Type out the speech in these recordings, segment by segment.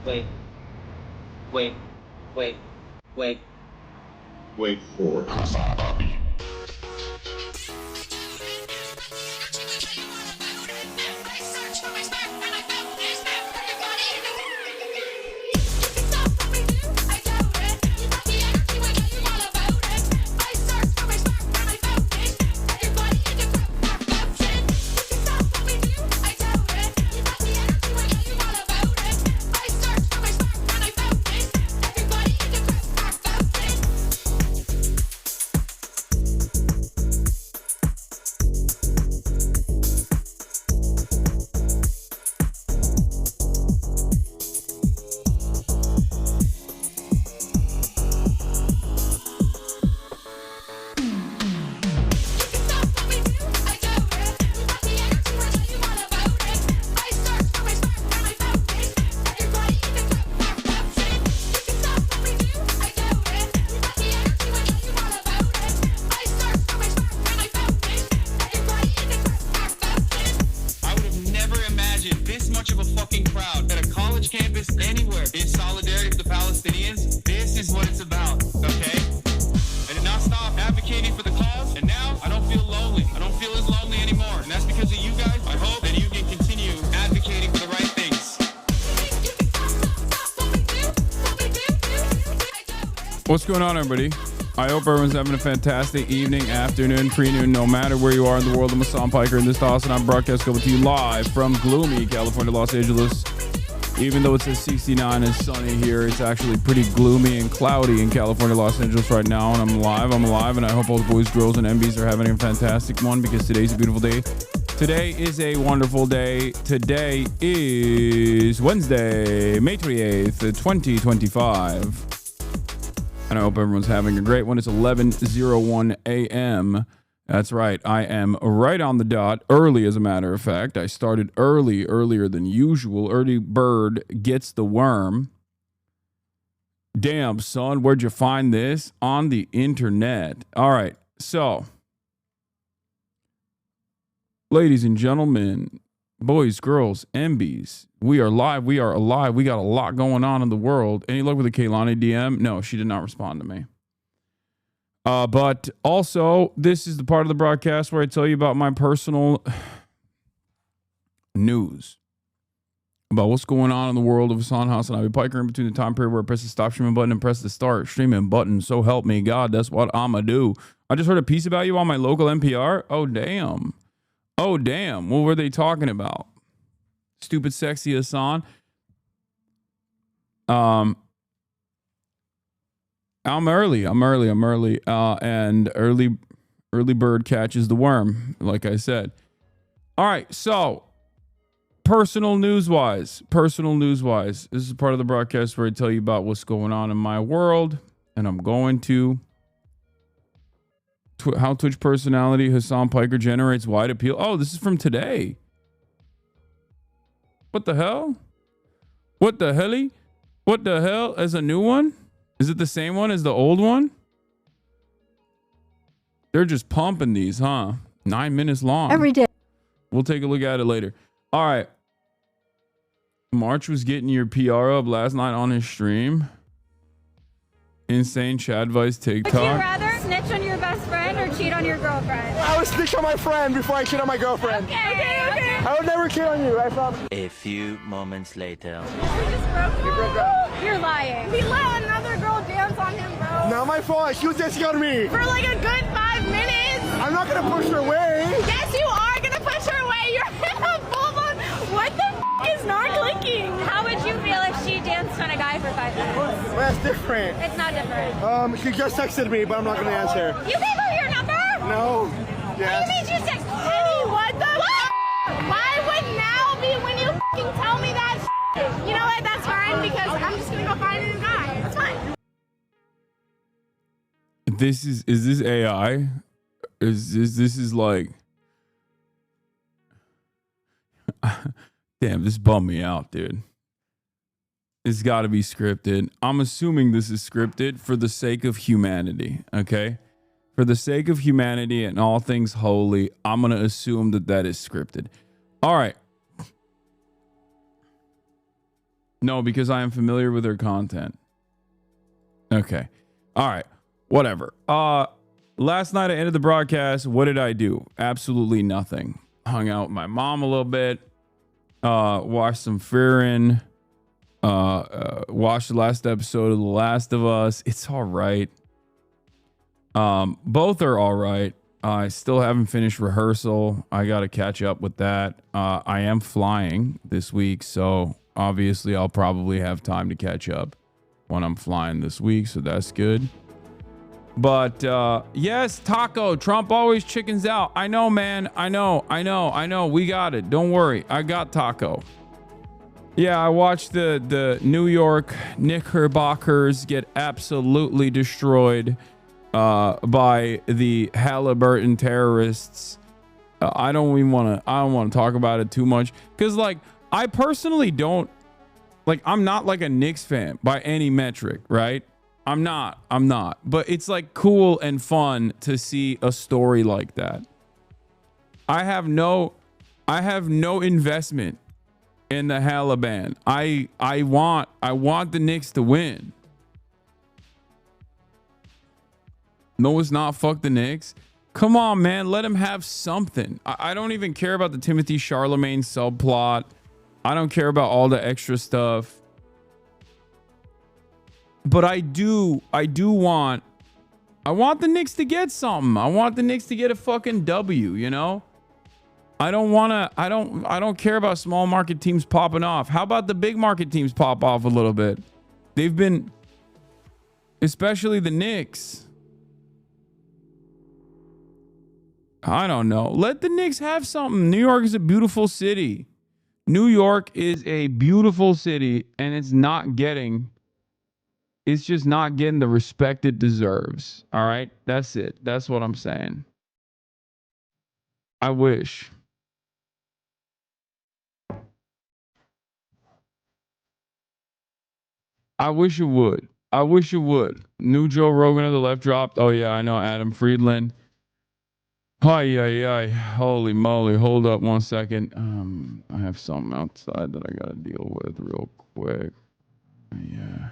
Wait. Wait. Wait. Wait. Wait for it. HasanAbi. What's going on, everybody? I hope everyone's having a fantastic evening, afternoon, pre-noon, no matter where you are in the world. I'm Hasan Piker, and this is Hasan. I'm broadcast coming to you live from gloomy California, Los Angeles. Even though it says 69 and sunny here, it's actually pretty gloomy and cloudy in California, Los Angeles right now. And I'm alive, and I hope all the boys, girls, and MBs are having a fantastic one because today's a beautiful day. Today is a wonderful day. Today is Wednesday, May 28th, 2025. And I hope everyone's having a great one. It's 11:01 a.m. That's right. I am right on the dot, early as a matter of fact. I started earlier than usual. Early bird gets the worm. Damn, son, where'd you find this? On the internet. All right. So, ladies and gentlemen, boys, girls, MBs, we are live. We are alive. We got a lot going on in the world. Any luck with the Kaylani DM? No, she did not respond to me. But also, this is the part of the broadcast where I tell you about my personal news about what's going on in the world of HasanAbi Piker in between the time period where I press the stop streaming button and press the start streaming button. So help me God, that's what I'ma do. I just heard a piece about you on my local NPR. Oh, damn. Oh, damn. What were they talking about? Stupid, sexy Hasan. I'm early. And early bird catches the worm, like I said. All right. So personal news wise, this is part of the broadcast where I tell you about what's going on in my world. And I'm going to how Twitch personality Hasan Piker generates wide appeal. Oh, this is from today. What the hell? What the hell? As a new one? Is it the same one as the old one? They're just pumping these, huh? 9 minutes long. Every day. We'll take a look at it later. All right. March was getting your PR up last night on his stream. Insane chat advice TikTok. Would you rather snitch on your best friend or cheat on your girlfriend? I would snitch on my friend before I cheat on my girlfriend. Okay. I would never cheat on you, I promise. A few moments later. We just broke up. You're lying. We let another girl dance on him, bro. Not my fault. She was dancing on me. For like a good 5 minutes. I'm not gonna push her away. Yes, you are gonna push her away. You're in a full-on. What the f is not clicking? How would you feel if she danced on a guy for 5 minutes? Well, that's different. It's not different. She just texted me, but I'm not gonna answer. You gave her your number? No. Yes. What do you mean you text? Eddie, what the f? Why would now be when you f***ing tell me that shit? You know what? That's fine because I'm just gonna go find a new guy. That's fine. Is this AI? This is like damn, this bummed me out, dude. It's got to be scripted. I'm assuming this is scripted for the sake of humanity, okay? For the sake of humanity and all things holy, I'm going to assume that is scripted. All right. No, because I am familiar with her content. Okay. All right. Whatever. Last night I ended the broadcast. What did I do? Absolutely nothing. Hung out with my mom a little bit. Watched some Fearin'. Watched the last episode of The Last of Us. It's all right. Both are all right. I still haven't finished rehearsal. I got to catch up with that. I am flying this week, so obviously I'll probably have time to catch up when I'm flying this week, so that's good. But yes, Taco. Trump always chickens out. I know, man. I know. We got it. Don't worry. I got Taco. Yeah, I watched the New York Knickerbockers get absolutely destroyed by the Halliburton terrorists. I don't want to talk about it too much because, like, I personally don't like. I'm not like a Knicks fan by any metric, right? I'm not. But it's like cool and fun to see a story like that. I have no investment in the Halliburton. I want the Knicks to win. No, it's not. Fuck the Knicks. Come on, man. Let him have something. I don't even care about the Timothy Charlemagne subplot. I don't care about all the extra stuff. But I want the Knicks to get something. I want the Knicks to get a fucking W, you know? I don't care about small market teams popping off. How about the big market teams pop off a little bit? They've been, especially the Knicks. I don't know. Let the Knicks have something. New York is a beautiful city. New York is a beautiful city, and it's just not getting the respect it deserves. All right? That's it. That's what I'm saying. I wish. I wish it would. New Joe Rogan of the left dropped. Oh, yeah, I know. Adam Friedland. Hi. Holy moly. Hold up 1 second. I have something outside that I got to deal with real quick. Yeah.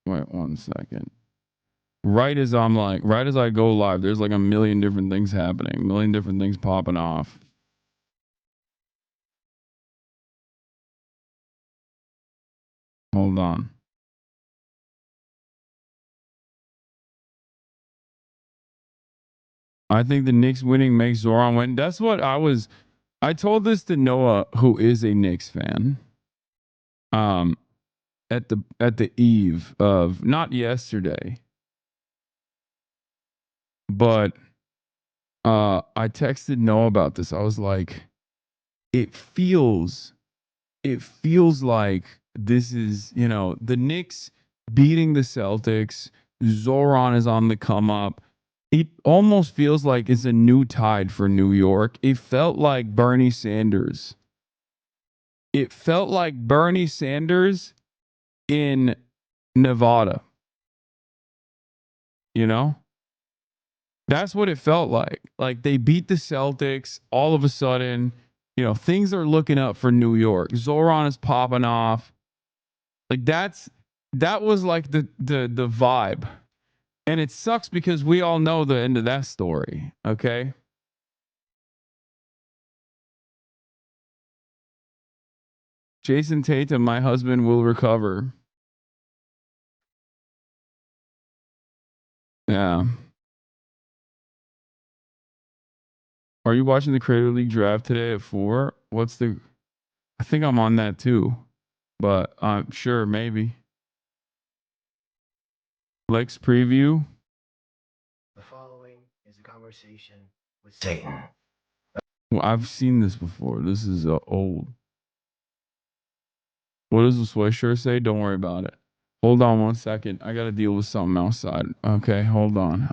Wait 1 second. Right as I go live, there's like a million different things happening, a million different things popping off. Hold on. I think the Knicks winning makes Zoran win. That's what I told this to Noah, who is a Knicks fan. At the eve of, not yesterday, but I texted Noah about this. I was like, it feels like this is, the Knicks beating the Celtics. Zoran is on the come up. It almost feels like it's a new tide for New York. It felt like Bernie Sanders. It felt like Bernie Sanders in Nevada. That's what it felt like. Like they beat the Celtics. All of a sudden, things are looking up for New York. Zoran is popping off. Like that was like the vibe. And it sucks because we all know the end of that story. Okay. Jason Tatum, my husband, will recover. Yeah. Are you watching the Creator League draft today at 4? I think I'm on that too. But I'm sure, maybe. Lex preview. The following is a conversation with Satan. Well, I've seen this before. This is old. What does the sweatshirt say? Don't worry about it. Hold on 1 second. I gotta deal with something outside. Okay, hold on.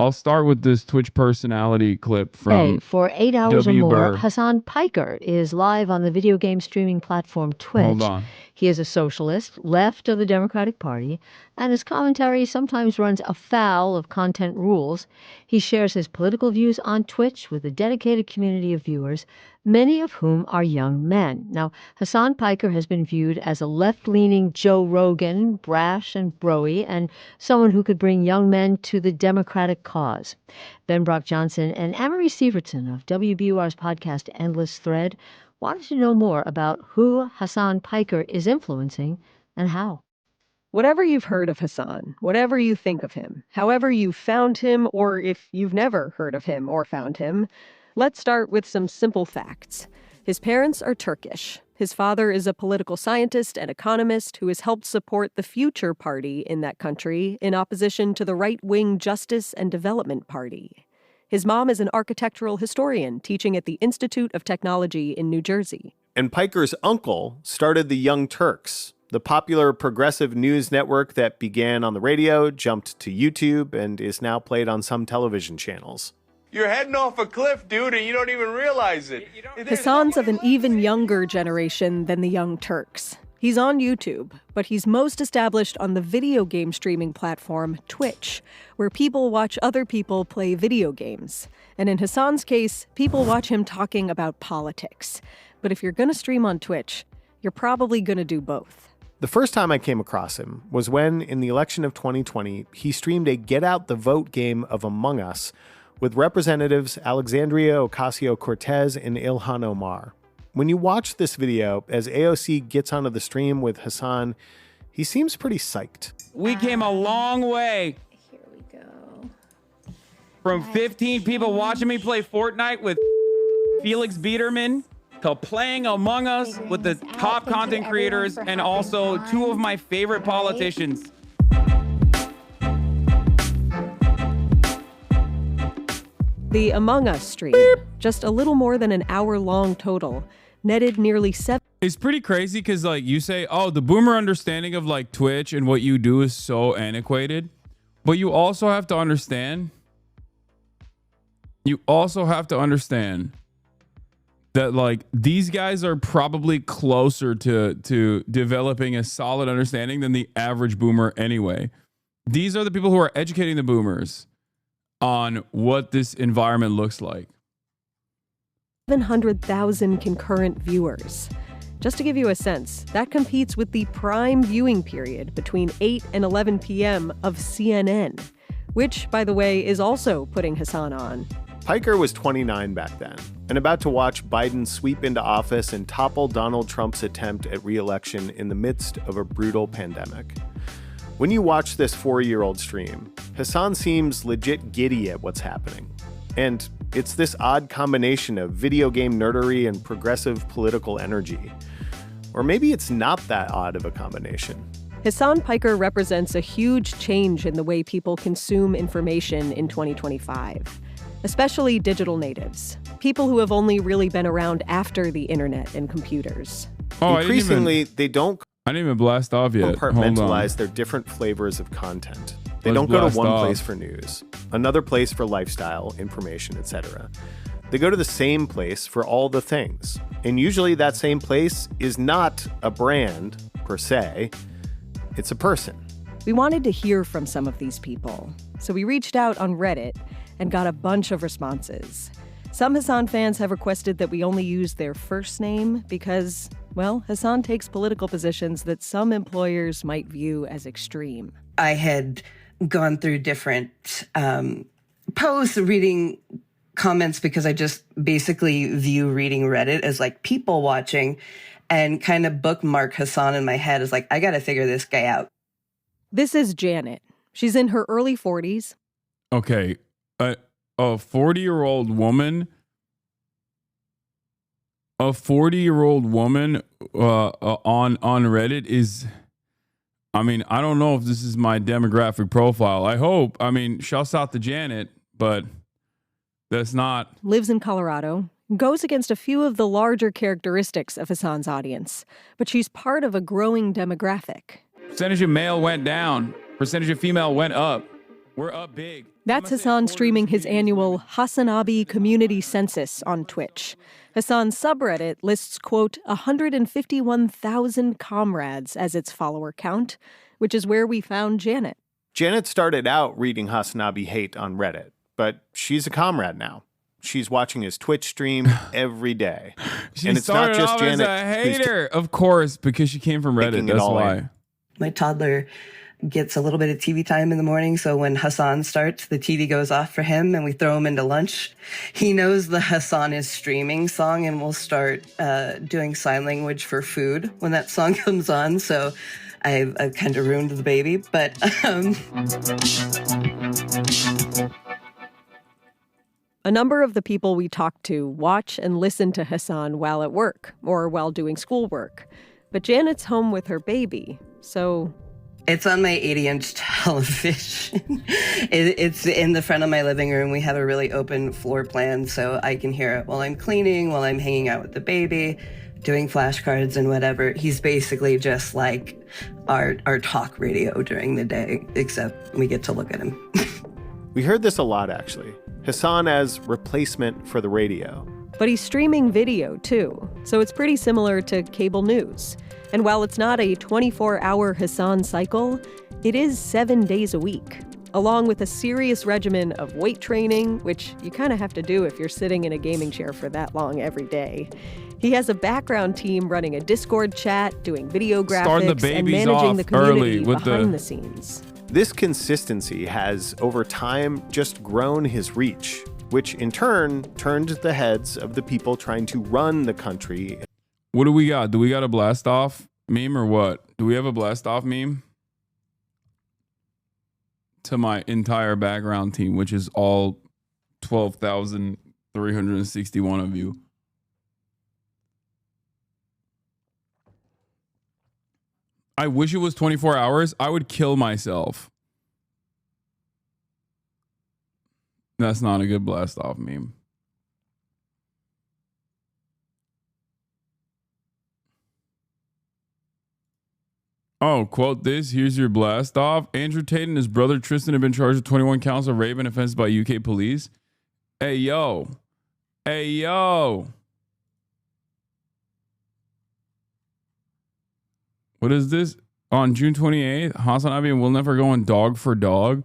I'll start with this Twitch personality clip from for 8 hours W. or more. Burr. Hasan Piker is live on the video game streaming platform Twitch. Hold on. He is a socialist, left of the Democratic Party, and his commentary sometimes runs afoul of content rules. He shares his political views on Twitch with a dedicated community of viewers. many of whom are young men. Now, Hasan Piker has been viewed as a left-leaning Joe Rogan, brash and broy, and someone who could bring young men to the Democratic cause. Ben Brock Johnson and Amory Sievertson of WBUR's podcast Endless Thread wanted to know more about who Hasan Piker is influencing and how. Whatever you've heard of Hasan, whatever you think of him, however you found him, or if you've never heard of him or found him, let's start with some simple facts. His parents are Turkish. His father is a political scientist and economist who has helped support the Future Party in that country in opposition to the right-wing Justice and Development Party. His mom is an architectural historian teaching at the Institute of Technology in New Jersey. And Piker's uncle started the Young Turks, the popular progressive news network that began on the radio, jumped to YouTube, and is now played on some television channels. You're heading off a cliff, dude, and you don't even realize it. Hasan's of an even younger generation than the Young Turks. He's on YouTube, but he's most established on the video game streaming platform Twitch, where people watch other people play video games. And in Hasan's case, people watch him talking about politics. But if you're going to stream on Twitch, you're probably going to do both. The first time I came across him was when, in the election of 2020, he streamed a Get Out the Vote game of Among Us with Representatives Alexandria Ocasio-Cortez and Ilhan Omar. When you watch this video, as AOC gets onto the stream with Hasan, he seems pretty psyched. We came a long way. Here we go. From 15 people watching me play Fortnite with Felix Biederman to playing Among Us with the top content creators and also two of my favorite politicians. The Among Us stream, just a little more than an hour-long total, netted nearly 7. It's pretty crazy because, like, you say, oh, the boomer understanding of, like, Twitch and what you do is so antiquated. But you also have to understand that, like, these guys are probably closer to developing a solid understanding than the average boomer anyway. These are the people who are educating the boomers on what this environment looks like. 700,000 concurrent viewers. Just to give you a sense, that competes with the prime viewing period between 8 and 11 p.m. of CNN, which, by the way, is also putting Hasan on. Piker was 29 back then, and about to watch Biden sweep into office and topple Donald Trump's attempt at re-election in the midst of a brutal pandemic. When you watch this 4-year-old stream, Hasan seems legit giddy at what's happening. And it's this odd combination of video game nerdery and progressive political energy. Or maybe it's not that odd of a combination. Hasan Piker represents a huge change in the way people consume information in 2025, especially digital natives, people who have only really been around after the internet and computers. Oh, increasingly, they don't I didn't even blast off yet. Compartmentalize their different flavors of content. They don't go to one place for news, another place for lifestyle, information, etc. They go to the same place for all the things. And usually that same place is not a brand, per se. It's a person. We wanted to hear from some of these people, so we reached out on Reddit and got a bunch of responses. Some Hasan fans have requested that we only use their first name because, well, Hasan takes political positions that some employers might view as extreme. I had gone through different posts, reading comments, because I just basically view reading Reddit as like people watching, and kind of bookmark Hasan in my head as like, I got to figure this guy out. This is Janet. She's in her early 40s. Okay. A 40-year-old woman. A 40-year-old woman on Reddit is, I mean, I don't know if this is my demographic profile. I hope. I mean, shouts out to Janet, but that's not. Lives in Colorado. Goes against a few of the larger characteristics of Hasan's audience, but she's part of a growing demographic. Percentage of male went down. Percentage of female went up. We're up big. That's Hasan streaming his annual HasanAbi community census on Twitch. Hasan's subreddit lists, quote, 151,000 comrades as its follower count, which is where we found Janet. Janet started out reading HasanAbi hate on Reddit, but she's a comrade now. she's watching his Twitch stream every day. She and it's not started just off Janet as a hater, of course, because she came from Reddit. That's why. My toddler gets a little bit of TV time in the morning, so when Hasan starts, the TV goes off for him and we throw him into lunch. He knows the Hasan is streaming song and we'll start doing sign language for food when that song comes on, so I've kind of ruined the baby, but A number of the people we talk to watch and listen to Hasan while at work or while doing schoolwork. But Janet's home with her baby, so... It's on my 80-inch television. It's in the front of my living room. We have a really open floor plan, so I can hear it while I'm cleaning, while I'm hanging out with the baby, doing flashcards and whatever. He's basically just like our talk radio during the day, except we get to look at him. We heard this a lot, actually. Hasan as replacement for the radio. But he's streaming video, too, so it's pretty similar to cable news. And while it's not a 24-hour Hasan cycle, it is 7 days a week, along with a serious regimen of weight training, which you kind of have to do if you're sitting in a gaming chair for that long every day. He has a background team running a Discord chat, doing video graphics, and managing the community behind the scenes. This consistency has, over time, just grown his reach, which in turn turned the heads of the people trying to run the country. What do we got? Do we got a blast off meme or what? Do we have a blast off meme? To my entire background team, which is all 12,361 of you. I wish it was 24 hours. I would kill myself. That's not a good blast off meme. Oh, quote this. Here's your blast off. Andrew Tate and his brother Tristan have been charged with 21 counts of rape and offense by UK police. Hey, yo. Hey, yo. What is this? On June 28th, HasanAbi and Will Never Go on Dog for Dog.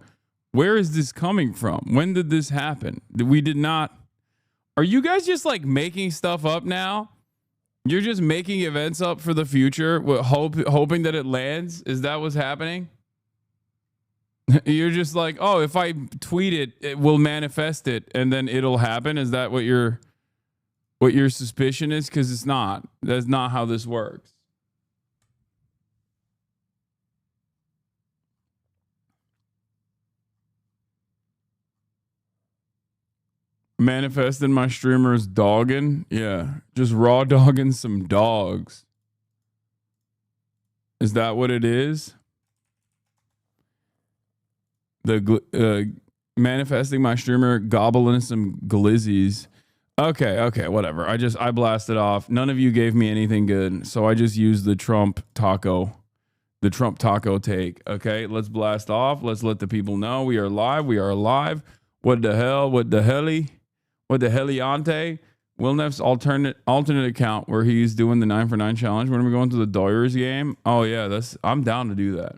Where is this coming from? When did this happen? We did not. Are you guys just like making stuff up now? You're just making events up for the future, hoping that it lands? Is that what's happening? You're just like, oh, if I tweet it, it will manifest it and then it'll happen. Is that what your suspicion is? Because it's not. That's not how this works. Manifesting my streamers dogging. Yeah. Just raw dogging some dogs. Is that what it is? The manifesting my streamer gobbling some glizzies. Okay, whatever. I blasted off. None of you gave me anything good, so I just used the Trump taco take. Okay, let's blast off. Let's let the people know we are live. We are alive. What the hell? What the heliante? Will Neff's alternate account where he's doing the 9 for 9 challenge. When are we going to the Doyers game? Oh yeah, I'm down to do that.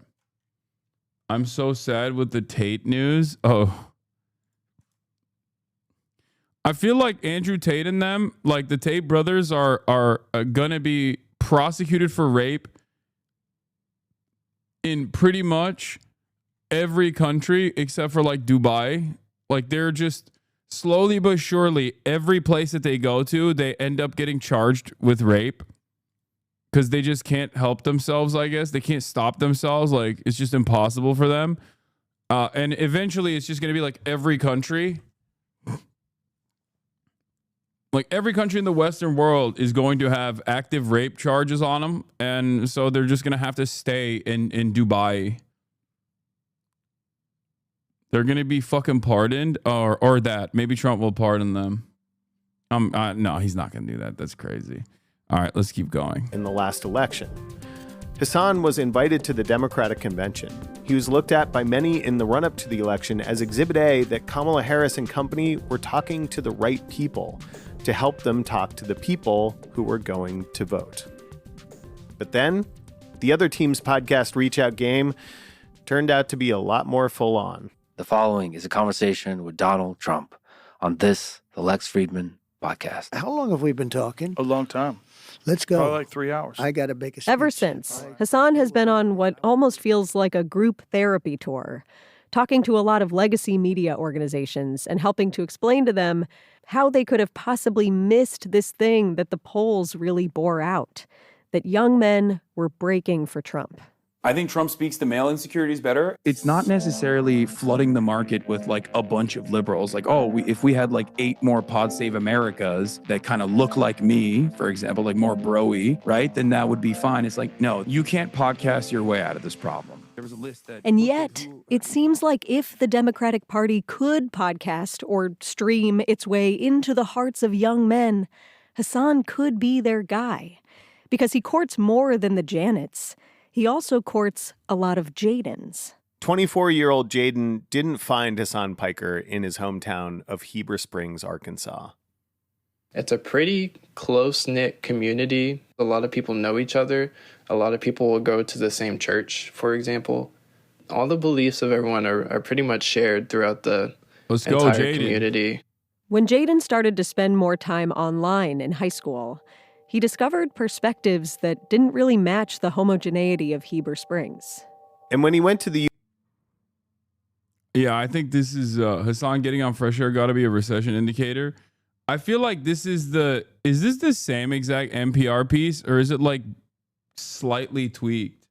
I'm so sad with the Tate news. Oh, I feel like Andrew Tate and them, like the Tate brothers, are gonna be prosecuted for rape in pretty much every country except for like Dubai. Like they're just slowly but surely every place that they go to, they end up getting charged with rape because they just can't help themselves. I guess they can't stop themselves. Like it's just impossible for them. And eventually it's just going to be like every country. Like every country in the Western world is going to have active rape charges on them. And so they're just going to have to stay in Dubai. They're going to be fucking pardoned or that. Maybe Trump will pardon them. No, he's not going to do that. That's crazy. All right, let's keep going. In the last election, Hasan was invited to the Democratic convention. He was looked at by many in the run-up to the election as Exhibit A that Kamala Harris and company were talking to the right people to help them talk to the people who were going to vote. But then, the other team's podcast Reach Out game turned out to be a lot more full-on. The following is a conversation with Donald Trump on this, the the Lex Friedman podcast. How long have we been talking? A long time. Let's go. Probably like 3 hours. I got to make a speech. Ever since, Hasan has been on what almost feels like a group therapy tour, talking to a lot of legacy media organizations and helping to explain to them how they could have possibly missed this thing that the polls really bore out, that young men were breaking for Trump. I think Trump speaks to male insecurities better. It's not necessarily flooding the market with like a bunch of liberals. Like, oh, if we had like 8 more Pod Save Americas that kind of look like me, for example, like more bro-y, right? Then that would be fine. It's like, no, you can't podcast your way out of this problem. There was a list that... And yet, it seems like if the Democratic Party could podcast or stream its way into the hearts of young men, Hasan could be their guy. Because he courts more than the Janets. He also courts a lot of Jadens. 24-year-old Jaden didn't find Hasan Piker in his hometown of Heber Springs, Arkansas. It's a pretty close-knit community. A lot of people know each other. A lot of people will go to the same church, for example. All the beliefs of everyone are pretty much shared throughout the entire community. When Jaden started to spend more time online in high school, he discovered perspectives that didn't really match the homogeneity of Heber Springs. And when he went to the... Yeah, I think this is Hasan getting on fresh air got to be a recession indicator. I feel like this is is this the same exact NPR piece or is it like slightly tweaked?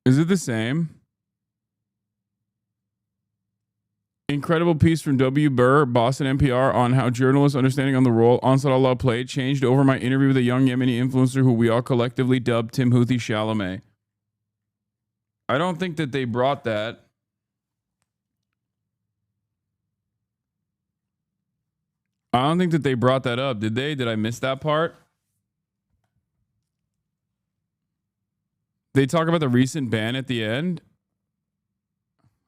Is it the same? Incredible piece from W. Burr, Boston NPR, on how journalists' understanding on the role Ansar Allah played changed over my interview with a young Yemeni influencer who we all collectively dubbed Tim Houthi Chalamet. I don't think that they brought that. I don't think that they brought that up. Did they? Did I miss that part? They talk about the recent ban at the end.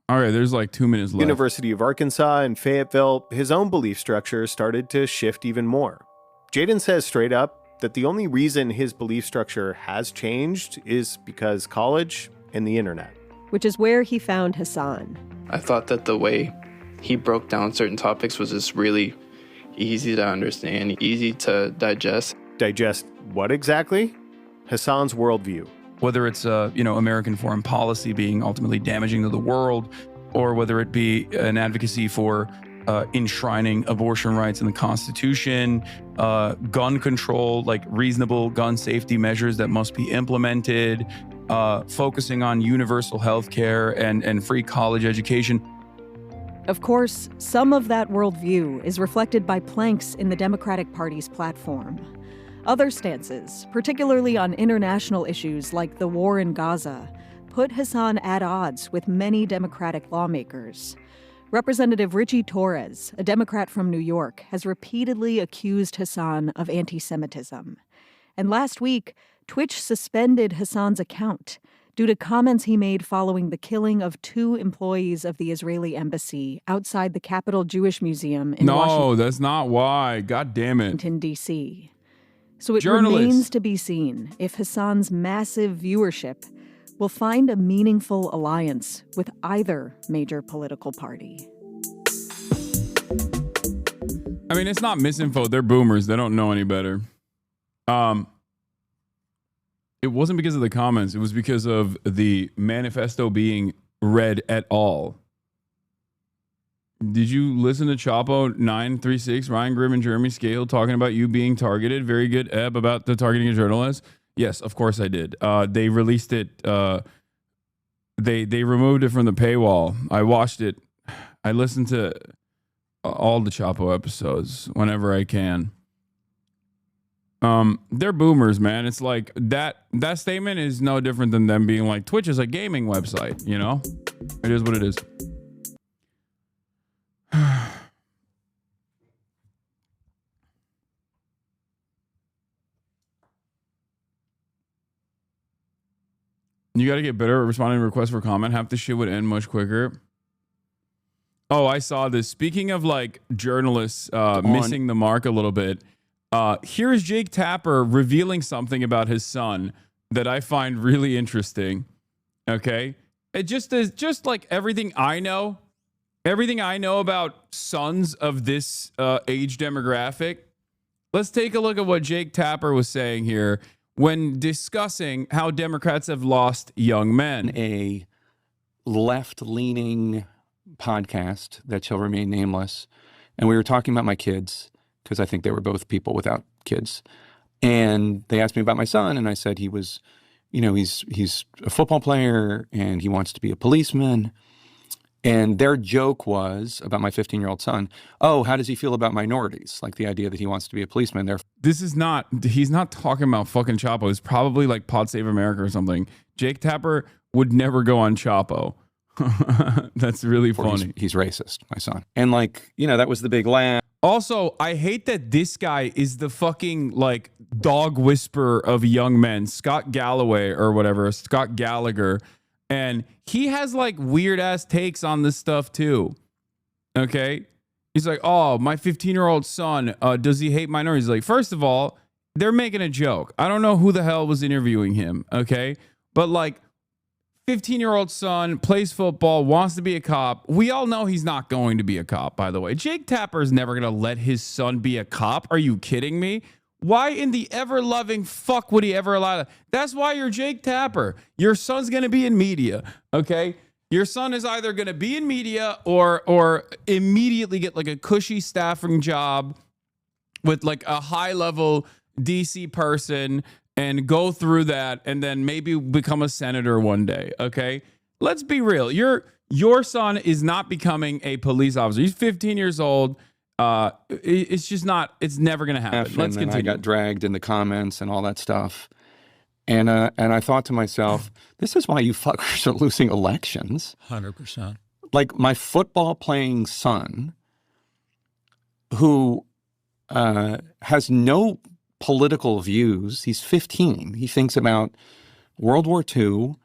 All right, there's like 2 minutes left. University of Arkansas in Fayetteville, his own belief structure started to shift even more. Jaden says straight up that the only reason his belief structure has changed is because college and the internet. Which is where he found Hasan. I thought that the way he broke down certain topics was just really easy to understand, easy to digest. Digest what exactly? Hasan's worldview. Whether it's American foreign policy being ultimately damaging to the world, or whether it be an advocacy for enshrining abortion rights in the Constitution, gun control, like reasonable gun safety measures that must be implemented, focusing on universal health care and free college education. Of course, some of that worldview is reflected by planks in the Democratic Party's platform. Other stances, particularly on international issues like the war in Gaza, put Hasan at odds with many Democratic lawmakers. Representative Richie Torres, a Democrat from New York, has repeatedly accused Hasan of anti-Semitism. And last week, Twitch suspended Hasan's account due to comments he made following the killing of 2 employees of the Israeli embassy outside the Capitol Jewish Museum in No, that's not why. God damn it. Washington, D.C. So it remains to be seen if Hasan's massive viewership will find a meaningful alliance with either major political party. I mean, it's not misinfo. They're boomers. They don't know any better. It wasn't because of the comments. It was because of the manifesto being read at all. Did you listen to Chapo 936, Ryan Grimm and Jeremy Scale talking about you being targeted? Very good, Eb, about the targeting of journalists. Yes, of course I did. They released it. They removed it from the paywall. I watched it. I listened to all the Chapo episodes whenever I can. They're boomers, man. It's like that statement is no different than them being like, Twitch is a gaming website, you know? It is what it is. You got to get better at responding to requests for comment. Half the shit would end much quicker. Oh, I saw this. Speaking of like journalists missing the mark a little bit, here's Jake Tapper revealing something about his son that I find really interesting. Okay. It just is just like everything I know about sons of this age demographic. Let's take a look at what Jake Tapper was saying here when discussing how Democrats have lost young men. A left-leaning podcast that shall remain nameless. And we were talking about my kids because I think they were both people without kids. And they asked me about my son, and I said he was, he's a football player and he wants to be a policeman. And their joke was about my 15-year-old son. Oh, how does he feel about minorities? Like the idea that he wants to be a policeman. He's not talking about fucking Chapo. It's probably like Pod Save America or something. Jake Tapper would never go on Chapo. That's really funny. He's racist, my son. And that was the big laugh. Also, I hate that this guy is the fucking like dog whisperer of young men, Scott Galloway or whatever, Scott Gallagher. And he has like weird ass takes on this stuff too. Okay. He's like, oh, my 15-year-old son, does he hate minorities? Like, first of all, they're making a joke. I don't know who the hell was interviewing him. Okay. But like 15-year-old son plays football, wants to be a cop. We all know he's not going to be a cop, by the way. Jake Tapper is never going to let his son be a cop. Are you kidding me? Why in the ever-loving fuck would he ever allow that? That's why you're Jake Tapper. Your son's going to be in media, okay? Your son is either going to be in media or immediately get like a cushy staffing job with like a high-level DC person and go through that and then maybe become a senator one day, okay? Let's be real. Your son is not becoming a police officer. He's 15 years old. It's just not, it's never going to happen. Let's continue. I got dragged in the comments and all that stuff. And I thought to myself, this is why you fuckers are losing elections. 100%. Like my football playing son who has no political views. He's 15. He thinks about World War II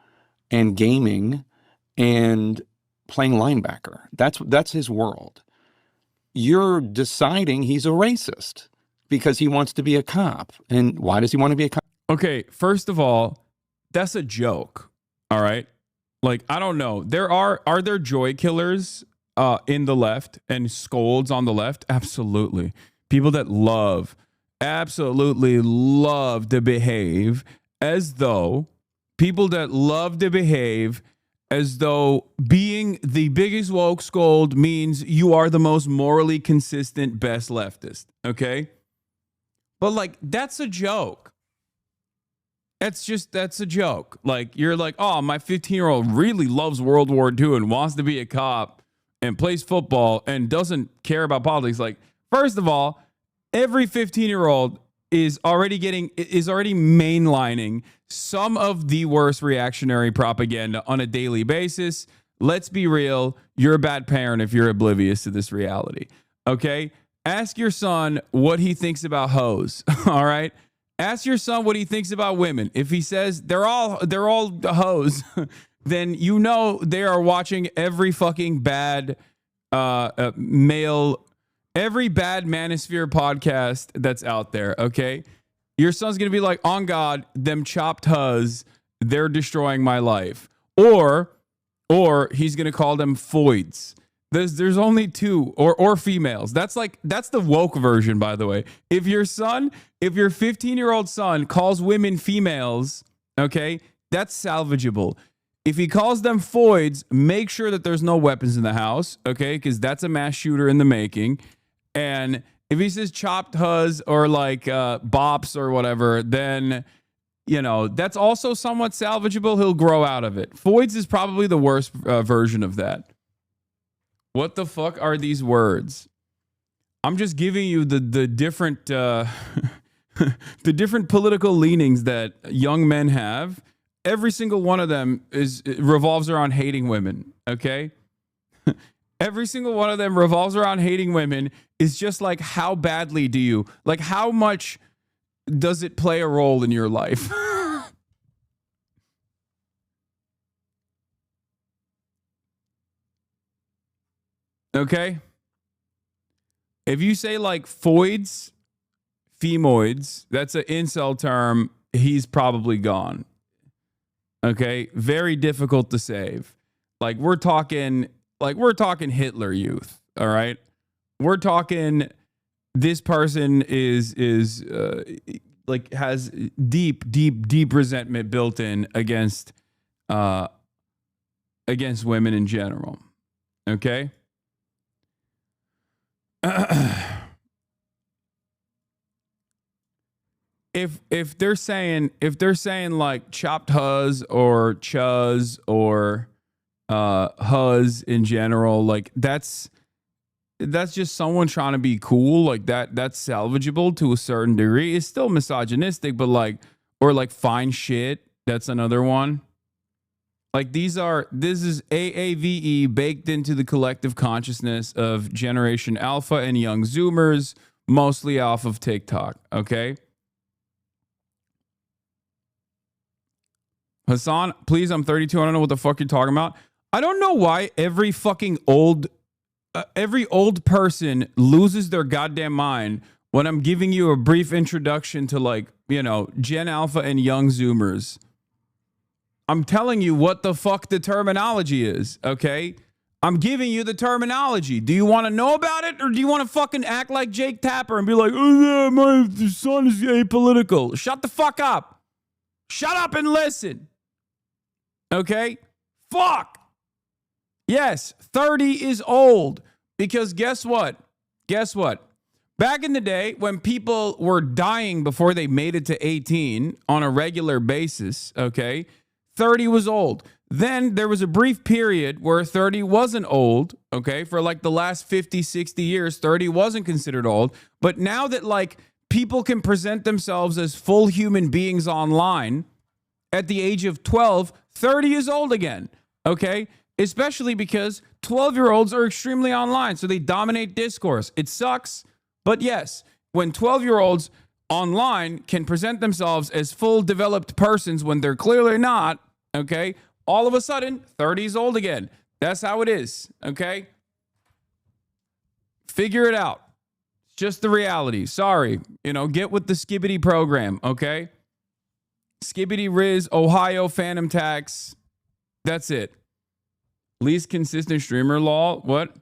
and gaming and playing linebacker. That's his world. You're deciding he's a racist because he wants to be a cop. And why does he want to be a cop? Okay, first of all, that's a joke. All right? Like, I don't know. Are there joy killers in the left and scolds on the left? Absolutely. People that absolutely love to behave as though being the biggest woke scold means you are the most morally consistent, best leftist. Okay? But like, that's a joke. That's a joke. Like, you're like, oh, my 15-year-old really loves World War II and wants to be a cop and plays football and doesn't care about politics. Like, first of all, every 15-year-old is already mainlining some of the worst reactionary propaganda on a daily basis. Let's be real. You're a bad parent if you're oblivious to this reality. Okay? Ask your son what he thinks about hoes. All right? Ask your son what he thinks about women. If he says they're all hoes, then you know they are watching every fucking bad every bad manosphere podcast that's out there, okay? Your son's going to be like, on God, them chopped huz, they're destroying my life. Or he's going to call them foids. There's only two, or females. That's the woke version, by the way. If your 15-year-old son calls women females, okay, that's salvageable. If he calls them foids, make sure that there's no weapons in the house, okay, because that's a mass shooter in the making. And if he says chopped huz or like bops or whatever, then, that's also somewhat salvageable. He'll grow out of it. Foids is probably the worst version of that. What the fuck are these words? I'm just giving you the different the different political leanings that young men have. Every single one of them revolves around hating women, okay? Every single one of them revolves around hating women. Is just like, how badly do you, like, how much does it play a role in your life? Okay? If you say like foids, femoids, that's an incel term, he's probably gone. Okay, very difficult to save. Like we're talking Hitler Youth. All right, we're talking. This person is like has deep resentment built in against women in general. Okay. If they're saying like chopped huz or chuz or huz in general, like that's just someone trying to be cool. Like that's salvageable to a certain degree. It's still misogynistic, but like, or like fine shit. That's another one. Like this is AAVE baked into the collective consciousness of Generation Alpha and young Zoomers, mostly off of TikTok. Okay. Hasan, please, I'm 32. I don't know what the fuck you're talking about. I don't know why every old person loses their goddamn mind when I'm giving you a brief introduction to, like, you know, Gen Alpha and young Zoomers. I'm telling you what the fuck the terminology is, okay? I'm giving you the terminology. Do you want to know about it, or do you want to fucking act like Jake Tapper and be like, oh yeah, my son is apolitical? Shut the fuck up. Shut up and listen. Okay? Fuck. Yes, 30 is old, because guess what? Guess what? Back in the day, when people were dying before they made it to 18 on a regular basis, okay, 30 was old. Then there was a brief period where 30 wasn't old, okay? For like the last 50, 60 years, 30 wasn't considered old. But now that like people can present themselves as full human beings online at the age of 12, 30 is old again, okay? Especially because 12-year-olds are extremely online, so they dominate discourse. It sucks, but yes, when 12-year-olds online can present themselves as full developed persons when they're clearly not, okay, all of a sudden, 30 is old again. That's how it is, okay? Figure it out. It's just the reality. Sorry. You know, get with the Skibbity program, okay? Skibbity Riz, Ohio Phantom Tax. That's it. Least consistent streamer law. What?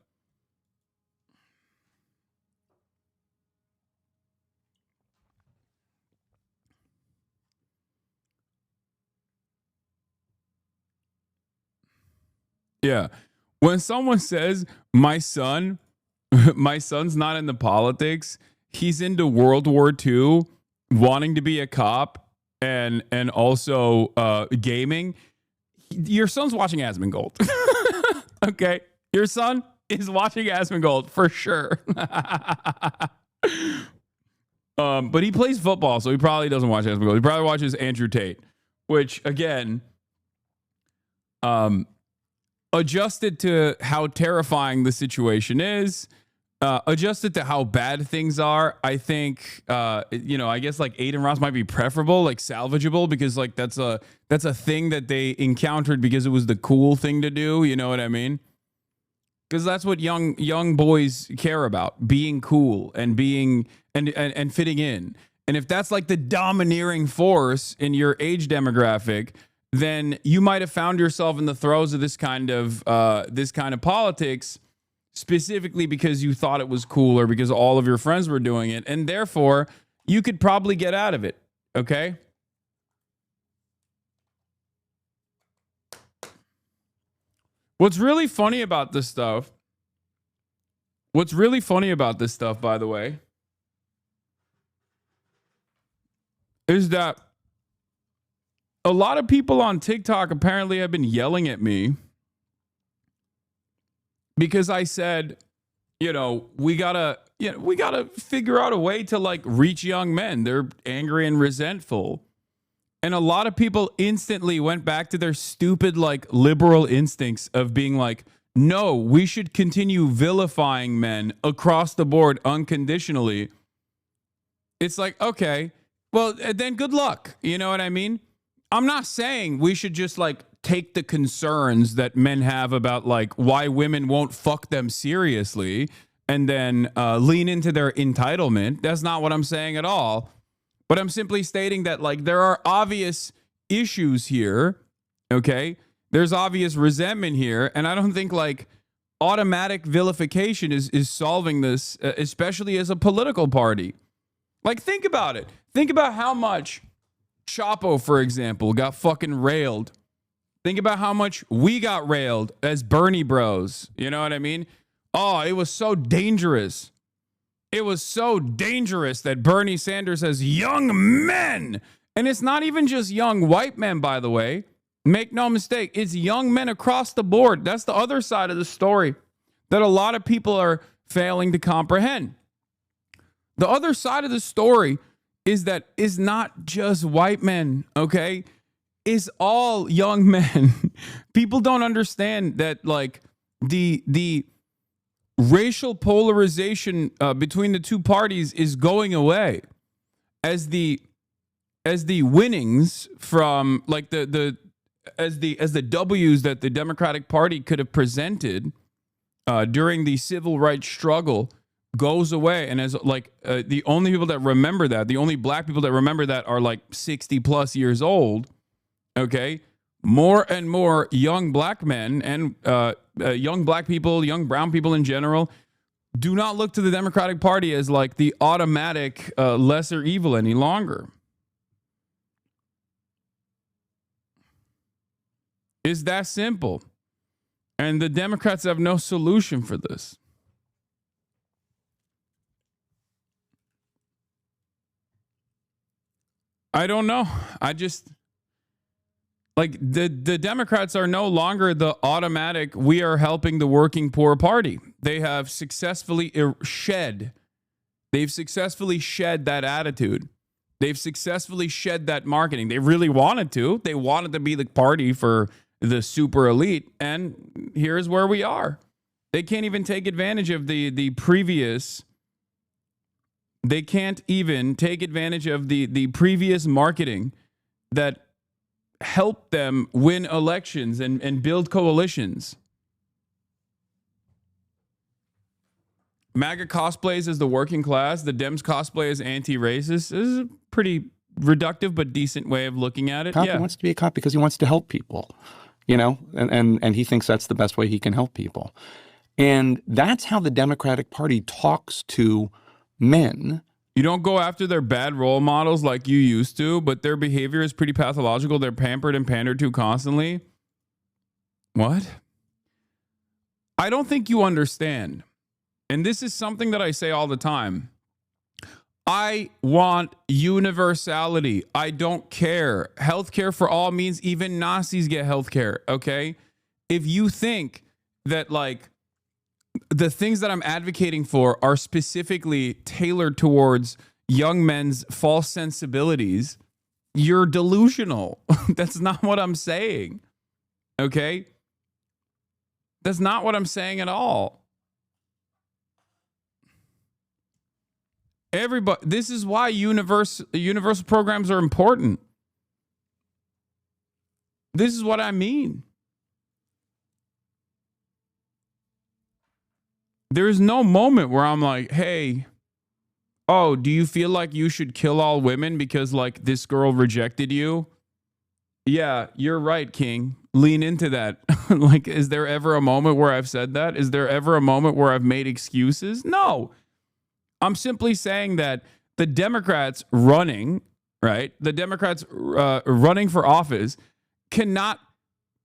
Yeah. When someone says my son's not into politics, he's into World War II, wanting to be a cop, and also gaming, your son's watching Asmongold. Okay. Your son is watching Asmongold for sure. But he plays football, so he probably doesn't watch Asmongold. He probably watches Andrew Tate, which again, adjusted to how terrifying the situation is, adjusted to how bad things are, I think, I guess like Aiden Ross might be preferable, like salvageable, because like that's a thing that they encountered because it was the cool thing to do. You know what I mean? Because that's what young boys care about, being cool and being and fitting in. And if that's like the domineering force in your age demographic, then you might have found yourself in the throes of this kind of politics, specifically because you thought it was cool or because all of your friends were doing it, and therefore you could probably get out of it. Okay. What's really funny about this stuff, by the way, is that a lot of people on TikTok apparently have been yelling at me because I said, we gotta figure out a way to like reach young men. They're angry and resentful. And a lot of people instantly went back to their stupid, like, liberal instincts of being like, no, we should continue vilifying men across the board unconditionally. It's like, okay, well, then good luck. You know what I mean? I'm not saying we should just, like, take the concerns that men have about, like, why women won't fuck them seriously and then lean into their entitlement. That's not what I'm saying at all. But I'm simply stating that, like, there are obvious issues here Okay? There's obvious resentment here, and I don't think like automatic vilification is solving this, especially as a political party. Like, think about it. Think about how much Chapo, for example, got fucking railed. Think about how much we got railed as Bernie bros. You know what I mean? Oh, it was so dangerous. It was so dangerous that Bernie Sanders has young men. And it's not even just young white men, by the way. Make no mistake, it's young men across the board. That's the other side of the story that a lot of people are failing to comprehend. The other side of the story is that it's not just white men, okay? It's all young men. People don't understand that, like, the racial polarization between the two parties is going away as the winnings from, like, as the W's that the Democratic Party could have presented during the civil rights struggle goes away. And as like the only people that remember that, the only black people that remember that are like 60 plus years old. Okay. More and more young black men and young black people, young brown people in general, do not look to the Democratic Party as like the automatic lesser evil any longer. It's that simple. And the Democrats have no solution for this. I don't know. I just, like, the Democrats are no longer the automatic, we are helping the working poor party. They have successfully they've successfully shed that attitude. They've successfully shed that marketing. They really wanted to. They wanted to be the party for the super elite, and here's where we are. They can't even take advantage of the previous. They can't even take advantage of the previous marketing that helped them win elections and build coalitions. MAGA cosplays as the working class. The Dems cosplay as anti-racist. This is a pretty reductive but decent way of looking at it. Cop Yeah. wants to be a cop because he wants to help people. You know, and he thinks that's the best way he can help people. And that's how the Democratic Party talks to men. You don't go after their bad role models like you used to, but their behavior is pretty pathological. They're pampered and pandered to constantly. What? I don't think you understand. And this is something that I say all the time. I want universality. I don't care. Healthcare for all means even Nazis get healthcare, okay? If you think that, like, the things that I'm advocating for are specifically tailored towards young men's false sensibilities, you're delusional. That's not what I'm saying, okay? That's not what I'm saying at all. Everybody, this is why universal programs are important. This is what I mean. There is no moment where I'm like, hey, oh, do you feel like you should kill all women because, like, this girl rejected you? Yeah, you're right, King. Lean into that. Like, is there ever a moment where I've said that? Is there ever a moment where I've made excuses? No. I'm simply saying that the Democrats running, right? The Democrats running for office cannot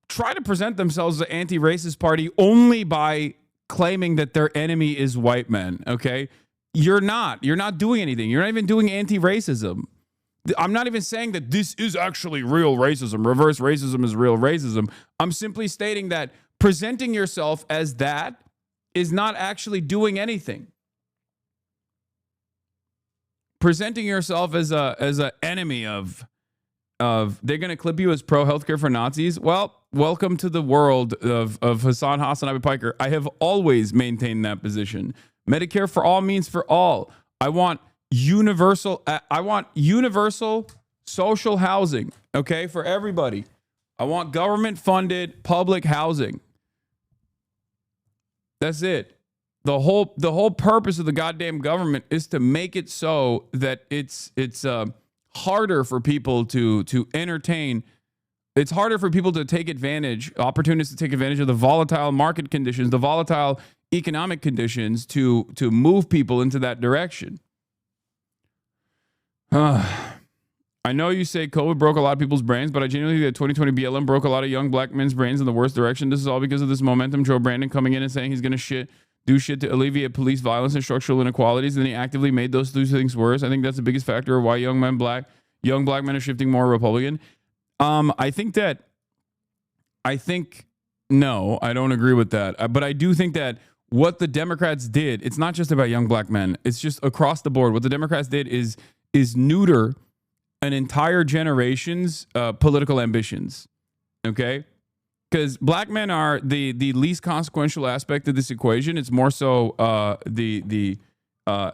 try to present themselves as an anti-racist party only by claiming that their enemy is white men, okay? You're not doing anything. You're not even doing anti-racism. I'm not even saying that this is actually real racism. Reverse racism is real racism. I'm simply stating that presenting yourself as that is not actually doing anything. Presenting yourself as a enemy of they're going to clip you as pro healthcare for Nazis. Well, welcome to the world of HasanAbi Piker. I have always maintained that position. Medicare for all means for all. I want universal social housing, okay, for everybody. I want government funded public housing. That's it. The whole purpose of the goddamn government is to make it so that it's harder for people to entertain It's harder for people to take advantage, opportunists to take advantage of the volatile market conditions, the volatile economic conditions to move people into that direction. I know you say COVID broke a lot of people's brains, but I genuinely think that 2020 BLM broke a lot of young black men's brains in the worst direction. This is all because of this momentum. Joe Brandon coming in and saying he's going to do shit to alleviate police violence and structural inequalities, and then he actively made those two things worse. I think that's the biggest factor of why young black men are shifting more Republican. No, I don't agree with that. But I do think that what the Democrats did, it's not just about young black men. It's just across the board. What the Democrats did is neuter an entire generation's political ambitions. Okay? Because black men are the least consequential aspect of this equation. It's more so the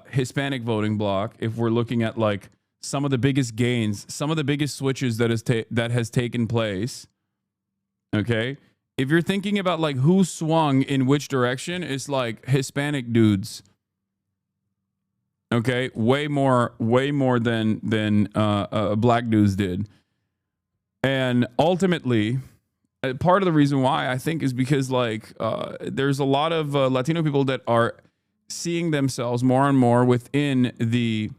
Hispanic voting bloc. If we're looking at like some of the biggest gains, some of the biggest switches that has taken place. Okay, if you're thinking about like who swung in which direction, it's like Hispanic dudes. Okay, way more than black dudes did, and ultimately. Part of the reason why I think is because like there's a lot of Latino people that are seeing themselves more and more within the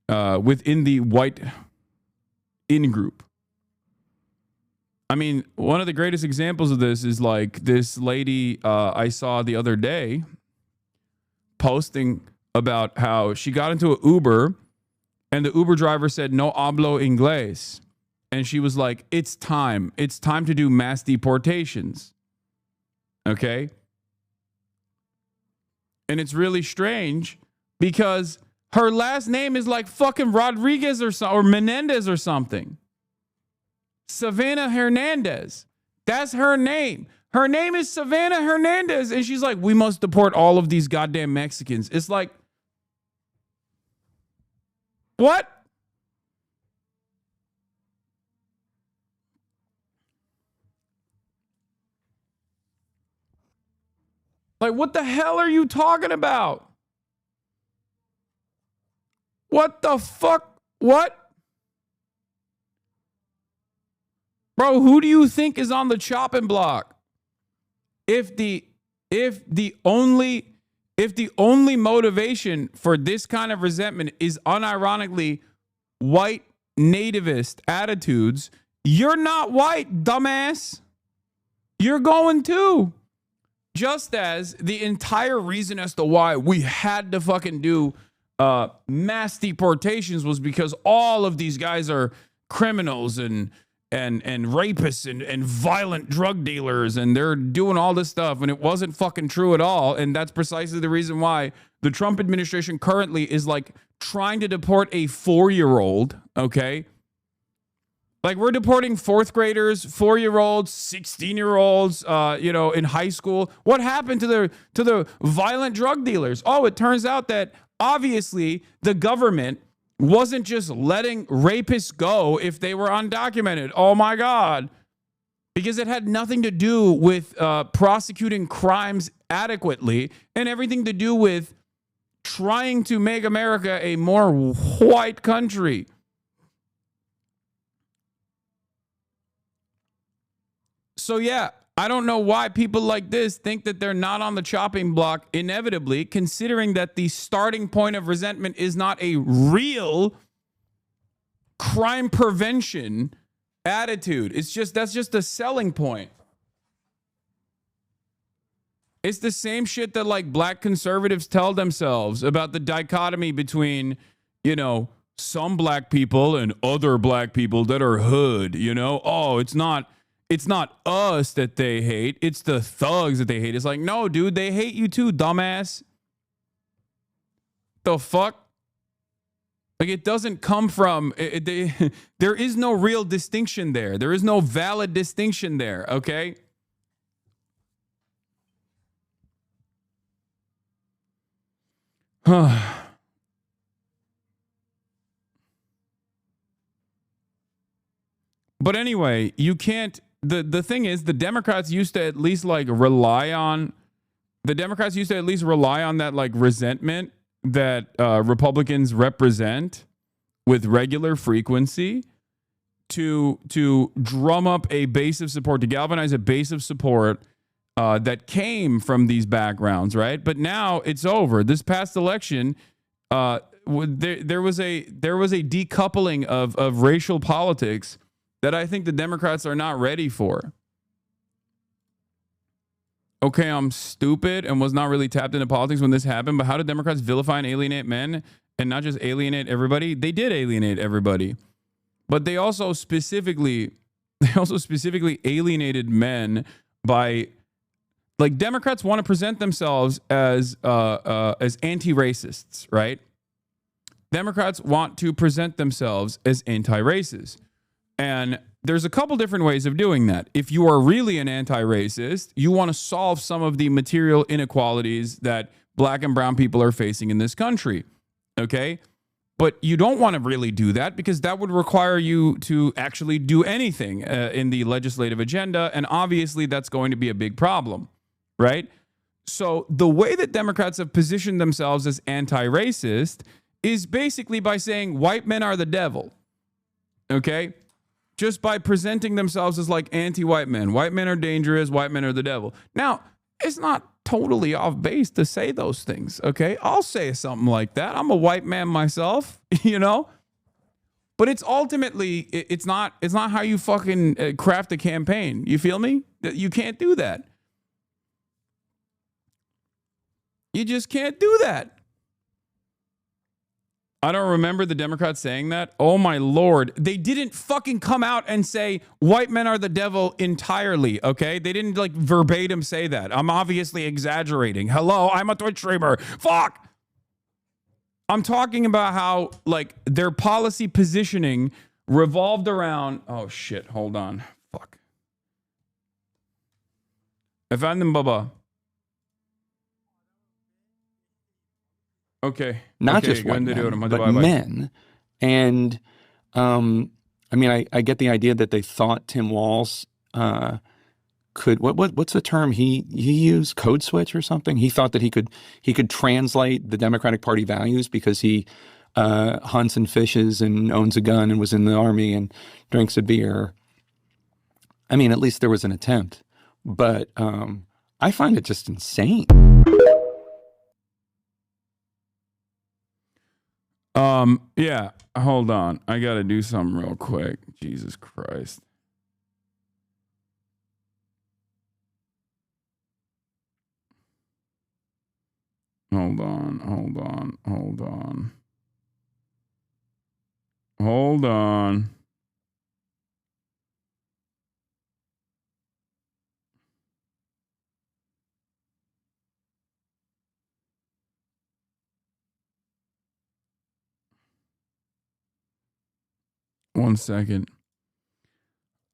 white in group. I mean, one of the greatest examples of this is like this lady I saw the other day posting about how she got into an Uber and the Uber driver said no hablo inglés. And she was like, it's time to do mass deportations. Okay. And it's really strange because her last name is like fucking Rodriguez or Menendez or something. Savannah Hernandez. That's her name. Her name is Savannah Hernandez. And she's like, we must deport all of these goddamn Mexicans. It's like, what? Like, what the hell are you talking about? What the fuck? What? Bro, who do you think is on the chopping block? If the only motivation for this kind of resentment is unironically white nativist attitudes, you're not white, dumbass. You're going too. Just as the entire reason as to why we had to fucking do mass deportations was because all of these guys are criminals and rapists and violent drug dealers and they're doing all this stuff and it wasn't fucking true at all. And that's precisely the reason why the Trump administration currently is like trying to deport a 4-year-old, okay? Like we're deporting 4th graders, 4-year-olds, 16-year-olds, in high school. What happened to the violent drug dealers? Oh, it turns out that obviously the government wasn't just letting rapists go if they were undocumented. Oh my God. Because it had nothing to do with prosecuting crimes adequately and everything to do with trying to make America a more white country. So yeah, I don't know why people like this think that they're not on the chopping block inevitably, considering that the starting point of resentment is not a real crime prevention attitude. That's just a selling point. It's the same shit that like black conservatives tell themselves about the dichotomy between, some black people and other black people that are hood, Oh, it's not us that they hate. It's the thugs that they hate. It's like, no, dude, they hate you too, dumbass. The fuck? Like, it doesn't come from... there is no real distinction there. There is no valid distinction there, okay? But anyway, you can't... The thing is, the Democrats used to at least rely on that like resentment that Republicans represent with regular frequency to drum up a base of support, to galvanize a base of support that came from these backgrounds, right? But now it's over. This past election, there was a decoupling of racial politics that I think the Democrats are not ready for. Okay, I'm stupid and was not really tapped into politics when this happened, but how did Democrats vilify and alienate men and not just alienate everybody? They did alienate everybody, but they also specifically alienated men by, like, Democrats want to present themselves as anti-racists, right? Democrats want to present themselves as anti-racist. And there's a couple different ways of doing that. If you are really an anti-racist, you want to solve some of the material inequalities that black and brown people are facing in this country, okay? But you don't want to really do that because that would require you to actually do anything in the legislative agenda, and obviously that's going to be a big problem, right? So the way that Democrats have positioned themselves as anti-racist is basically by saying white men are the devil, okay? Just by presenting themselves as like anti-white men. White men are dangerous. White men are the devil. Now, it's not totally off base to say those things, okay? I'll say something like that. I'm a white man myself, you know? But it's ultimately, it's not how you fucking craft a campaign. You feel me? You can't do that. You just can't do that. I don't remember the Democrats saying that. Oh my Lord. They didn't fucking come out and say white men are the devil entirely, okay? They didn't like verbatim say that. I'm obviously exaggerating. Hello, I'm a Twitch streamer. Fuck. I'm talking about how like their policy positioning revolved around, oh shit, hold on. Fuck. Efendim baba. Okay. Not just white men, but men. And I mean, I get the idea that they thought Tim Walz could, what's the term he used? Code switch or something? He thought that he could translate the Democratic Party values because he hunts and fishes and owns a gun and was in the army and drinks a beer. I mean, at least there was an attempt. But I find it just insane. Yeah, hold on. I got to do something real quick. Jesus Christ. Hold on. 1 second.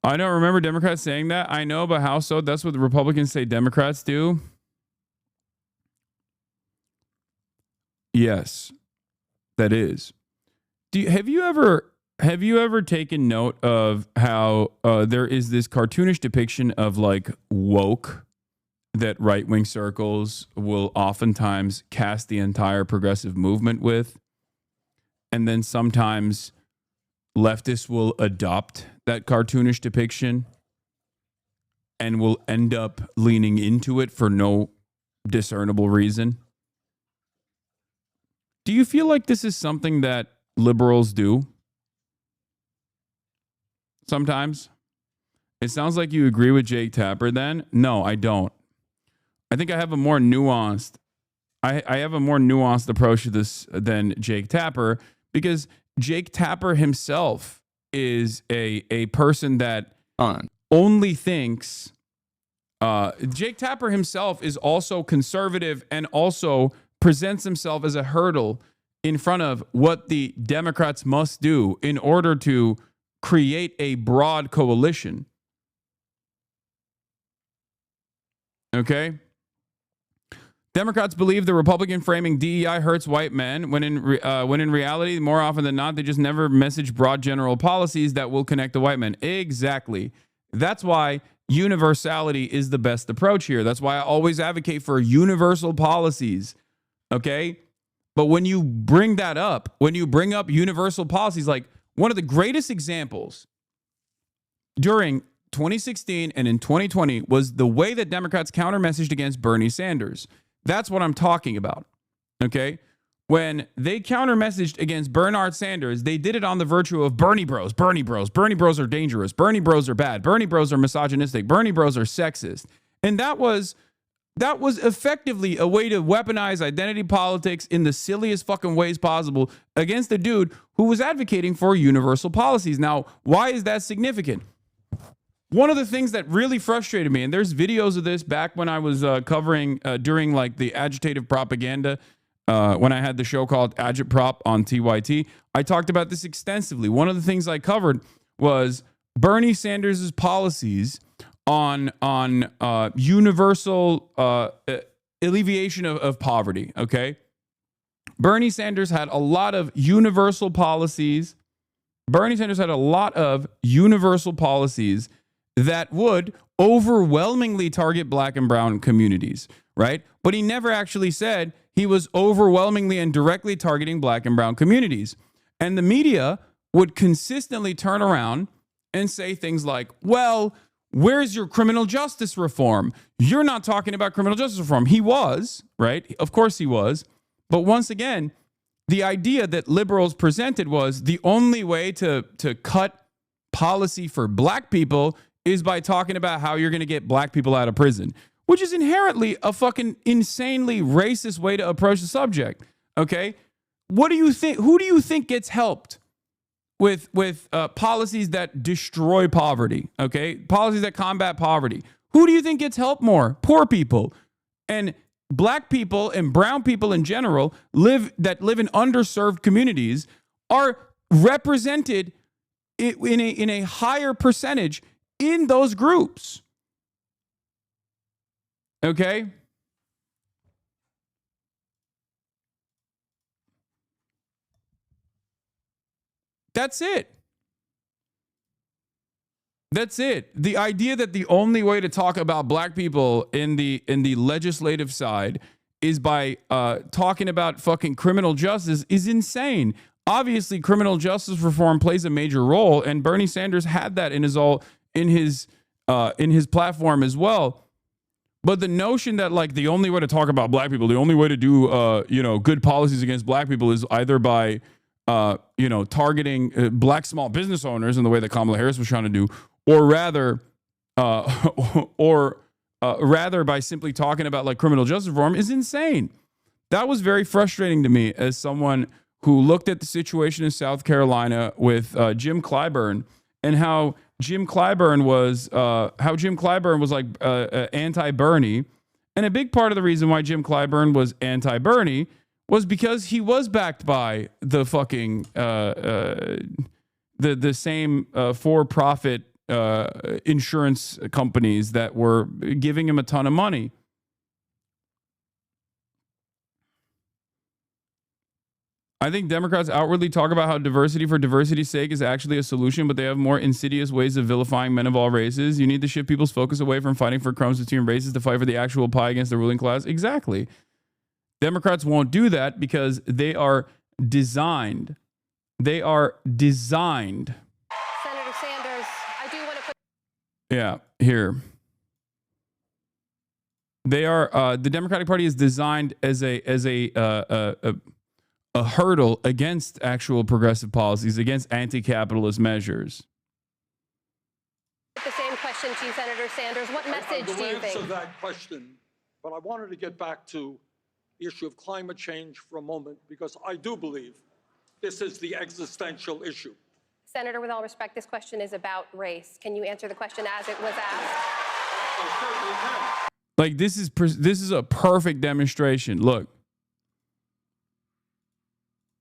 I don't remember Democrats saying that. I know, but how so? That's what the Republicans say Democrats do. Yes, that is. Have you ever taken note of how there is this cartoonish depiction of like woke that right-wing circles will oftentimes cast the entire progressive movement with, and then sometimes leftists will adopt that cartoonish depiction and will end up leaning into it for no discernible reason? Do you feel like this is something that liberals do? Sometimes? It sounds like you agree with Jake Tapper then. No, I don't. I think I have a more nuanced I have a more nuanced approach to this than Jake Tapper, because Jake Tapper himself is a person that only thinks Jake Tapper himself is also conservative and also presents himself as a hurdle in front of what the Democrats must do in order to create a broad coalition. Okay? Democrats believe the Republican framing DEI hurts white men, when in reality, more often than not, they just never message broad general policies that will connect the white men. Exactly. That's why universality is the best approach here. That's why I always advocate for universal policies. Okay? But when you bring that up, when you bring up universal policies, like one of the greatest examples during 2016 and in 2020 was the way that Democrats counter-messaged against Bernie Sanders. That's what I'm talking about, okay? When they counter-messaged against Bernard Sanders, they did it on the virtue of Bernie bros. Bernie bros are dangerous. Bernie bros are bad. Bernie bros are misogynistic. Bernie bros are sexist. And that was effectively a way to weaponize identity politics in the silliest fucking ways possible against a dude who was advocating for universal policies. Now, why is that significant? One of the things that really frustrated me, and there's videos of this back when I was covering during like the agitative propaganda, when I had the show called Agitprop on TYT, I talked about this extensively. One of the things I covered was Bernie Sanders' policies on universal alleviation of poverty, okay? Bernie Sanders had a lot of universal policies. Bernie Sanders had a lot of universal policies that would overwhelmingly target black and brown communities, right? But he never actually said he was overwhelmingly and directly targeting black and brown communities. And the media would consistently turn around and say things like, well, where's your criminal justice reform? You're not talking about criminal justice reform. He was, right? Of course he was. But once again, the idea that liberals presented was the only way to cut policy for black people is by talking about how you're going to get black people out of prison, which is inherently a fucking insanely racist way to approach the subject. Okay. What do you think? Who do you think gets helped with policies that destroy poverty? Okay. Policies that combat poverty. Who do you think gets helped more? Poor people. And black people and brown people in general live in underserved communities are represented in a higher percentage in those groups. Okay? That's it. That's it. The idea that the only way to talk about black people in the legislative side is by talking about fucking criminal justice is insane. Obviously, criminal justice reform plays a major role, and Bernie Sanders had that in his platform as well. But the notion that like the only way to talk about black people, the only way to do good policies against black people is either by targeting black small business owners in the way that Kamala Harris was trying to do, or rather by simply talking about like criminal justice reform is insane. That was very frustrating to me as someone who looked at the situation in South Carolina with Jim Clyburn and how Jim Clyburn was like anti-Bernie. And a big part of the reason why Jim Clyburn was anti-Bernie was because he was backed by the fucking the same for-profit insurance companies that were giving him a ton of money. I think Democrats outwardly talk about how diversity for diversity's sake is actually a solution, but they have more insidious ways of vilifying men of all races. You need to shift people's focus away from fighting for crumbs between races to fight for the actual pie against the ruling class. Exactly. Democrats won't do that because they are designed. They are designed. Senator Sanders, I do want to put... Yeah, here. They are, the Democratic Party is designed as a hurdle against actual progressive policies, against anti-capitalist measures. The same question to you, Senator Sanders. What message do you think? Answer that question, but I wanted to get back to the issue of climate change for a moment, because I do believe this is the existential issue. Senator, with all respect, this question is about race. Can you answer the question as it was asked? I certainly can. Like, this is a perfect demonstration. Look.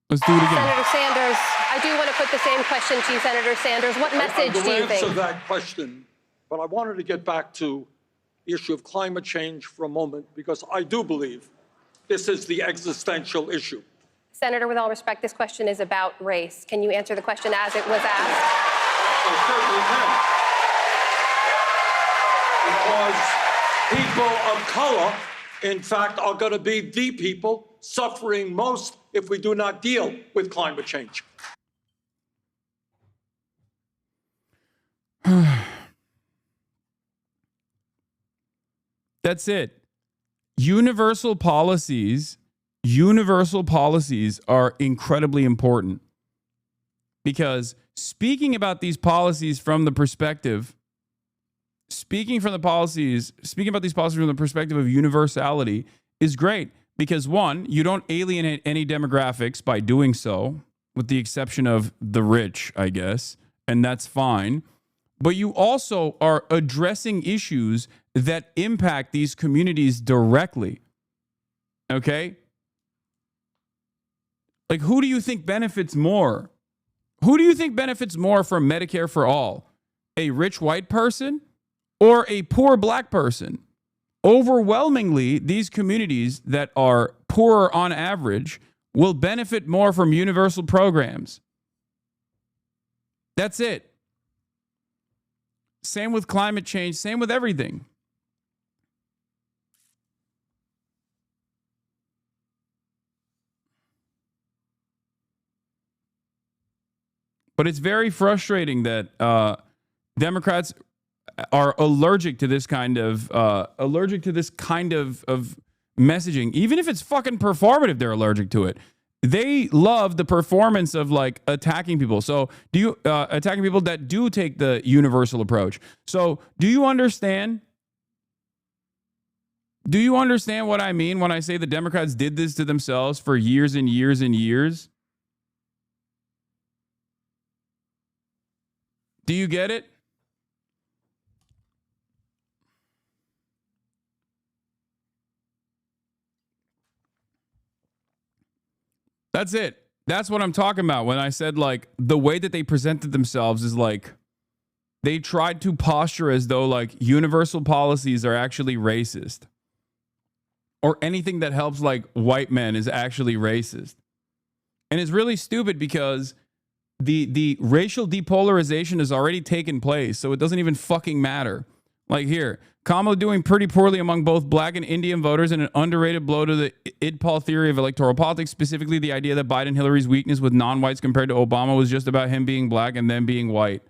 Let's do it again. Senator Sanders, I do want to put the same question to you, Senator Sanders. What message do you think? Answer that question, but I wanted to get back to the issue of climate change for a moment, because I do believe this is the existential issue. Senator, with all respect, this question is about race. Can you answer the question as it was asked? I certainly can. Because people of color, in fact, are going to be the people suffering most if we do not deal with climate change. That's it. Universal policies are incredibly important because speaking about these policies from the perspective, speaking about these policies from the perspective of universality is great because one, you don't alienate any demographics by doing so, with the exception of the rich, I guess, and that's fine. But you also are addressing issues that impact these communities directly. Okay? Like, who do you think benefits more? Who do you think benefits more from Medicare for all? A rich white person or a poor black person? Overwhelmingly, these communities that are poorer on average will benefit more from universal programs. That's it. Same with climate change, same with everything. But it's very frustrating that Democrats are allergic to this kind of messaging. Even if it's fucking performative, they're allergic to it. They love the performance of like attacking people. So do you attacking people that do take the universal approach? So do you understand? Do you understand what I mean when I say the Democrats did this to themselves for years and years and years? Do you get it? That's it. That's what I'm talking about when I said like the way that they presented themselves is like they tried to posture as though like universal policies are actually racist or anything that helps like white men is actually racist. And it's really stupid because the racial depolarization has already taken place, so it doesn't even fucking matter. Like here, Kamala doing pretty poorly among both black and Indian voters and an underrated blow to the IDPOL theory of electoral politics, specifically the idea that Biden Hillary's weakness with non-whites compared to Obama was just about him being black and them being white.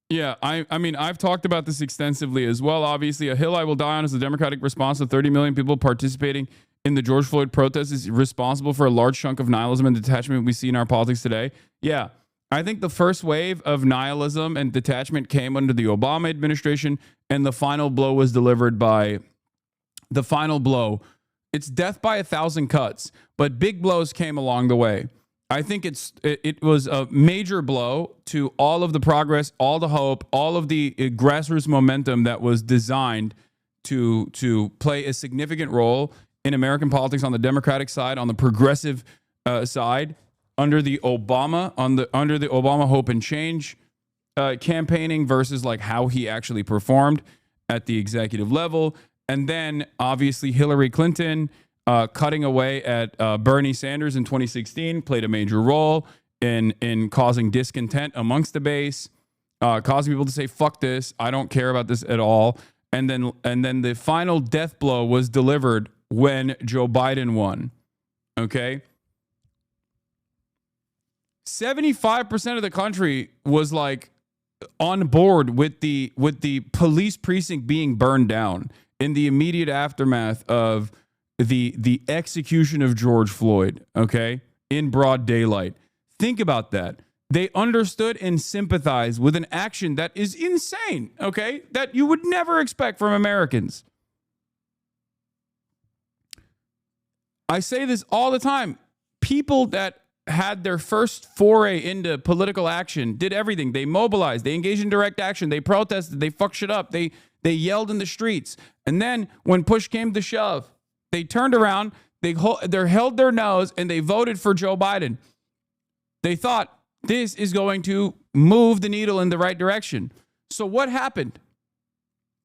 Yeah, I mean, I've talked about this extensively as well. Obviously, a hill I will die on is the Democratic response to 30 million people participating in the George Floyd protests is responsible for a large chunk of nihilism and detachment we see in our politics today. Yeah, I think the first wave of nihilism and detachment came under the Obama administration, and the final blow was delivered by the final blow. It's death by 1,000 cuts, but big blows came along the way. I think it was a major blow to all of the progress, all the hope, all of the grassroots momentum that was designed to play a significant role in American politics on the Democratic side, on the progressive side, under the Obama Hope and Change campaigning versus like how he actually performed at the executive level, and then obviously Hillary Clinton. Cutting away at Bernie Sanders in 2016 played a major role in causing discontent amongst the base, causing people to say, fuck this, I don't care about this at all. And then the final death blow was delivered when Joe Biden won. Okay? 75% of the country was like on board with the police precinct being burned down in the immediate aftermath of the execution of George Floyd, okay, in broad daylight. Think about that. They understood and sympathized with an action that is insane, okay, that you would never expect from Americans. I say this all the time. People that had their first foray into political action did everything. They mobilized. They engaged in direct action. They protested. They fucked shit up. They yelled in the streets. And then when push came to shove, they turned around, they held their nose, and they voted for Joe Biden. They thought this is going to move the needle in the right direction. So what happened?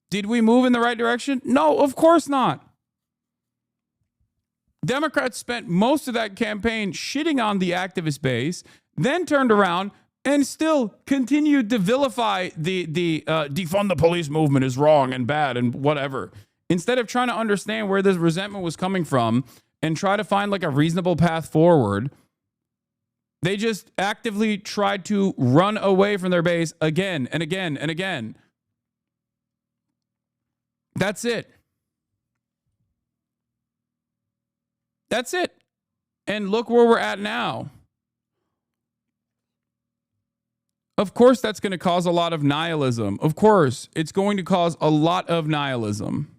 Did we move in the right direction? No, of course not. Democrats spent most of that campaign shitting on the activist base, then turned around and still continued to vilify the defund the police movement is wrong and bad and whatever. Instead of trying to understand where this resentment was coming from and try to find like a reasonable path forward, they just actively tried to run away from their base again and again and again. That's it. That's it. And look where we're at now. Of course, that's going to cause a lot of nihilism. Of course, it's going to cause a lot of nihilism.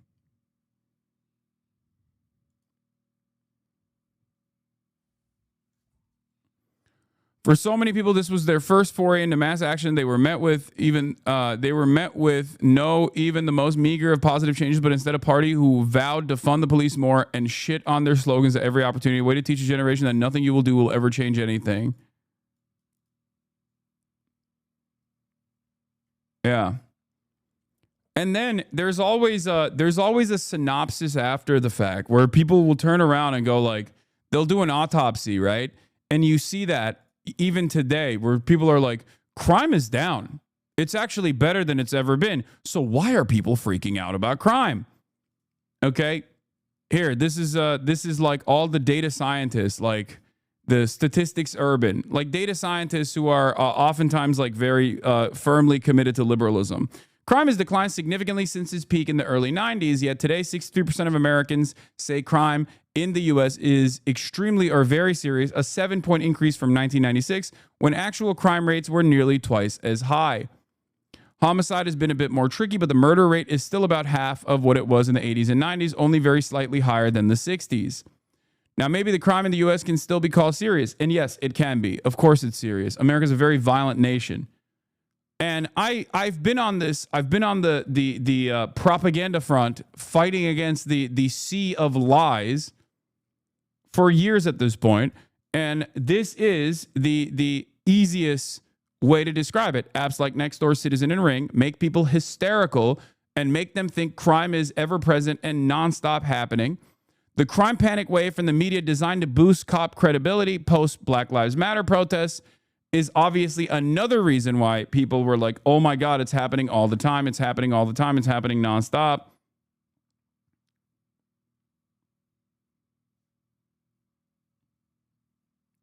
For so many people, this was their first foray into mass action. They were met with no even the most meager of positive changes, but instead a party who vowed to fund the police more and shit on their slogans at every opportunity. Way to teach a generation that nothing you will do will ever change anything. Yeah. And then there's always a synopsis after the fact where people will turn around and go like, they'll do an autopsy, right? And you see that even today where people are like, crime is down. It's actually better than it's ever been. So why are people freaking out about crime? Okay. Here, this is like all the data scientists, like the statistics urban, like data scientists who are oftentimes like very firmly committed to liberalism. Crime has declined significantly since its peak in the early 90s, yet today 63% of Americans say crime in the U.S. is extremely or very serious, a 7-point increase from 1996, when actual crime rates were nearly twice as high. Homicide has been a bit more tricky, but the murder rate is still about half of what it was in the 80s and 90s, only very slightly higher than the 60s. Now, maybe the crime in the U.S. can still be called serious, and yes, it can be. Of course it's serious. America's a very violent nation. And I've been on this. I've been on the propaganda front, fighting against the sea of lies for years at this point. And this is the easiest way to describe it. Apps like Nextdoor, Citizen, and Ring make people hysterical and make them think crime is ever present and nonstop happening. The crime panic wave from the media designed to boost cop credibility post Black Lives Matter protests is obviously another reason why people were like, oh my God, it's happening all the time. It's happening all the time. It's happening nonstop.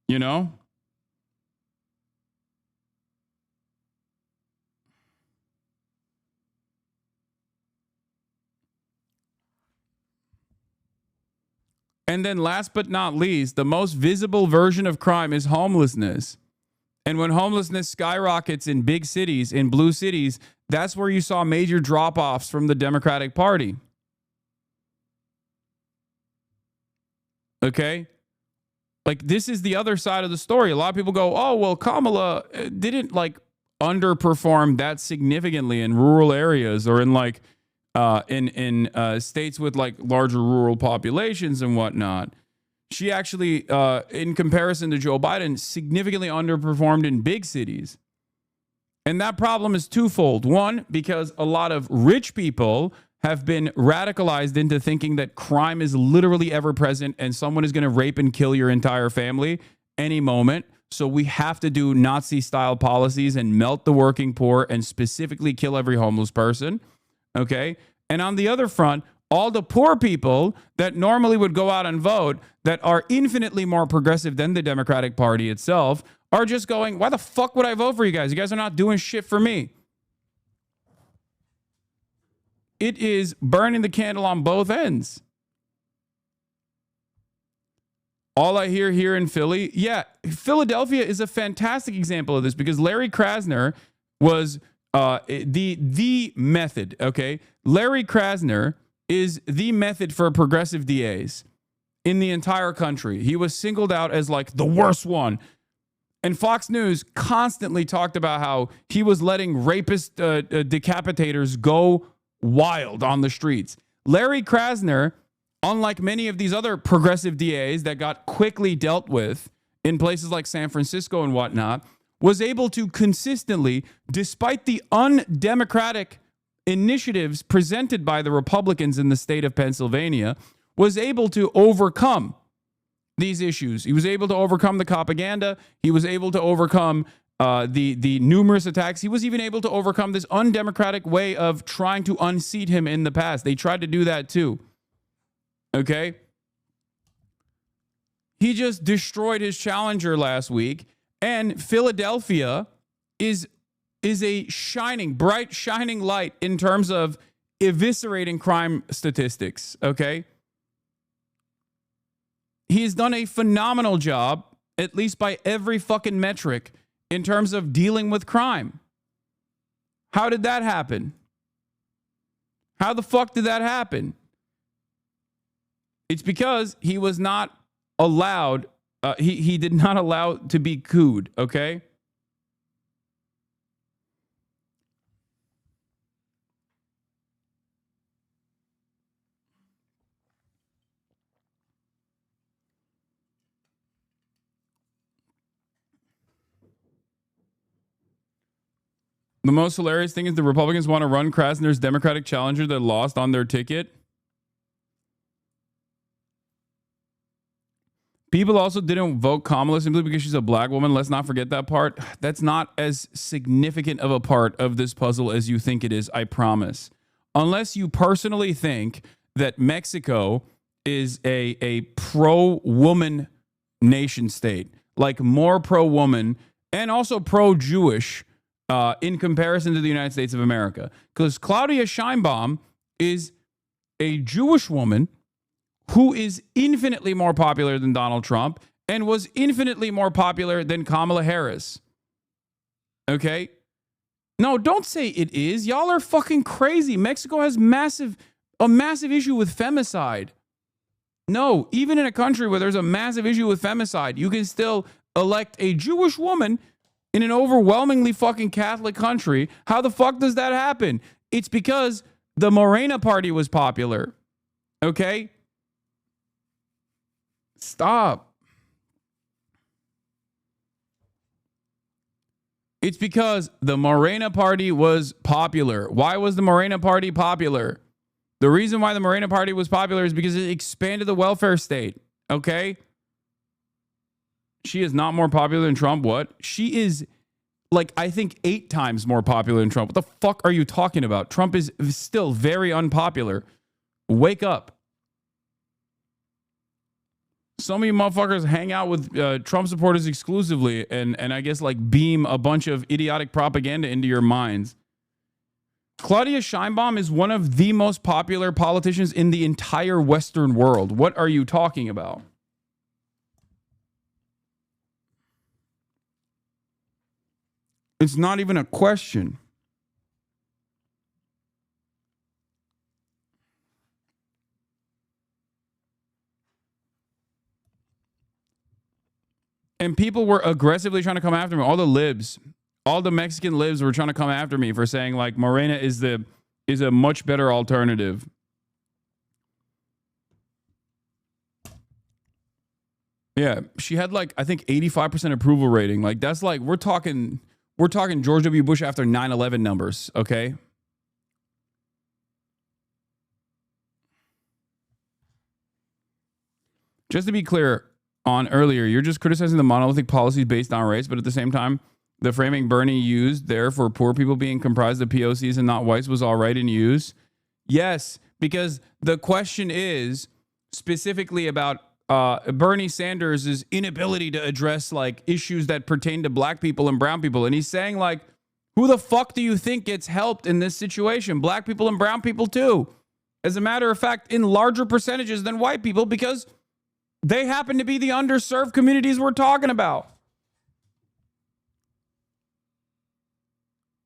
You know? And then last but not least, the most visible version of crime is homelessness. And when homelessness skyrockets in big cities, in blue cities, that's where you saw major drop-offs from the Democratic Party. Okay? Like, this is the other side of the story. A lot of people go, oh, well, Kamala didn't, like, underperform that significantly in rural areas or in, like, in states with, like, larger rural populations and whatnot. She actually, in comparison to Joe Biden, significantly underperformed in big cities. And that problem is twofold. One, because a lot of rich people have been radicalized into thinking that crime is literally ever present and someone is going to rape and kill your entire family any moment. So we have to do Nazi-style policies and melt the working poor and specifically kill every homeless person. Okay? And on the other front, all the poor people that normally would go out and vote that are infinitely more progressive than the Democratic Party itself are just going, why the fuck would I vote for you guys? You guys are not doing shit for me. It is burning the candle on both ends. All I hear here in Philly, yeah, Philadelphia is a fantastic example of this because Larry Krasner was the method, okay? Larry Krasner is the method for progressive DAs in the entire country. He was singled out as like the worst one. And Fox News constantly talked about how he was letting rapist decapitators go wild on the streets. Larry Krasner, unlike many of these other progressive DAs that got quickly dealt with in places like San Francisco and whatnot, was able to consistently, despite the undemocratic initiatives presented by the Republicans in the state of Pennsylvania, was able to overcome these issues. He was able to overcome the propaganda. He was able to overcome the numerous attacks. He was even able to overcome this undemocratic way of trying to unseat him in the past. They tried to do that too. Okay? He just destroyed his challenger last week, and Philadelphia is a bright shining light in terms of eviscerating crime statistics, okay? He's done a phenomenal job, at least by every fucking metric, in terms of dealing with crime. How did that happen? How the fuck did that happen? It's because he was not allowed, he did not allow to be cooed, okay? The most hilarious thing is the Republicans want to run Krasner's Democratic challenger that lost on their ticket. People also didn't vote Kamala simply because she's a black woman. Let's not forget that part. That's not as significant of a part of this puzzle as you think it is, I promise. Unless you personally think that Mexico is a pro-woman nation state, like more pro-woman and also pro-Jewish in comparison to the United States of America. Because Claudia Sheinbaum is a Jewish woman who is infinitely more popular than Donald Trump and was infinitely more popular than Kamala Harris. Okay? No, don't say it is. Y'all are fucking crazy. Mexico has a massive issue with femicide. No, even in a country where there's a massive issue with femicide, you can still elect a Jewish woman in an overwhelmingly fucking Catholic country. How the fuck does that happen? It's because the Morena party was popular. Okay? Stop. It's because the Morena party was popular. Why was the Morena party popular? The reason why the Morena party was popular is because it expanded the welfare state. Okay? She is not more popular than Trump. What? She is, like, I think 8 times more popular than Trump. What the fuck are you talking about? Trump is still very unpopular. Wake up. Some of you motherfuckers hang out with Trump supporters exclusively and I guess like beam a bunch of idiotic propaganda into your minds. Claudia Sheinbaum is one of the most popular politicians in the entire Western world. What are you talking about? It's not even a question. And people were aggressively trying to come after me. All the libs, all the Mexican libs were trying to come after me for saying like Morena is a much better alternative. Yeah, she had like I think 85% approval rating. Like that's like we're talking George W. Bush after 9/11 numbers, okay? Just to be clear, on earlier, you're just criticizing the monolithic policies based on race, but at the same time, the framing Bernie used there for poor people being comprised of POCs and not whites was all right in use. Yes, because the question is specifically about Bernie Sanders' inability to address like issues that pertain to black people and brown people. And he's saying like, who the fuck do you think gets helped in this situation? Black people and brown people too. As a matter of fact, in larger percentages than white people because they happen to be the underserved communities we're talking about.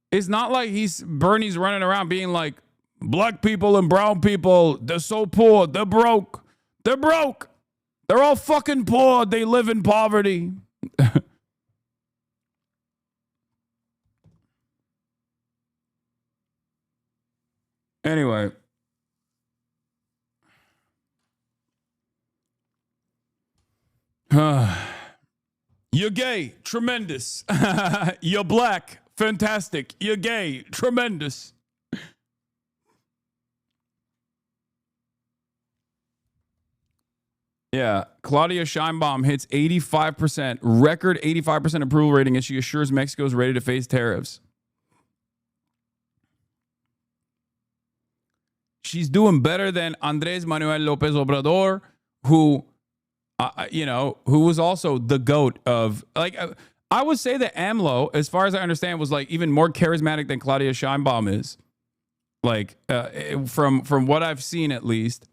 It's not like Bernie's running around being like, black people and brown people, they're so poor, they're broke. They're broke. They're all fucking poor. They live in poverty. Anyway. You're gay. Tremendous. You're black. Fantastic. You're gay. Tremendous. Yeah. Yeah, Claudia Sheinbaum hits 85%, record 85% approval rating as she assures Mexico is ready to face tariffs. She's doing better than Andrés Manuel López Obrador, who, who was also the GOAT of, I would say that AMLO, as far as I understand, was like even more charismatic than Claudia Sheinbaum is. Like, from what I've seen, at least,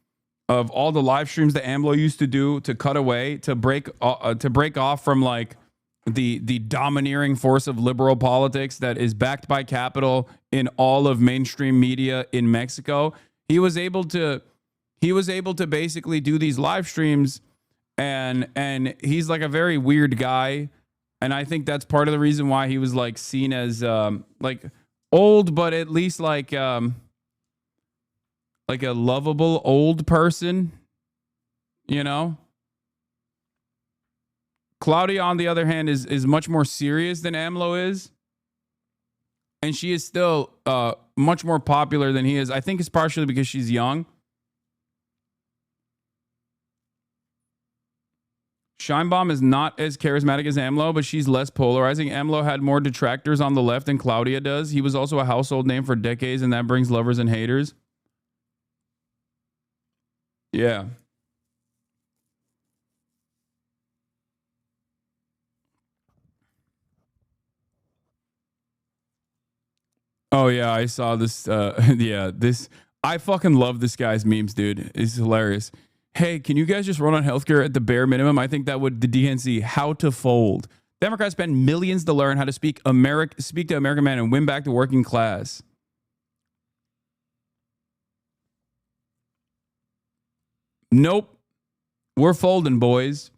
of all the live streams that AMLO used to do to cut away, to break off from like the domineering force of liberal politics that is backed by capital in all of mainstream media in Mexico. He was able to basically do these live streams, and he's like a very weird guy, and I think that's part of the reason why he was like seen as like old, but at least like a lovable old person, you know? Claudia, on the other hand, is much more serious than AMLO is. And she is still much more popular than he is. I think it's partially because she's young. Sheinbaum is not as charismatic as AMLO, but she's less polarizing. AMLO had more detractors on the left than Claudia does. He was also a household name for decades, and that brings lovers and haters. Yeah. Oh, yeah, I saw this. I fucking love this guy's memes, dude. It's hilarious. Hey, can you guys just run on healthcare at the bare minimum? I think that would the DNC. How to fold. Democrats spend millions to learn how to speak to American men and win back the working class. Nope. We're folding, boys.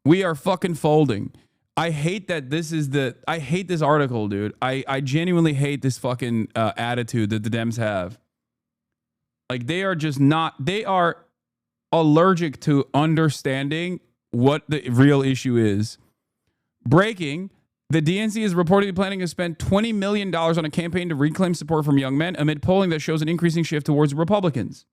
We are fucking folding. I hate that this is I hate this article, dude. I genuinely hate this fucking attitude that the Dems have. Like, they are just not, they are allergic to understanding what the real issue is. Breaking, the DNC is reportedly planning to spend $20 million on a campaign to reclaim support from young men amid polling that shows an increasing shift towards Republicans.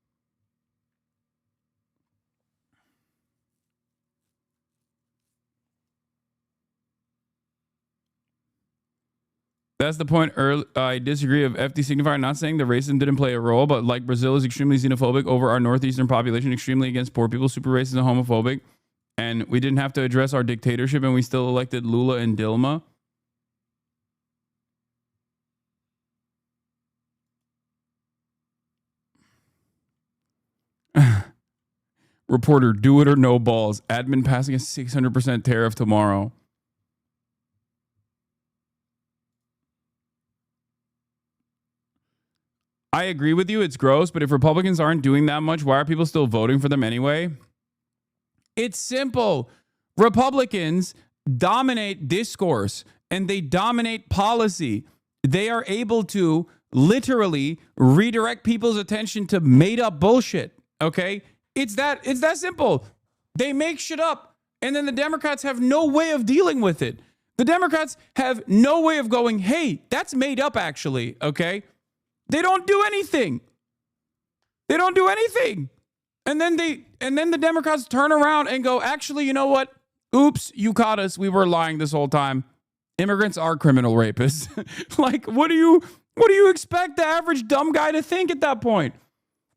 That's the point. I disagree of FD signifier, not saying the racism didn't play a role, but like Brazil is extremely xenophobic over our northeastern population, extremely against poor people, super racist and homophobic. And we didn't have to address our dictatorship, and we still elected Lula and Dilma. Reporter, do it or no balls. Admin passing a 600% tariff tomorrow. I agree with you. It's gross, but if Republicans aren't doing that much, why are people still voting for them anyway? It's simple. Republicans dominate discourse and they dominate policy. They are able to literally redirect people's attention to made up bullshit. Okay? It's that simple. They make shit up, and then the Democrats have no way of dealing with it. The Democrats have no way of going, hey, that's made up actually, okay? They don't do anything. They don't do anything. And then the Democrats turn around and go, actually, you know what? Oops, you caught us. We were lying this whole time. Immigrants are criminal rapists. Like, what do you expect the average dumb guy to think at that point?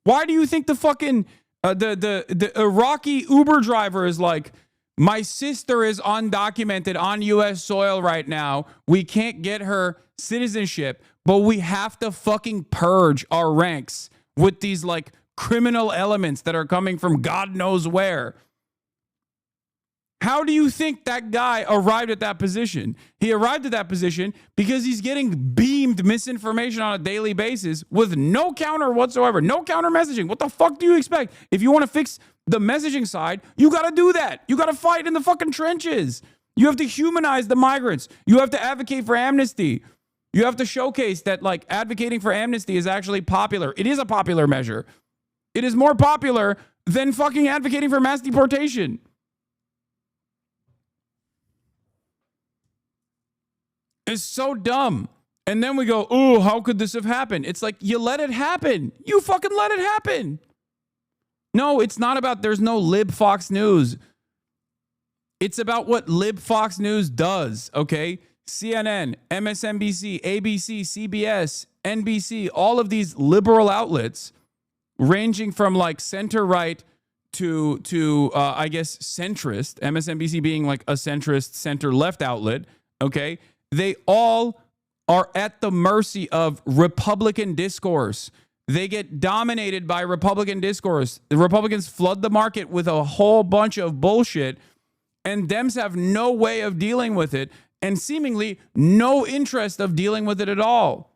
Why do you think the fucking the Iraqi Uber driver is like, my sister is undocumented on U.S. soil right now. We can't get her citizenship, but we have to fucking purge our ranks with these like criminal elements that are coming from God knows where. How do you think that guy arrived at that position? He arrived at that position because he's getting beamed misinformation on a daily basis with no counter whatsoever, no counter messaging. What the fuck do you expect? If you want to fix the messaging side, you got to do that. You got to fight in the fucking trenches. You have to humanize the migrants. You have to advocate for amnesty. You have to showcase that like advocating for amnesty is actually popular. It is a popular measure. It is more popular than fucking advocating for mass deportation. It's so dumb. And then we go, oh, how could this have happened? It's like, you let it happen. You fucking let it happen. No, it's not about there's no lib Fox News. It's about what lib Fox News does, okay? CNN, MSNBC, ABC, CBS, NBC, all of these liberal outlets ranging from like center-right to I guess centrist, MSNBC being like a centrist center-left outlet, okay? They all are at the mercy of Republican discourse. They get dominated by Republican discourse. The Republicans flood the market with a whole bunch of bullshit, and Dems have no way of dealing with it and seemingly no interest of dealing with it at all.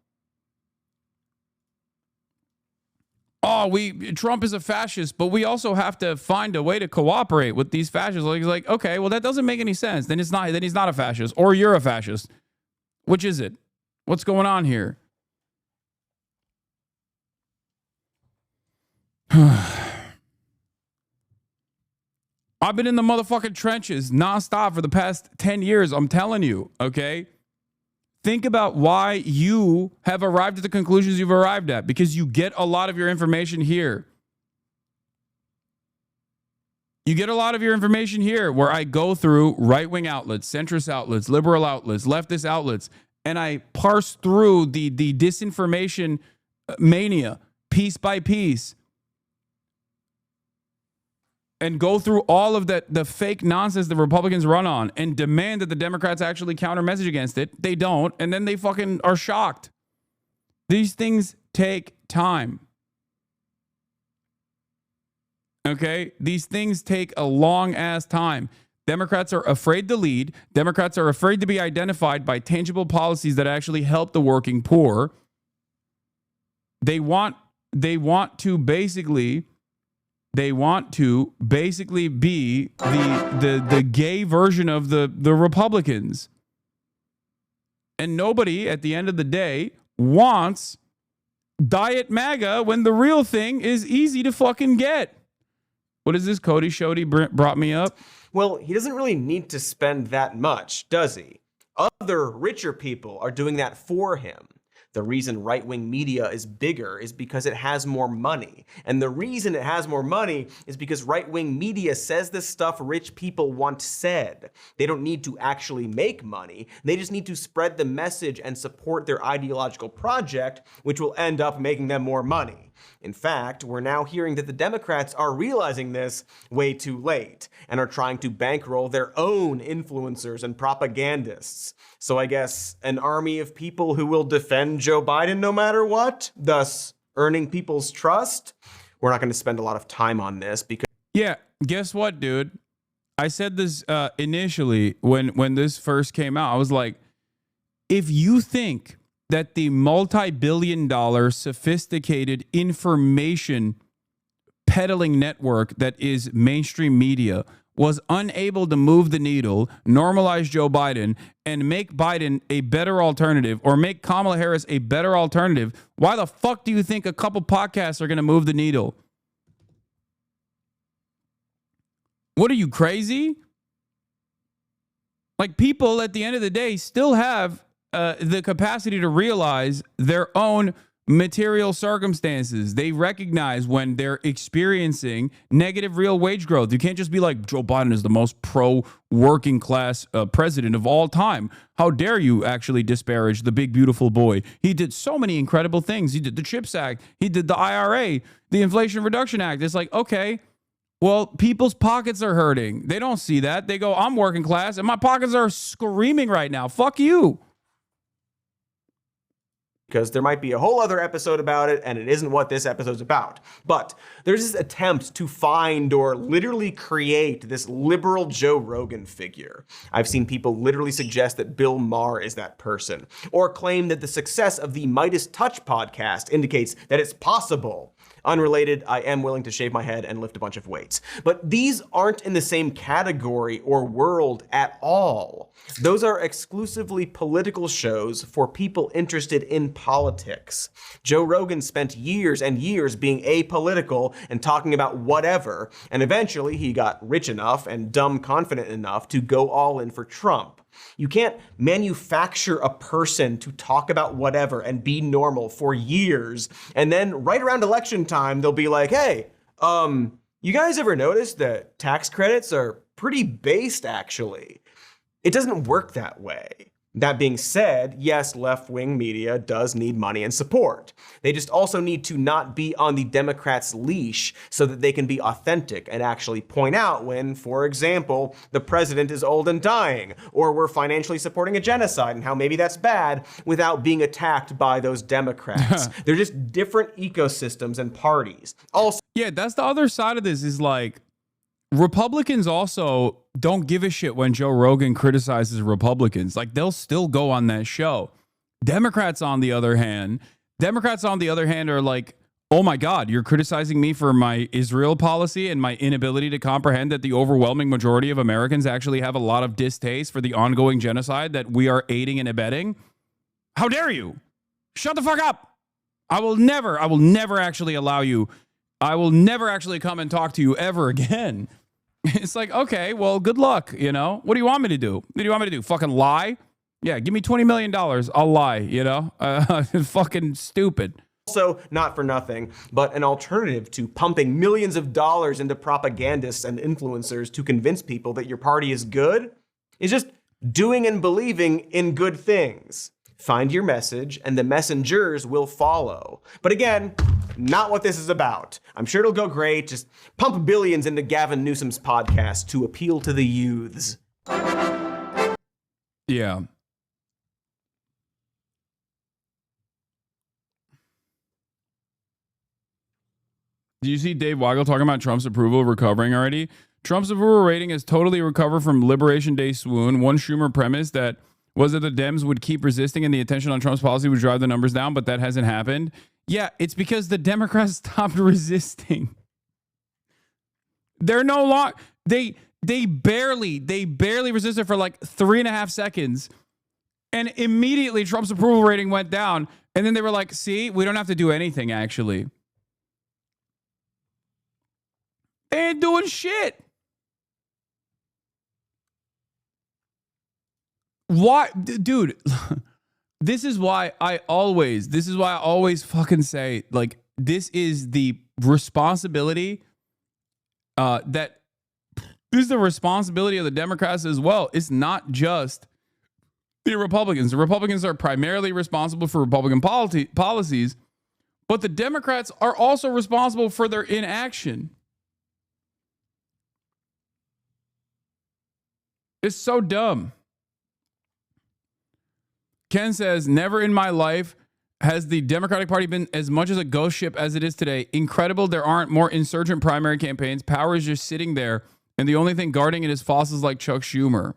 Oh, Trump is a fascist, but we also have to find a way to cooperate with these fascists. Like, okay, well, that doesn't make any sense. Then he's not a fascist, or you're a fascist. Which is it? What's going on here? I've been in the motherfucking trenches nonstop for the past 10 years. I'm telling you, okay? Think about why you have arrived at the conclusions you've arrived at, because you get a lot of your information here. You get a lot of your information here where I go through right-wing outlets, centrist outlets, liberal outlets, leftist outlets, and I parse through the disinformation mania piece by piece and go through all of the fake nonsense the Republicans run on and demand that the Democrats actually counter message against it. They don't, and then they fucking are shocked. These things take time. Okay? These things take a long-ass time. Democrats are afraid to lead. Democrats are afraid to be identified by tangible policies that actually help the working poor. They want to basically be the gay version of the Republicans. And nobody at the end of the day wants Diet MAGA when the real thing is easy to fucking get. What is this? Cody Shody brought me up. Well, he doesn't really need to spend that much, does he? Other richer people are doing that for him. The reason right-wing media is bigger is because it has more money. And the reason it has more money is because right-wing media says the stuff rich people want said. They don't need to actually make money. They just need to spread the message and support their ideological project, which will end up making them more money. In fact, we're now hearing that the Democrats are realizing this way too late and are trying to bankroll their own influencers and propagandists. So I guess an army of people who will defend Joe Biden no matter what, thus earning people's trust. We're not going to spend a lot of time on this because... Yeah, guess what, dude? I said this initially when this first came out. I was like, if you think that the multi-billion-dollar sophisticated information peddling network that is mainstream media was unable to move the needle, normalize Joe Biden, and make Biden a better alternative, or make Kamala Harris a better alternative, why the fuck do you think a couple podcasts are going to move the needle? What are you, crazy? Like, people at the end of the day still have the capacity to realize their own material circumstances. They recognize when they're experiencing negative real wage growth. You can't just be like, Joe Biden is the most pro-working class president of all time. How dare you actually disparage the big, beautiful boy? He did so many incredible things. He did the CHIPS Act. He did the IRA, the Inflation Reduction Act. It's like, okay, well, people's pockets are hurting. They don't see that. They go, I'm working class, and my pockets are screaming right now. Fuck you. Because there might be a whole other episode about it, and it isn't what this episode's about. But there's this attempt to find or literally create this liberal Joe Rogan figure. I've seen people literally suggest that Bill Maher is that person, or claim that the success of the Midas Touch podcast indicates that it's possible. Unrelated, I am willing to shave my head and lift a bunch of weights. But these aren't in the same category or world at all. Those are exclusively political shows for people interested in politics. Joe Rogan spent years and years being apolitical and talking about whatever, and eventually he got rich enough and dumb confident enough to go all in for Trump. You can't manufacture a person to talk about whatever and be normal for years, and then right around election time, they'll be like, hey, You guys ever notice that tax credits are pretty based, actually? It doesn't work that way. That being said, yes, left-wing media does need money and support. They just also need to not be on the Democrats' leash so that they can be authentic and actually point out when, for example, the president is old and dying, or we're financially supporting a genocide and how maybe that's bad, without being attacked by those Democrats. They're just different ecosystems and parties. Also, yeah, that's the other side of this is like, Republicans also don't give a shit when Joe Rogan criticizes Republicans. Like, they'll still go on that show. Democrats, on the other hand, are like, oh my God, you're criticizing me for my Israel policy and my inability to comprehend that the overwhelming majority of Americans actually have a lot of distaste for the ongoing genocide that we are aiding and abetting. How dare you? Shut the fuck up. I will never actually allow you. I will never actually come and talk to you ever again. It's like, okay, well, good luck, you know? What do you want me to do? What do you want me to do? Fucking lie? Yeah, give me $20 million. I'll lie, you know? Fucking stupid. Also, not for nothing, but an alternative to pumping millions of dollars into propagandists and influencers to convince people that your party is good is just doing and believing in good things. Find your message, and the messengers will follow. But again, not what this is about. I'm sure it'll go great. Just pump billions into Gavin Newsom's podcast to appeal to the youths. Yeah. Do you see Dave Weigel talking about Trump's approval recovering already? Trump's approval rating has totally recovered from Liberation Day swoon. One Schumer premise that was that the Dems would keep resisting and the attention on Trump's policy would drive the numbers down, but that hasn't happened. Yeah, it's because the Democrats stopped resisting. They're no longer, they barely resisted for like 3.5 seconds. And immediately Trump's approval rating went down. And then they were like, see, we don't have to do anything, actually. They ain't doing shit. Why, dude? This is why I always fucking say, like, this is the responsibility this is the responsibility of the Democrats as well. It's not just the Republicans. The Republicans are primarily responsible for Republican policies, but the Democrats are also responsible for their inaction. It's so dumb. Ken says, never in my life has the Democratic Party been as much as a ghost ship as it is today. Incredible there aren't more insurgent primary campaigns. Power is just sitting there, and the only thing guarding it is fossils like Chuck Schumer.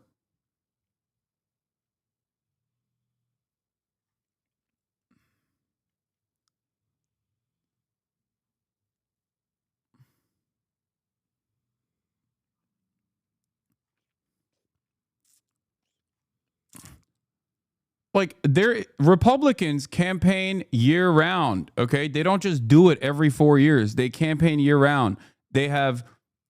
Like, Republicans campaign year round, okay? They don't just do it every 4 years. They campaign year round. They have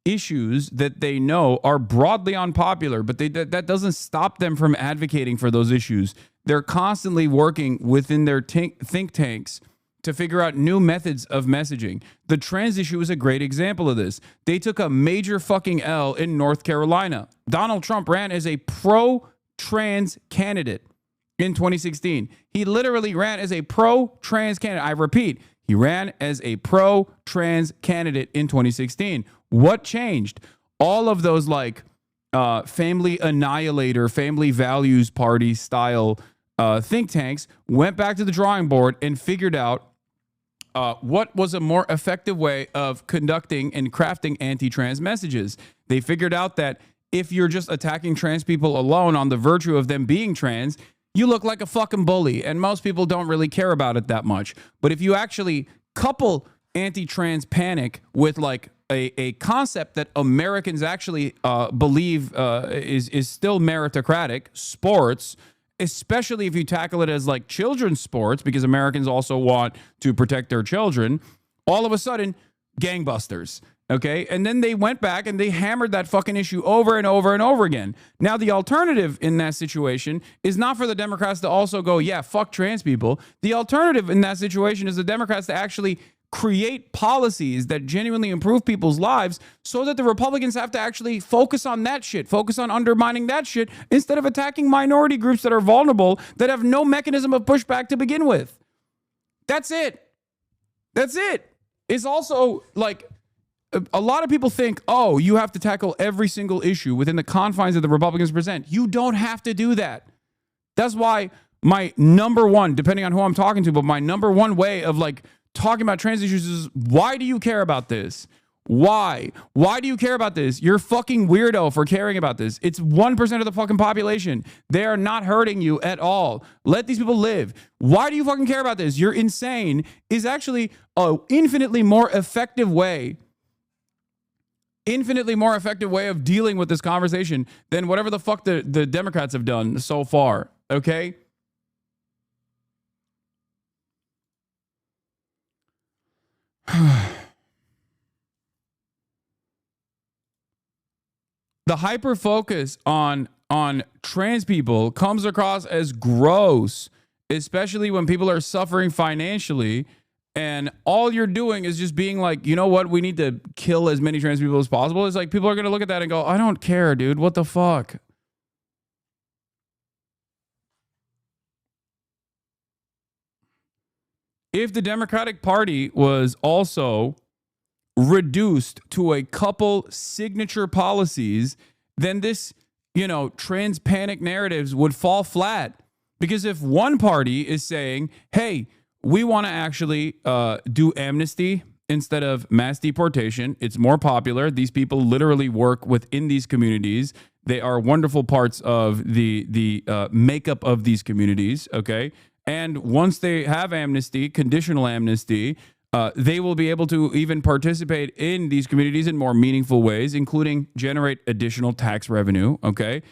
issues that they know are broadly unpopular, but that doesn't stop them from advocating for those issues. They're constantly working within their think tanks to figure out new methods of messaging. The trans issue is a great example of this. They took a major fucking L in North Carolina. Donald Trump ran as a pro-trans candidate in 2016. He literally ran as a pro-trans candidate. I repeat, he ran as a pro-trans candidate in 2016. What changed? All of those like family annihilator, family values party style think tanks went back to the drawing board and figured out what was a more effective way of conducting and crafting anti-trans messages. They figured out that if you're just attacking trans people alone on the virtue of them being trans, you look like a fucking bully, and most people don't really care about it that much. But if you actually couple anti-trans panic with like a concept that Americans actually believe is still meritocratic, sports, especially if you tackle it as like children's sports, because Americans also want to protect their children, all of a sudden, gangbusters. Okay. And then they went back and they hammered that fucking issue over and over and over again. Now, the alternative in that situation is not for the Democrats to also go, yeah, fuck trans people. The alternative in that situation is the Democrats to actually create policies that genuinely improve people's lives so that the Republicans have to actually focus on that shit, focus on undermining that shit instead of attacking minority groups that are vulnerable, that have no mechanism of pushback to begin with. That's it. That's it. It's also like a lot of people think, oh, you have to tackle every single issue within the confines that the Republicans present. You don't have to do that. That's why my number one, depending on who I'm talking to, but my number one way of like talking about trans issues is, why do you care about this? Why? Why do you care about this? You're a fucking weirdo for caring about this. It's 1% of the fucking population. They are not hurting you at all. Let these people live. Why do you fucking care about this? You're insane is actually an infinitely more effective way of dealing with this conversation than whatever the fuck the Democrats have done so far. Okay? The hyper focus on trans people comes across as gross, especially when people are suffering financially, and all you're doing is just being like, you know what, we need to kill as many trans people as possible. It's like people are going to look at that and go, I don't care, dude. What the fuck? If the Democratic Party was also reduced to a couple signature policies, then this, trans panic narratives would fall flat. Because if one party is saying, hey, we want to actually do amnesty instead of mass deportation, it's more popular. These people literally work within these communities. They are wonderful parts of the makeup of these communities, okay? And once they have amnesty, conditional amnesty, they will be able to even participate in these communities in more meaningful ways, including generate additional tax revenue, okay?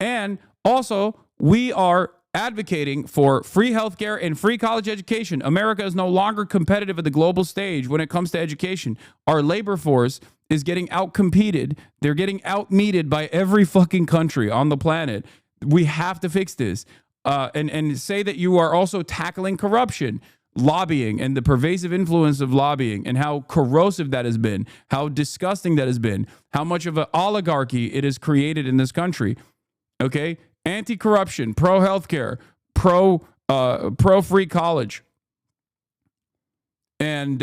And also, we are advocating for free healthcare and free college education. America is no longer competitive at the global stage when it comes to education. Our labor force is getting outcompeted. They're getting outmeted by every fucking country on the planet. We have to fix this. And say that you are also tackling corruption, lobbying, and the pervasive influence of lobbying, and how corrosive that has been, how disgusting that has been, how much of an oligarchy it has created in this country. Okay? Anti-corruption, pro-healthcare, pro-free college, and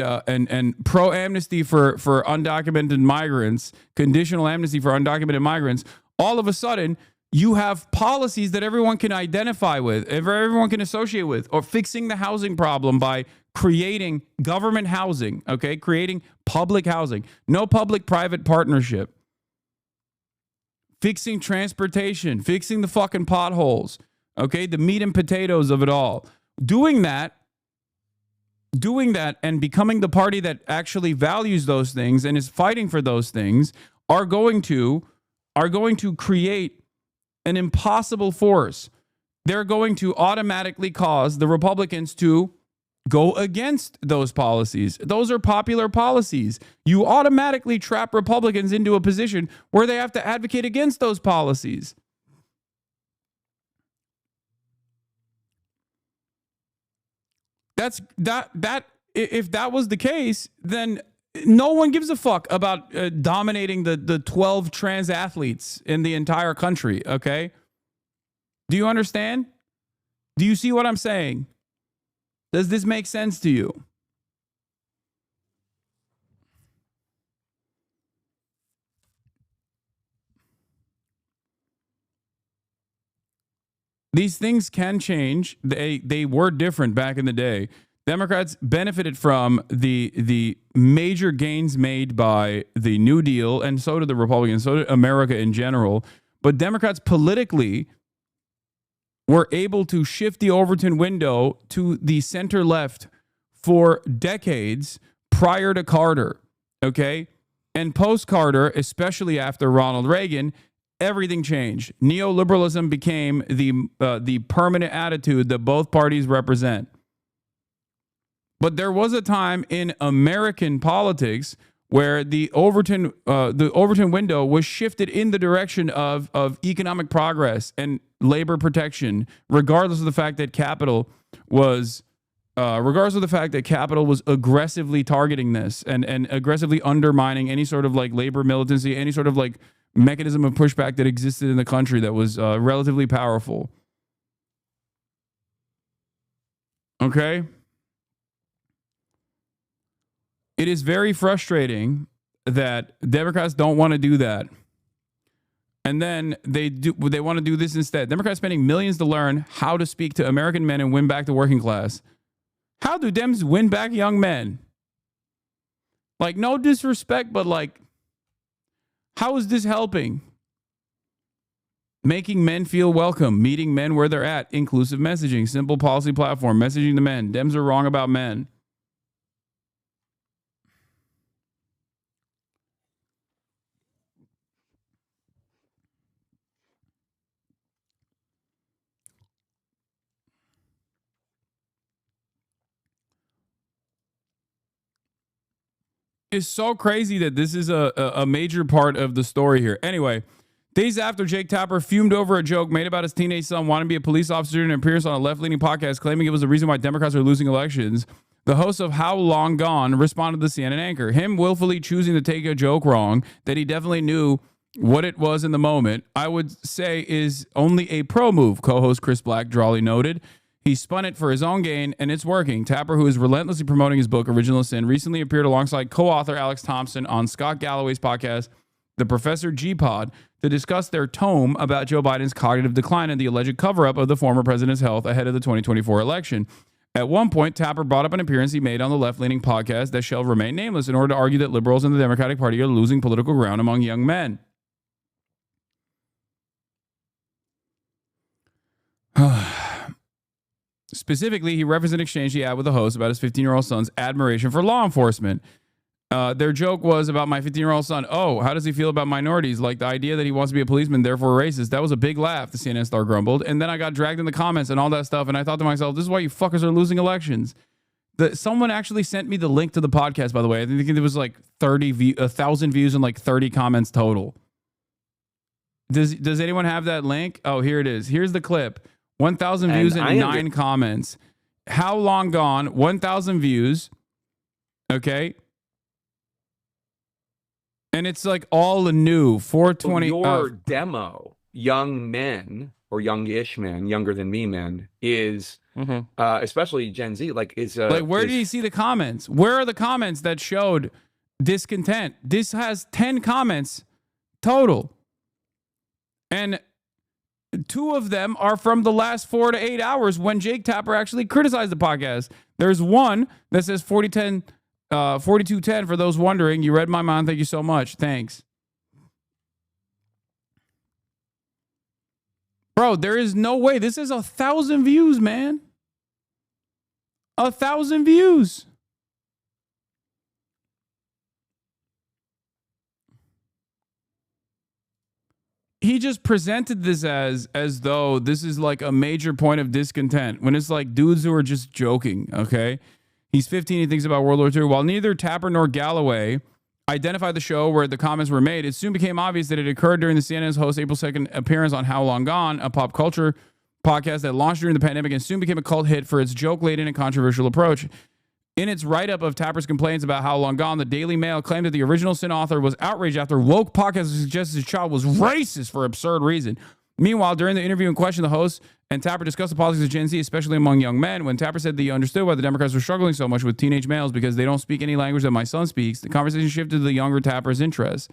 pro-amnesty for undocumented migrants, conditional amnesty for undocumented migrants. All of a sudden, you have policies that everyone can identify with, everyone can associate with, or fixing the housing problem by creating government housing, okay? Creating public housing. No public-private partnership. Fixing transportation, fixing the fucking potholes, okay? The meat and potatoes of it all. Doing that and becoming the party that actually values those things and is fighting for those things are going to create an impossible force. They're going to automatically cause the Republicans to go against those policies. Those are popular policies. You automatically trap Republicans into a position where they have to advocate against those policies. If that was the case, then no one gives a fuck about dominating the 12 trans athletes in the entire country, okay? Do you understand? Do you see what I'm saying? Does this make sense to you? These things can change. They were different back in the day. Democrats benefited from the major gains made by the New Deal, and so did the Republicans, so did America in general. But Democrats politically were able to shift the Overton window to the center left for decades prior to Carter, okay? And post-Carter, especially after Ronald Reagan, everything changed. Neoliberalism became the permanent attitude that both parties represent. But there was a time in American politics where the Overton window was shifted in the direction of economic progress and labor protection, regardless of the fact that capital was regardless of the fact that Capitol was aggressively targeting this and aggressively undermining any sort of like labor militancy, any sort of like mechanism of pushback that existed in the country that was relatively powerful. Okay? It is very frustrating that Democrats don't want to do that. And then they want to do this instead. Democrats spending millions to learn how to speak to American men and win back the working class. How do Dems win back young men? Like, no disrespect, but like, how is this helping? Making men feel welcome, meeting men where they're at, inclusive messaging, simple policy platform, messaging to men. Dems are wrong about men. It's so crazy that this is a major part of the story here. Anyway, days after Jake Tapper fumed over a joke made about his teenage son wanting to be a police officer in an appearance on a left-leaning podcast claiming it was the reason why Democrats are losing elections, the host of How Long Gone responded to the CNN anchor. Him willfully choosing to take a joke wrong that he definitely knew what it was in the moment, I would say is only a pro move, co-host Chris Black drawly noted. He spun it for his own gain, and it's working. Tapper, who is relentlessly promoting his book, Original Sin, recently appeared alongside co-author Alex Thompson on Scott Galloway's podcast, The Professor G-Pod, to discuss their tome about Joe Biden's cognitive decline and the alleged cover-up of the former president's health ahead of the 2024 election. At one point, Tapper brought up an appearance he made on the left-leaning podcast that shall remain nameless in order to argue that liberals in the Democratic Party are losing political ground among young men. Specifically, he referenced an exchange he had with the host about his 15-year-old son's admiration for law enforcement. Their joke was about my 15-year-old son. Oh, how does he feel about minorities? Like the idea that he wants to be a policeman, therefore racist. That was a big laugh, the CNN star grumbled. And then I got dragged in the comments and all that stuff. And I thought to myself, this is why you fuckers are losing elections. Someone actually sent me the link to the podcast, by the way. I think it was like 1,000 views and like 30 comments total. Does anyone have that link? Oh, here it is. Here's the clip. 1,000 views and 9 comments. How Long Gone? 1,000 views. Okay. And it's like all new. 420. Your demo, young men or youngish men, younger than me men, is especially Gen Z. Like where did you see the comments? Where are the comments that showed discontent? This has 10 comments total, and 2 of them are from the last 4 to 8 hours when Jake Tapper actually criticized the podcast. There's one that says 4210 for those wondering. You read my mind. Thank you so much. Thanks. Bro, there is no way. This is 1,000 views, man. 1,000 views. He just presented this as though this is like a major point of discontent when it's like dudes who are just joking, okay? He's 15, he thinks about World War II. While neither Tapper nor Galloway identified the show where the comments were made, it soon became obvious that it occurred during the CNN's host April 2nd appearance on How Long Gone, a pop culture podcast that launched during the pandemic and soon became a cult hit for its joke-laden and controversial approach. In its write-up of Tapper's complaints about How Long Gone, the Daily Mail claimed that the Original Sin author was outraged after woke podcast suggested his child was racist for absurd reason. Meanwhile, during the interview in question, the host and Tapper discussed the politics of Gen Z, especially among young men. When Tapper said that he understood why the Democrats were struggling so much with teenage males because they don't speak any language that my son speaks, the conversation shifted to the younger Tapper's interests.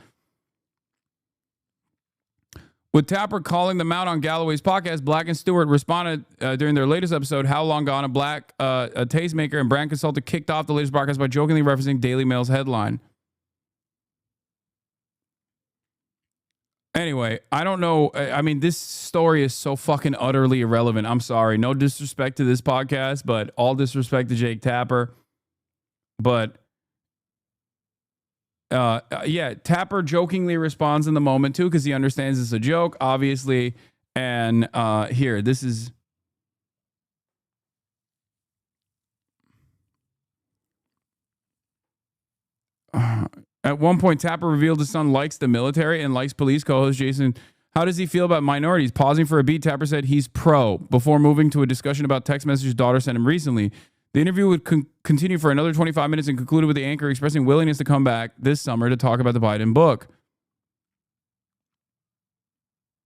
With Tapper calling them out on Galloway's podcast, Black and Stewart responded during their latest episode, How Long Gone, a Black a tastemaker and brand consultant kicked off the latest broadcast by jokingly referencing Daily Mail's headline. Anyway, I don't know. I mean, this story is so fucking utterly irrelevant. I'm sorry. No disrespect to this podcast, but all disrespect to Jake Tapper. But yeah, Tapper jokingly responds in the moment too because he understands it's a joke, obviously. And here, this is. At one point, Tapper revealed his son likes the military and likes police. Co-host Jason, how does he feel about minorities? Pausing for a beat, Tapper said he's pro before moving to a discussion about text messages his daughter sent him recently. The interview would continue for another 25 minutes and concluded with the anchor expressing willingness to come back this summer to talk about the Biden book.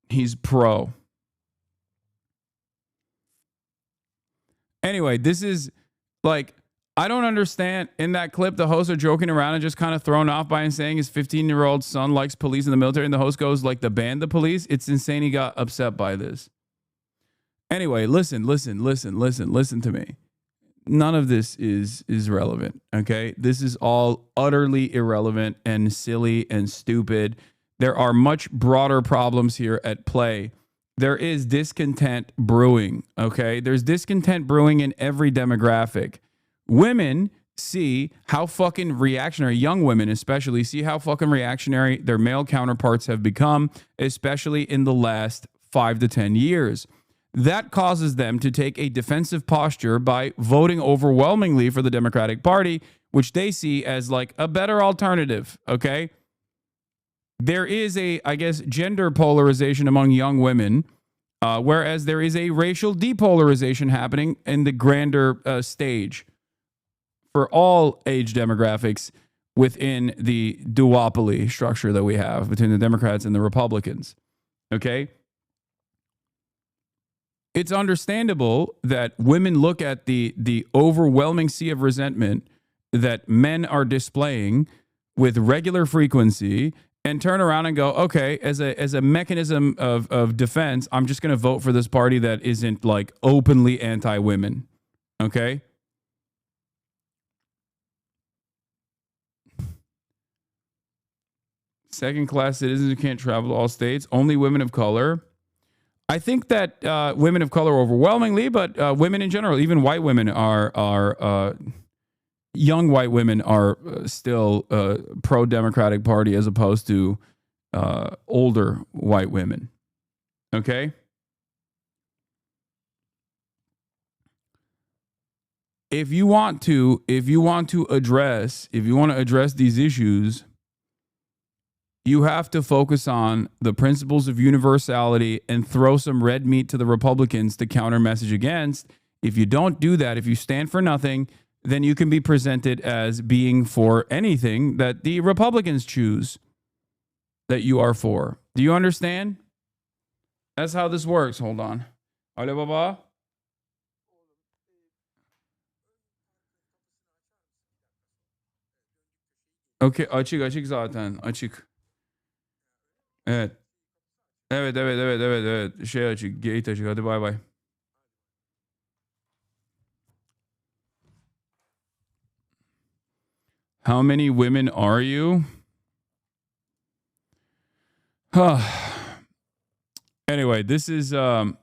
He's pro. Anyway, this is like, I don't understand. In that clip, the hosts are joking around and just kind of thrown off by him saying his 15-year-old son likes police in the military, and the host goes like, the band, the police. It's insane he got upset by this. Anyway, listen to me. None of this is relevant, okay? This is all utterly irrelevant and silly and stupid. There are much broader problems here at play. There is discontent brewing, okay? There's discontent brewing in every demographic. Women see how fucking reactionary, young women especially, see how fucking reactionary their male counterparts have become, especially in the last 5 to 10 years. That causes them to take a defensive posture by voting overwhelmingly for the Democratic Party, which they see as like a better alternative, okay? There is a, I guess, gender polarization among young women, whereas there is a racial depolarization happening in the grander stage for all age demographics within the duopoly structure that we have between the Democrats and the Republicans, okay? It's understandable that women look at the overwhelming sea of resentment that men are displaying with regular frequency and turn around and go, okay, as a mechanism of defense, I'm just going to vote for this party that isn't like openly anti-women, okay? Second-class citizens who can't travel to all states, only women of color. I think that women of color overwhelmingly, but women in general, even white women are young white women are still pro-Democratic Party as opposed to older white women. Okay? If you want to address these issues, you have to focus on the principles of universality and throw some red meat to the Republicans to counter message against. If you don't do that, if you stand for nothing, then you can be presented as being for anything that the Republicans choose that you are for. Do you understand? That's how this works. Hold on. Alo baba. Okay, açık zaten. Açık. Evet. Evet. Şey açık. Gate açık. Hadi bay bay. How many women are you? Anyway, this is a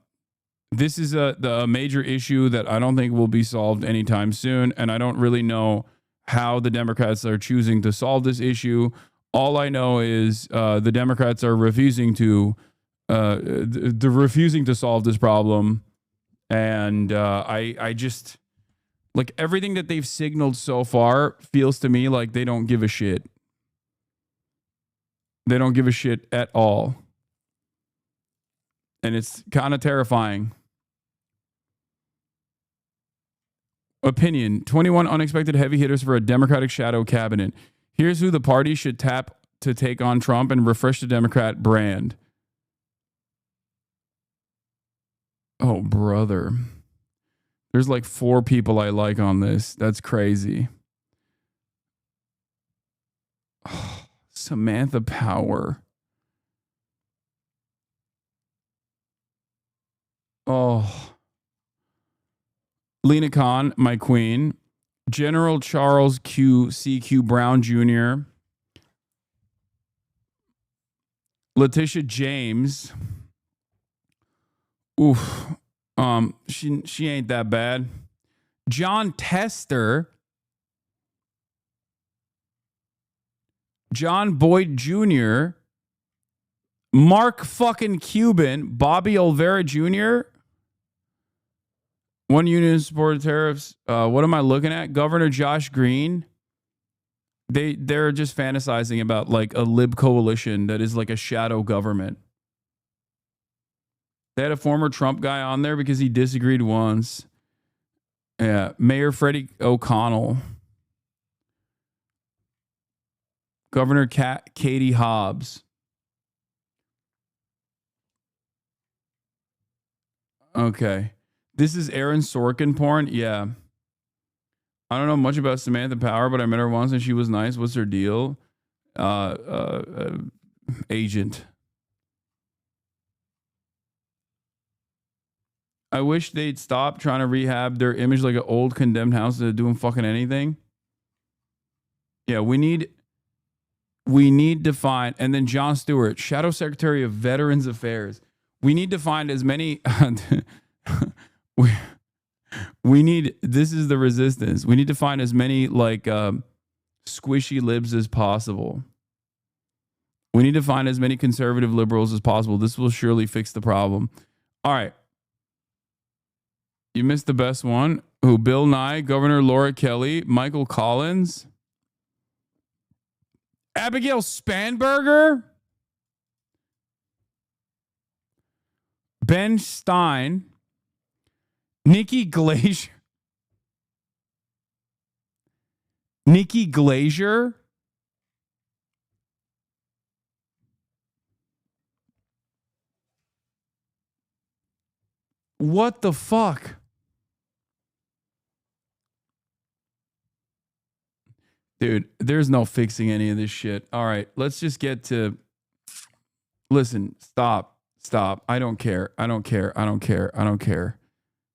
major issue that I don't think will be solved anytime soon, and I don't really know how the Democrats are choosing to solve this issue. All I know is the Democrats are refusing to solve this problem, and I just, like, everything that they've signaled so far feels to me like they don't give a shit. They don't give a shit at all, and it's kind of terrifying. Opinion: 21 unexpected heavy hitters for a Democratic shadow cabinet. Here's who the party should tap to take on Trump and refresh the Democrat brand. Oh, brother. There's like 4 people I like on this. That's crazy. Oh, Samantha Power. Oh. Lena Khan, my queen. General Charles C.Q. Brown Jr., Letitia James. Oof. She ain't that bad. John Tester. John Boyd Jr., Mark fucking Cuban, Bobby Olvera Jr., One Union supported tariffs. What am I looking at? Governor Josh Green. They're just fantasizing about like a lib coalition that is like a shadow government. They had a former Trump guy on there because he disagreed once. Yeah, Mayor Freddie O'Connell, Governor Katie Hobbs. Okay, this is Aaron Sorkin porn. Yeah, I don't know much about Samantha Power, but I met her once and she was nice. What's her deal? Agent. I wish they'd stop trying to rehab their image like an old condemned house instead of doing fucking anything. Yeah, we need to find, and then John Stewart, Shadow Secretary of Veterans Affairs. We need to find as many. we need. This is the resistance. We need to find as many like squishy libs as possible. We need to find as many conservative liberals as possible. This will surely fix the problem. All right. You missed the best one. Who? Bill Nye, Governor Laura Kelly, Michael Collins, Abigail Spanberger, Ben Stein, Nikki Glazier. Nikki Glazier. What the fuck? Dude, there's no fixing any of this shit. All right, let's just get to... Listen, stop. I don't care.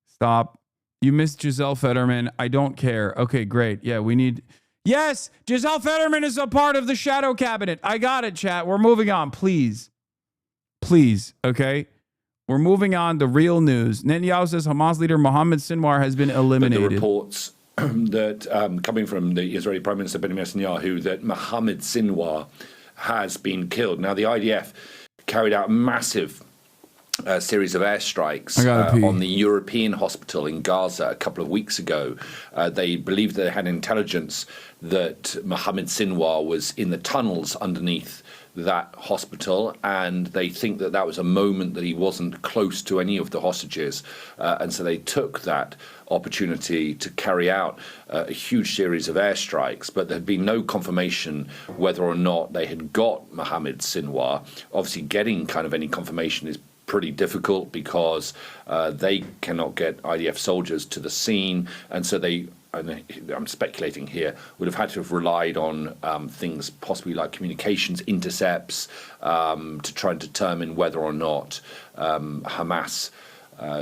Stop. You missed Giselle Fetterman. I don't care. Okay, great. Yeah, we need... Yes, Giselle Fetterman is a part of the shadow cabinet. I got it, chat. We're moving on, please. Please, okay? We're moving on to real news. Netanyahu says Hamas leader Mohammed Sinwar has been eliminated. But the reports that coming from the Israeli Prime Minister Benjamin Netanyahu that Mohammed Sinwar has been killed. Now, the IDF carried out a massive series of airstrikes on the European hospital in Gaza a couple of weeks ago. They believed they had intelligence that Mohammed Sinwar was in the tunnels underneath that hospital, and they think that that was a moment that he wasn't close to any of the hostages, and so they took that opportunity to carry out a huge series of airstrikes, but there had been no confirmation whether or not they had got Mohammed Sinwar. Obviously, getting kind of any confirmation is pretty difficult because they cannot get IDF soldiers to the scene, and so they, I'm speculating here, would have had to have relied on things possibly like communications intercepts to try and determine whether or not Hamas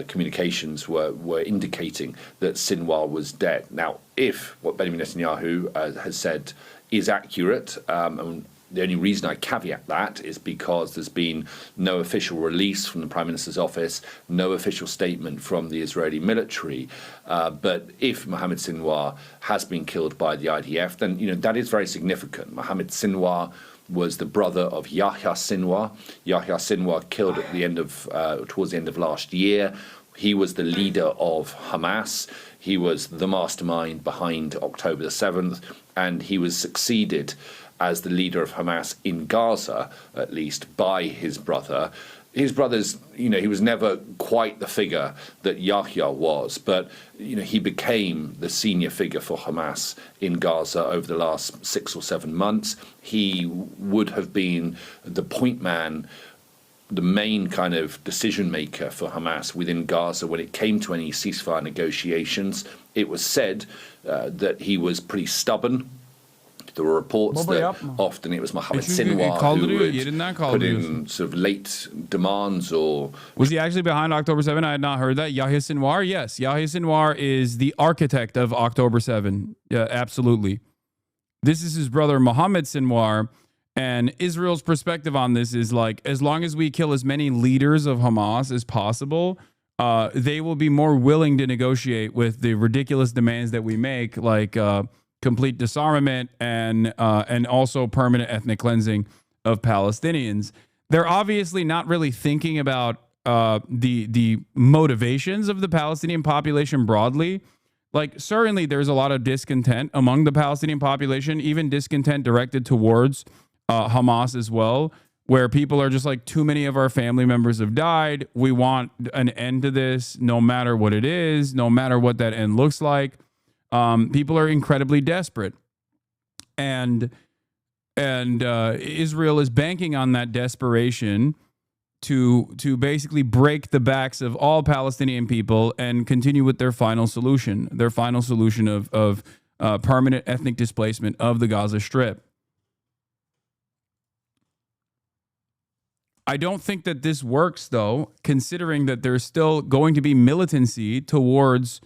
communications were indicating that Sinwar was dead. Now, if what Benjamin Netanyahu has said is accurate, and the only reason I caveat that is because there's been no official release from the Prime Minister's office, no official statement from the Israeli military. But if Mohammed Sinwar has been killed by the IDF, then that is very significant. Mohammed Sinwar was the brother of Yahya Sinwar. Yahya Sinwar killed at the end of towards the end of last year. He was the leader of Hamas. He was the mastermind behind October the 7th, and he was succeeded as the leader of Hamas in Gaza, at least, by his brother. His brother's, he was never quite the figure that Yahya was, but, he became the senior figure for Hamas in Gaza over the last 6 or 7 months. He would have been the point man, the main kind of decision maker for Hamas within Gaza when it came to any ceasefire negotiations. It was said that he was pretty stubborn. There were reports that often it was Mohammed Sinwar who would put in sort of late demands or... Was he actually behind October 7? I had not heard that. Yahya Sinwar? Yes. Yahya Sinwar is the architect of October 7. Yeah, absolutely. This is his brother, Mohammed Sinwar. And Israel's perspective on this is like, as long as we kill as many leaders of Hamas as possible, they will be more willing to negotiate with the ridiculous demands that we make, like... complete disarmament and also permanent ethnic cleansing of Palestinians. They're obviously not really thinking about the motivations of the Palestinian population broadly. Like, certainly there's a lot of discontent among the Palestinian population, even discontent directed towards Hamas as well, where people are just like, too many of our family members have died. We want an end to this, no matter what it is, no matter what that end looks like. People are incredibly desperate. And Israel is banking on that desperation to basically break the backs of all Palestinian people and continue with their final solution of permanent ethnic displacement of the Gaza Strip. I don't think that this works, though, considering that there's still going to be militancy towards...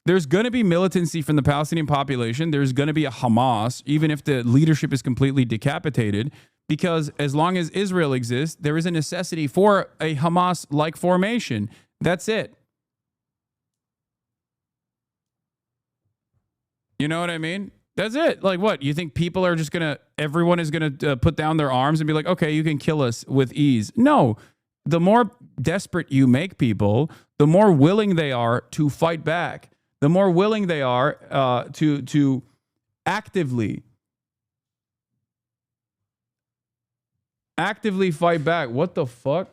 There's going to be militancy from the Palestinian population. There's going to be a Hamas, even if the leadership is completely decapitated, because as long as Israel exists, there is a necessity for a Hamas-like formation. That's it. You know what I mean? That's it. Like, what? You think people are just everyone is going to put down their arms and be like, okay, you can kill us with ease. No. The more desperate you make people, the more willing they are to fight back. The more willing they are to actively fight back. What the fuck?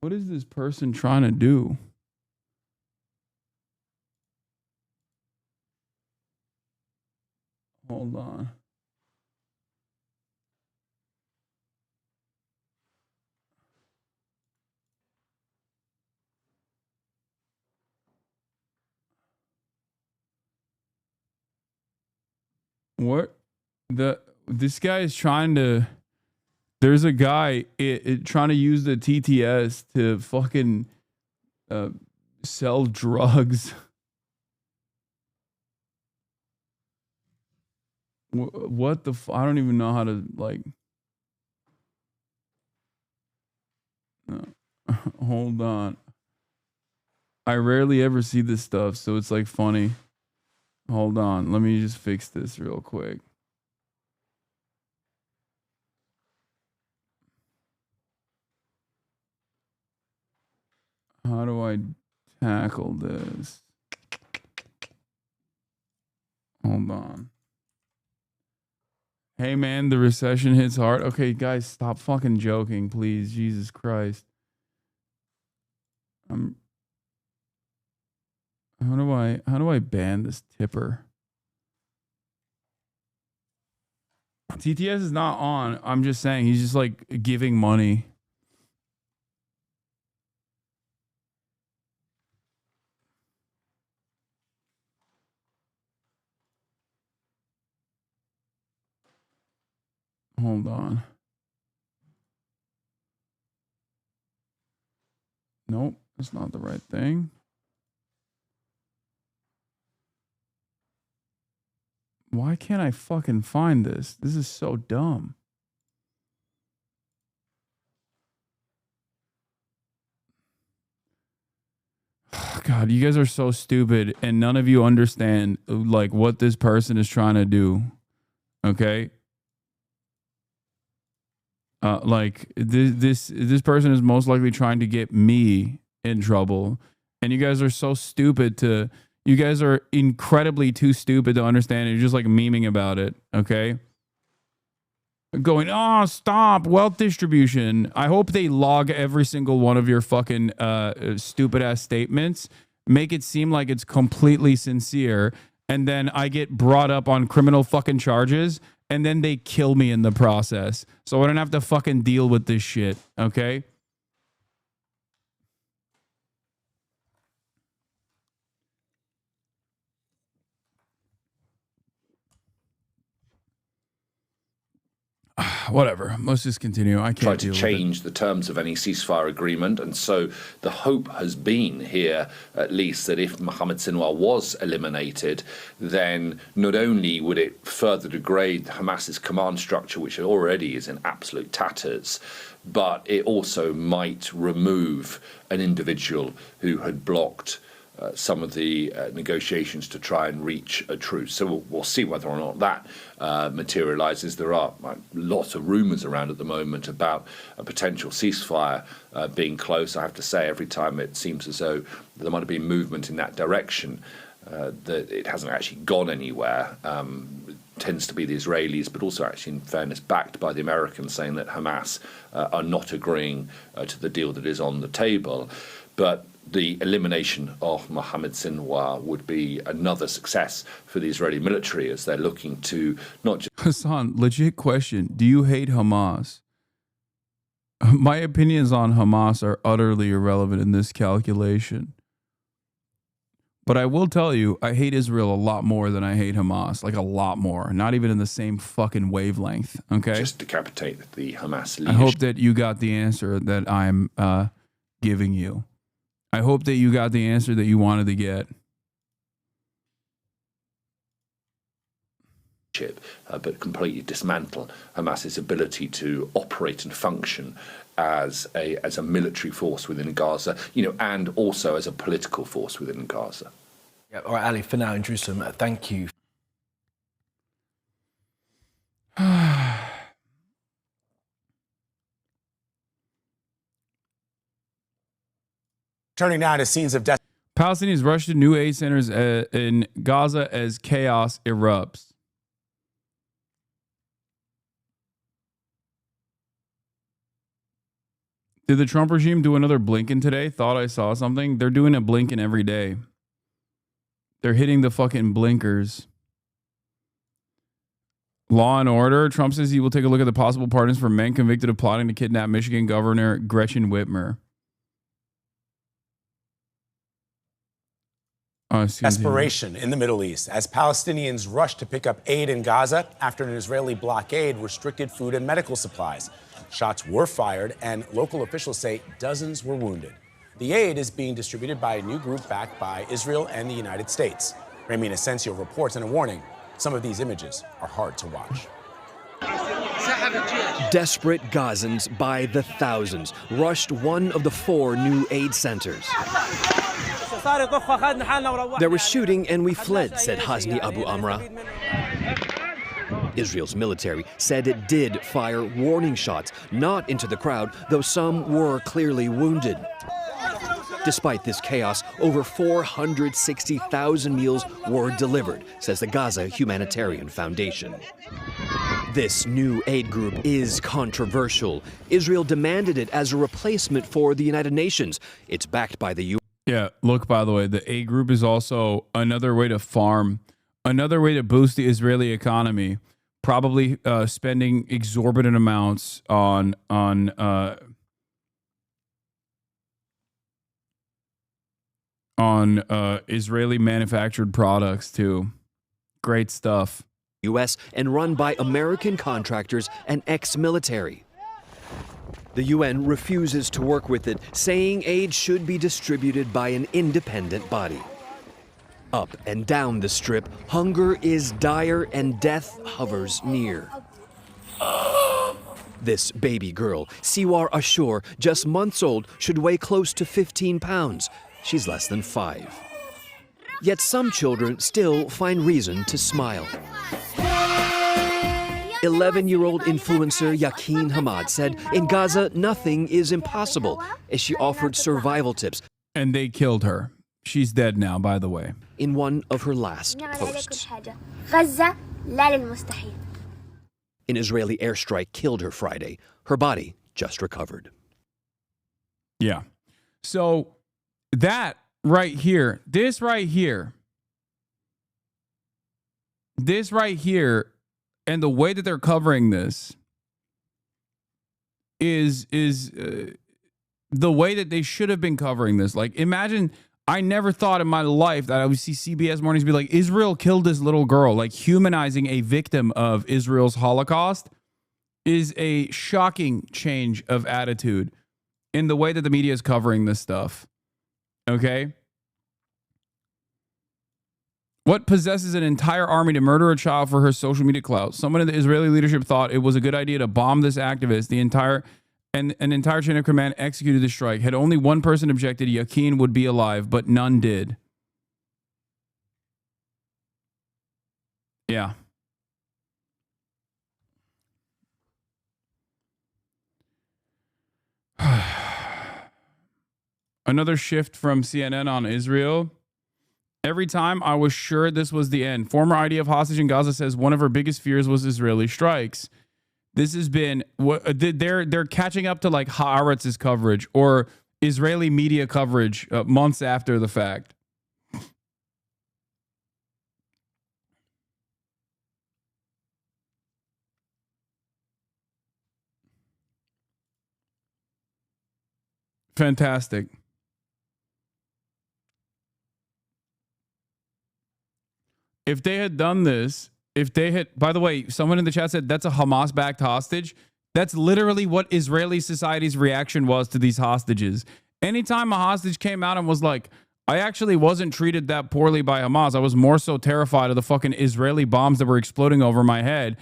What is this person trying to do? Hold on. What? This guy is trying to... There's a guy trying to use the TTS to fucking sell drugs. What the I don't even know how to, like... Hold on. I rarely ever see this stuff, so it's like funny. Hold on. Let me just fix this real quick. How do I tackle this? Hold on. Hey, man, the recession hits hard. Okay, guys, stop fucking joking, please. Jesus Christ. How do I ban this tipper? TTS is not on. I'm just saying he's just like giving money. Hold on. Nope, that's not the right thing. Why can't I fucking find this? This is so dumb. God, you guys are so stupid and none of you understand like what this person is trying to do. Okay? Like this person is most likely trying to get me in trouble, and you guys are so stupid to. You guys are incredibly too stupid to understand. You're just like memeing about it. Okay. Going, oh, stop wealth distribution. I hope they log every single one of your fucking stupid ass statements. Make it seem like it's completely sincere, and then I get brought up on criminal fucking charges. And then they kill me in the process. So I don't have to fucking deal with this shit. Okay? Whatever. Let's just continue. I can't try to deal change the terms of any ceasefire agreement. And so the hope has been here, at least, that if Mohammed Sinwar was eliminated, then not only would it further degrade Hamas's command structure, which already is in absolute tatters, but it also might remove an individual who had blocked some of the negotiations to try and reach a truce. So we'll see whether or not that materializes. There are lots of rumors around at the moment about a potential ceasefire being close. I have to say, every time it seems as though there might have been movement in that direction, that it hasn't actually gone anywhere. tends to be the Israelis, but also actually, in fairness, backed by the Americans, saying that Hamas are not agreeing to the deal that is on the table. But the elimination of Mohammed Sinwar would be another success for the Israeli military, as they're looking to not just... Hasan, legit question. Do you hate Hamas? My opinions on Hamas are utterly irrelevant in this calculation. But I will tell you, I hate Israel a lot more than I hate Hamas. Like a lot more. Not even in the same fucking wavelength. Okay? Just decapitate the Hamas leadership. I hope that you got the answer that I'm giving you. I hope that you got the answer that you wanted to get. But completely dismantle Hamas's ability to operate and function as a military force within Gaza, and also as a political force within Gaza. Yeah, all right, Ali, for now in Jerusalem, thank you. Turning now to scenes of death. Palestinians rush to new aid centers in Gaza as chaos erupts. Did the Trump regime do another Blinken today? Thought I saw something. They're doing a Blinken every day. They're hitting the fucking blinkers. Law and order. Trump says he will take a look at the possible pardons for men convicted of plotting to kidnap Michigan Governor Gretchen Whitmer. Desperation in the Middle East as Palestinians rush to pick up aid in Gaza after an Israeli blockade restricted food and medical supplies. Shots were fired, and local officials say dozens were wounded. The aid is being distributed by a new group backed by Israel and the United States. Ramin Asensio reports in a warning. Some of these images are hard to watch. Desperate Gazans by the thousands rushed one of the 4 new aid centers. There was shooting and we fled, said HasanAbi Amra. Israel's military said it did fire warning shots, not into the crowd, though some were clearly wounded. Despite this chaos, over 460,000 meals were delivered, says the Gaza Humanitarian Foundation. This new aid group is controversial. Israel demanded it as a replacement for the United Nations. It's backed by the U.S. Yeah, look, by the way, the aid group is also another way to farm, another way to boost the Israeli economy, probably spending exorbitant amounts on Israeli manufactured products too. Great stuff. U.S. and run by American contractors and ex-military. The UN refuses to work with it, saying aid should be distributed by an independent body. Up and down the strip, hunger is dire and death hovers near. This baby girl, Siwar Ashur, just months old, should weigh close to 15 pounds. She's less than 5. Yet some children still find reason to smile. 11-year-old influencer Yakin Hamad said in Gaza, nothing is impossible, as she offered survival tips. And they killed her. She's dead now, by the way. In one of her last posts. An Israeli airstrike killed her Friday. Her body just recovered. Yeah. So that right here, this right here, and the way that they're covering this is the way that they should have been covering this. Like, imagine, I never thought in my life that I would see CBS Mornings be like, Israel killed this little girl. Like, humanizing a victim of Israel's Holocaust is a shocking change of attitude in the way that the media is covering this stuff. Okay? What possesses an entire army to murder a child for her social media clout? Someone in the Israeli leadership thought it was a good idea to bomb this activist. An entire chain of command executed the strike. Had only one person objected, Yakin would be alive, but none did. Yeah. Another shift from CNN on Israel. Every time I was sure this was the end. Former IDF hostage in Gaza says one of her biggest fears was Israeli strikes. This has been they're catching up to like Haaretz's coverage or Israeli media coverage months after the fact. Fantastic. If they had done this, by the way, someone in the chat said that's a Hamas-backed hostage. That's literally what Israeli society's reaction was to these hostages. Anytime a hostage came out and was like, I actually wasn't treated that poorly by Hamas. I was more so terrified of the fucking Israeli bombs that were exploding over my head.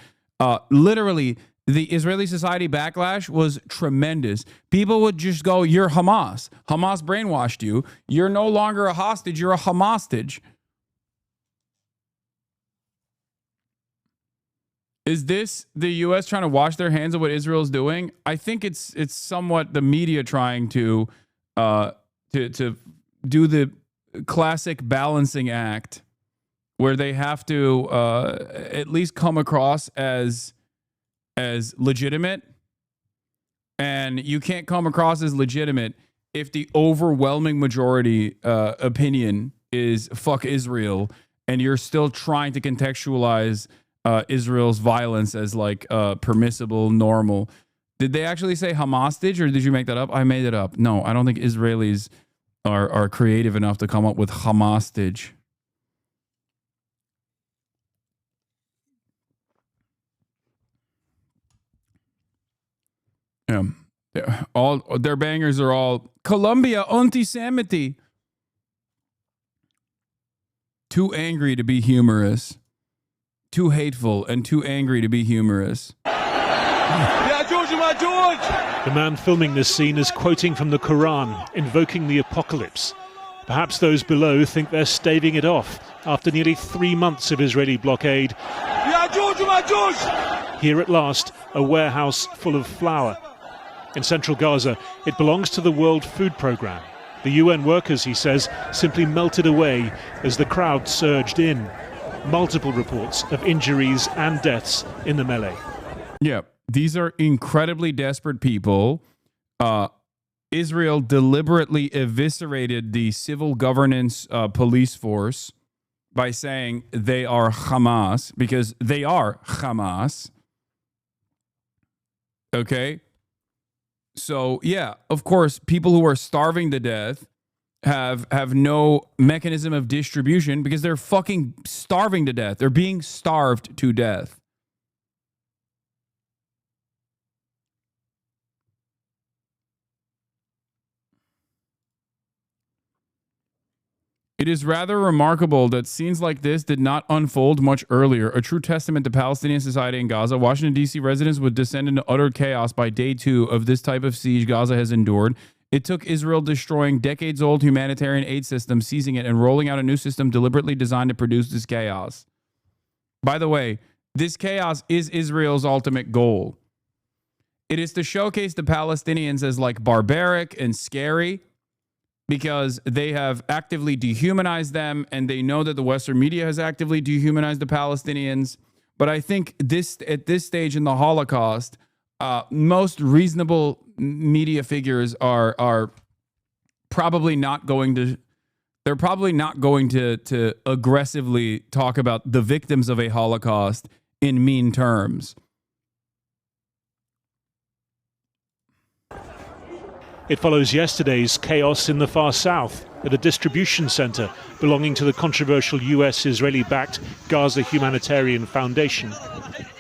Literally, the Israeli society backlash was tremendous. People would just go, you're Hamas. Hamas brainwashed you. You're no longer a hostage. You're a Hamastage. Is this the U.S. trying to wash their hands of what Israel's doing? I think it's somewhat the media trying to do the classic balancing act where they have to at least come across as legitimate. And you can't come across as legitimate if the overwhelming majority opinion is fuck Israel and you're still trying to contextualize Israel's violence as like permissible, normal. Did they actually say Hamastage or did you make that up? I made it up. No, I don't think Israelis are creative enough to come up with Hamastage. All their bangers are all Colombia anti-Semite. Too angry to be humorous. Too hateful and too angry to be humorous. The man filming this scene is quoting from the Quran, invoking the apocalypse. Perhaps those below think they're staving it off after nearly 3 months of Israeli blockade. Here at last, a warehouse full of flour. In central Gaza, it belongs to the World Food Programme. The UN workers, he says, simply melted away as the crowd surged in. Multiple reports of injuries and deaths in the melee. Yeah, these are incredibly desperate people. Israel deliberately eviscerated the civil governance police force by saying they are Hamas because they are Hamas. Okay? So, yeah, of course, people who are starving to death have no mechanism of distribution because they're fucking starving to death. They're being starved to death. It is rather remarkable that scenes like this did not unfold much earlier. A true testament to Palestinian society in Gaza. Washington, D.C. residents would descend into utter chaos by day 2 of this type of siege Gaza has endured. It took Israel destroying decades-old humanitarian aid system, seizing it, and rolling out a new system deliberately designed to produce this chaos. By the way, this chaos is Israel's ultimate goal. It is to showcase the Palestinians as like barbaric and scary because they have actively dehumanized them and they know that the Western media has actively dehumanized the Palestinians. But I think at this stage in the Holocaust, most reasonable media figures are probably not going to aggressively talk about the victims of a Holocaust in mean terms. It follows yesterday's chaos in the far south at a distribution center belonging to the controversial US-Israeli-backed Gaza Humanitarian Foundation.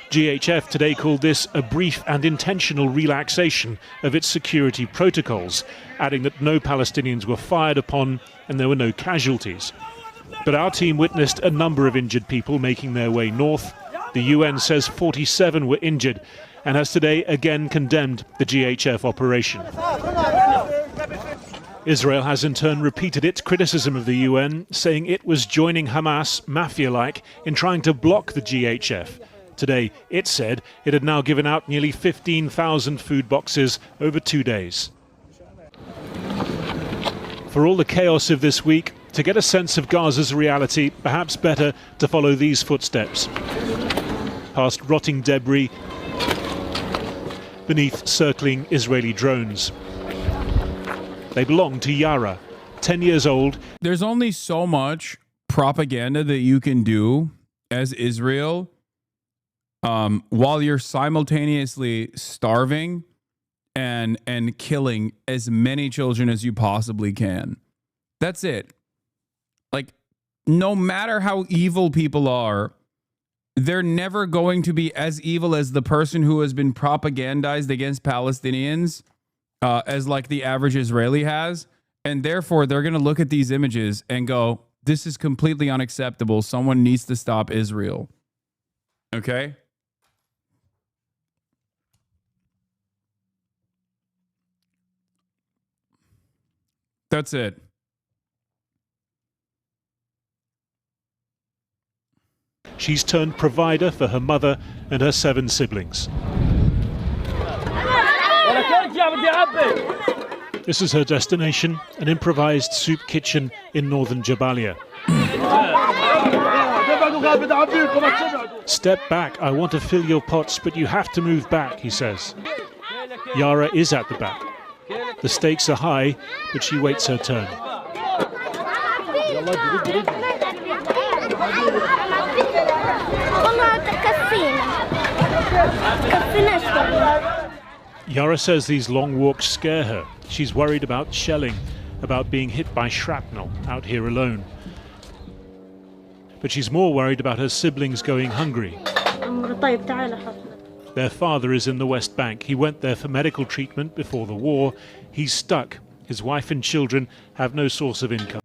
GHF today called this a brief and intentional relaxation of its security protocols, adding that no Palestinians were fired upon and there were no casualties. But our team witnessed a number of injured people making their way north. The UN says 47 were injured and has today again condemned the GHF operation. Israel has in turn repeated its criticism of the UN, saying it was joining Hamas, mafia-like, in trying to block the GHF. Today, it said it had now given out nearly 15,000 food boxes over 2 days. For all the chaos of this week, To get a sense of Gaza's reality, perhaps better to follow these footsteps. Past rotting debris, beneath circling Israeli drones. They belong to Yara, 10 years old. There's only so much propaganda that you can do as Israel while you're simultaneously starving and killing as many children as you possibly can. That's it. Like, no matter how evil people are, they're never going to be as evil as the person who has been propagandized against Palestinians as like the average Israeli has. And therefore, they're going to look at these images and go, this is completely unacceptable. Someone needs to stop Israel. Okay? That's it. She's turned provider for her mother and her 7 siblings. This is her destination, an improvised soup kitchen in northern Jabalia. Step back, I want to fill your pots, but you have to move back, he says. Yara is at the back. The stakes are high, but she waits her turn. Yara says these long walks scare her. She's worried about shelling, about being hit by shrapnel out here alone. But she's more worried about her siblings going hungry. Their father is in the West Bank. He went there for medical treatment before the war. He's stuck. His wife and children have no source of income.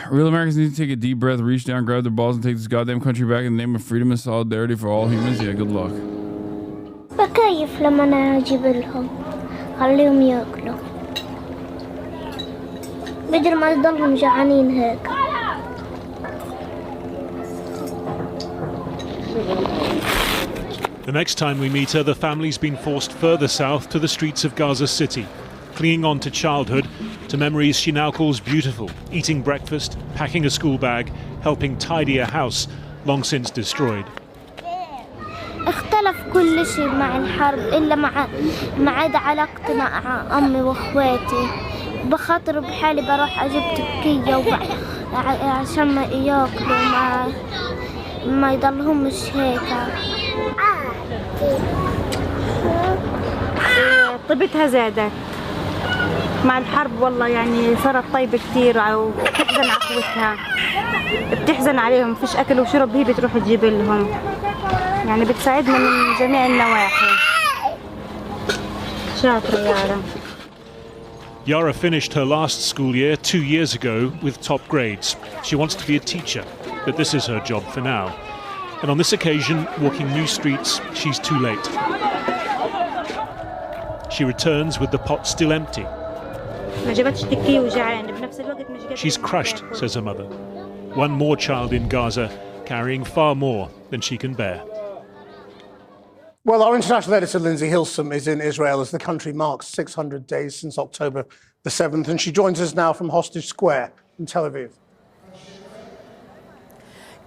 Real Americans need to take a deep breath, reach down, grab their balls, and take this goddamn country back in the name of freedom and solidarity for all humans. Yeah, good luck. بكيف لما أنا أجيب لهم خليهم يأكلوا بدل ما يضلهم جعانين هيك. The next time we meet her, the family's been forced further south to the streets of Gaza City, clinging on to childhood, to memories she now calls beautiful, eating breakfast, packing a school bag, helping tidy a house long since destroyed. اختلف كل شيء مع الحرب إلا مع عدا علاقتي مع أمي وأخواتي. بخاطر بحالي بروح أجيب تكية عشان ما ياكلوا ما يضلهمش هيك. طيبتها زادت مع الحرب والله يعني صارت طيبة كتير وبتحزن على اخوتها بتحزن عليهم فيش أكل وشرب هي بتروح تجيب لهم يعني بتساعدنا من جميع النواحي. شاطرة يارا. Yara finished her last school year 2 years ago with top grades. She wants to be a teacher, but this is her job for now. And on this occasion, walking new streets, she's too late. She returns with the pot still empty. She's crushed, says her mother. One more child in Gaza, carrying far more than she can bear. Well, our international editor, Lindsay Hilsum, is in Israel as the country marks 600 days since October the 7th, and she joins us now from Hostage Square in Tel Aviv.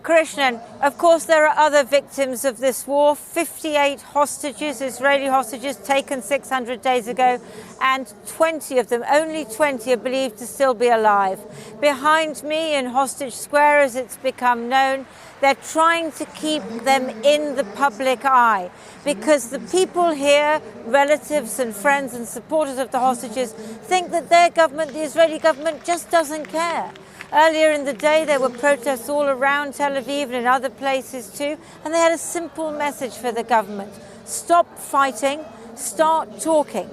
Krishnan, of course, there are other victims of this war. 58 hostages, Israeli hostages, taken 600 days ago, and 20 of them, only 20, are believed to still be alive. Behind me in Hostage Square, as it's become known, they're trying to keep them in the public eye because the people here, relatives and friends and supporters of the hostages, think that their government, the Israeli government, just doesn't care. Earlier in the day, there were protests all around Tel Aviv and in other places too, and they had a simple message for the government. Stop fighting, start talking.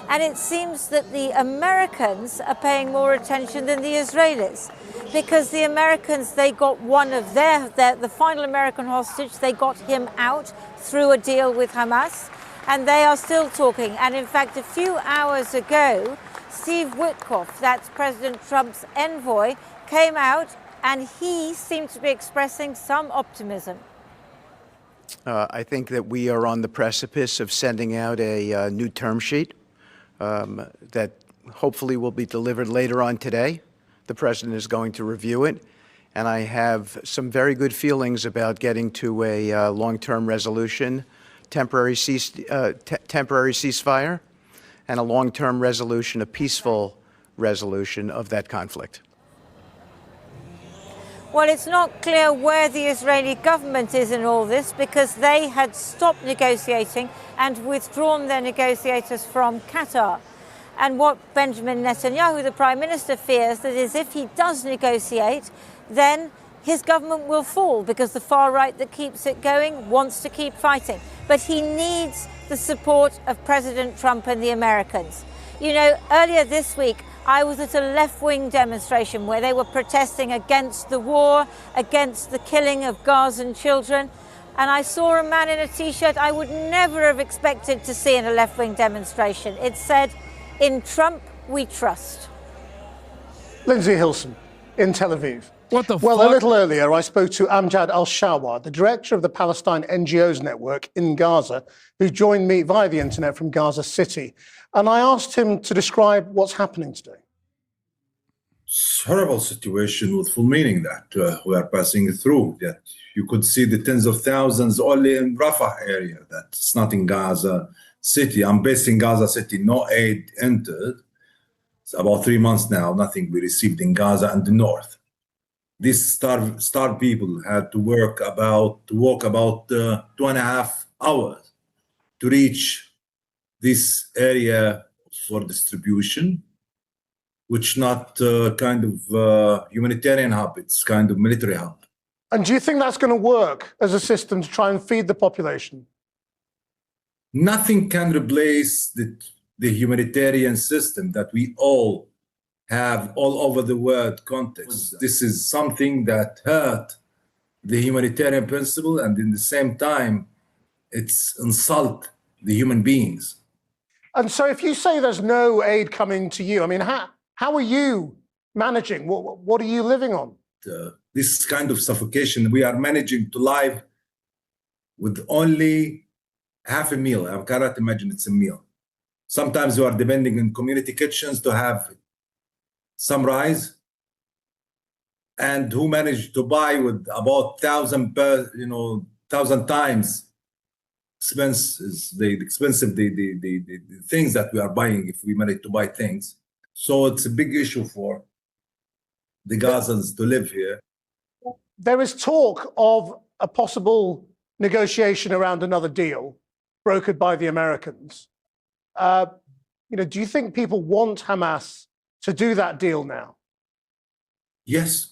And it seems that the Americans are paying more attention than the Israelis, because the Americans, they got one of the final American hostage, they got him out through a deal with Hamas, and they are still talking. And in fact, a few hours ago, Steve Witkoff, that's President Trump's envoy, came out and he seemed to be expressing some optimism. I think that we are on the precipice of sending out a new term sheet that hopefully will be delivered later on today. The president is going to review it, and I have some very good feelings about getting to a long-term resolution, temporary ceasefire, and a long-term resolution, a peaceful resolution of that conflict. Well, it's not clear where the Israeli government is in all this because they had stopped negotiating and withdrawn their negotiators from Qatar. And what Benjamin Netanyahu, the Prime Minister, fears that is if he does negotiate, then his government will fall because the far right that keeps it going wants to keep fighting. But he needs the support of President Trump and the Americans. You know, earlier this week, I was at a left-wing demonstration where they were protesting against the war, against the killing of Gazan children. And I saw a man in a T-shirt I would never have expected to see in a left-wing demonstration. It said, "In Trump, we trust." Lindsay Hilson in Tel Aviv. What the Well, fuck? a little earlier, I spoke to Amjad Al-Shawar, the director of the Palestine NGOs network in Gaza, who joined me via the internet from Gaza City. And I asked him to describe what's happening today. It's a horrible situation with full meaning that we are passing through. That you could see the tens of thousands only in Rafah area. That's not in Gaza City. I'm based in Gaza City. No aid entered. It's about 3 months now. Nothing we received in Gaza and the north. These starved people had to walk about 2.5 hours to reach this area for distribution, which not kind of humanitarian hub, it's kind of military hub. And do you think that's going to work as a system to try and feed the population? Nothing can replace the humanitarian system that we all have all over the world context. This is something that hurt the humanitarian principle, and in the same time, it's insult the human beings. And so if you say there's no aid coming to you, I mean, how are you managing? What are you living on? This kind of suffocation, we are managing to live with only half a meal. I cannot imagine it's a meal. Sometimes we are depending on community kitchens to have some rice, and who managed to buy with about 1,000 times expenses, the expensive the things that we are buying if we manage to buy things. So it's a big issue for the Gazans to live here. There is talk of a possible negotiation around another deal brokered by the Americans. Do you think people want Hamas to do that deal now? Yes.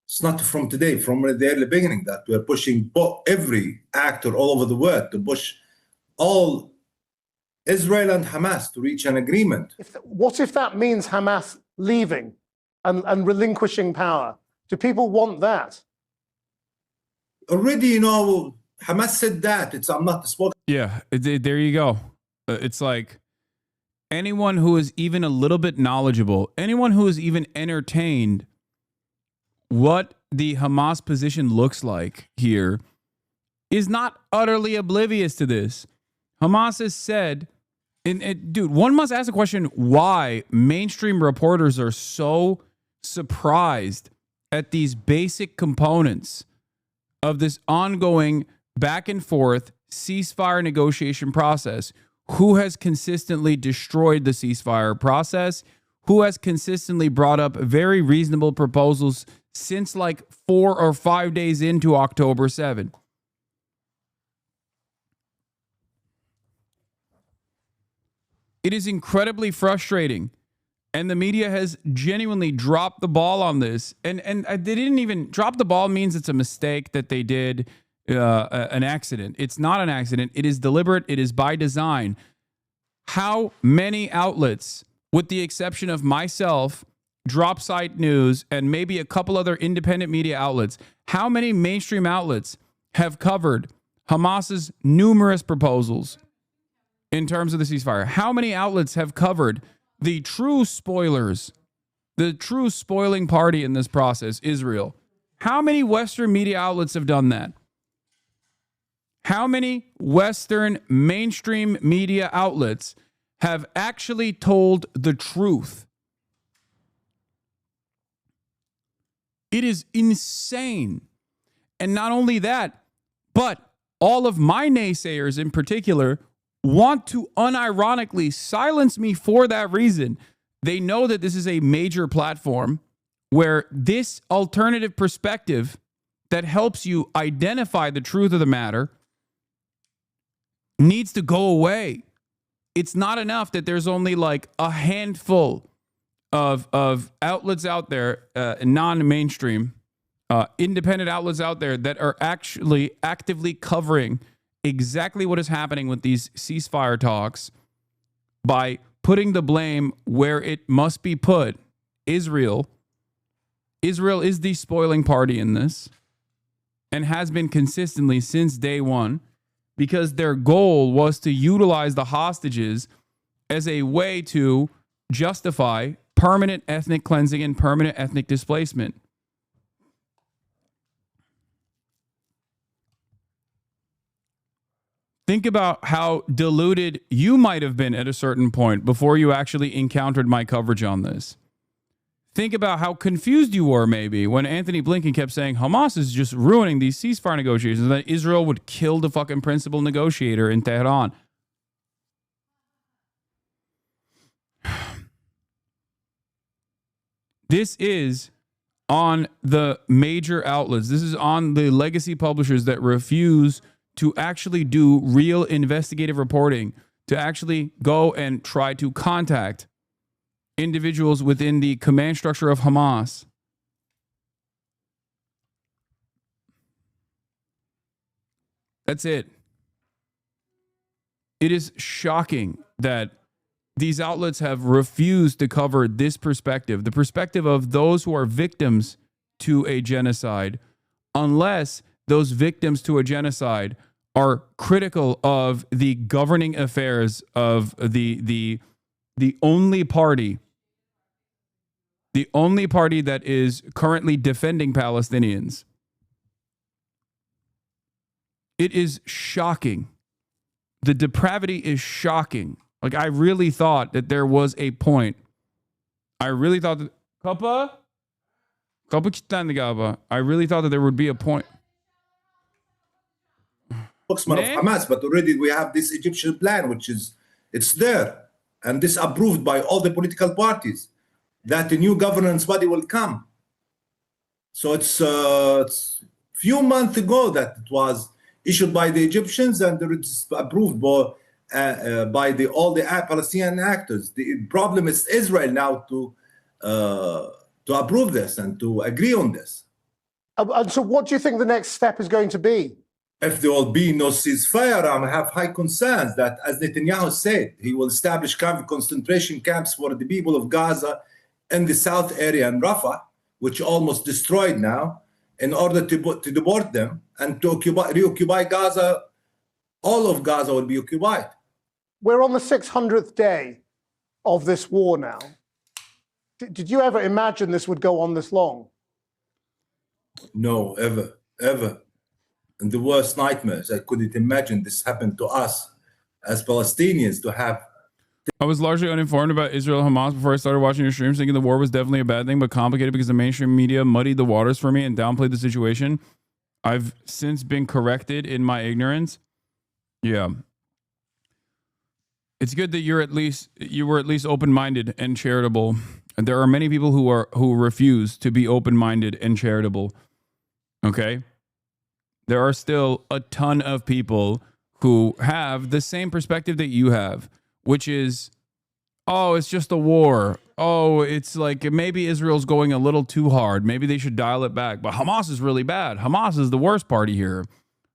It's not from today, from the early beginning that we're pushing every actor all over the world to push all Israel and Hamas to reach an agreement. What if that means Hamas leaving and relinquishing power? Do people want that? Already, Hamas said that. I'm not the spokesman. Yeah, there you go. It's like anyone who is even a little bit knowledgeable, anyone who is even entertained what the Hamas position looks like here is not utterly oblivious to this. Hamas has said, dude, one must ask the question why mainstream reporters are so surprised at these basic components of this ongoing back and forth ceasefire negotiation process. Who has consistently destroyed the ceasefire process? Who has consistently brought up very reasonable proposals since like 4 or 5 days into October 7? It is incredibly frustrating. And the media has genuinely dropped the ball on this. And they didn't even drop the ball means it's a mistake that they did. An accident. It's not an accident. It is deliberate. It is by design. How many outlets, with the exception of myself, Drop Site News, and maybe a couple other independent media outlets, how many mainstream outlets have covered Hamas's numerous proposals in terms of the ceasefire? How many outlets have covered the true spoilers, the true spoiling party in this process, Israel? How many Western media outlets have done that? How many Western mainstream media outlets have actually told the truth. It is insane. And not only that, but all of my naysayers in particular want to unironically silence me for that reason. They know that this is a major platform where this alternative perspective that helps you identify the truth of the matter needs to go away. It's not enough that there's only like a handful of outlets out there, non-mainstream, independent outlets out there that are actually actively covering exactly what is happening with these ceasefire talks by putting the blame where it must be put. Israel is the spoiling party in this and has been consistently since day one, because their goal was to utilize the hostages as a way to justify permanent ethnic cleansing and permanent ethnic displacement. Think about how deluded you might have been at a certain point before you actually encountered my coverage on this. Think about how confused you were maybe when Anthony Blinken kept saying Hamas is just ruining these ceasefire negotiations and that Israel would kill the fucking principal negotiator in Tehran. This is on the major outlets. This is on the legacy publishers that refuse to actually do real investigative reporting, to actually go and try to contact individuals within the command structure of Hamas. That's it. It is shocking that these outlets have refused to cover this perspective, the perspective of those who are victims to a genocide, unless those victims to a genocide are critical of the governing affairs of the only party that is currently defending Palestinians. It is shocking. The depravity is shocking. Like, I really thought that there was a point. I really thought that I really thought that there would be a point. Spokesman of Hamas, but already we have this Egyptian plan, which is, it's there. And this approved by all the political parties, that the new governance body will come. So it's few months ago that it was issued by the Egyptians and it's approved by all the Palestinian actors. The problem is Israel now to approve this and to agree on this. And so what do you think the next step is going to be? If there will be no ceasefire, I have high concerns that, as Netanyahu said, he will establish concentration camps for the people of Gaza in the south area and Rafah, which almost destroyed now, in order to deport them and to reoccupy Gaza. All of Gaza will be occupied. We're on the 600th day of this war now. Did you ever imagine this would go on this long? No, ever. And the worst nightmares. I couldn't imagine this happened to us as Palestinians to have. I was largely uninformed about Israel-Hamas before I started watching your streams, thinking the war was definitely a bad thing, but complicated because the mainstream media muddied the waters for me and downplayed the situation. I've since been corrected in my ignorance. Yeah. It's good that you were at least open-minded and charitable. And there are many people who refuse to be open-minded and charitable. Okay? There are still a ton of people who have the same perspective that you have, which is, oh, it's just a war. Oh, it's like maybe Israel's going a little too hard. Maybe they should dial it back. But Hamas is really bad. Hamas is the worst party here.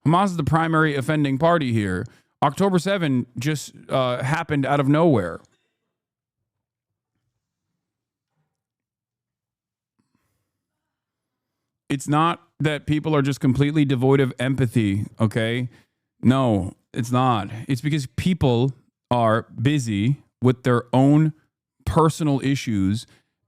Hamas is the primary offending party here. October 7 just happened out of nowhere. It's not that people are just completely devoid of empathy, okay? No, it's not. It's because people are busy with their own personal issues,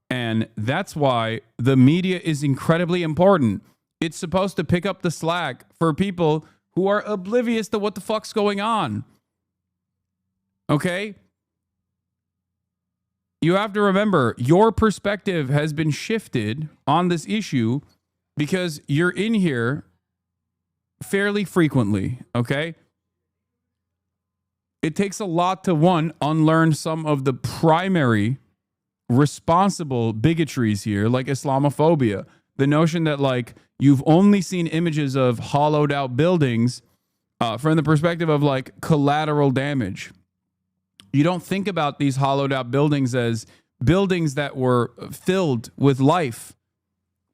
and that's why the media is incredibly important. It's supposed to pick up the slack for people who are oblivious to what the fuck's going on. Okay? you have to remember your perspective has been shifted on this issue because you're in here fairly frequently, okay? It takes a lot to, one, unlearn some of the primary responsible bigotries here, like Islamophobia. The notion that, like, you've only seen images of hollowed out buildings from the perspective of, like, collateral damage. You don't think about these hollowed out buildings as buildings that were filled with life,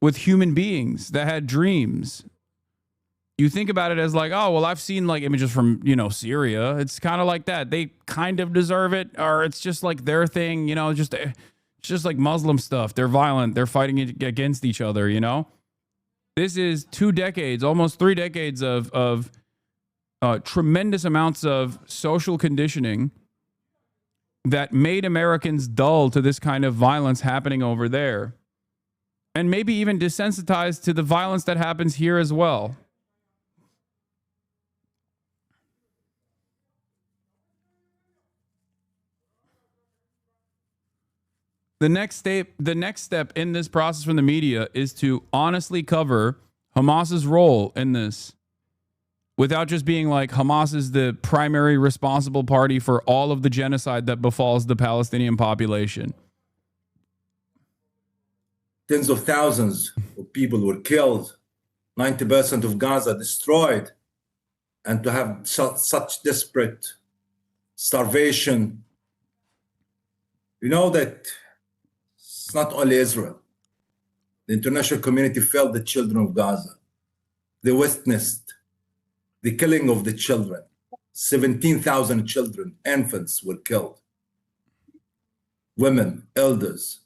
with human beings that had dreams. You think about it as like, oh, well, I've seen like images from, Syria. It's kind of like that. They kind of deserve it, or it's just like their thing, it's just like Muslim stuff. They're violent. They're fighting against each other, This is 2 decades, almost 3 decades of tremendous amounts of social conditioning that made Americans dull to this kind of violence happening over there. And maybe even desensitized to the violence that happens here as well. The next step in this process from the media is to honestly cover Hamas's role in this, without just being like Hamas is the primary responsible party for all of the genocide that befalls the Palestinian population. Tens of thousands of people were killed, 90% of Gaza destroyed, and to have such desperate starvation. You know that it's not only Israel. The international community failed the children of Gaza. They witnessed the killing of the children. 17,000 children, infants were killed. Women, elders.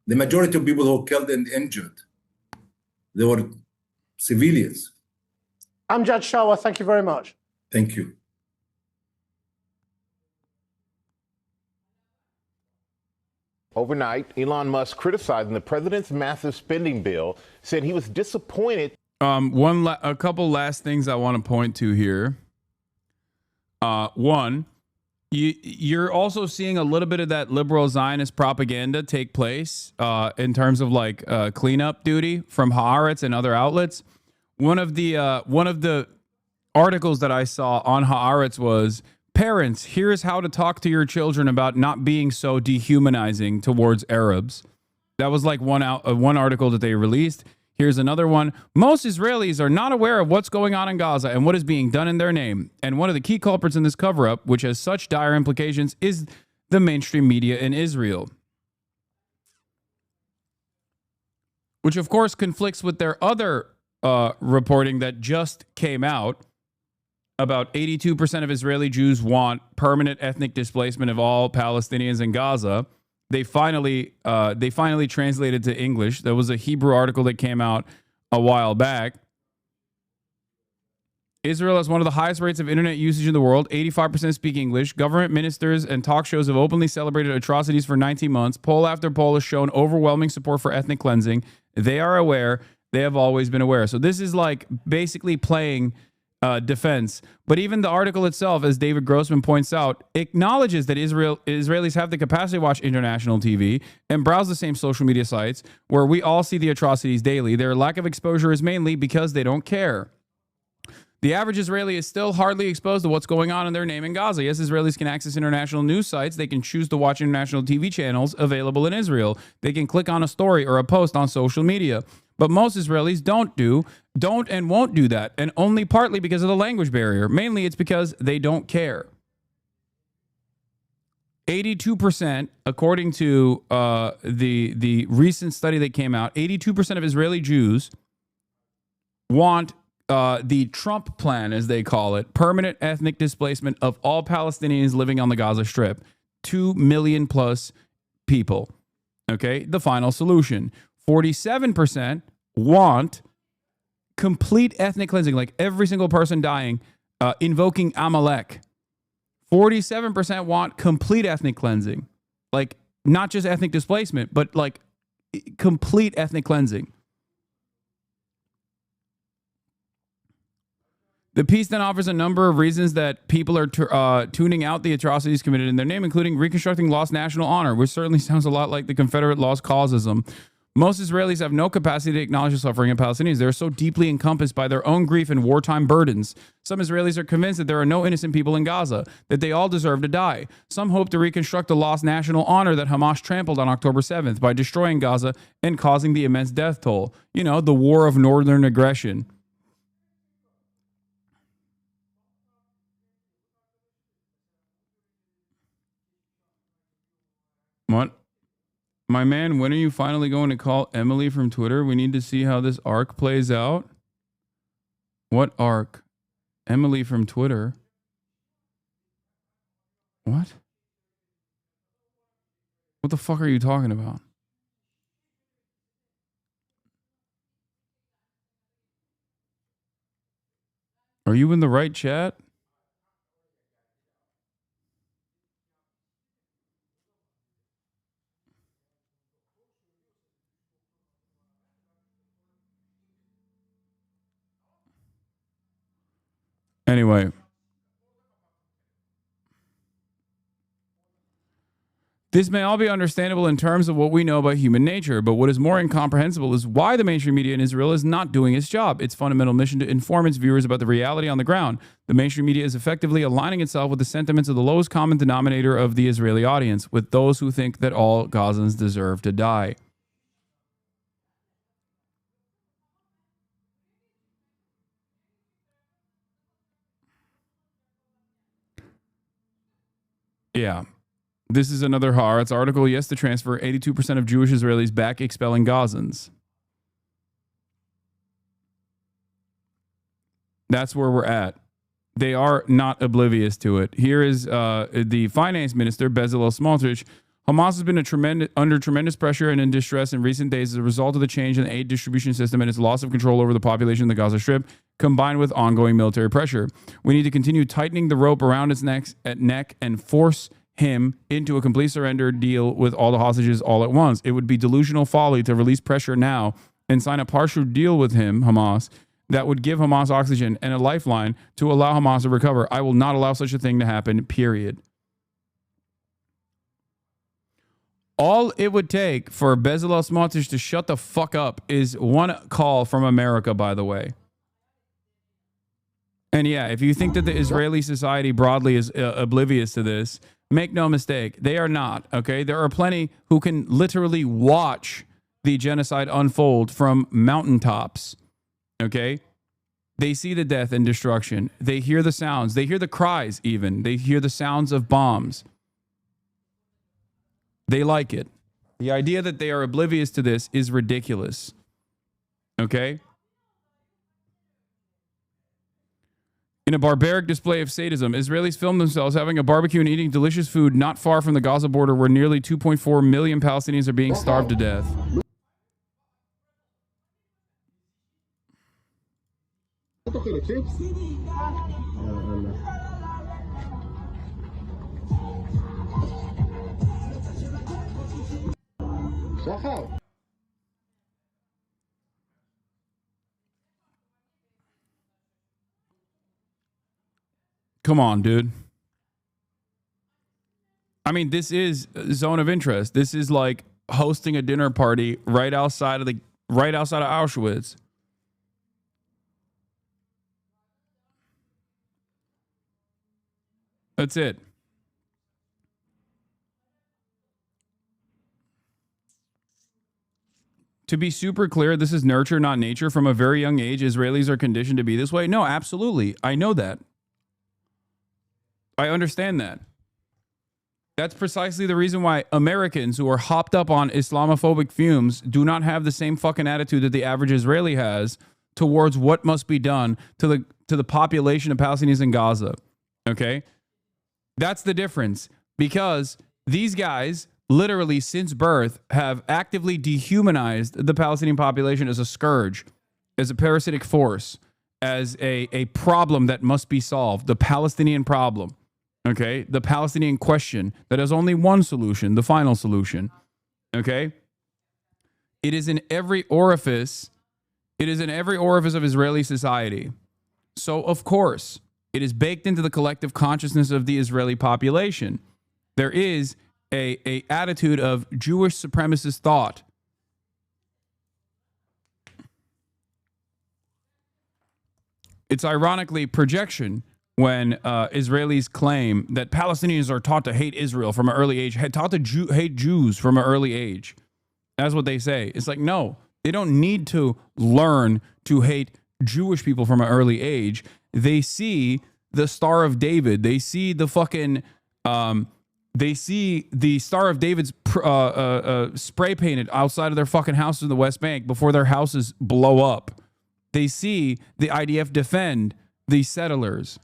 The majority of people who were killed and injured, they were civilians. Amjad Shawa, thank you very much. Thank you. Overnight, Elon Musk criticizing the president's massive spending bill, said he was disappointed. A couple last things I want to point to here. One, you're also seeing a little bit of that liberal Zionist propaganda take place in terms of like cleanup duty from Haaretz and other outlets. One of the articles that I saw on Haaretz was, parents, here's how to talk to your children about not being so dehumanizing towards Arabs. That was like one article that they released. Here's another one. Most Israelis are not aware of what's going on in Gaza and what is being done in their name. And one of the key culprits in this cover-up, which has such dire implications, is the mainstream media in Israel. Which, of course, conflicts with their other reporting that just came out. About 82% of Israeli Jews want permanent ethnic displacement of all Palestinians in Gaza. They finally translated to English. There was a Hebrew article that came out a while back. Israel has one of the highest rates of internet usage in the world. 85% speak English. Government ministers and talk shows have openly celebrated atrocities for 19 months. Poll after poll has shown overwhelming support for ethnic cleansing. They are aware. They have always been aware. So this is like basically playing defense. But even the article itself, as David Grossman points out, acknowledges that Israelis have the capacity to watch international TV and browse the same social media sites where we all see the atrocities daily. Their lack of exposure is mainly because they don't care. The average Israeli is still hardly exposed to what's going on in their name in Gaza. Yes, Israelis can access international news sites. They can choose to watch international TV channels available in Israel. They can click on a story or a post on social media. But most Israelis don't and won't do that, and only partly because of the language barrier. Mainly it's because they don't care. 82%, according to the recent study that came out, 82% of Israeli Jews want the Trump plan, as they call it, permanent ethnic displacement of all Palestinians living on the Gaza Strip. 2 million plus people. Okay, the final solution. 47% want complete ethnic cleansing, like every single person dying, invoking Amalek. 47% want complete ethnic cleansing, like not just ethnic displacement, but like complete ethnic cleansing. The piece then offers a number of reasons that people are tuning out the atrocities committed in their name, including reconstructing lost national honor, which certainly sounds a lot like the Confederate lost causism. Most Israelis have no capacity to acknowledge the suffering of Palestinians. They are so deeply encompassed by their own grief and wartime burdens. Some Israelis are convinced that there are no innocent people in Gaza, that they all deserve to die. Some hope to reconstruct the lost national honor that Hamas trampled on October 7th by destroying Gaza and causing the immense death toll. You know, the war of northern aggression. What? My man, when are you finally going to call Emily from Twitter? We need to see how this arc plays out. What arc? Emily from Twitter. What? What the fuck are you talking about? Are you in the right chat? Anyway. This may all be understandable in terms of what we know about human nature, but what is more incomprehensible is why the mainstream media in Israel is not doing its job, its fundamental mission to inform its viewers about the reality on the ground. The mainstream media is effectively aligning itself with the sentiments of the lowest common denominator of the Israeli audience, with those who think that all Gazans deserve to die. Yeah. This is another Haaretz article. Yes, to transfer 82% of Jewish Israelis back expelling Gazans. That's where we're at. They are not oblivious to it. Here is the finance minister, Bezalel Smotrich. Hamas has been under tremendous pressure and in distress in recent days as a result of the change in the aid distribution system and its loss of control over the population of the Gaza Strip, combined with ongoing military pressure. We need to continue tightening the rope around its neck and force him into a complete surrender deal with all the hostages all at once. It would be delusional folly to release pressure now and sign a partial deal with him, Hamas, that would give Hamas oxygen and a lifeline to allow Hamas to recover. I will not allow such a thing to happen, period. All it would take for Bezalel Smotrich to shut the fuck up is one call from America, by the way. And yeah, if you think that the Israeli society broadly is oblivious to this, make no mistake, they are not, okay? There are plenty who can literally watch the genocide unfold from mountaintops, okay? They see the death and destruction. They hear the sounds. They hear the cries even. They hear the sounds of bombs. They like it. The idea that they are oblivious to this is ridiculous. Okay? In a barbaric display of sadism, Israelis filmed themselves having a barbecue and eating delicious food not far from the Gaza border where nearly 2.4 million Palestinians are being starved to death. Come on, dude. I mean, this is zone of interest. This is like hosting a dinner party right outside of Auschwitz. That's it. To be super clear, this is nurture, not nature. From a very young age, Israelis are conditioned to be this way. No, absolutely. I know that. I understand that. That's precisely the reason why Americans who are hopped up on Islamophobic fumes do not have the same fucking attitude that the average Israeli has towards what must be done to the population of Palestinians in Gaza. Okay? That's the difference. Because these guys, literally since birth, have actively dehumanized the Palestinian population as a scourge, as a parasitic force, as a problem that must be solved, the Palestinian problem. Okay, the Palestinian question that has only one solution, the final solution. Okay, it is in every orifice. It is in every orifice of Israeli society. So, of course, it is baked into the collective consciousness of the Israeli population. There is a attitude of Jewish supremacist thought. It's ironically projection when Israelis claim that Palestinians are taught to hate Israel from an early age, taught to hate Jews from an early age. That's what they say. It's like, no, they don't need to learn to hate Jewish people from an early age. They see the Star of David. They see the fucking, they see the Star of David's spray painted outside of their fucking houses in the West Bank before their houses blow up. They see the IDF defend the settlers.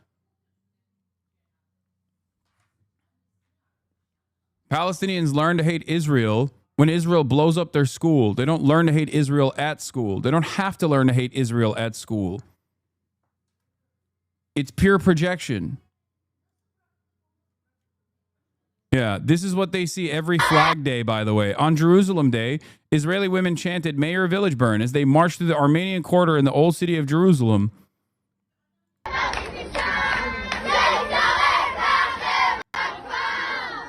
Palestinians learn to hate Israel when Israel blows up their school. They don't learn to hate Israel at school. They don't have to learn to hate Israel at school. It's pure projection. Yeah, this is what they see every Flag Day, by the way. On Jerusalem Day, Israeli women chanted "May your village burn" as they marched through the Armenian quarter in the old city of Jerusalem.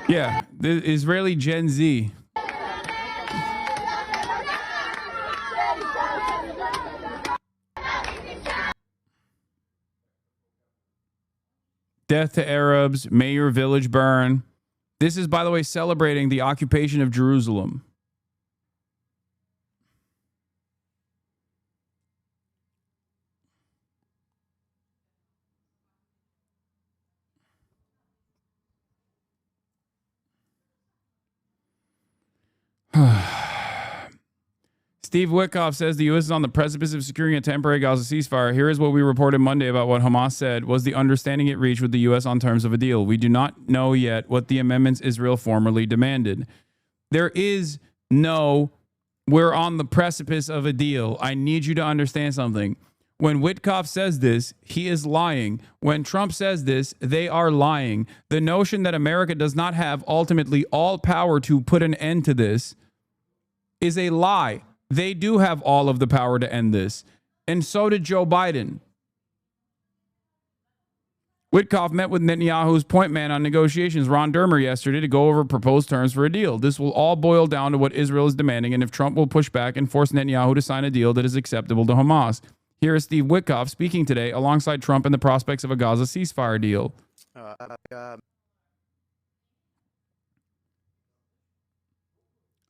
Yeah, the Israeli Gen Z. Death to Arabs, may your village burn. This is, by the way, celebrating the occupation of Jerusalem. Steve Witkoff says the U.S. is on the precipice of securing a temporary Gaza ceasefire. Here is what we reported Monday about what Hamas said was the understanding it reached with the U.S. on terms of a deal. We do not know yet what the amendments Israel formerly demanded. There is no, we're on the precipice of a deal. I need you to understand something. When Witkoff says this, he is lying. When Trump says this, they are lying. The notion that America does not have ultimately all power to put an end to this is a lie. They do have all of the power to end this. And so did Joe Biden. Witkoff met with Netanyahu's point man on negotiations, Ron Dermer, yesterday to go over proposed terms for a deal. This will all boil down to what Israel is demanding and if Trump will push back and force Netanyahu to sign a deal that is acceptable to Hamas. Here is Steve Witkoff speaking today alongside Trump and the prospects of a Gaza ceasefire deal.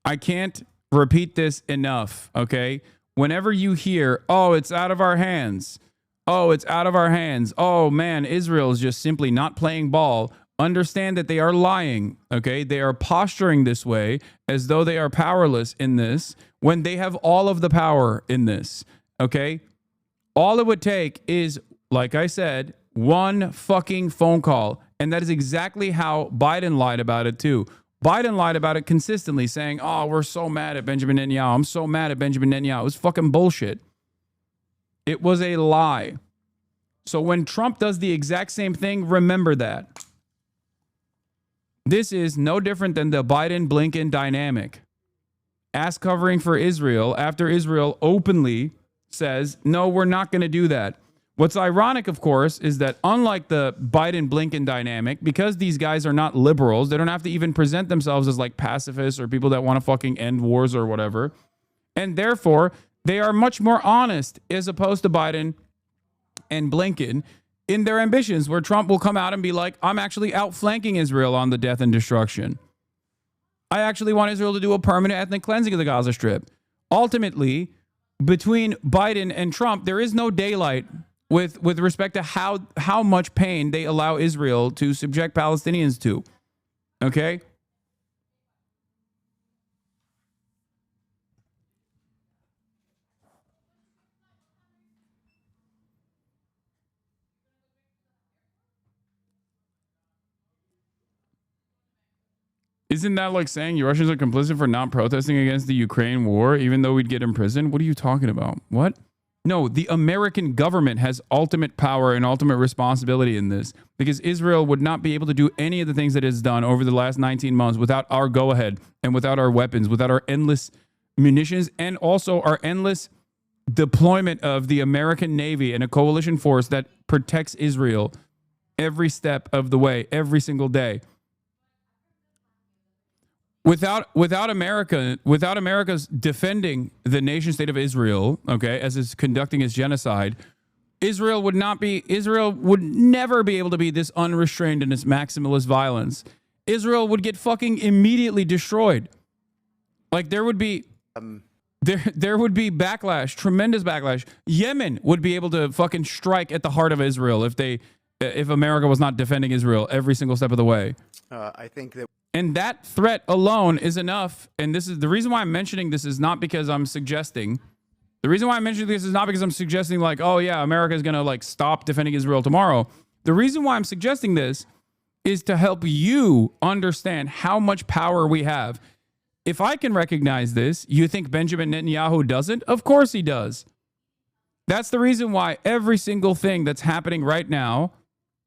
I can't repeat this enough, okay? Whenever you hear, oh, it's out of our hands. Oh, it's out of our hands. Oh, man, Israel is just simply not playing ball. Understand that they are lying, okay? They are posturing this way as though they are powerless in this when they have all of the power in this, okay? All it would take is, like I said, one fucking phone call. And that is exactly how Biden lied about it, too. Biden lied about it consistently, saying, oh, we're so mad at Benjamin Netanyahu. I'm so mad at Benjamin Netanyahu. It was fucking bullshit. It was a lie. So when Trump does the exact same thing, remember that. This is no different than the Biden-Blinken dynamic. Ass covering for Israel after Israel openly says, no, we're not going to do that. What's ironic, of course, is that unlike the Biden-Blinken dynamic, because these guys are not liberals, they don't have to even present themselves as like pacifists or people that want to fucking end wars or whatever. And therefore, they are much more honest as opposed to Biden and Blinken in their ambitions, where Trump will come out and be like, I'm actually outflanking Israel on the death and destruction. I actually want Israel to do a permanent ethnic cleansing of the Gaza Strip. Ultimately, between Biden and Trump, there is no daylight with respect to how much pain they allow Israel to subject Palestinians to. Okay? Isn't that like saying you Russians are complicit for not protesting against the Ukraine war, even though we'd get imprisoned? What are you talking about? What? No, the American government has ultimate power and ultimate responsibility in this, because Israel would not be able to do any of the things that it has done over the last 19 months without our go-ahead and without our weapons, without our endless munitions, and also our endless deployment of the American Navy and a coalition force that protects Israel every step of the way, every single day. Without America's defending the nation state of Israel, okay, as it's conducting its genocide, Israel would never be able to be this unrestrained in its maximalist violence. Israel would get fucking immediately destroyed. Like there would be backlash, tremendous backlash. Yemen would be able to fucking strike at the heart of Israel if America was not defending Israel every single step of the way. I think that. And that threat alone is enough. And this is the reason why I'm mentioning this is not because I'm suggesting. The reason why I'm mentioning this is not because I'm suggesting like, oh yeah, America is going to like stop defending Israel tomorrow. The reason why I'm suggesting this is to help you understand how much power we have. If I can recognize this, you think Benjamin Netanyahu doesn't? Of course he does. That's the reason why every single thing that's happening right now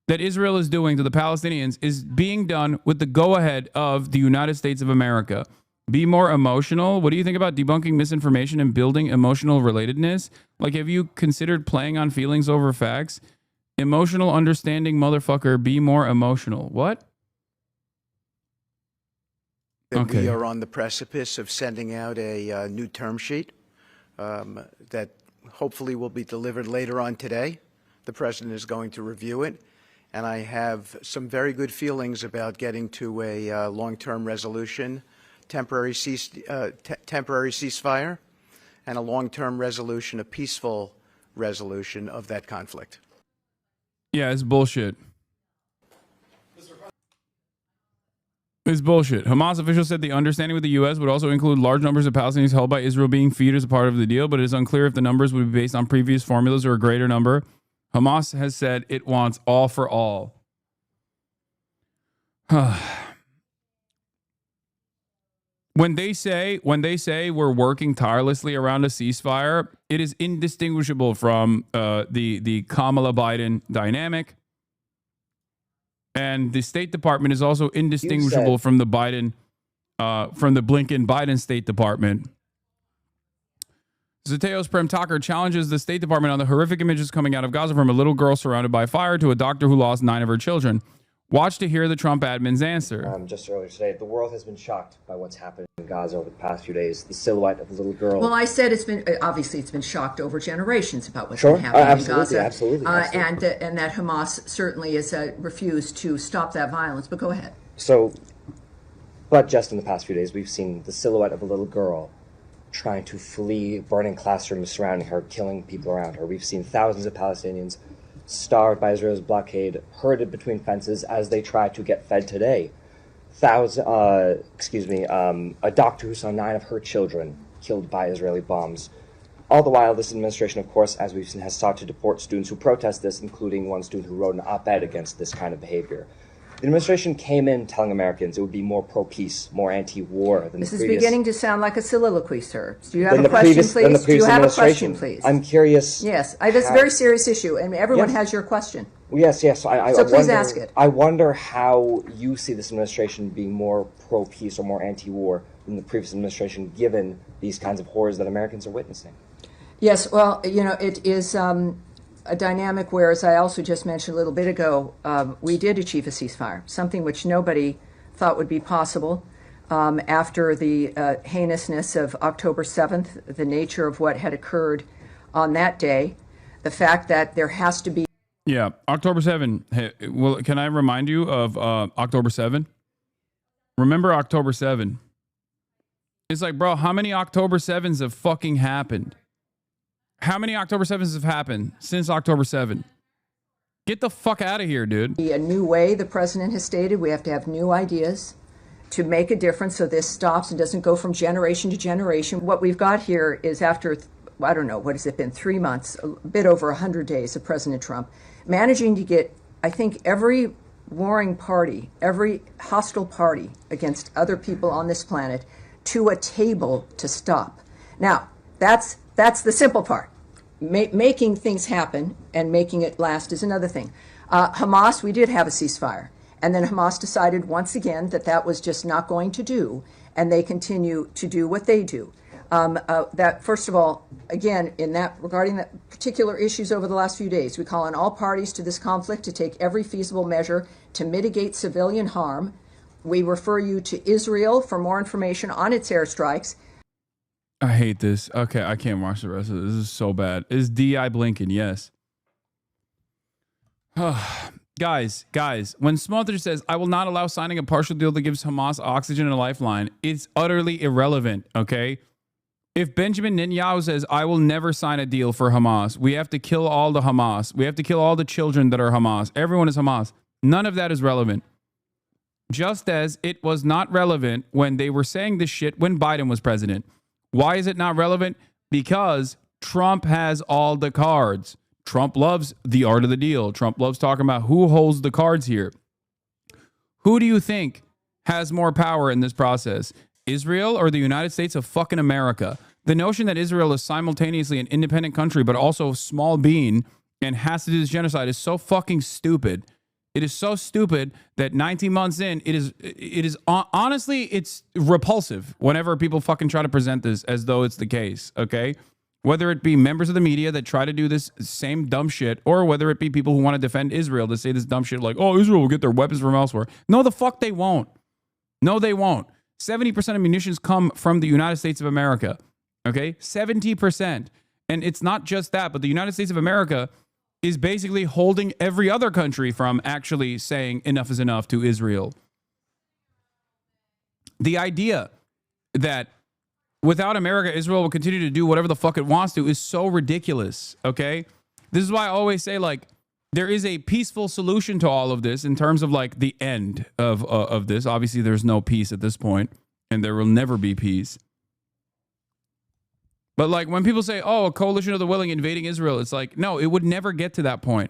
that Israel is doing to the Palestinians is being done with the go-ahead of the United States of America. Be more emotional. What do you think about debunking misinformation and building emotional relatedness? Like, have you considered playing on feelings over facts? Emotional understanding, motherfucker. Be more emotional. What? We are on the precipice of sending out a new term sheet that hopefully will be delivered later on today. The president is going to review it. And I have some very good feelings about getting to a long-term resolution, temporary ceasefire, and a long-term resolution, a peaceful resolution of that conflict. Yeah, it's bullshit. It's bullshit. Hamas officials said the understanding with the U.S. would also include large numbers of Palestinians held by Israel being freed as a part of the deal, but it is unclear if the numbers would be based on previous formulas or a greater number. Hamas has said it wants all for all. When they say we're working tirelessly around a ceasefire, it is indistinguishable from the Kamala Biden dynamic. And the State Department is also indistinguishable from the Blinken Biden State Department. Zateos Prem-Tucker challenges the State Department on the horrific images coming out of Gaza, from a little girl surrounded by fire to a doctor who lost 9 of her children. Watch to hear the Trump admin's answer. Just earlier today, the world has been shocked by what's happened in Gaza over the past few days. The silhouette of a little girl. Well, I said it's been shocked over generations about what's been happening in Gaza. Absolutely. And that Hamas certainly has refused to stop that violence. But go ahead. But just in the past few days, we've seen the silhouette of a little girl trying to flee burning classrooms surrounding her, killing people around her. We've seen thousands of Palestinians starved by Israel's blockade, herded between fences as they try to get fed today. A doctor who saw 9 of her children killed by Israeli bombs. All the while, this administration, of course, as we've seen, has sought to deport students who protest this, including one student who wrote an op-ed against this kind of behavior. The administration came in telling Americans it would be more pro-peace, more anti-war than the previous. This is beginning to sound like a soliloquy, sir. Do you have a question, please? Do you have a question, please? I'm curious. Yes, this is a very serious issue, and everyone has your question. Yes. So please ask it. I wonder how you see this administration being more pro-peace or more anti-war than the previous administration, given these kinds of horrors that Americans are witnessing. Yes, well, it is a dynamic where, as I also just mentioned a little bit ago, we did achieve a ceasefire, something which nobody thought would be possible after the heinousness of October 7th, the nature of what had occurred on that day, the fact that there has to be. Yeah, October 7. Hey, well, can I remind you of October 7? Remember October 7? It's like, bro, how many October 7s have fucking happened? How many October 7s have happened since October 7? Get the fuck out of here, dude. A new way, the president has stated, we have to have new ideas to make a difference so this stops and doesn't go from generation to generation. What we've got here is after, I don't know, what has it been, 3 months, a bit over 100 days of President Trump, managing to get, I think, every warring party, every hostile party against other people on this planet to a table to stop. Now, that's the simple part. Making things happen and making it last is another thing. Hamas, we did have a ceasefire. And then Hamas decided once again that was just not going to do. And they continue to do what they do. That, first of all, again, regarding that particular issues over the last few days, we call on all parties to this conflict to take every feasible measure to mitigate civilian harm. We refer you to Israel for more information on its airstrikes. I hate this. Okay, I can't watch the rest of this. This is so bad. Is D.I. Blinken? Yes. Guys, when Smotrich says, I will not allow signing a partial deal that gives Hamas oxygen and a lifeline, it's utterly irrelevant, okay? If Benjamin Netanyahu says, I will never sign a deal for Hamas, we have to kill all the Hamas, we have to kill all the children that are Hamas, everyone is Hamas, none of that is relevant. Just as it was not relevant when they were saying this shit when Biden was president. Why is it not relevant? Because Trump has all the cards. Trump loves the art of the deal. Trump loves talking about who holds the cards here. Who do you think has more power in this process? Israel or the United States of fucking America? The notion that Israel is simultaneously an independent country but also a small being and has to do this genocide is so fucking stupid. It is so stupid that 19 months in, it is honestly, it's repulsive whenever people fucking try to present this as though it's the case, okay? Whether it be members of the media that try to do this same dumb shit, or whether it be people who want to defend Israel to say this dumb shit like, oh, Israel will get their weapons from elsewhere. No, the fuck they won't. No, they won't. 70% of munitions come from the United States of America, okay? 70%. And it's not just that, but the United States of America is basically holding every other country from actually saying enough is enough to Israel. The idea that without America, Israel will continue to do whatever the fuck it wants to is so ridiculous, okay? This is why I always say, like, there is a peaceful solution to all of this in terms of, like, the end of this. Obviously, there's no peace at this point, and there will never be peace. But like when people say, oh, a coalition of the willing invading Israel, it's like, no, it would never get to that point.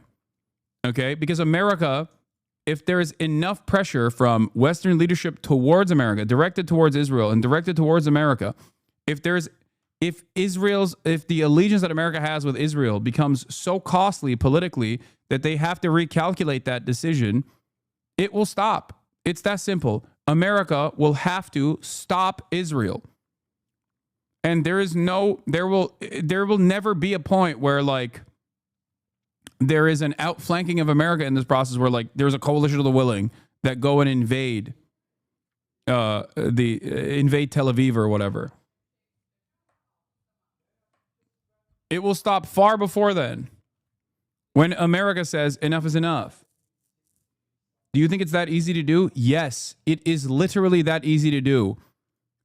Okay? Because America, if there is enough pressure from Western leadership towards America, directed towards Israel and directed towards America, if the allegiance that America has with Israel becomes so costly politically that they have to recalculate that decision, it will stop. It's that simple. America will have to stop Israel. And there will never be a point where like there is an outflanking of America in this process where like there's a coalition of the willing that go and invade Tel Aviv or whatever. It will stop far before then. When America says enough is enough. Do you think it's that easy to do? Yes, it is literally that easy to do.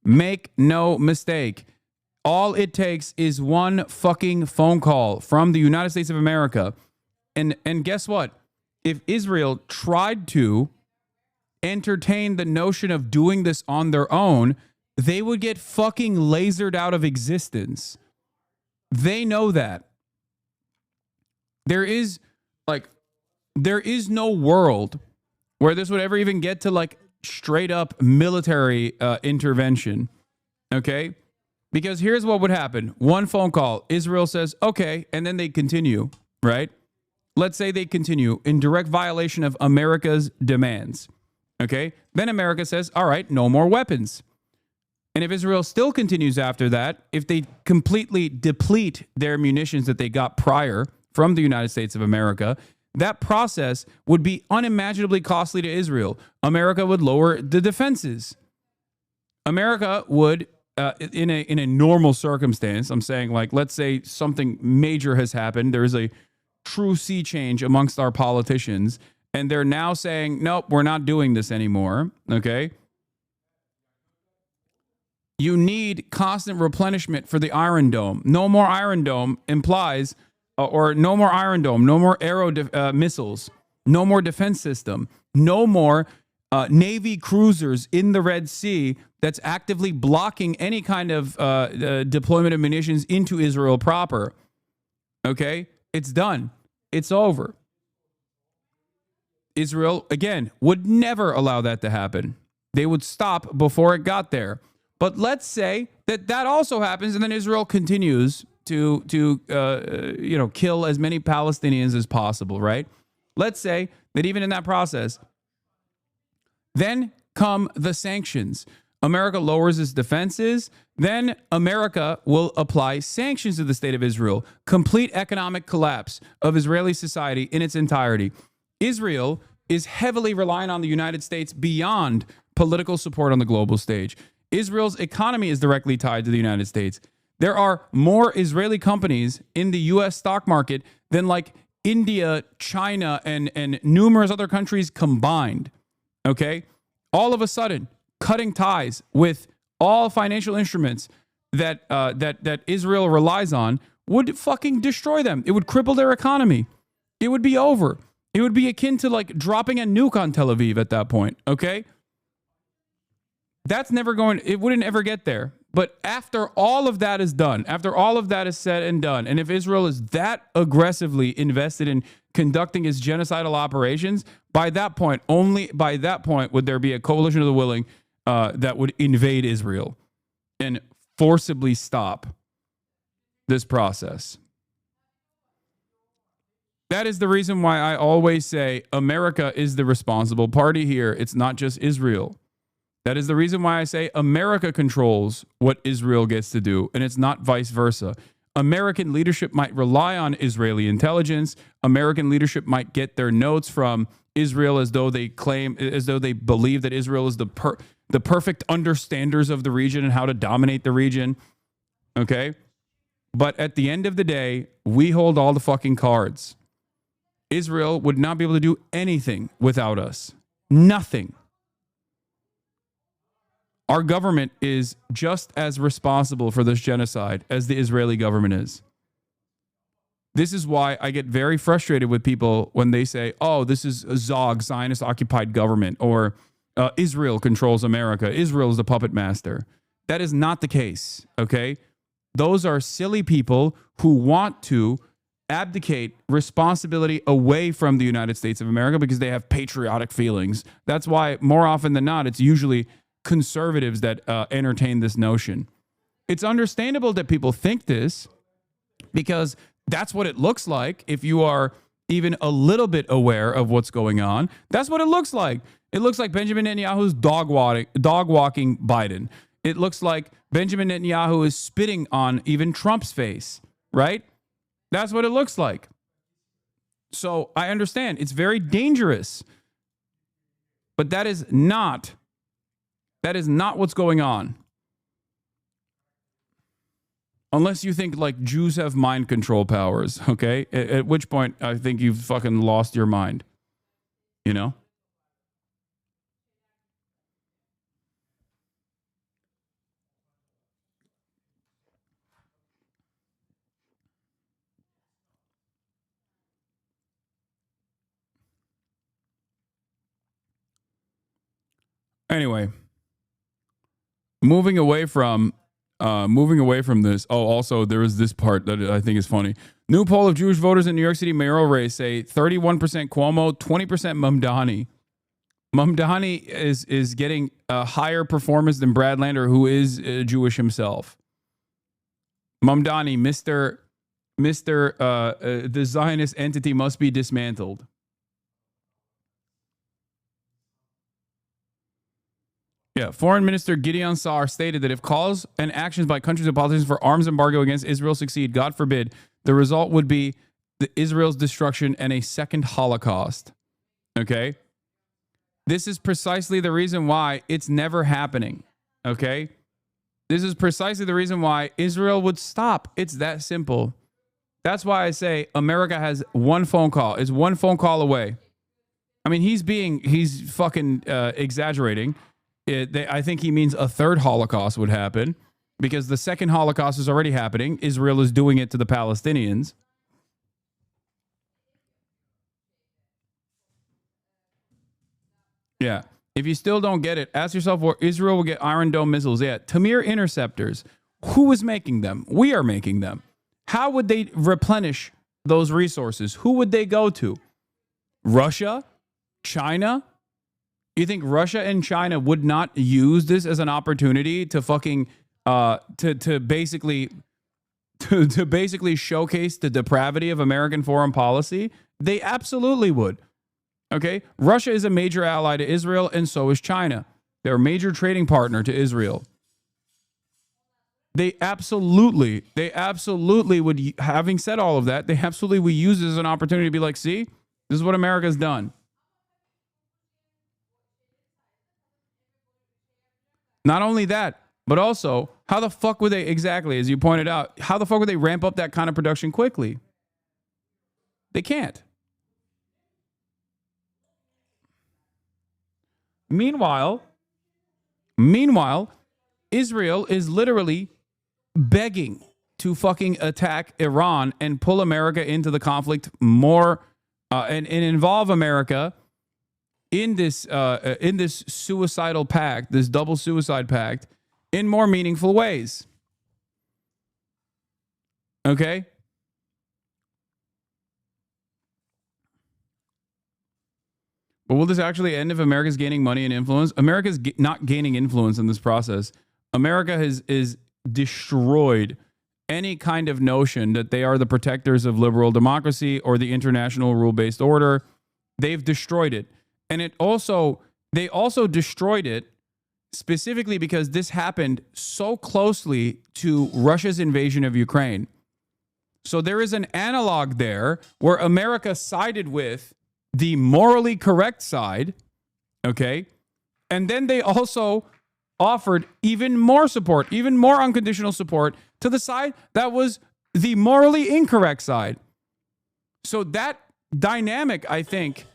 Make no mistake. All it takes is one fucking phone call from the United States of America. And guess what? If Israel tried to entertain the notion of doing this on their own, they would get fucking lasered out of existence. They know that. There is no world where this would ever even get to like straight up military intervention. Okay? Because here's what would happen. One phone call, Israel says, okay, and then they continue, right? Let's say they continue in direct violation of America's demands, okay? Then America says, all right, no more weapons. And if Israel still continues after that, if they completely deplete their munitions that they got prior from the United States of America, that process would be unimaginably costly to Israel. America would lower the defenses. America would... in a normal circumstance, I'm saying like, let's say something major has happened. There is a true sea change amongst our politicians, and they're now saying, nope, we're not doing this anymore. Okay. You need constant replenishment for the Iron Dome. No more Iron Dome implies, or no more Iron Dome, no more aero missiles, no more defense system, no more Navy cruisers in the Red Sea that's actively blocking any kind of deployment of munitions into Israel proper. Okay? It's done. It's over. Israel, again, would never allow that to happen. They would stop before it got there. But let's say that also happens, and then Israel continues to kill as many Palestinians as possible, right? Let's say that even in that process, then come the sanctions. America lowers its defenses, then America will apply sanctions to the state of Israel. Complete economic collapse of Israeli society in its entirety. Israel is heavily reliant on the United States beyond political support on the global stage. Israel's economy is directly tied to the United States. There are more Israeli companies in the U.S. stock market than like India, China, and numerous other countries combined. Okay? All of a sudden, cutting ties with all financial instruments that that Israel relies on would fucking destroy them. It would cripple their economy. It would be over. It would be akin to like dropping a nuke on Tel Aviv at that point. Okay? That's never going, it wouldn't ever get there. But after all of that is done, after all of that is said and done, and if Israel is that aggressively invested in conducting its genocidal operations, by that point, only by that point would there be a coalition of the willing that would invade Israel and forcibly stop this process. That is the reason why I always say America is the responsible party here. It's not just Israel. That is the reason why I say America controls what Israel gets to do, and it's not vice versa. American leadership might rely on Israeli intelligence. American leadership might get their notes from Israel as though they claim, as though they believe that Israel is the perfect understanders of the region and how to dominate the region. Okay? But at the end of the day, we hold all the fucking cards. Israel would not be able to do anything without us. Nothing. Our government is just as responsible for this genocide as the Israeli government is. This is why I get very frustrated with people when they say, oh, this is a Zog, Zionist-occupied government, or Israel controls America. Israel is the puppet master. That is not the case, okay? Those are silly people who want to abdicate responsibility away from the United States of America because they have patriotic feelings. That's why, more often than not, it's usually conservatives that entertain this notion. It's understandable that people think this because that's what it looks like if you are even a little bit aware of what's going on. That's what it looks like. It looks like Benjamin Netanyahu's dog walking Biden. It looks like Benjamin Netanyahu is spitting on even Trump's face, right? That's what it looks like. So I understand it's very dangerous, but that is not what's going on. Unless you think like Jews have mind control powers, okay? At which point I think you've fucking lost your mind. You know? Anyway, moving away from this. Oh, also there is this part that I think is funny. New poll of Jewish voters in New York City mayoral race say 31% Cuomo, 20% Mamdani. Mamdani is getting a higher performance than Brad Lander, who is Jewish himself. Mamdani, the Zionist entity must be dismantled. Yeah, Foreign Minister Gideon Sa'ar stated that if calls and actions by countries and politicians for arms embargo against Israel succeed, God forbid, the result would be Israel's destruction and a second Holocaust. Okay? This is precisely the reason why it's never happening. Okay? This is precisely the reason why Israel would stop. It's that simple. That's why I say America has one phone call. It's one phone call away. I mean, he's fucking exaggerating. I think he means a third Holocaust would happen because the second Holocaust is already happening. Israel is doing it to the Palestinians. Yeah. If you still don't get it, ask yourself where Israel will get Iron Dome missiles. Yeah. Tamir interceptors. Who is making them? We are making them. How would they replenish those resources? Who would they go to? Russia? China? You think Russia and China would not use this as an opportunity to fucking to basically showcase the depravity of American foreign policy? They absolutely would. Okay? Russia is a major ally to Israel, and so is China. They're a major trading partner to Israel. They absolutely would, having said all of that, they absolutely would use this as an opportunity to be like, see, this is what America's done. Not only that, but also, how the fuck would they, exactly, as you pointed out, how the fuck would they ramp up that kind of production quickly? They can't. Meanwhile, Israel is literally begging to fucking attack Iran and pull America into the conflict more and involve America in this suicidal pact, this double suicide pact, in more meaningful ways. Okay? But will this actually end if America's gaining money and influence? America's not gaining influence in this process. America is destroyed any kind of notion that they are the protectors of liberal democracy or the international rule-based order. They've destroyed it. And they also destroyed it specifically because this happened so closely to Russia's invasion of Ukraine. So there is an analog there where America sided with the morally correct side, okay? And then they also offered even more support, even more unconditional support to the side that was the morally incorrect side. So that dynamic, I think,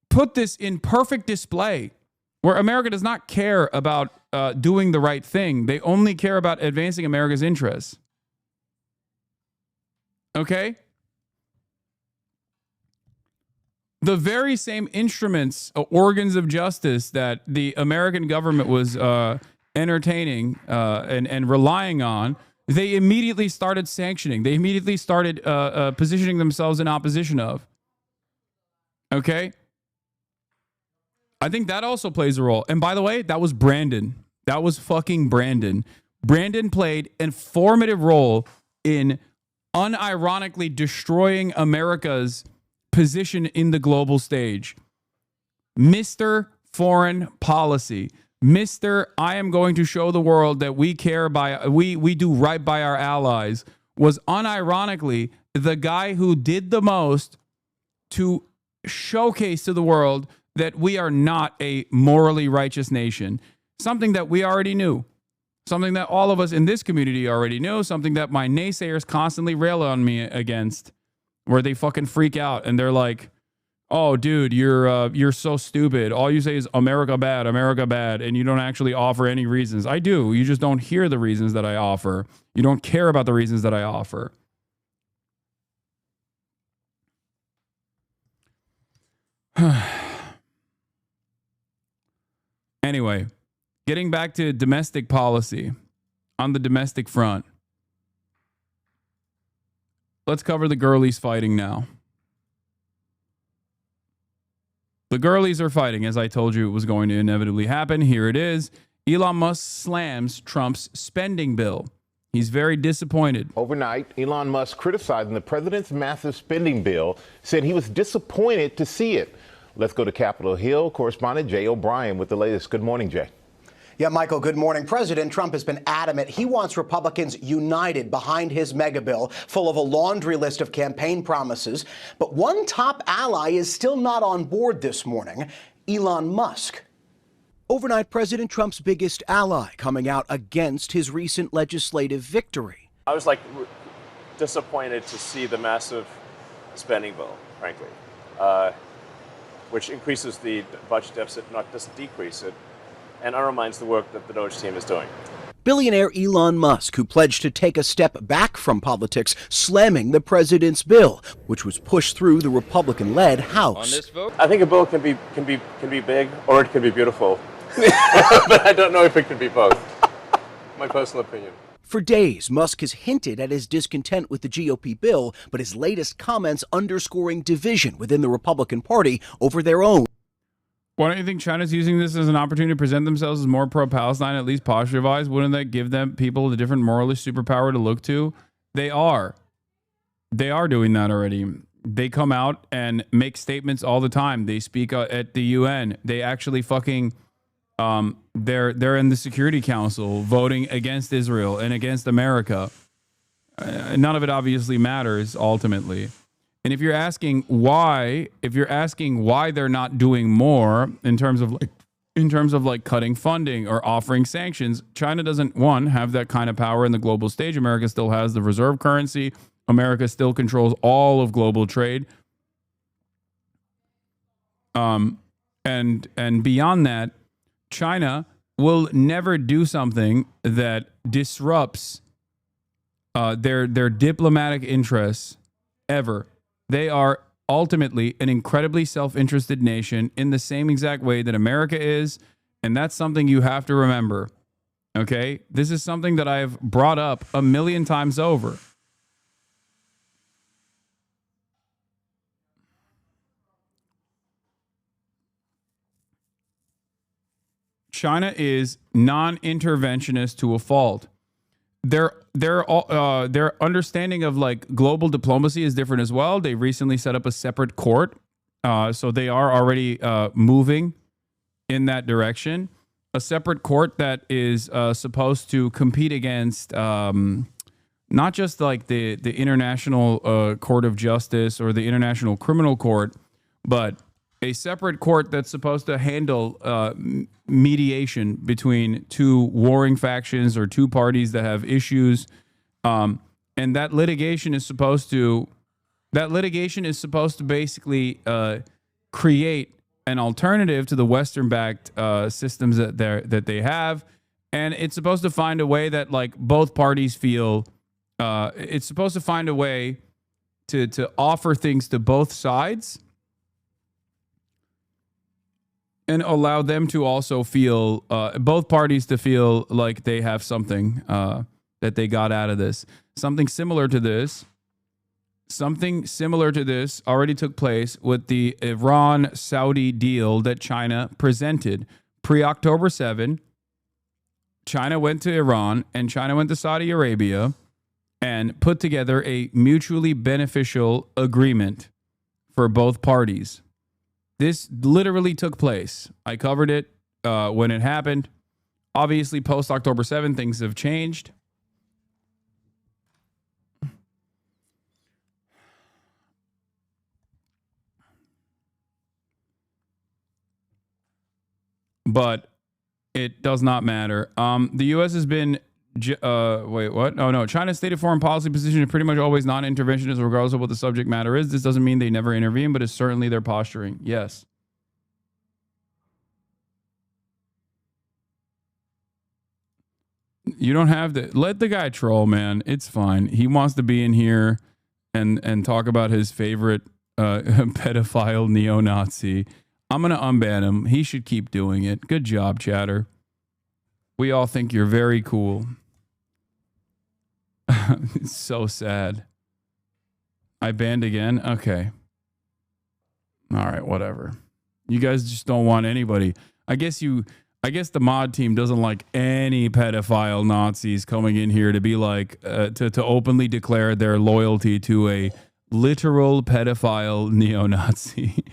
put this in perfect display, where America does not care about doing the right thing. They only care about advancing America's interests. Okay? The very same instruments, organs of justice that the American government was entertaining and relying on, they immediately started sanctioning. They immediately started positioning themselves in opposition of. Okay? I think that also plays a role. And by the way, that was Brandon. That was fucking Brandon. Brandon played a formative role in unironically destroying America's position in the global stage. Mr. Foreign Policy. Mr. I am going to show the world that we care by, we do right by our allies, was unironically the guy who did the most to showcase to the world that we are not a morally righteous nation. Something that we already knew. Something that all of us in this community already knew. Something that my naysayers constantly rail on me against, where they fucking freak out and they're like, "Oh, dude, you're so stupid. All you say is America bad, and you don't actually offer any reasons." I do. You just don't hear the reasons that I offer. You don't care about the reasons that I offer. Anyway, getting back to domestic policy on the domestic front. Let's cover the girlies fighting now. The girlies are fighting, as I told you it was going to inevitably happen. Here it is. Elon Musk slams Trump's spending bill. He's very disappointed. Overnight, Elon Musk, criticizing the president's massive spending bill, said he was disappointed to see it. Let's go to Capitol Hill. Correspondent Jay O'Brien with the latest. Good morning, Jay. Yeah, Michael, good morning. President Trump has been adamant he wants Republicans united behind his mega bill, full of a laundry list of campaign promises. But one top ally is still not on board this morning, Elon Musk. Overnight, President Trump's biggest ally coming out against his recent legislative victory. I was disappointed to see the massive spending bill, frankly, which increases the budget deficit, not just decrease it, and undermines the work that the Doge team is doing. Billionaire Elon Musk, who pledged to take a step back from politics, slamming the president's bill, which was pushed through the Republican-led House. On this vote? I think a bill can be big or it can be beautiful, but I don't know if it can be both. My personal opinion. For days, Musk has hinted at his discontent with the GOP bill, but his latest comments underscoring division within the Republican Party over their own. Why don't you think China's using this as an opportunity to present themselves as more pro-Palestine, at least posture-wise? Wouldn't that give them people a different moralist superpower to look to? They are. They are doing that already. They come out and make statements all the time. They speak at the UN. They actually fucking They're in the Security Council voting against Israel and against America. None of it obviously matters ultimately. And if you're asking why they're not doing more in terms of like cutting funding or offering sanctions, China doesn't, one, have that kind of power in the global stage. America still has the reserve currency. America still controls all of global trade. And beyond that, China will never do something that disrupts their diplomatic interests ever. They are ultimately an incredibly self-interested nation in the same exact way that America is, and that's something you have to remember. Okay? This is something that I've brought up a million times over. China is non-interventionist to a fault. Their understanding of like global diplomacy is different as well. They recently set up a separate court, so they are already moving in that direction. A separate court that is supposed to compete against not just like the International Court of Justice or the International Criminal Court, but a separate court that's supposed to handle mediation between two warring factions or two parties that have issues, and that litigation is supposed to basically create an alternative to the Western-backed systems that they have, and it's supposed to find a way that like both parties feel. It's supposed to find a way to offer things to both sides. And allow them to also feel, both parties to feel like they have something that they got out of this. Something similar to this already took place with the Iran-Saudi deal that China presented. Pre-October 7, China went to Iran and China went to Saudi Arabia and put together a mutually beneficial agreement for both parties. This literally took place. I covered it when it happened. Obviously, post-October 7, things have changed. But it does not matter. The U.S. has been... wait, what? Oh, no. China's stated foreign policy position is pretty much always non-interventionist regardless of what the subject matter is. This doesn't mean they never intervene, but it's certainly their posturing. Yes. You don't have to... Let the guy troll, man. It's fine. He wants to be in here and talk about his favorite pedophile neo-Nazi. I'm going to unban him. He should keep doing it. Good job, chatter. We all think you're very cool. It's so sad. I banned again? Okay. All right, whatever. You guys just don't want anybody. I guess the mod team doesn't like any pedophile Nazis coming in here to be like, to openly declare their loyalty to a literal pedophile neo-Nazi.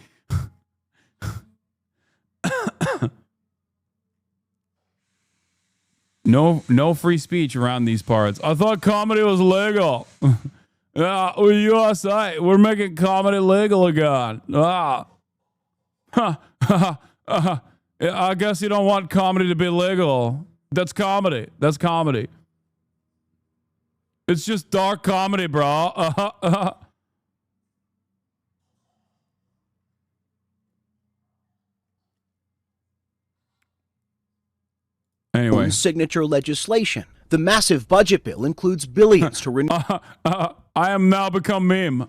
No free speech around these parts. I thought comedy was legal. Yeah, we're USA. We're making comedy legal again. I guess you don't want comedy to be legal. That's comedy. That's comedy. It's just dark comedy, bro. Anyway. Signature legislation. The massive budget bill includes billions to renew I am now become meme.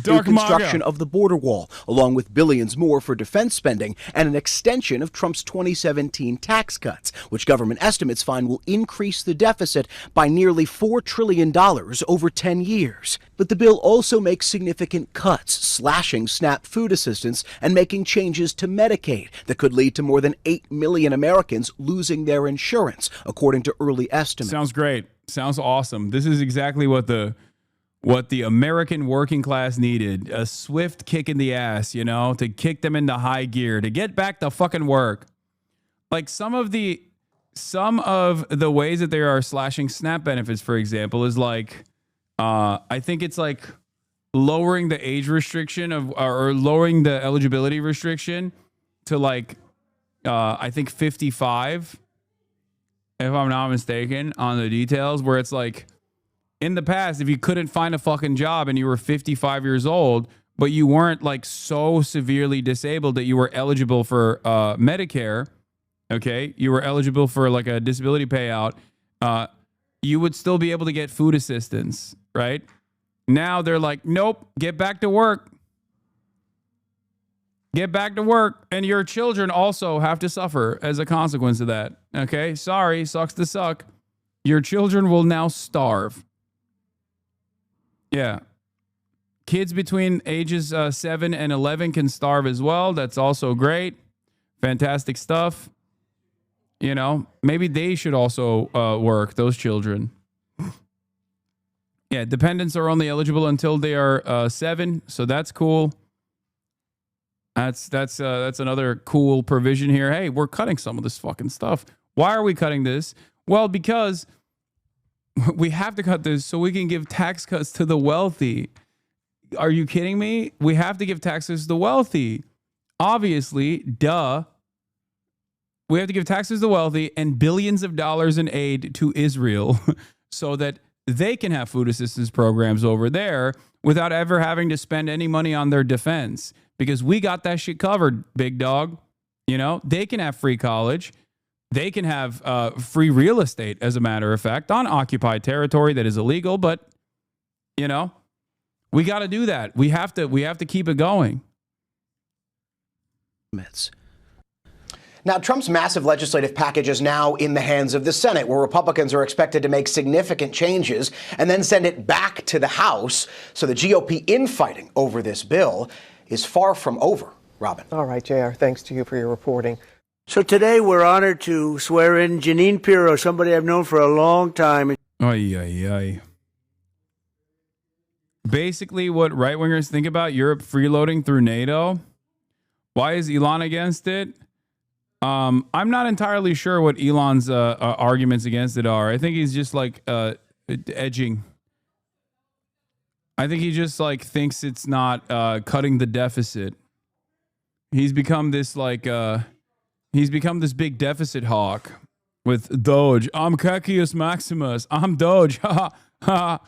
Dark construction of the border wall, along with billions more for defense spending and an extension of Trump's 2017 tax cuts, which government estimates find will increase the deficit by nearly $4 trillion over 10 years. But the bill also makes significant cuts, slashing SNAP food assistance and making changes to Medicaid that could lead to more than 8 million Americans losing their insurance, according to early estimates. Sounds great. Sounds awesome. This is exactly what the American working class needed. A swift kick in the ass, you know, to kick them into high gear, to get back to fucking work. Like some of the ways that they are slashing SNAP benefits, for example, is like I think it's like lowering the age restriction of or lowering the eligibility restriction to like I think 55, if I'm not mistaken, on the details, where it's like in the past, if you couldn't find a fucking job and you were 55 years old, but you weren't like so severely disabled that you were eligible for Medicare, okay, you were eligible for like a disability payout, you would still be able to get food assistance, right? Now they're like, nope, get back to work. Get back to work. And your children also have to suffer as a consequence of that. Okay, sorry, sucks to suck. Your children will now starve. Yeah. Kids between ages 7 and 11 can starve as well. That's also great. Fantastic stuff. You know, maybe they should also work, those children. Yeah, dependents are only eligible until they are 7, so that's cool. That's another cool provision here. Hey, we're cutting some of this fucking stuff. Why are we cutting this? Well, because we have to cut this so we can give tax cuts to the wealthy. Are you kidding me? We have to give taxes to the wealthy. Obviously, duh. We have to give taxes to the wealthy and billions of dollars in aid to Israel so that they can have food assistance programs over there without ever having to spend any money on their defense, because we got that shit covered, big dog. You know, they can have free college. They can have free real estate, as a matter of fact, on occupied territory that is illegal. But, you know, we got to do that. We have to keep it going. Now, Trump's massive legislative package is now in the hands of the Senate, where Republicans are expected to make significant changes and then send it back to the House. So the GOP infighting over this bill is far from over. Robin. All right, JR, thanks to you for your reporting. So today we're honored to swear in Janine Pirro, somebody I've known for a long time. Ay, ay, ay. Basically, what right-wingers think about Europe freeloading through NATO. Why is Elon against it? I'm not entirely sure what Elon's arguments against it are. I think he's just like edging. I think he just like thinks it's not cutting the deficit. He's become this like he's become this big deficit hawk with Doge. I'm Cacius Maximus. I'm Doge. Ha ha.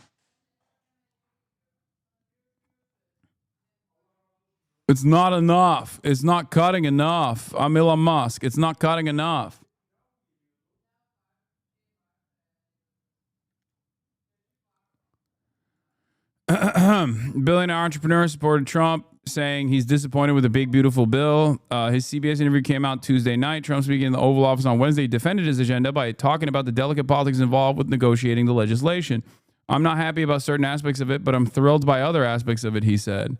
It's not enough. It's not cutting enough. I'm Elon Musk. It's not cutting enough. Billionaire entrepreneur supported Trump, saying he's disappointed with the big, beautiful bill. His CBS interview came out Tuesday night. Trump, speaking in the Oval Office on Wednesday, defended his agenda by talking about the delicate politics involved with negotiating the legislation. I'm not happy about certain aspects of it, but I'm thrilled by other aspects of it, he said.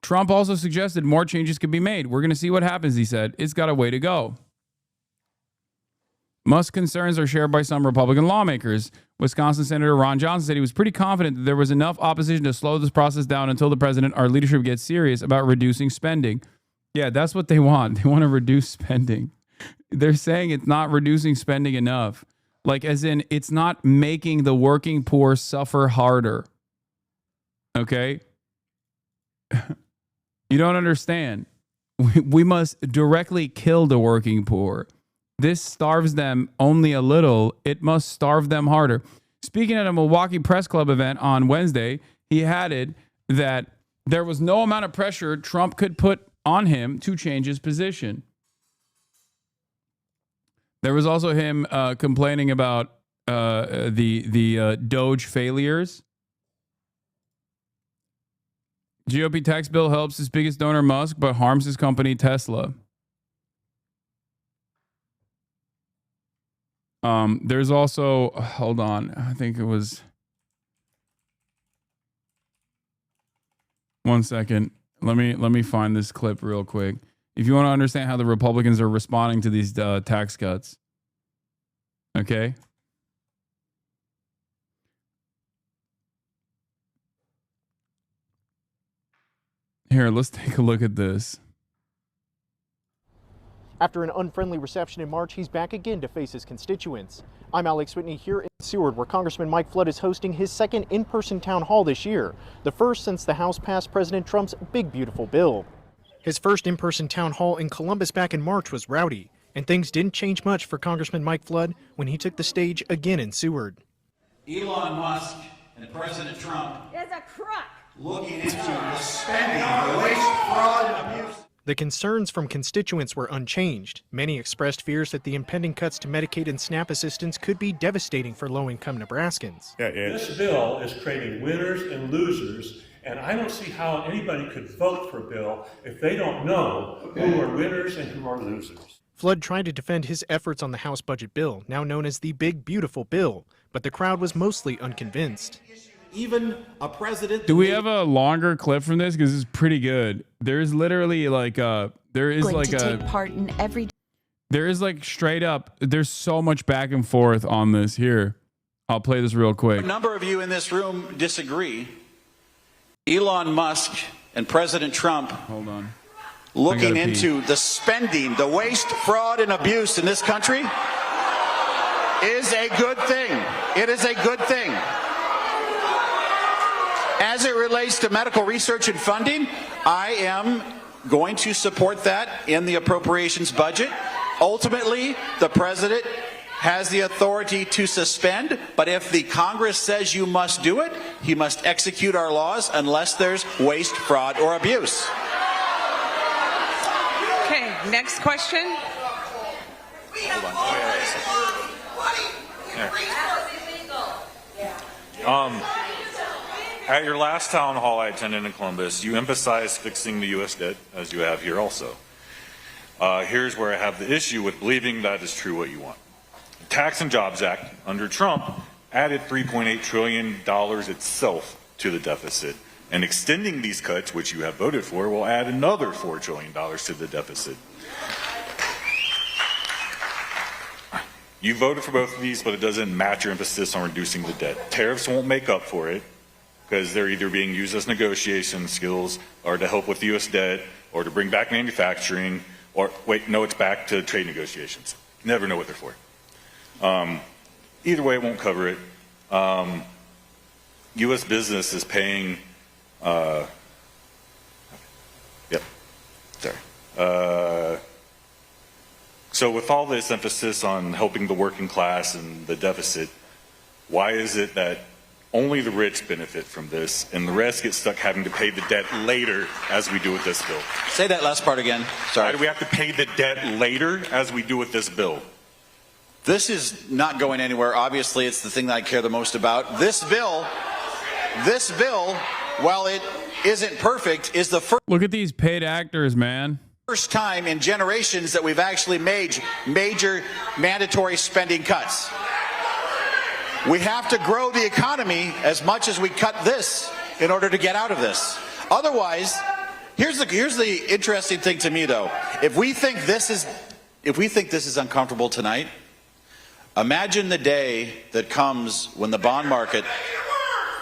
Trump also suggested more changes could be made. We're going to see what happens, he said. It's got a way to go. Musk's concerns are shared by some Republican lawmakers. Wisconsin Senator Ron Johnson said he was pretty confident that there was enough opposition to slow this process down until the president, our leadership, gets serious about reducing spending. Yeah, that's what they want. They want to reduce spending. They're saying it's not reducing spending enough. Like, as in, it's not making the working poor suffer harder. Okay? You don't understand. We must directly kill the working poor. This starves them only a little. It must starve them harder. Speaking at a Milwaukee Press Club event on Wednesday, he added that there was no amount of pressure Trump could put on him to change his position. There was also him complaining about the Doge failures. GOP tax bill helps his biggest donor, Musk, but harms his company, Tesla. There's also, hold on, I think it was, one second. Let me find this clip real quick. If you want to understand how the Republicans are responding to these tax cuts. Okay. Here, let's take a look at this. After an unfriendly reception in March, he's back again to face his constituents. I'm Alex Whitney here in Seward, where Congressman Mike Flood is hosting his second in-person town hall this year, the first since the House passed President Trump's Big Beautiful Bill. His first in-person town hall in Columbus back in March was rowdy, and things didn't change much for Congressman Mike Flood when he took the stage again in Seward. Elon Musk and President Trump is a crook. Looking into the spending, the waste, fraud, and abuse. The concerns from constituents were unchanged. Many expressed fears that the impending cuts to Medicaid and SNAP assistance could be devastating for low-income Nebraskans. This bill is creating winners and losers, and I don't see how anybody could vote for a bill if they don't know who are winners and who are losers. Flood tried to defend his efforts on the House budget bill, now known as the Big Beautiful Bill, but the crowd was mostly unconvinced. Even a president. Do we have a longer clip from this? Because it's pretty good. There's literally like there is like straight up. There's so much back and forth on this here. I'll play this real quick. A number of you in this room disagree. Elon Musk and President Trump. Hold on. Looking into the spending, the waste, fraud, and abuse in this country is a good thing. It is a good thing. As it relates to medical research and funding, I am going to support that in the appropriations budget. Ultimately, the president has the authority to suspend, but if the Congress says you must do it, he must execute our laws unless there's waste, fraud, or abuse. Okay, next question. At your last town hall I attended in Columbus, you emphasized fixing the U.S. debt, as you have here also. Here's where I have the issue with believing that is true what you want. The Tax and Jobs Act under Trump added $3.8 trillion itself to the deficit. And extending these cuts, which you have voted for, will add another $4 trillion to the deficit. You voted for both of these, but it doesn't match your emphasis on reducing the debt. Tariffs won't make up for it, because they're either being used as negotiation skills or to help with the U.S. debt or to bring back manufacturing or, wait, no, it's back to trade negotiations. Never know what they're for. Either way, it won't cover it. U.S. business is paying, so with all this emphasis on helping the working class and the deficit, why is it that only the rich benefit from this, and the rest get stuck having to pay the debt later as we do with this bill? Say that last part again. Sorry. Why do we have to pay the debt later as we do with this bill? This is not going anywhere. Obviously, it's the thing that I care the most about. This bill, while it isn't perfect, is the first. Look at these paid actors, man. First time in generations that we've actually made major mandatory spending cuts. We have to grow the economy as much as we cut this in order to get out of this. Otherwise, here's the interesting thing to me though. If we think this is uncomfortable tonight, imagine the day that comes when the bond market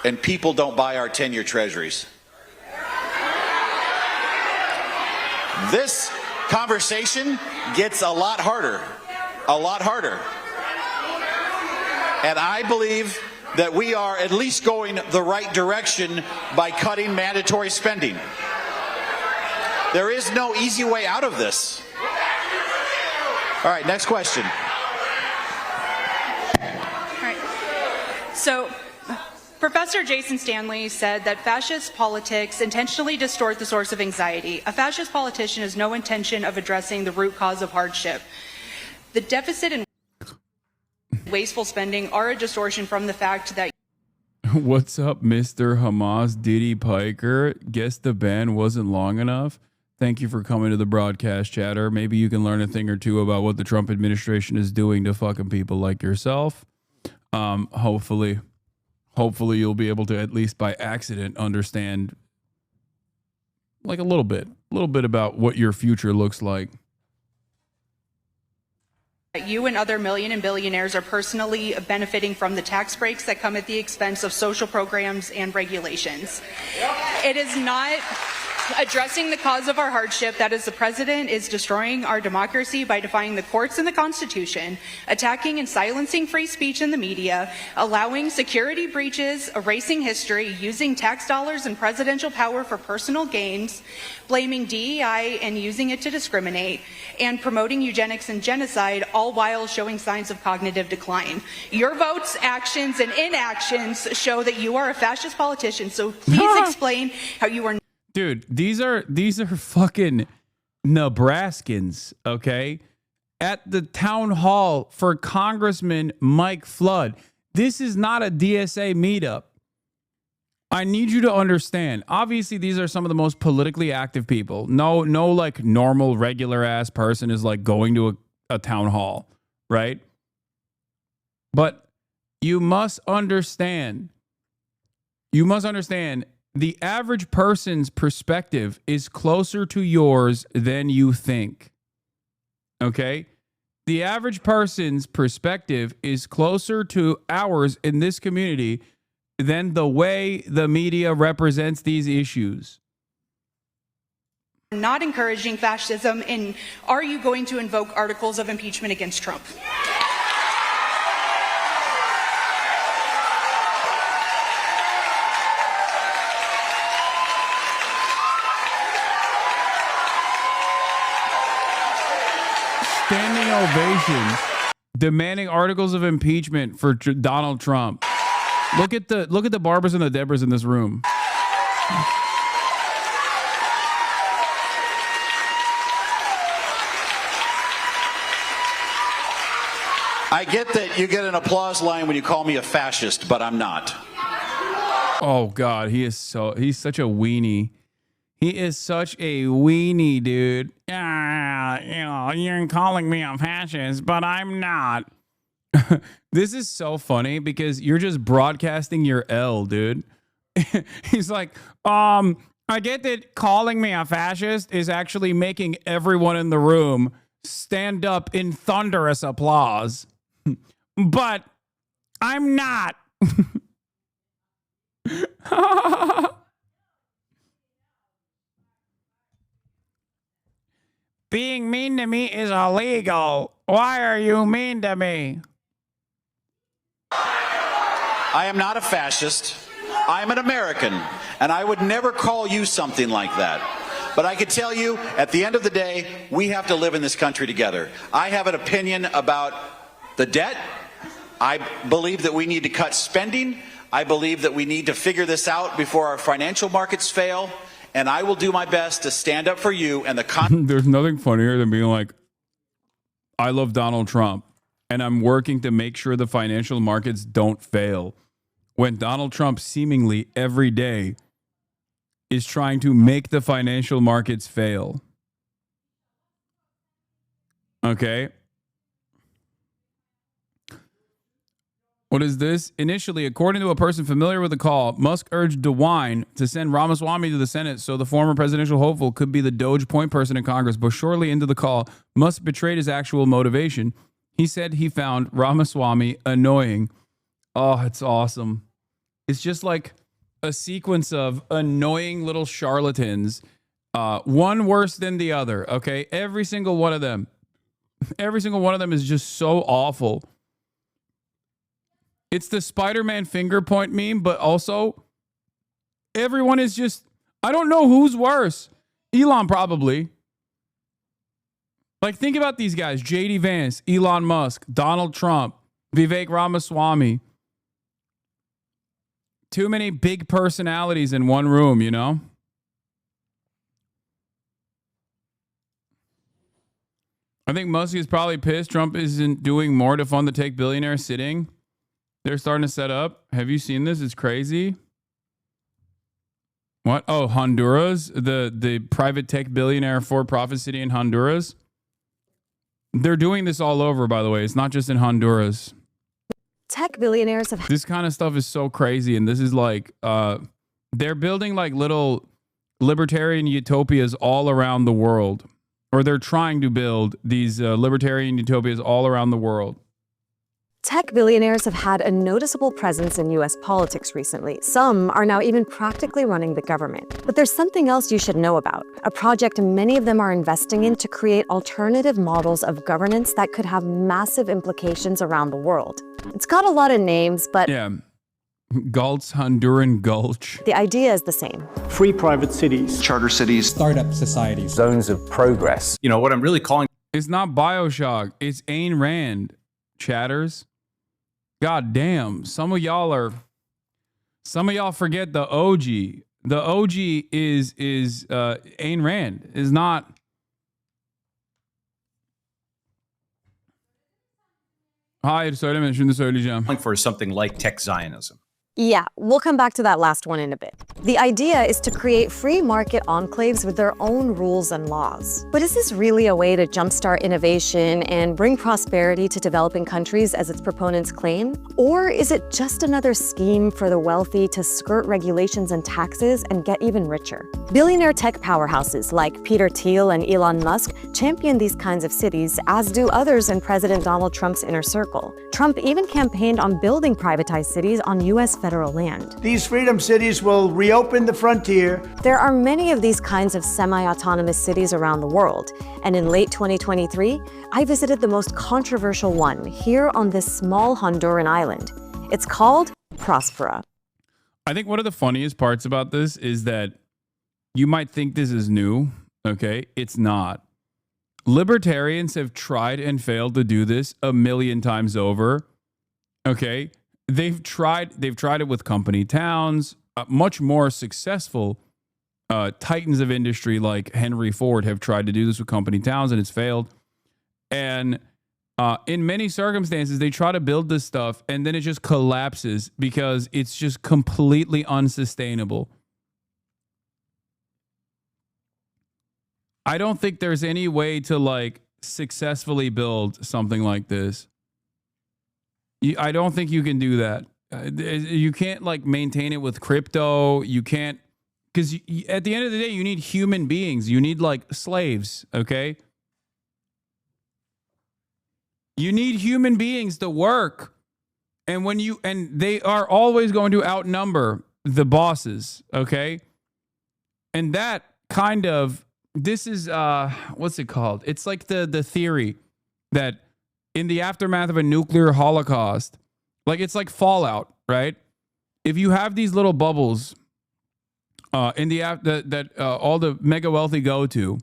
and people don't buy our 10-year treasuries. This conversation gets a lot harder. A lot harder. And I believe that we are at least going the right direction by cutting mandatory spending. There is no easy way out of this. All right, next question. All right. So, Professor Jason Stanley said that fascist politics intentionally distort the source of anxiety. A fascist politician has no intention of addressing the root cause of hardship. The deficit and wasteful spending are a distortion from the fact that. What's up, Mr. Hamas Diddy Piker? Guess the ban wasn't long enough. Thank you for coming to the broadcast, chatter. Maybe you can learn a thing or two about what the Trump administration is doing to fucking people like yourself. Hopefully you'll be able to, at least by accident, understand like a little bit about what your future looks like. You and other million and billionaires are personally benefiting from the tax breaks that come at the expense of social programs and regulations. It is not addressing the cause of our hardship, that is, the president is destroying our democracy by defying the courts and the Constitution, attacking and silencing free speech in the media, allowing security breaches, erasing history, using tax dollars and presidential power for personal gains, blaming DEI and using it to discriminate, and promoting eugenics and genocide, all while showing signs of cognitive decline. Your votes, actions, and inactions show that you are a fascist politician, so please explain how you are. Dude, these are fucking Nebraskans, okay? At the town hall for Congressman Mike Flood. This is not a DSA meetup. I need you to understand. Obviously, these are some of the most politically active people. No like normal, regular ass person is like going to a town hall, right? But you must understand. The average person's perspective is closer to yours than you think. Okay? The average person's perspective is closer to ours in this community than the way the media represents these issues. Not encouraging fascism, and are you going to invoke articles of impeachment against Trump? Standing ovations, demanding articles of impeachment for Donald Trump. Look at the Barbers and the Debras in this room. I get that you get an applause line when you call me a fascist, but I'm not. Oh God, he's such a weenie. He is such a weenie, dude. Yeah, you're calling me a fascist, but I'm not. This is so funny because you're just broadcasting your L, dude. He's like, I get that calling me a fascist is actually making everyone in the room stand up in thunderous applause. But I'm not. Being mean to me is illegal. Why are you mean to me? I am not a fascist. I am an American, and I would never call you something like that. But I can tell you, at the end of the day, we have to live in this country together. I have an opinion about the debt. I believe that we need to cut spending. I believe that we need to figure this out before our financial markets fail. And I will do my best to stand up for you and the There's nothing funnier than being like, I love Donald Trump, and I'm working to make sure the financial markets don't fail. When Donald Trump seemingly every day is trying to make the financial markets fail. Okay. What is this? Initially, according to a person familiar with the call, Musk urged DeWine to send Ramaswamy to the Senate so the former presidential hopeful could be the Doge point person in Congress. But shortly into the call, Musk betrayed his actual motivation. He said he found Ramaswamy annoying. Oh, it's awesome. It's just like a sequence of annoying little charlatans, one worse than the other, okay? Every single one of them is just so awful. It's the Spider-Man finger point meme, but also everyone is just, I don't know who's worse. Elon probably. Like, think about these guys. J.D. Vance, Elon Musk, Donald Trump, Vivek Ramaswamy. Too many big personalities in one room, you know? I think Musk is probably pissed Trump isn't doing more to fund the tech billionaire sitting. They're starting to set up. Have you seen this? It's crazy. What? Oh, Honduras, the private tech billionaire for-profit city in Honduras. They're doing this all over, by the way. It's not just in Honduras. Tech billionaires have... This kind of stuff is so crazy, and this is like, they're building like little libertarian utopias all around the world. Or they're trying to build these libertarian utopias all around the world. Tech billionaires have had a noticeable presence in US politics recently. Some are now even practically running the government. But there's something else you should know about, a project many of them are investing in to create alternative models of governance that could have massive implications around the world. It's got a lot of names, but yeah, Gulch, Honduran Gulch. The idea is the same. Free private cities. Charter cities. Startup societies. Zones of progress. You know, what I'm really calling... It's not BioShock. It's Ayn Rand, chatters. God damn. Some of y'all forget the OG. The OG is Ayn Rand. Is not... Hayır, söyleme. Şunu söyleyeceğim. For something like tech Zionism. Yeah, we'll come back to that last one in a bit. The idea is to create free market enclaves with their own rules and laws. But is this really a way to jumpstart innovation and bring prosperity to developing countries as its proponents claim? Or is it just another scheme for the wealthy to skirt regulations and taxes and get even richer? Billionaire tech powerhouses like Peter Thiel and Elon Musk champion these kinds of cities, as do others in President Donald Trump's inner circle. Trump even campaigned on building privatized cities on U.S. federal land. These freedom cities will reopen the frontier. There are many of these kinds of semi-autonomous cities around the world, and in late 2023, I visited the most controversial one here on this small Honduran island. It's called Prospera. I think one of the funniest parts about this is that you might think this is new, okay? It's not. Libertarians have tried and failed to do this a million times over, okay? They've tried it with company towns. Much more successful titans of industry like Henry Ford have tried to do this with company towns, and it's failed. And in many circumstances, they try to build this stuff, and then it just collapses because it's just completely unsustainable. I don't think there's any way to like successfully build something like this. I don't think you can do that. You can't like maintain it with crypto. You can't, because at the end of the day, you need human beings. You need like slaves, okay? You need human beings to work. And they are always going to outnumber the bosses, okay? And that kind of, this is, what's it called? It's like the theory that in the aftermath of a nuclear holocaust, like it's like Fallout, right? If you have these little bubbles in the that all the mega wealthy go to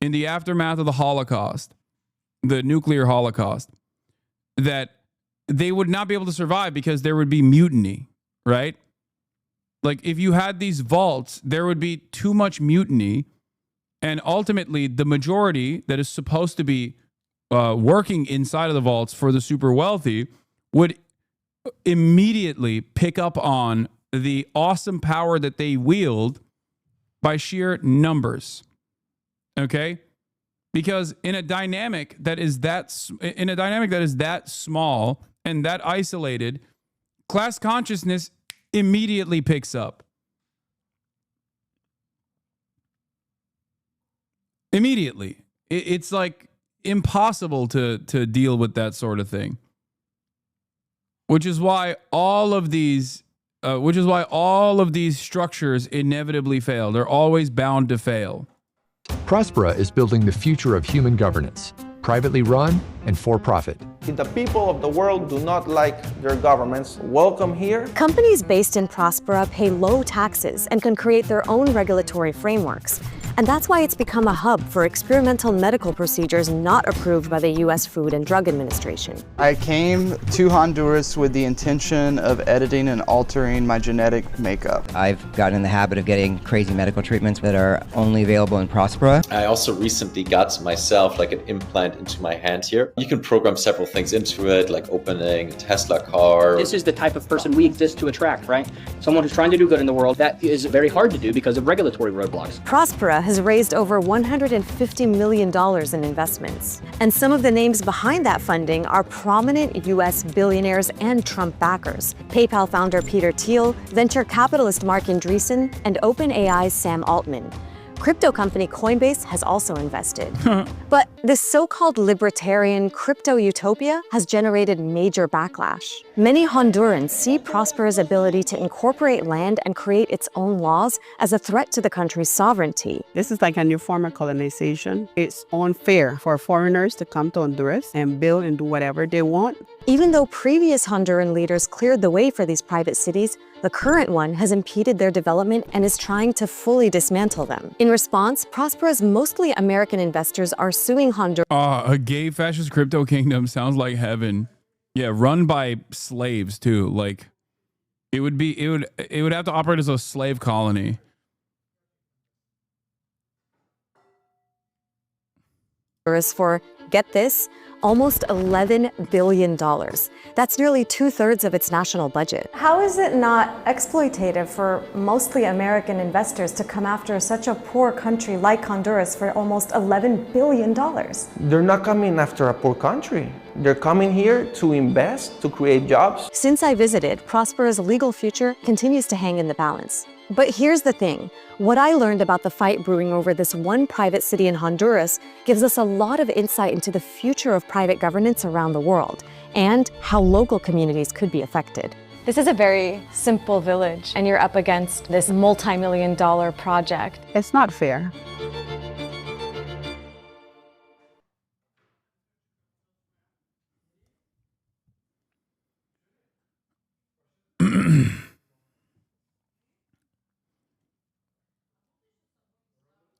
in the aftermath of the Holocaust, the nuclear holocaust, that they would not be able to survive because there would be mutiny, right? Like if you had these vaults, there would be too much mutiny, and ultimately the majority that is supposed to be working inside of the vaults for the super wealthy would immediately pick up on the awesome power that they wield by sheer numbers. Okay? Because in a dynamic that is that small and that isolated, class consciousness immediately picks up. Immediately. It's like impossible to deal with that sort of thing. Which is why all of these structures inevitably fail. They're always bound to fail. Prospera is building the future of human governance, privately run and for profit. If the people of the world do not like their governments, welcome here. Companies based in Prospera pay low taxes and can create their own regulatory frameworks. And that's why it's become a hub for experimental medical procedures not approved by the U.S. Food and Drug Administration. I came to Honduras with the intention of editing and altering my genetic makeup. I've gotten in the habit of getting crazy medical treatments that are only available in Prospera. I also recently got myself like an implant into my hand here. You can program several things into it, like opening a Tesla car. This is the type of person we exist to attract, right? Someone who's trying to do good in the world. That is very hard to do because of regulatory roadblocks. Prospera has raised over $150 million in investments. And some of the names behind that funding are prominent U.S. billionaires and Trump backers. PayPal founder Peter Thiel, venture capitalist Marc Andreessen, and OpenAI's Sam Altman. Crypto company Coinbase has also invested. But this so-called libertarian crypto utopia has generated major backlash. Many Hondurans see Prospera's ability to incorporate land and create its own laws as a threat to the country's sovereignty. This is like a new form of colonization. It's unfair for foreigners to come to Honduras and build and do whatever they want. Even though previous Honduran leaders cleared the way for these private cities, the current one has impeded their development and is trying to fully dismantle them. In response, Prospera's mostly American investors are suing Honduras. A gay fascist crypto kingdom sounds like heaven. Yeah, run by slaves too. Like it would have to operate as a slave colony. For, get this, almost $11 billion. That's nearly 2/3 of its national budget. How is it not exploitative for mostly American investors to come after such a poor country like Honduras for almost $11 billion? They're not coming after a poor country. They're coming here to invest, to create jobs. Since I visited, Prospera's legal future continues to hang in the balance. But here's the thing. What I learned about the fight brewing over this one private city in Honduras gives us a lot of insight into the future of private governance around the world and how local communities could be affected. This is a very simple village, and you're up against this multi-million-dollar project. It's not fair.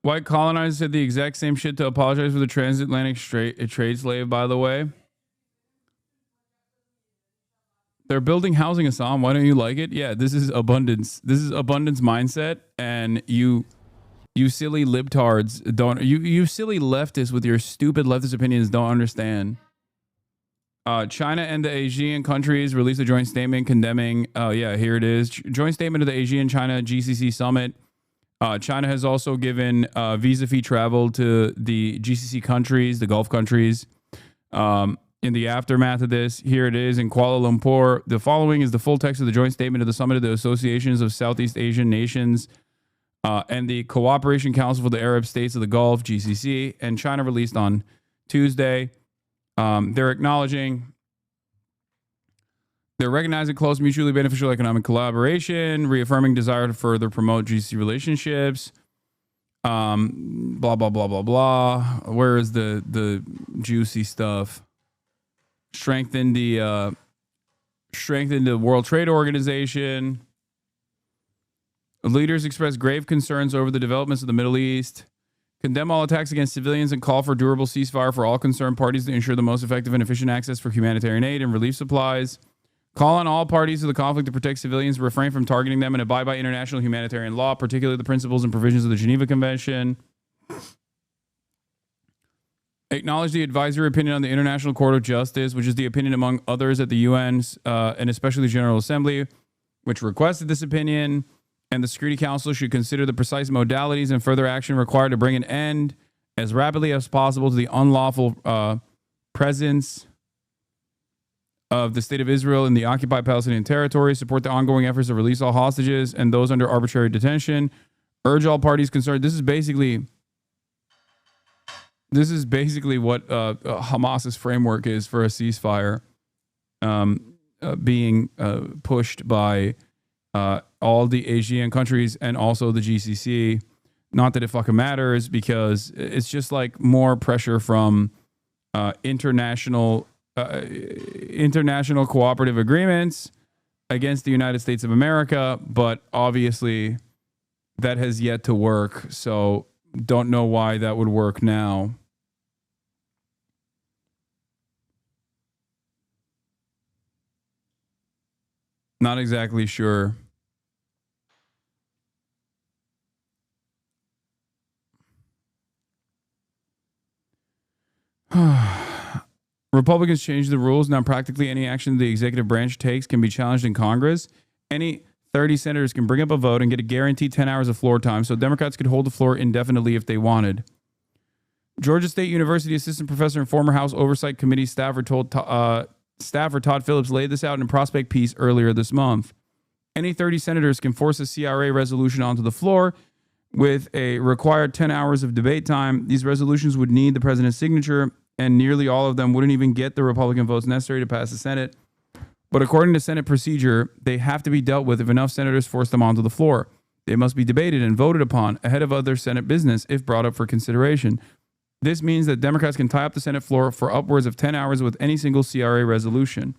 White colonizers said the exact same shit to apologize for the transatlantic trade slave, by the way. They're building housing, Assam. Why don't you like it? Yeah, this is abundance. This is abundance mindset. And you silly libtards don't, you silly leftists with your stupid leftist opinions don't understand. China and the Asian countries released a joint statement condemning, yeah, here it is. Joint statement of the Asian China GCC summit. China has also given visa-free travel to the GCC countries, the Gulf countries. In the aftermath of this, here it is in Kuala Lumpur. The following is the full text of the joint statement of the Summit of the Associations of Southeast Asian Nations and the Cooperation Council for the Arab States of the Gulf, GCC, and China released on Tuesday. They're recognizing close, mutually beneficial economic collaboration, reaffirming desire to further promote GCC relationships. Blah, blah, blah, blah, blah. Where is the juicy stuff? Strengthen the World Trade Organization. Leaders express grave concerns over the developments of the Middle East. Condemn all attacks against civilians and call for durable ceasefire for all concerned parties to ensure the most effective and efficient access for humanitarian aid and relief supplies. Call on all parties to the conflict to protect civilians, refrain from targeting them, and abide by international humanitarian law, particularly the principles and provisions of the Geneva Convention. Acknowledge the advisory opinion on the International Court of Justice, which is the opinion among others at the UN's and especially the General Assembly, which requested this opinion. And the Security Council should consider the precise modalities and further action required to bring an end as rapidly as possible to the unlawful presence of the State of Israel in the occupied Palestinian territory, support the ongoing efforts to release all hostages and those under arbitrary detention, urge all parties concerned. This is basically what Hamas's framework is for a ceasefire being pushed by all the Asian countries and also the GCC. Not that it fucking matters, because it's just like more pressure from international cooperative agreements against the United States of America, but obviously that has yet to work, so don't know why that would work now. Not exactly sure. Republicans changed the rules. Now practically any action the executive branch takes can be challenged in Congress. Any 30 senators can bring up a vote and get a guaranteed 10 hours of floor time, so Democrats could hold the floor indefinitely if they wanted. Georgia State University assistant professor and former House Oversight Committee staffer Todd Phillips laid this out in a prospect piece earlier this month. Any 30 senators can force a CRA resolution onto the floor, With a required 10 hours of debate time, these resolutions would need the president's signature, and nearly all of them wouldn't even get the Republican votes necessary to pass the Senate. But according to Senate procedure, they have to be dealt with if enough senators force them onto the floor. They must be debated and voted upon ahead of other Senate business if brought up for consideration. This means that Democrats can tie up the Senate floor for upwards of 10 hours with any single CRA resolution.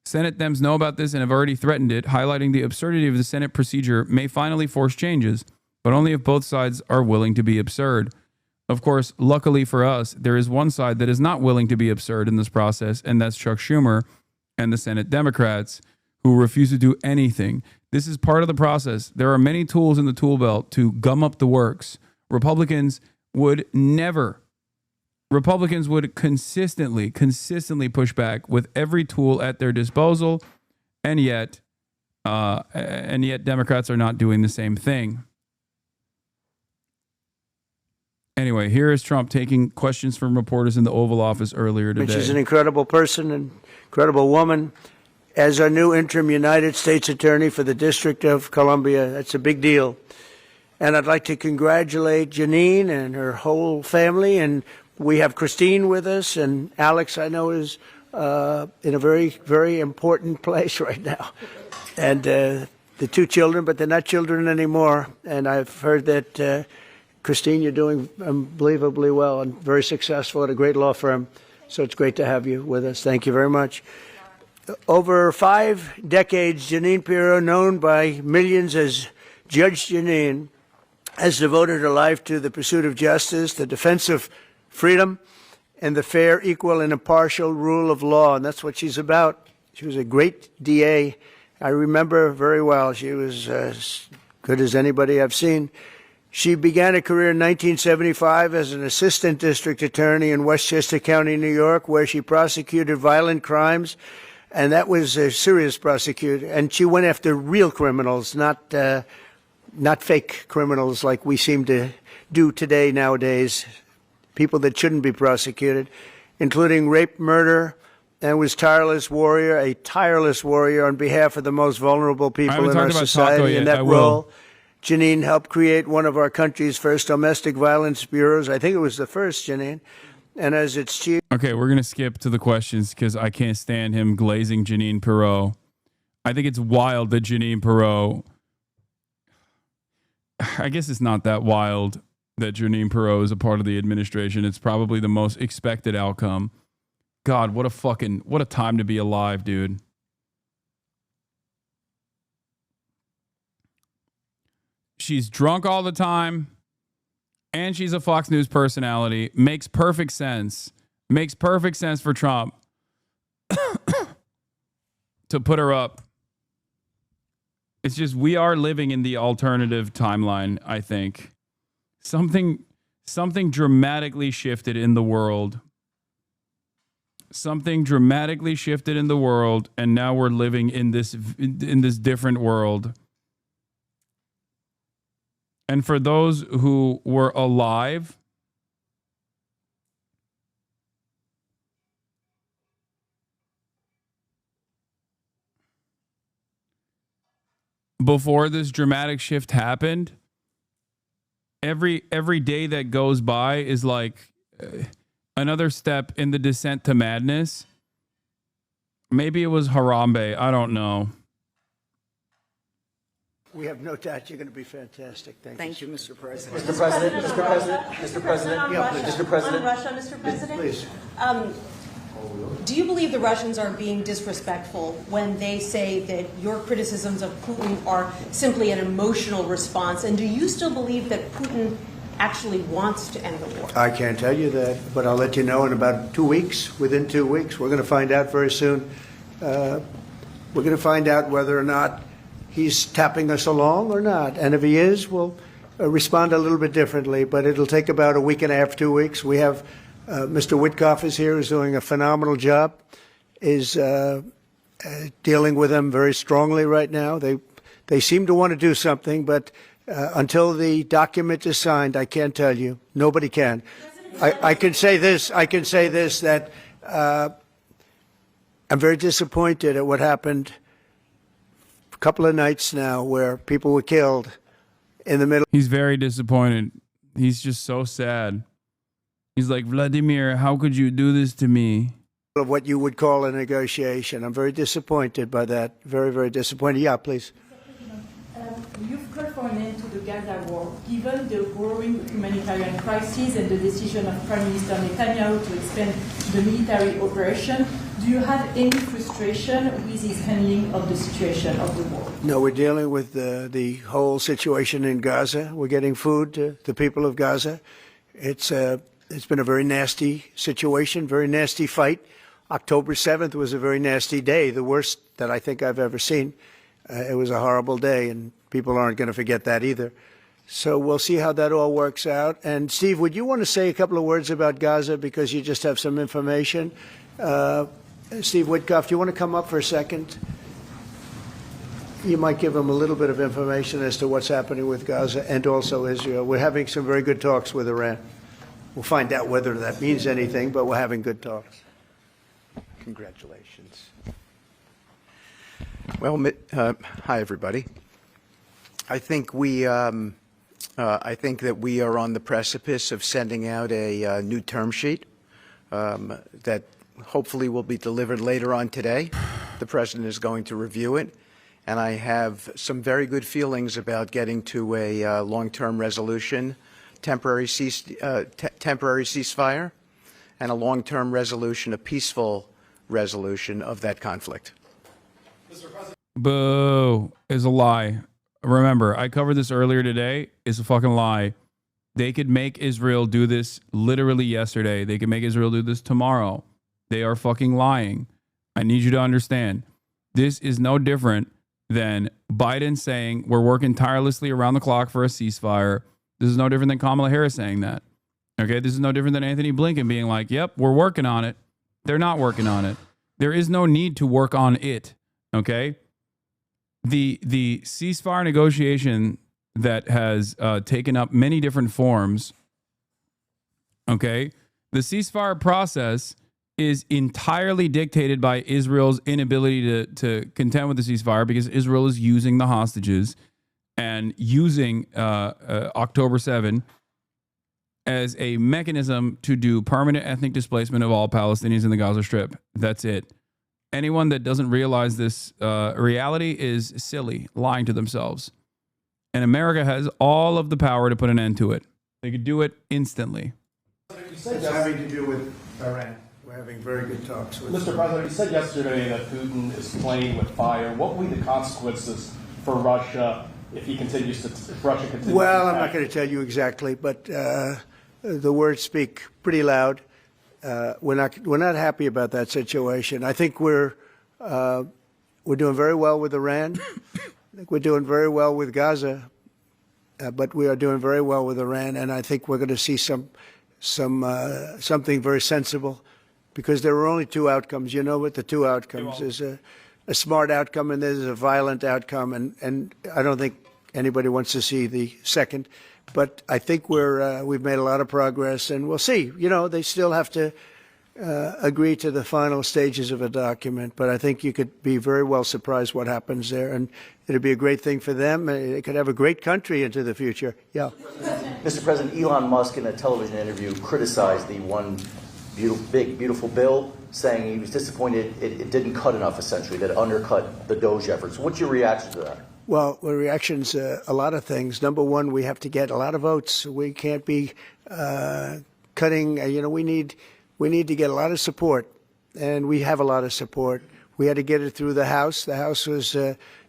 Senate Dems know about this and have already threatened it, highlighting the absurdity of the Senate procedure may finally force changes, but only if both sides are willing to be absurd. Of course, luckily for us, there is one side that is not willing to be absurd in this process, and that's Chuck Schumer and the Senate Democrats, who refuse to do anything. This is part of the process. There are many tools in the tool belt to gum up the works. Republicans would consistently push back with every tool at their disposal, and yet Democrats are not doing the same thing. Anyway, here is Trump taking questions from reporters in the Oval Office earlier today. She's an incredible person, an incredible woman. As our new interim United States Attorney for the District of Columbia, that's a big deal. And I'd like to congratulate Janine and her whole family. And we have Christine with us, and Alex, I know, is in a very, very important place right now. And the two children, but they're not children anymore. And I've heard that, Christine, you're doing unbelievably well and very successful at a great law firm. So it's great to have you with us. Thank you very much. Over 5 decades, Janine Pirro, known by millions as Judge Janine, has devoted her life to the pursuit of justice, the defense of freedom, and the fair, equal, and impartial rule of law. And that's what she's about. She was a great DA. I remember her very well. She was as good as anybody I've seen. She began a career in 1975 as an assistant district attorney in Westchester County, New York, where she prosecuted violent crimes. And that was a serious prosecution. And she went after real criminals, not fake criminals like we seem to do today nowadays, people that shouldn't be prosecuted, including rape, murder, and was a tireless warrior on behalf of the most vulnerable people in our society. In that role, Janine helped create one of our country's first domestic violence bureaus. I think it was the first, Janine. And as its chief... Okay, we're going to skip to the questions because I can't stand him glazing Janine Pirro. I think it's wild that Janine Pirro... I guess it's not that wild that Janine Pirro is a part of the administration. It's probably the most expected outcome. God, what a time to be alive, dude. She's drunk all the time, and she's a Fox News personality. Makes perfect sense. Makes perfect sense for Trump to put her up. It's just we are living in the alternative timeline, I think. Something dramatically shifted in the world. Something dramatically shifted in the world, and now we're living in this different world. And for those who were alive, before this dramatic shift happened, every day that goes by is like another step in the descent to madness. Maybe it was Harambe. I don't know. We have no doubt you're going to be fantastic. Thank you, Mr. President. Mr. President, Mr. President, Mr. President, Yeah, please. Mr. President. On Russia, Mr. President? Please. Do you believe the Russians are being disrespectful when they say that your criticisms of Putin are simply an emotional response? And do you still believe that Putin actually wants to end the war? I can't tell you that, but I'll let you know in about 2 weeks. Within 2 weeks, we're going to find out very soon. We're going to find out whether or not he's tapping us along or not. And if he is, we'll respond a little bit differently. But it'll take about a week and a half, 2 weeks. We have Mr. Witkoff is here, who's doing a phenomenal job, is dealing with them very strongly right now. They seem to want to do something, but until the document is signed, I can't tell you. Nobody can. I can say this. That I'm very disappointed at what happened a couple of nights now, where people were killed in the middle. He's very disappointed. He's just so sad. He's like, Vladimir, how could you do this to me? Of what you would call a negotiation. I'm very disappointed by that. Very, very disappointed. Yeah, please. You've called for an end to the Gaza war. Given the growing humanitarian crisis and the decision of Prime Minister Netanyahu to expand the military operation, do you have any frustration with his handling of the situation of the war? No, we're dealing with the whole situation in Gaza. We're getting food to the people of Gaza. It's been a very nasty situation, very nasty fight. October 7th was a very nasty day, the worst that I think I've ever seen. It was a horrible day, and people aren't going to forget that either. So we'll see how that all works out. And Steve, would you want to say a couple of words about Gaza because you just have some information? Steve Witkoff, do you want to come up for a second? You might give him a little bit of information as to what's happening with Gaza and also Israel. We're having some very good talks with Iran. We'll find out whether that means anything, but we're having good talks. Congratulations. Well, hi everybody. I think that we are on the precipice of sending out a new term sheet that hopefully will be delivered later on today. The President is going to review it, and I have some very good feelings about getting to a long-term resolution, temporary ceasefire, and a long-term resolution, a peaceful resolution of that conflict. Boo is a lie. Remember, I covered this earlier today. It's a fucking lie. They could make Israel do this literally yesterday. They could make Israel do this tomorrow. They are fucking lying. I need you to understand. This is no different than Biden saying we're working tirelessly around the clock for a ceasefire. This is no different than Kamala Harris saying that. Okay, this is no different than Anthony Blinken being like, yep, we're working on it. They're not working on it. There is no need to work on it. Okay? The ceasefire negotiation that has taken up many different forms, okay? The ceasefire process is entirely dictated by Israel's inability to contend with the ceasefire because Israel is using the hostages and using October 7 as a mechanism to do permanent ethnic displacement of all Palestinians in the Gaza Strip. That's it. Anyone that doesn't realize this reality is silly, lying to themselves. And America has all of the power to put an end to it. They could do it instantly. It's having to do with Iran. We're having very good talks with Mr. President, you said yesterday that Putin is playing with fire. What will be the consequences for Russia if Russia continues to Well, I'm not going to tell you exactly, but the words speak pretty loud. We're not happy about that situation. I think we're doing very well with Iran. I think we're doing very well with Gaza, but we are doing very well with Iran, and I think we're going to see something very sensible, because there are only two outcomes. You know what the two outcomes is: a smart outcome and there's a violent outcome, and I don't think anybody wants to see the second. But I think we've made a lot of progress, and we'll see. You know, they still have to agree to the final stages of a document, but I think you could be very well surprised what happens there, and it'd be a great thing for them. They could have a great country into the future. Yeah. Mr. President, Elon Musk in a television interview criticized the one big, beautiful bill, saying he was disappointed it didn't cut enough, essentially, that it undercut the Doge efforts. What's your reaction to that? Well, the reaction's a lot of things. Number one, we have to get a lot of votes. We can't be cutting. We need to get a lot of support, and we have a lot of support. We had to get it through the House. The House was.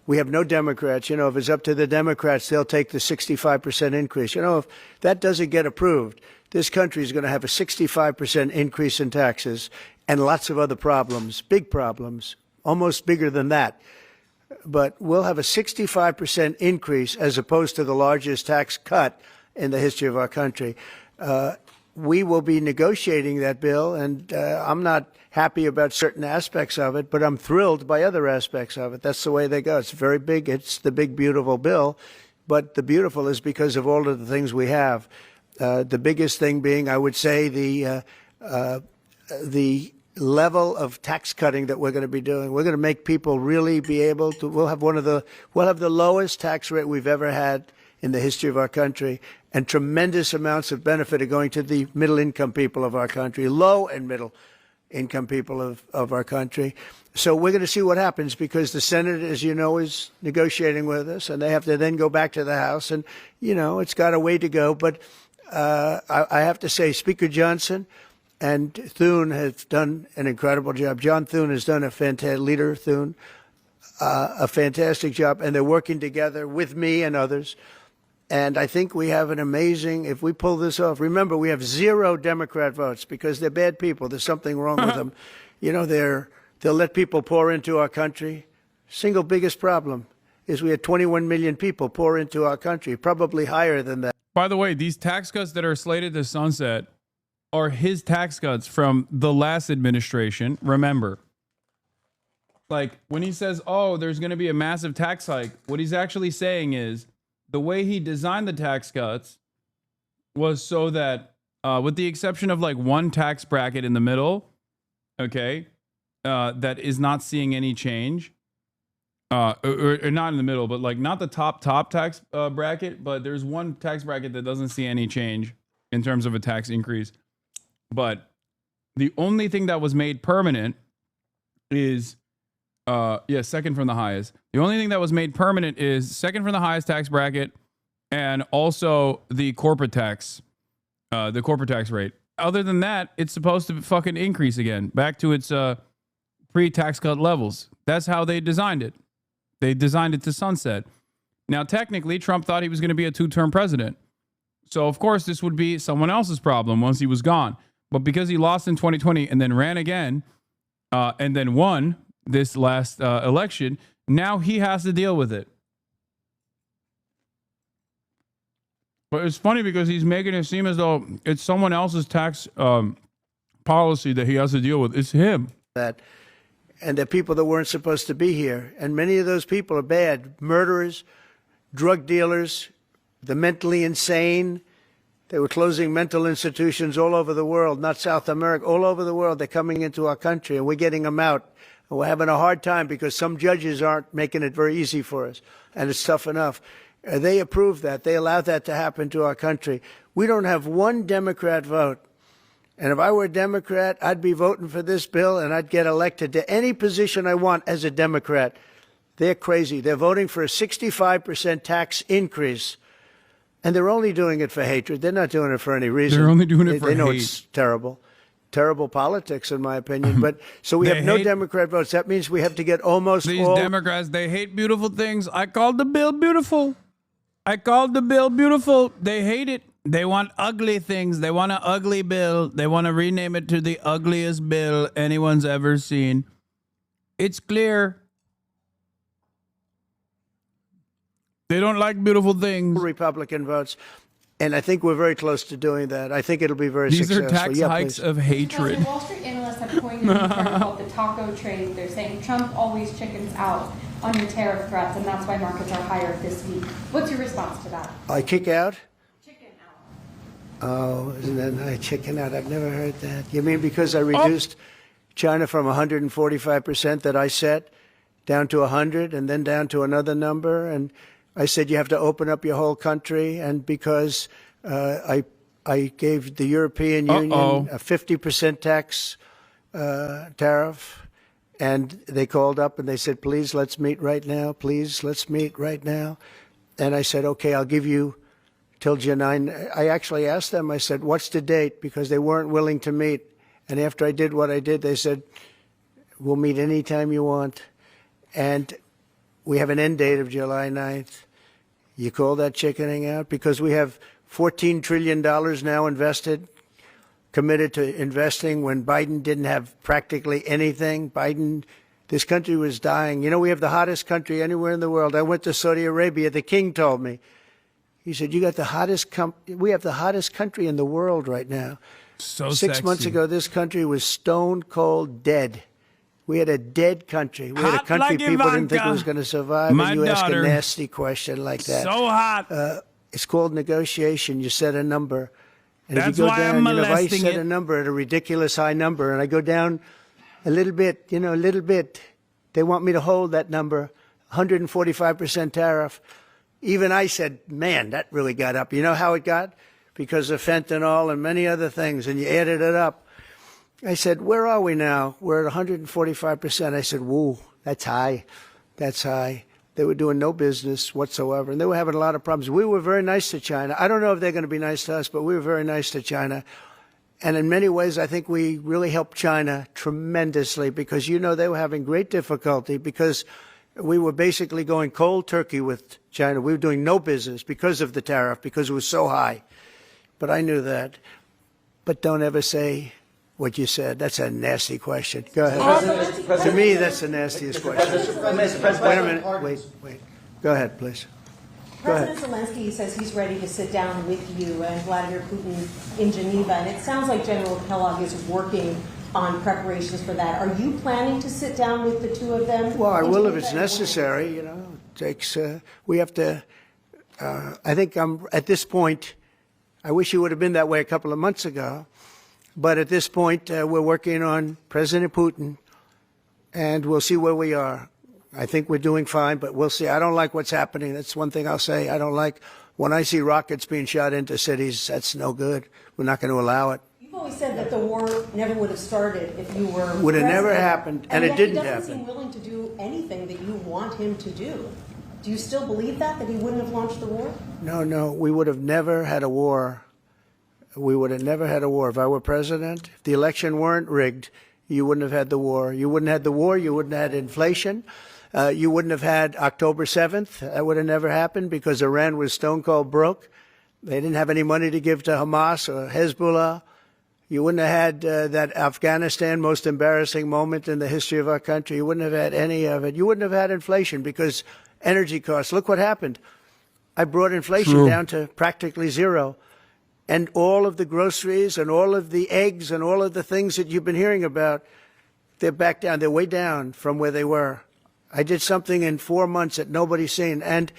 We have no Democrats. You know, if it's up to the Democrats, they'll take the 65% increase. You know, if that doesn't get approved, this country is going to have a 65% increase in taxes and lots of other problems, big problems, almost bigger than that. But we'll have a 65% increase as opposed to the largest tax cut in the history of our country. We will be negotiating that bill, and I'm not happy about certain aspects of it, but I'm thrilled by other aspects of it. That's the way they go. It's very big. It's the big, beautiful bill, but the beautiful is because of all of the things we have. The biggest thing being, I would say, the level of tax cutting that we're going to be doing. We're going to make people really be able to. We'll have the lowest tax rate we've ever had in the history of our country, and tremendous amounts of benefit are going to the middle-income people of our country, low and middle-income people of our country. So we're going to see what happens, because the Senate, as you know, is negotiating with us, and they have to then go back to the House, and, you know, it's got a way to go. But I have to say, Speaker Johnson and Thune have done an incredible job. John Thune has done a fantastic, Leader Thune, a fantastic job, and they're working together with me and others. And I think we have an amazing, if we pull this off, remember, we have 0 Democrat votes because they're bad people. There's something wrong with them. You know, they'll let people pour into our country. Single biggest problem is we had 21 million people pour into our country, probably higher than that. By the way, these tax cuts that are slated to sunset are his tax cuts from the last administration. Remember, like when he says, oh, there's going to be a massive tax hike, what he's actually saying is the way he designed the tax cuts was so that, with the exception of like one tax bracket in the middle, okay, that is not seeing any change, or not in the middle, but like not the top tax bracket, but there's one tax bracket that doesn't see any change in terms of a tax increase. But the only thing that was made permanent is, second from the highest. The only thing that was made permanent is second from the highest tax bracket, and also the corporate tax rate. Other than that, it's supposed to fucking increase again, back to its pre-tax cut levels. That's how they designed it. They designed it to sunset. Now, technically, Trump thought he was going to be a 2-term president. So, of course, this would be someone else's problem once he was gone. But because he lost in 2020 and then ran again, and then won this last election, now he has to deal with it. But it's funny because he's making it seem as though it's someone else's tax policy that he has to deal with. It's him. And the people that weren't supposed to be here. And many of those people are bad. Murderers, drug dealers, the mentally insane. They were closing mental institutions all over the world, not South America, all over the world. They're coming into our country, and we're getting them out. And we're having a hard time because some judges aren't making it very easy for us, and it's tough enough. They approved that. They allowed that to happen to our country. We don't have one Democrat vote. And if I were a Democrat, I'd be voting for this bill, and I'd get elected to any position I want as a Democrat. They're crazy. They're voting for a 65% tax increase. And they're only doing it for hatred. They're not doing it for any reason. They're only doing it for hate. They know it's terrible. Terrible politics, in my opinion. But so we have no Democrat votes. That means we have to get almost these all... Democrats, they hate beautiful things. I called the bill beautiful. I called the bill beautiful. They hate it. They want ugly things. They want an ugly bill. They want to rename it to the ugliest bill anyone's ever seen. It's clear. They don't like beautiful things. Republican votes. And I think we're very close to doing that. I think it'll be very successful. These are tax hikes of hatred. Wall Street analysts have coined a new term called the taco trade. They're saying Trump always chickens out on your tariff threats, and that's why markets are higher this week. What's your response to that? I kick out? Chicken out. Oh, isn't that nice? Chicken out. I've never heard that. You mean because I reduced China from 145% that I set down to 100 and then down to another number? And I said you have to open up your whole country, and because I gave the European Union a 50% tax tariff, and they called up and they said, please, let's meet right now. Please, let's meet right now. And I said, okay, I'll give you till July 9. I actually asked them, I said, what's the date? Because they weren't willing to meet. And after I did what I did, they said, we'll meet anytime you want. And we have an end date of July 9th. You call that chickening out? Because we have $14 trillion now invested, committed to investing when Biden didn't have practically anything. This country was dying. You know, we have the hottest country anywhere in the world. I went to Saudi Arabia. The king told me. He said, you got the hottest we have the hottest country in the world right now. So 6 months ago, this country was stone cold dead. We had a dead country. We had a country like people didn't think was going to survive. My and you ask a daughter. nasty question like that. So hot. It's called negotiation. You set a number. And That's if you go why down, I'm you know, if I molesting set it. a number at a ridiculous high number and I go down a little bit, you know, a little bit, they want me to hold that number, 145% tariff. even I said, man, that really got up. You know how it got? Because of fentanyl and many other things, and you added it up. I said, where are we now? We're at 145%. I said, whoa, that's high. That's high. They were doing no business whatsoever, and they were having a lot of problems. We were very nice to China. I don't know if they're going to be nice to us, but we were very nice to China. And in many ways, I think we really helped China tremendously because, you know, they were having great difficulty because we were basically going cold turkey with China. We were doing no business because of the tariff, because it was so high. But I knew that. But don't ever say what you said. That's a nasty question. Go ahead. To me, that's the nastiest question. Wait a minute. Wait. Go ahead, please. President Zelensky says he's ready to sit down with you and Vladimir Putin in Geneva, and it sounds like General Kellogg is working on preparations for that. Are you planning to sit down with the two of them? Well, I will if it's necessary. You know, it takes. We have to. I think I'm at this point. I wish it would have been that way a couple of months ago, but at this point, we're working on President Putin, and we'll see where we are. I think we're doing fine, but we'll see. I don't like what's happening. That's one thing I'll say. I don't like when I see rockets being shot into cities. That's no good. We're not going to allow it. You've always said that the war never would have started if you were Would have president, never happened, and it didn't happen. He doesn't seem willing to do anything that you want him to do. Do you still believe that he wouldn't have launched the war? No. We would have never had a war. We would have never had a war. If I were president, if the election weren't rigged, you wouldn't have had the war. You wouldn't have had the war. You wouldn't have had inflation. You wouldn't have had October 7th. That would have never happened because Iran was stone cold broke. They didn't have any money to give to Hamas or Hezbollah. You wouldn't have had that Afghanistan most embarrassing moment in the history of our country. You wouldn't have had any of it. You wouldn't have had inflation because energy costs. Look what happened. I brought inflation down to practically zero. And all of the groceries and all of the eggs and all of the things that you've been hearing about, they're back down. They're way down from where they were. I did something in 4 months that nobody's seen. And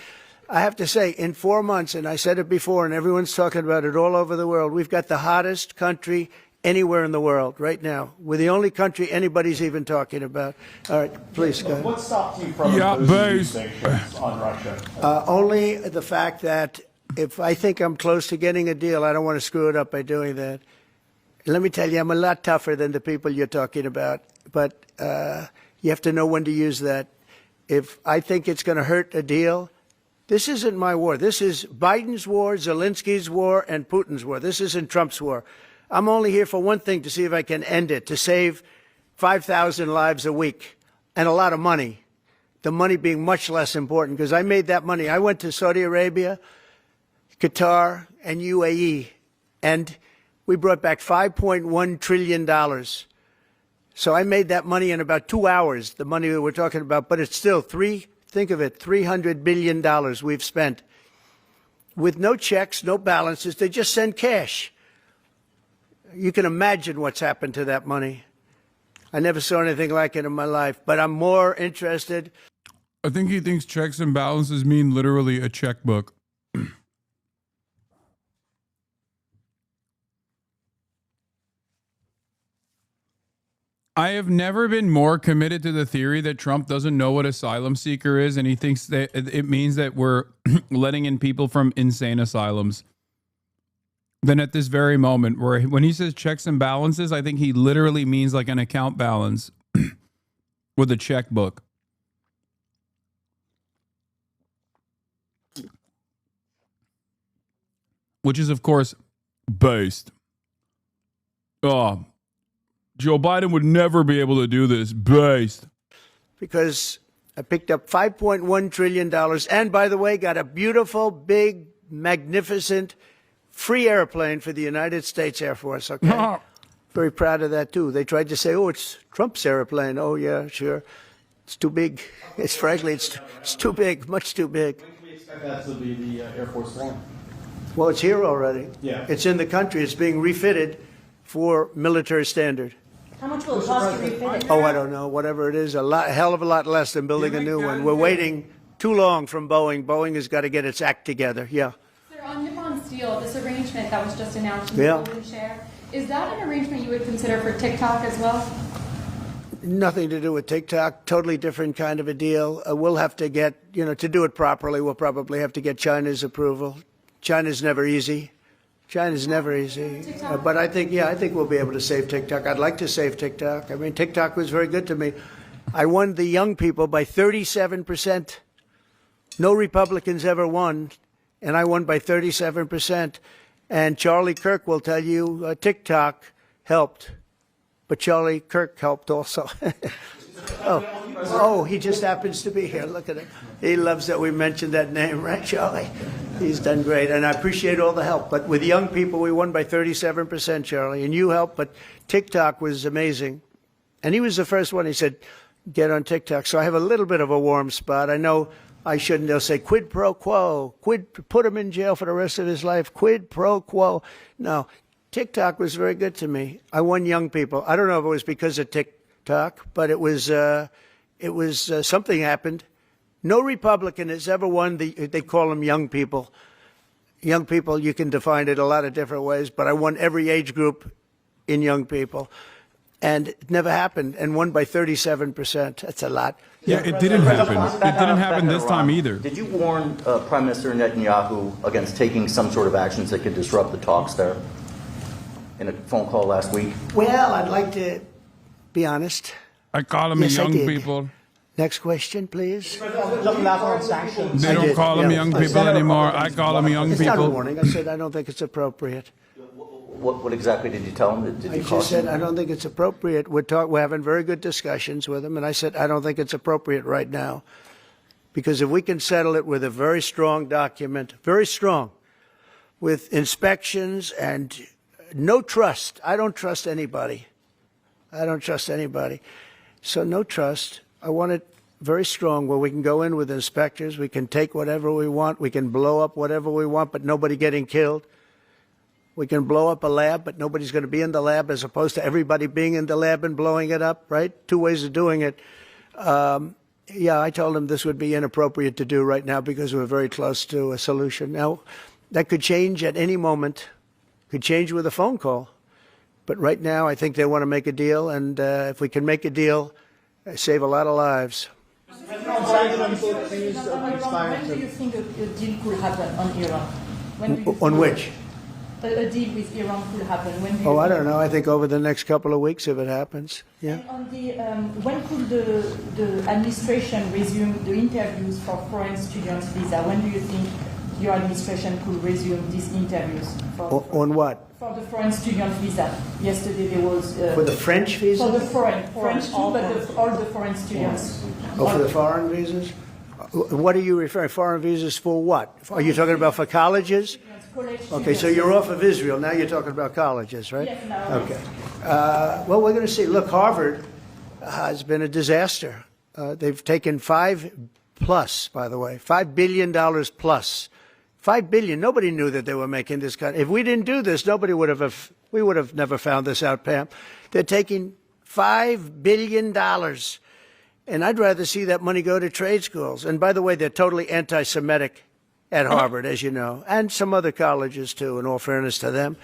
I have to say, in 4 months, and I said it before, and everyone's talking about it all over the world, we've got the hottest country anywhere in the world right now. We're the only country anybody's even talking about. All right, please go ahead. What stopped you from imposing these sanctions on Russia? Only the fact that if I think I'm close to getting a deal, I don't want to screw it up by doing that. Let me tell you, I'm a lot tougher than the people you're talking about, but you have to know when to use that. If I think it's going to hurt a deal, this isn't my war. This is Biden's war, Zelensky's war, and Putin's war. This isn't Trump's war. I'm only here for one thing, to see if I can end it, to save 5,000 lives a week and a lot of money, the money being much less important because I made that money. I went to Saudi Arabia, Qatar, and UAE, and we brought back $5.1 trillion. So I made that money in about 2 hours, the money that we're talking about, but it's still think of it, $300 billion we've spent with no checks, no balances. They just send cash. You can imagine what's happened to that money. I never saw anything like it in my life, but I'm more interested. I think he thinks checks and balances mean literally a checkbook. I have never been more committed to the theory that Trump doesn't know what asylum seeker is, and he thinks that it means that we're letting in people from insane asylums. Then at this very moment, where when he says checks and balances, I think he literally means like an account balance with a checkbook. Which is, of course, based. Oh, Joe Biden would never be able to do this. Based. Because I picked up $5.1 trillion and, by the way, got a beautiful, big, magnificent, free airplane for the United States Air Force, okay? Very proud of that, too. They tried to say, oh, it's Trump's airplane. Oh, yeah, sure. It's too big. It's frankly, it's too big, much too big. When can we expect that to be the Air Force One? Well, it's here already. Yeah. It's in the country. It's being refitted for military standard. How much will it cost to refit it? Oh, I don't know. Whatever it is, a hell of a lot less than building a new one. We're waiting too long from Boeing. Boeing has got to get its act together. Yeah. Sir, on Nippon Steel, this arrangement that was just announced in the Golden Share, is that an arrangement you would consider for TikTok as well? Nothing to do with TikTok, totally different kind of a deal. We'll have to get, to do it properly, we'll probably have to get China's approval. China's never easy. China's never easy. But I think we'll be able to save TikTok. I'd like to save TikTok. I mean, TikTok was very good to me. I won the young people by 37%. No Republicans ever won, and I won by 37%. And Charlie Kirk will tell you TikTok helped. But Charlie Kirk helped also. He just happens to be here. Look at it. He loves that we mentioned that name, right, Charlie? He's done great, and I appreciate all the help. But with young people, we won by 37%, Charlie, and you helped. But TikTok was amazing. And he was the first one. He said, get on TikTok. So I have a little bit of a warm spot. I know I shouldn't. They'll say, quid pro quo. Put him in jail for the rest of his life. Quid pro quo. No. TikTok was very good to me. I won young people. I don't know if it was because of TikTok, but it was something happened. No Republican has ever won they call them young people. Young people, you can define it a lot of different ways, but I won every age group in young people. And it never happened, and won by 37%. That's a lot. Yeah, it didn't happen. It didn't happen this time either. Did you warn Prime Minister Netanyahu against taking some sort of actions that could disrupt the talks there? In a phone call last week? Well, I'd like to be honest. I call them young people. Next question, please. They don't call them young people anymore. I call them young people. It's not a warning. I said I don't think it's appropriate. What exactly did you tell him? Did you I just said I don't think it's appropriate. We're having very good discussions with him, and I said I don't think it's appropriate right now. Because if we can settle it with a very strong document, very strong, with inspections and no trust. I don't trust anybody. I don't trust anybody. So no trust. I want it very strong where we can go in with inspectors. We can take whatever we want. We can blow up whatever we want, but nobody getting killed. We can blow up a lab, but nobody's going to be in the lab, as opposed to everybody being in the lab and blowing it up, right? Two ways of doing it. Yeah, I told him this would be inappropriate to do right now because we're very close to a solution. Now, that could change at any moment. Could change with a phone call. But right now, I think they want to make a deal, and if we can make a deal, save a lot of lives. When do you think a deal could happen on Iran? On which? A deal with Iran could happen. When I don't know. I think over the next couple of weeks, if it happens. Yeah. And on the, when could the administration resume the interviews for foreign students' visa? When do you think your administration could resume these interviews? On what? For the foreign student visa. Yesterday there was... for the French visa? For the French too, but all the foreign students. Oh, for the foreign visas? What are you referring? Foreign visas for what? Are you talking about for colleges? Okay, so you're off of Israel. Now you're talking about colleges, right? Yes, no. Okay. Well, we're going to see. Look, Harvard has been a disaster. They've taken $5 billion plus. $5 billion. Nobody knew that they were making this kind. If we didn't do this, we would have never found this out, Pam. They're taking $5 billion. And I'd rather see that money go to trade schools. And by the way, they're totally anti-Semitic at Harvard, as you know, and some other colleges too, in all fairness to them.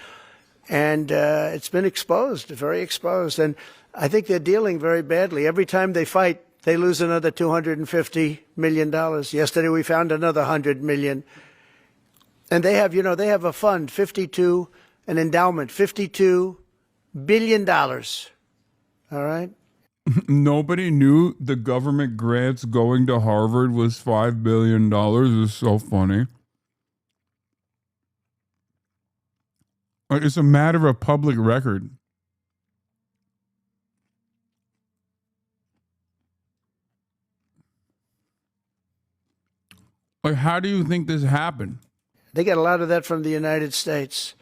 And it's been exposed, very exposed. And I think they're dealing very badly. Every time they fight, they lose another $250 million. Yesterday we found another $100 million. And they have, they have a fund, an endowment, $52 billion. All right? Nobody knew the government grants going to Harvard was $5 billion. It's so funny. It's a matter of public record. Like, how do you think this happened? They get a lot of that from the United States.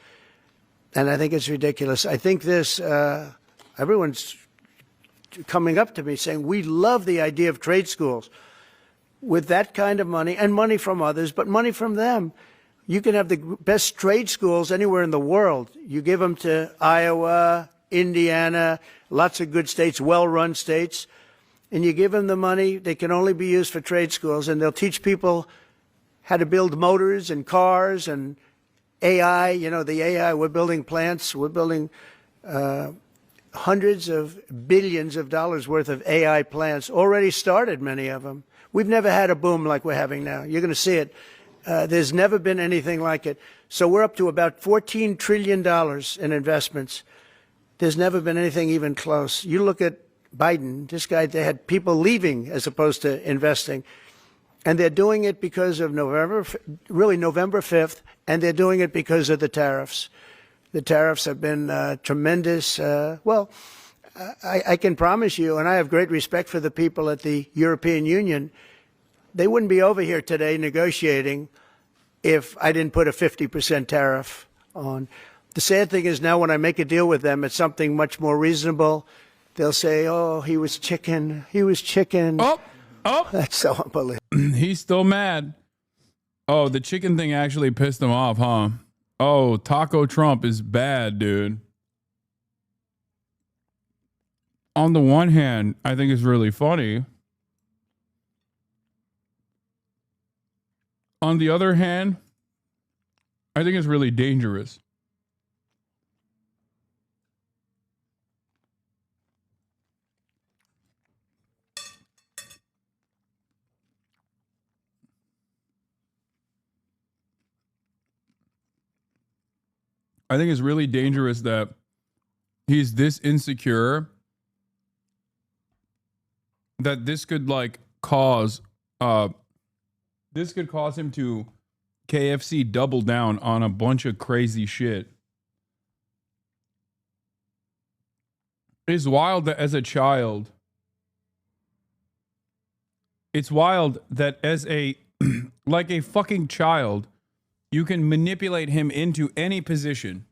And I think it's ridiculous. I think everyone's coming up to me saying, we love the idea of trade schools with that kind of money and money from others, but money from them. You can have the best trade schools anywhere in the world. You give them to Iowa, Indiana, lots of good states, well-run states, and you give them the money. They can only be used for trade schools, and they'll teach people how to build motors and cars and AI. The AI, we're building plants, we're building hundreds of billions of dollars worth of AI plants already started, many of them. We've never had a boom like we're having now. You're going to see it. There's never been anything like it. So we're up to about $14 trillion in investments. There's never been anything even close. You look at Biden, this guy, they had people leaving as opposed to investing. And they're doing it because of November 5th, and they're doing it because of the tariffs. The tariffs have been tremendous. Well, I can promise you, and I have great respect for the people at the European Union, they wouldn't be over here today negotiating if I didn't put a 50% tariff on. The sad thing is now when I make a deal with them, it's something much more reasonable. They'll say, oh, he was chicken. He was chicken. Oh. That's so unbelievable. He's still mad. Oh, the chicken thing actually pissed him off, huh? Oh, Taco Trump is bad, dude. On the one hand, I think it's really funny. On the other hand, I think it's really dangerous. I think it's really dangerous that he's this insecure that this could cause him to KFC double down on a bunch of crazy shit. It's wild that as a child, it's wild that as a like a fucking child, you can manipulate him into any position.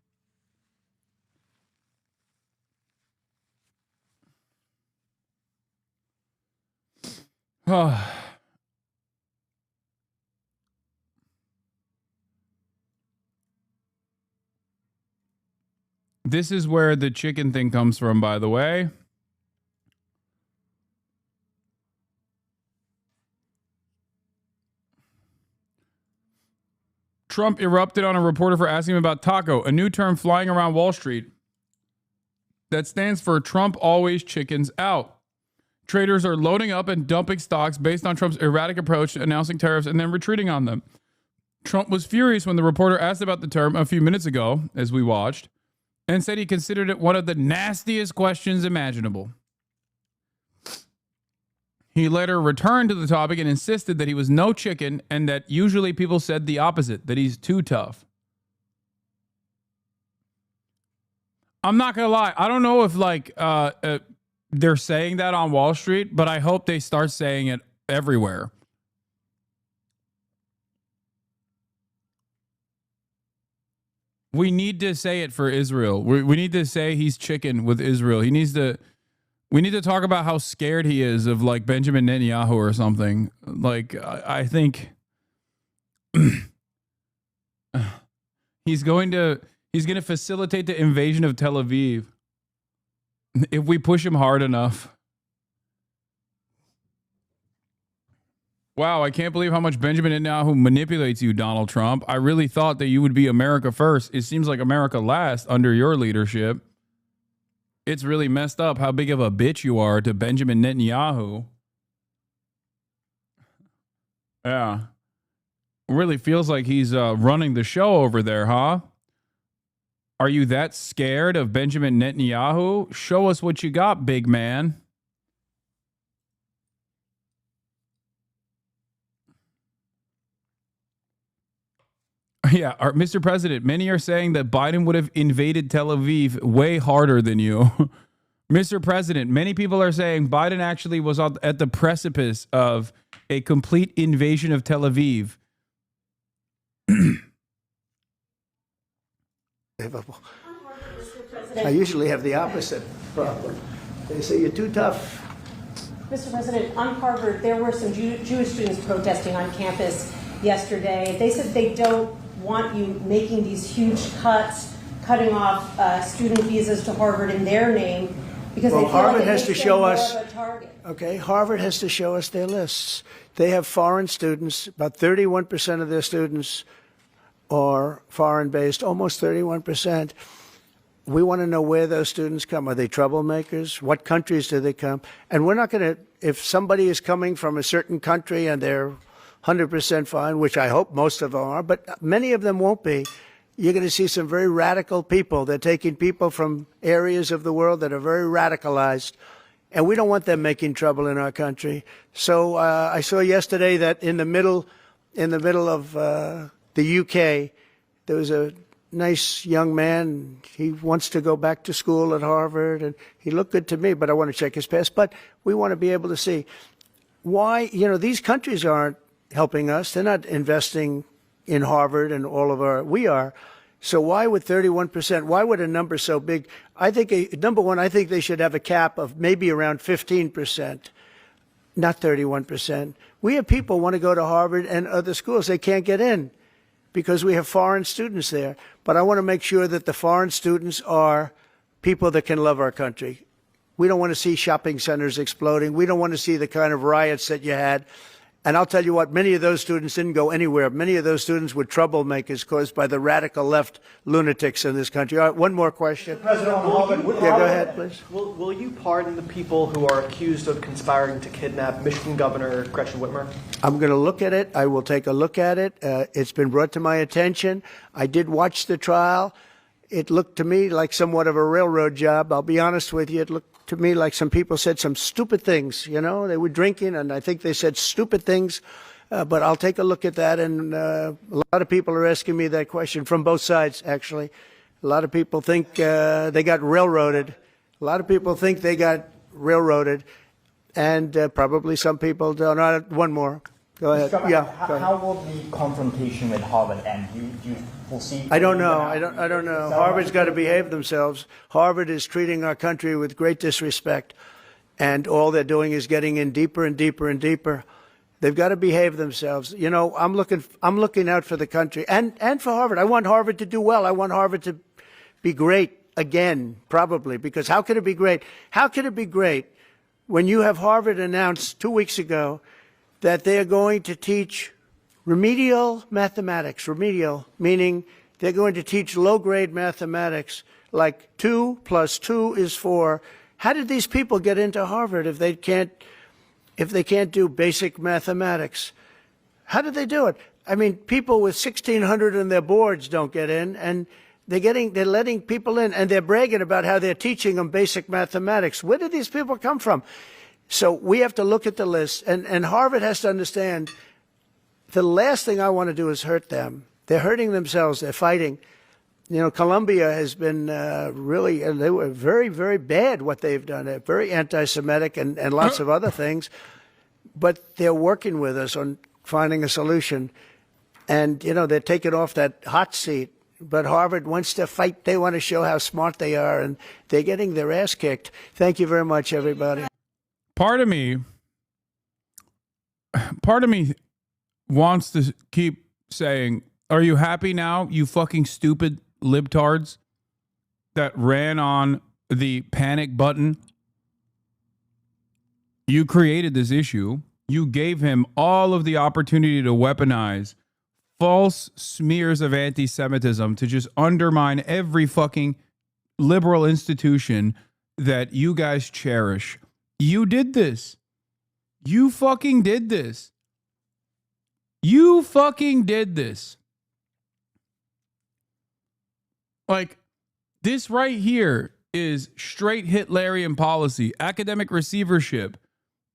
This is where the chicken thing comes from, by the way. Trump erupted on a reporter for asking him about taco, a new term flying around Wall Street that stands for Trump always chickens out. Traders are loading up and dumping stocks based on Trump's erratic approach to announcing tariffs and then retreating on them. Trump was furious when the reporter asked about the term a few minutes ago, as we watched, and said he considered it one of the nastiest questions imaginable. He later returned to the topic and insisted that he was no chicken and that usually people said the opposite, that he's too tough. I'm not going to lie. I don't know if they're saying that on Wall Street, but I hope they start saying it everywhere. We need to say it for Israel. We need to say he's chicken with Israel. We need to talk about how scared he is of Benjamin Netanyahu or something. I think he's going to facilitate the invasion of Tel Aviv if we push him hard enough. Wow, I can't believe how much Benjamin Netanyahu manipulates you, Donald Trump. I really thought that you would be America first. It seems like America last under your leadership. It's really messed up how big of a bitch you are to Benjamin Netanyahu. Yeah. Really feels like he's running the show over there, huh? Are you that scared of Benjamin Netanyahu? Show us what you got, big man. Yeah, Mr. President, many are saying that Biden would have invaded Tel Aviv way harder than you. Mr. President, many people are saying Biden actually was at the precipice of a complete invasion of Tel Aviv. I usually have the opposite problem. They say you're too tough. Mr. President, on Harvard, there were some Jewish students protesting on campus yesterday. They said they don't want you making these huge cuts, cutting off student visas to Harvard in their name, because they feel Harvard like it has makes to them show more us. of a target. Okay, Harvard has to show us their lists. They have foreign students. About 31% of their students are foreign-based, almost 31%. We want to know where those students come. Are they troublemakers? What countries do they come? And we're not going to, if somebody is coming from a certain country and they're 100% fine, which I hope most of them are, but many of them won't be, you're going to see some very radical people. They're taking people from areas of the world that are very radicalized, and we don't want them making trouble in our country. So I saw yesterday that in the middle of the UK, there was a nice young man. He wants to go back to school at Harvard, and he looked good to me, but I want to check his past. But we want to be able to see why, these countries aren't helping us. They're not investing in Harvard and all of we are. So why would 31%, why would a number so big? I think, number one, I think they should have a cap of maybe around 15%, not 31%. We have people who want to go to Harvard and other schools. They can't get in because we have foreign students there. But I want to make sure that the foreign students are people that can love our country. We don't want to see shopping centers exploding. We don't want to see the kind of riots that you had. And I'll tell you what, many of those students didn't go anywhere. Many of those students were troublemakers caused by the radical left lunatics in this country. All right, one more question. President, yeah, go ahead, please. Will you pardon the people who are accused of conspiring to kidnap Michigan Governor Gretchen Whitmer? I'm going to look at it. I will take a look at it. It's been brought to my attention. I did watch the trial. It looked to me like somewhat of a railroad job. I'll be honest with you. It looked to me like some people said some stupid things. They were drinking, and I think they said stupid things. But I'll take a look at that. And a lot of people are asking me that question from both sides, actually. A lot of people think they got railroaded. A lot of people think they got railroaded. And probably some people don't. One more. Go ahead. How will the confrontation with Harvard end? You will see. I don't know. I don't know. Harvard's got to behave themselves. Harvard is treating our country with great disrespect, and all they're doing is getting in deeper and deeper and deeper. They've got to behave themselves. I'm looking out for the country and for Harvard. I want Harvard to do well. I want Harvard to be great again, probably, because how could it be great? How could it be great when you have Harvard announced 2 weeks ago that they are going to teach remedial mathematics, remedial, meaning they're going to teach low-grade mathematics, like 2 + 2 is 4. How did these people get into Harvard if they can't do basic mathematics? How did they do it? I mean, people with 1,600 in their boards don't get in, and they're letting people in, and they're bragging about how they're teaching them basic mathematics. Where did these people come from? So we have to look at the list, and Harvard has to understand the last thing I want to do is hurt them. They're hurting themselves. They're fighting. Columbia has been really, they were very, very bad what they've done. They're very anti-Semitic and lots of other things. But they're working with us on finding a solution. And, they're taking off that hot seat. But Harvard wants to fight. They want to show how smart they are, and they're getting their ass kicked. Thank you very much, everybody. Part of me wants to keep saying, are you happy now, you fucking stupid libtards that ran on the panic button? You created this issue. You gave him all of the opportunity to weaponize false smears of anti-Semitism to just undermine every fucking liberal institution that you guys cherish. You did this. You fucking did this. You fucking did this. Like, this right here is straight Hitlerian policy, academic receivership,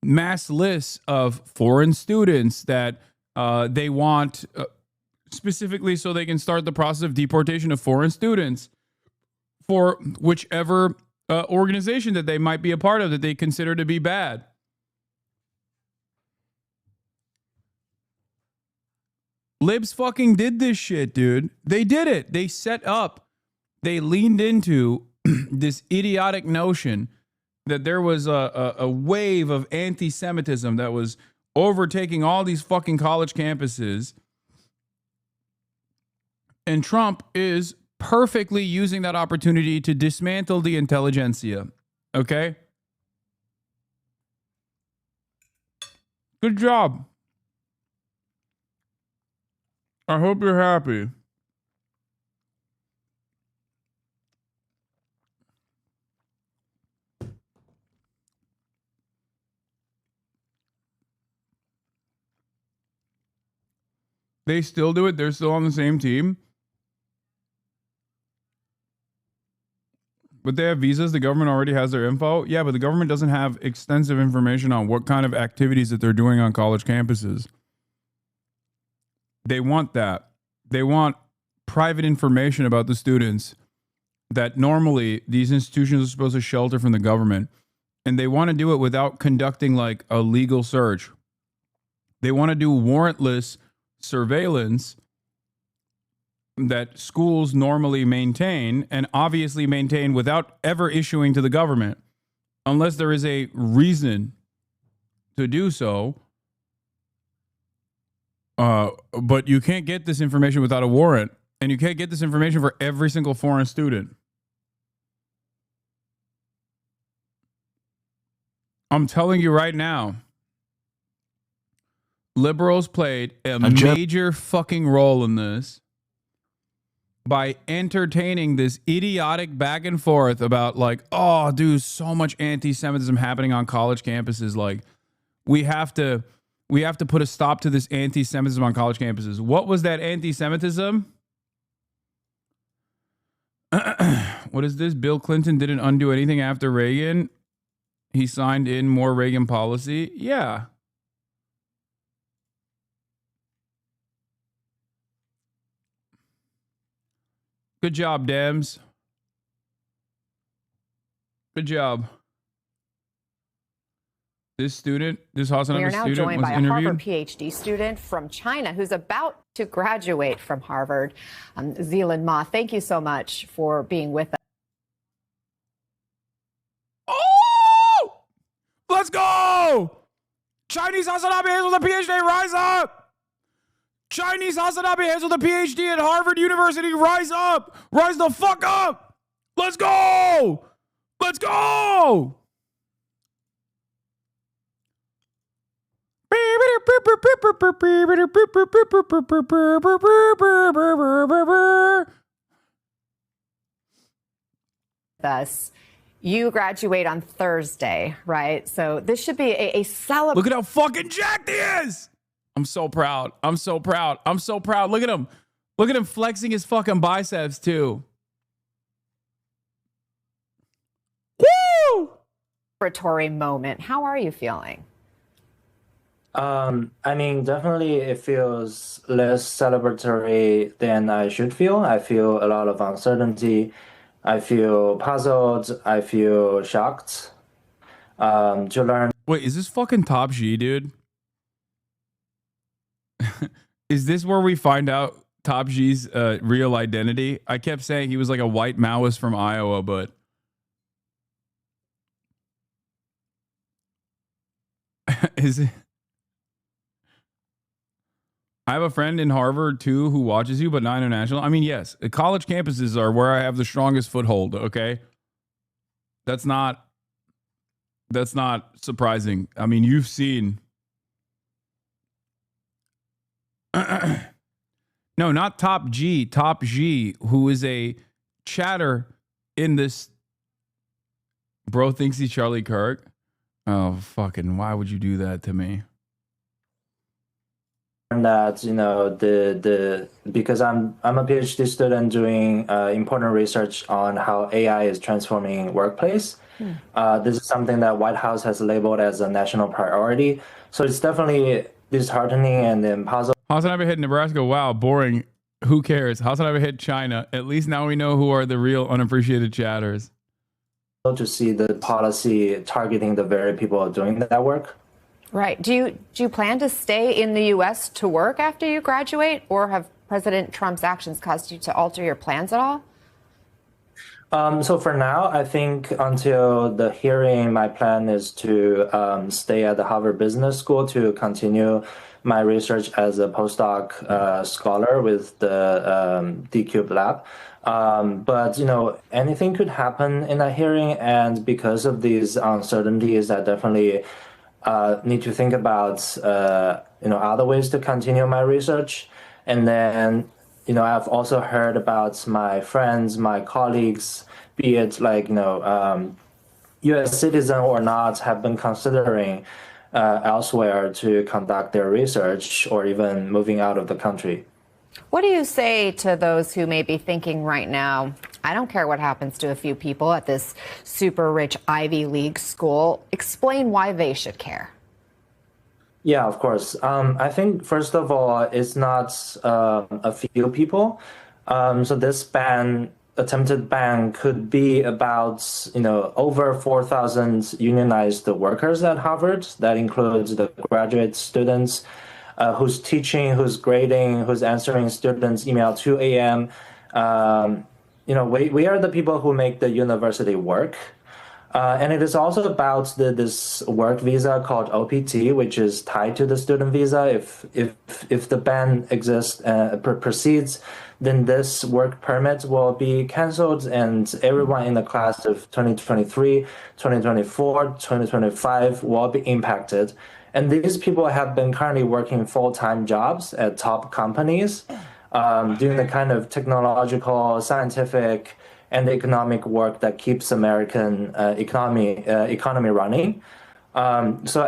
mass lists of foreign students that they want specifically so they can start the process of deportation of foreign students for whichever organization that they might be a part of that they consider to be bad. Libs fucking did this shit, dude. They did it. They set up, they leaned into this idiotic notion that there was a wave of anti-Semitism that was overtaking all these fucking college campuses. And Trump is perfectly using that opportunity to dismantle the intelligentsia. Okay? Good job. I hope you're happy. They still do it. They're still on the same team. But they have visas. The government already has their info. Yeah, but the government doesn't have extensive information on what kind of activities that they're doing on college campuses. They want that. They want private information about the students that normally these institutions are supposed to shelter from the government. And they want to do it without conducting like a legal search. They want to do warrantless surveillance that schools normally maintain and obviously maintain without ever issuing to the government, unless there is a reason to do so. But you can't get this information without a warrant, and you can't get this information for every single foreign student. I'm telling you right now, liberals played a major fucking role in this by entertaining this idiotic back and forth about like, oh, dude, so much anti-Semitism happening on college campuses. Like, we have to put a stop to this anti-Semitism on college campuses. What was that anti-Semitism? What is this? Bill Clinton didn't undo anything after Reagan. He signed in more Reagan policy. Yeah. Good job, Dems. Good job. This student, this HasanAbi We are now student joined was by a interviewed. Harvard PhD student from China who's about to graduate from Harvard. Zealand Ma, thank you so much for being with us. Oh! Let's go! Chinese HasanAbi hands with a PhD, rise up! Chinese HasanAbi hands with a PhD at Harvard University, rise up! Rise the fuck up! Let's go! Let's go! Us. You graduate on Thursday, right? So this should be a celebration. Look at how fucking jacked he is! I'm so proud. I'm so proud. I'm so proud. Look at him. Look at him flexing his fucking biceps too. Woo! Celebratory moment. How are you feeling? I mean, definitely it feels less celebratory than I should feel. I feel a lot of uncertainty. I feel puzzled. I feel shocked. To learn. Wait, is this fucking Top G, dude? Is this where we find out Top G's real identity? I kept saying he was like a white Maoist from Iowa, but is it? I have a friend in Harvard too who watches you, but not international. I mean, yes, college campuses are where I have the strongest foothold. Okay, that's not surprising. I mean, you've seen. No, not Top G. Top G, who is a chatter in this. Bro thinks he's Charlie Kirk. Oh, fucking! Why would you do that to me? That, you know, because I'm a PhD student doing important research on how AI is transforming workplace. This is something that White House has labeled as a national priority. So it's definitely disheartening and impossible. HasanAbi hit Nebraska. Wow, boring. Who cares? HasanAbi hit China. At least now we know who are the real unappreciated chatters. To see the policy targeting the very people doing that work. Right. Do you plan to stay in the U.S. to work after you graduate, or have President Trump's actions caused you to alter your plans at all? So for now, I think until the hearing, my plan is to stay at the Harvard Business School to continue my research as a postdoc scholar with the D-Cube lab. But, you know, anything could happen in a hearing. And because of these uncertainties, I definitely need to think about, other ways to continue my research. And then, you know, I've also heard about my friends, my colleagues, be it like, U.S. citizen or not, have been considering elsewhere to conduct their research or even moving out of the country. What do you say to those who may be thinking right now, I don't care what happens to a few people at this super rich Ivy League school? Explain why they should care. Yeah, of course. I think, first of all, it's not a few people. So this attempted ban could be about, over 4,000 unionized workers at Harvard. That includes the graduate students who's teaching, who's grading, who's answering students' email at 2 a.m. We are the people who make the university work. And it is also about this work visa called OPT, which is tied to the student visa. If the ban exists, proceeds, then this work permit will be canceled, and everyone in the class of 2023, 2024, 2025 will be impacted. And these people have been currently working full-time jobs at top companies, doing the kind of technological, scientific, and economic work that keeps American economy running. So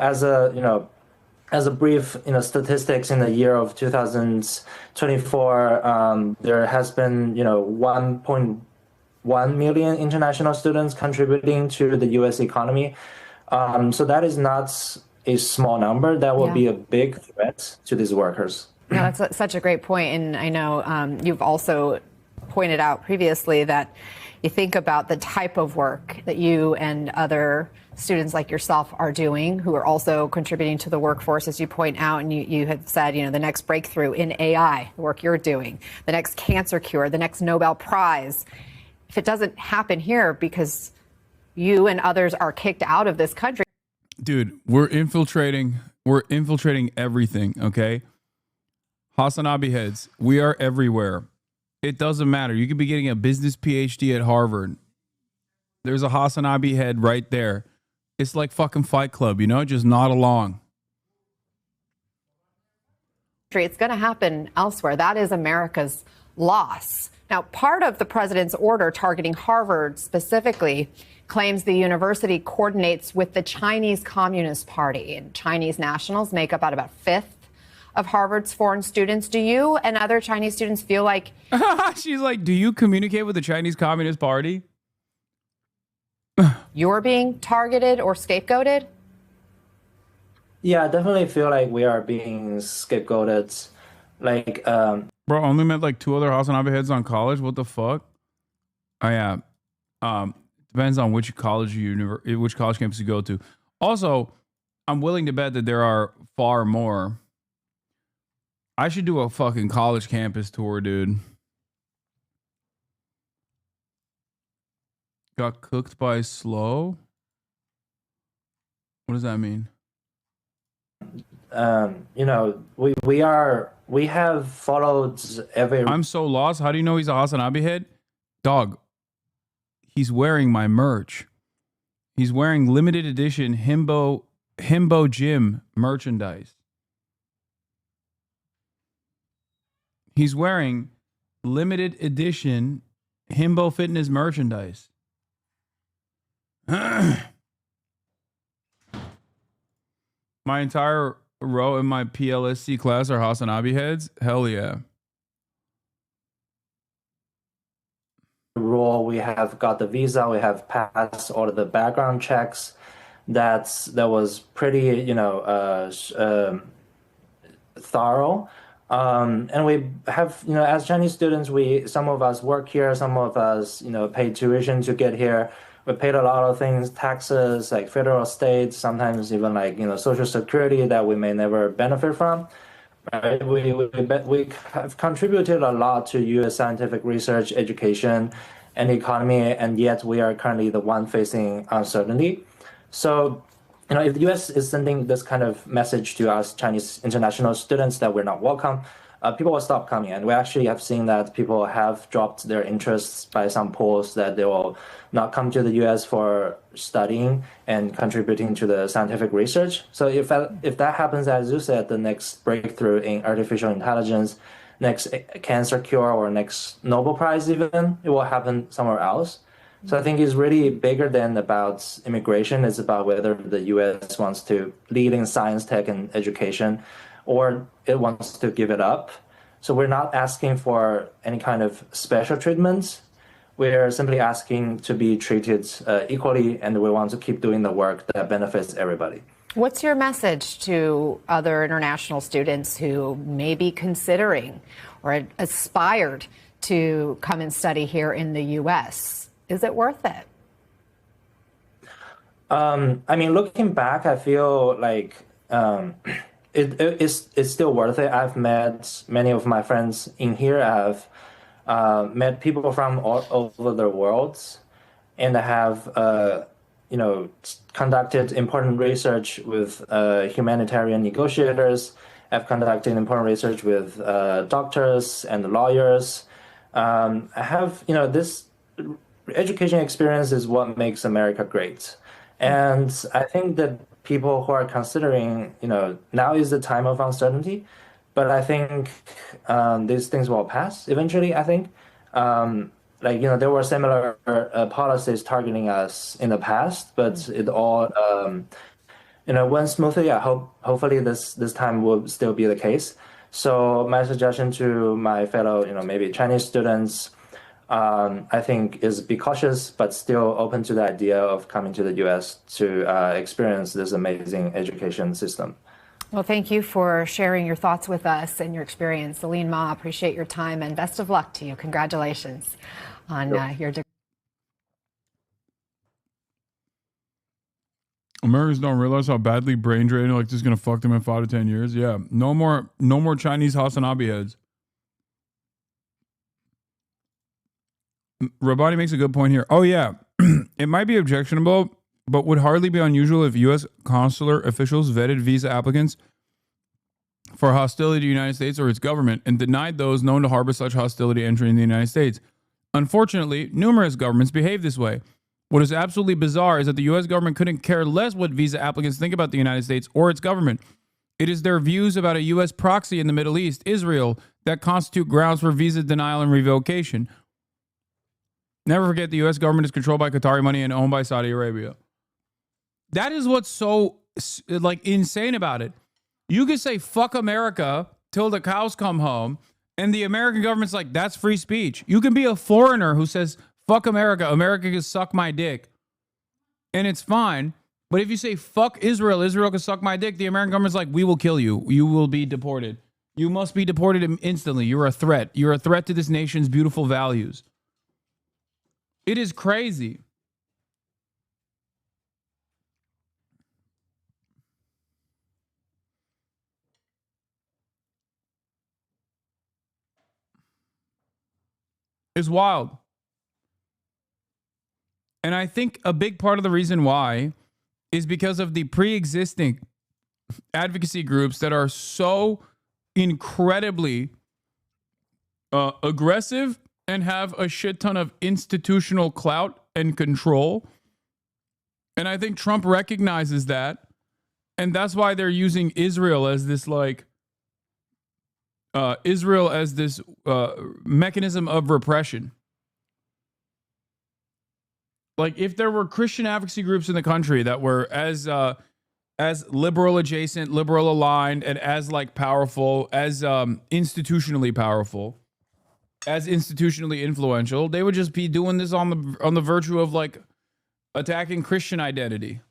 as a brief statistics, in the year of 2024, there has been 1.1 million international students contributing to the U.S. economy. So that is not a small number. That will be a big threat to these workers. No, that's such a great point. And I know you've also pointed out previously that you think about the type of work that you and other students like yourself are doing, who are also contributing to the workforce, as you point out. And you had said, the next breakthrough in AI, the work you're doing, the next cancer cure, the next Nobel Prize. If it doesn't happen here because you and others are kicked out of this country. Dude, we're infiltrating everything, okay? HasanAbi heads, we are everywhere. It doesn't matter. You could be getting a business PhD at Harvard. There's a HasanAbi head right there. It's like fucking Fight Club, just nod along. It's going to happen elsewhere. That is America's loss. Now, part of the president's order targeting Harvard specifically claims the university coordinates with the Chinese Communist Party, and Chinese nationals make up about a fifth of Harvard's foreign students. Do you and other Chinese students feel like... She's like, do you communicate with the Chinese Communist Party? You're being targeted or scapegoated? Yeah, I definitely feel like we are being scapegoated. Bro, only met like 2 other HasanAbi heads on college? What the fuck? Oh, yeah. Depends on which college campus you go to. Also, I'm willing to bet that there are far more. I should do a fucking college campus tour, dude. Got cooked by slow? What does that mean? We have followed every... I'm so lost. How do you know he's a HasanAbi head? Dog, he's wearing my merch. He's wearing limited edition Himbo Gym merchandise. He's wearing limited edition Himbo Fitness merchandise. My entire row in my PLSC class are HasanAbi heads? Hell yeah. Rule, we have got the visa, we have passed all of the background checks. That was pretty, thorough. And we have, as Chinese students, some of us work here, some of us, pay tuition to get here. We paid a lot of things, taxes, like federal, state, sometimes even like, Social Security that we may never benefit from. Right? We have contributed a lot to U.S. scientific research, education, and economy, and yet we are currently the one facing uncertainty. So, if the U.S. is sending this kind of message to us Chinese international students that we're not welcome, people will stop coming. And we actually have seen that people have dropped their interests by some polls that they will not come to the U.S. for studying and contributing to the scientific research. So if that happens, as you said, the next breakthrough in artificial intelligence, next cancer cure, or next Nobel Prize even, it will happen somewhere else. So I think it's really bigger than about immigration. It's about whether the U.S. wants to lead in science, tech, and education, or it wants to give it up. So we're not asking for any kind of special treatments. We're simply asking to be treated equally, and we want to keep doing the work that benefits everybody. What's your message to other international students who may be considering or aspired to come and study here in the U.S.? Is it worth it? I mean, looking back, I feel like it's still worth it. I've met many of my friends in here. I've met people from all over the world, and I have conducted important research with humanitarian negotiators. I've conducted important research with doctors and lawyers. I have, this education experience is what makes America great. And I think that people who are considering, now is the time of uncertainty, but I think these things will pass eventually, I think. There were similar policies targeting us in the past, but it all, went smoothly. Hopefully this time will still be the case. So my suggestion to my fellow, maybe Chinese students, I think is be cautious, but still open to the idea of coming to the U.S. to experience this amazing education system. Well, thank you for sharing your thoughts with us and your experience. Celine Ma, appreciate your time and best of luck to you. Congratulations on your degree. Americans don't realize how badly brain draining like this is gonna fuck them in 5 to 10 years. Yeah, no more Chinese HasanAbi heads. Rabani makes a good point here. Oh yeah, it might be objectionable, but would hardly be unusual if U.S. consular officials vetted visa applicants for hostility to the United States or its government and denied those known to harbor such hostility entering the United States. Unfortunately, numerous governments behave this way. What is absolutely bizarre is that the U.S. government couldn't care less what visa applicants think about the United States or its government. It is their views about a U.S. proxy in the Middle East, Israel, that constitute grounds for visa denial and revocation. Never forget the U.S. government is controlled by Qatari money and owned by Saudi Arabia. That is what's so insane about it. You can say fuck America till the cows come home, and the American government's like, that's free speech. You can be a foreigner who says fuck America, America can suck my dick, and it's fine. But if you say fuck Israel, Israel can suck my dick, the American government's like, we will kill you. You will be deported. You must be deported instantly. You're a threat. You're a threat to this nation's beautiful values. It is crazy. It's wild. And I think a big part of the reason why is because of the pre-existing advocacy groups that are so incredibly aggressive and have a shit ton of institutional clout and control. And I think Trump recognizes that. And that's why they're using Israel as this mechanism of repression. Like, if there were Christian advocacy groups in the country that were as liberal adjacent, liberal aligned, and as powerful, as institutionally powerful, as institutionally influential, they would just be doing this on the virtue of attacking Christian identity.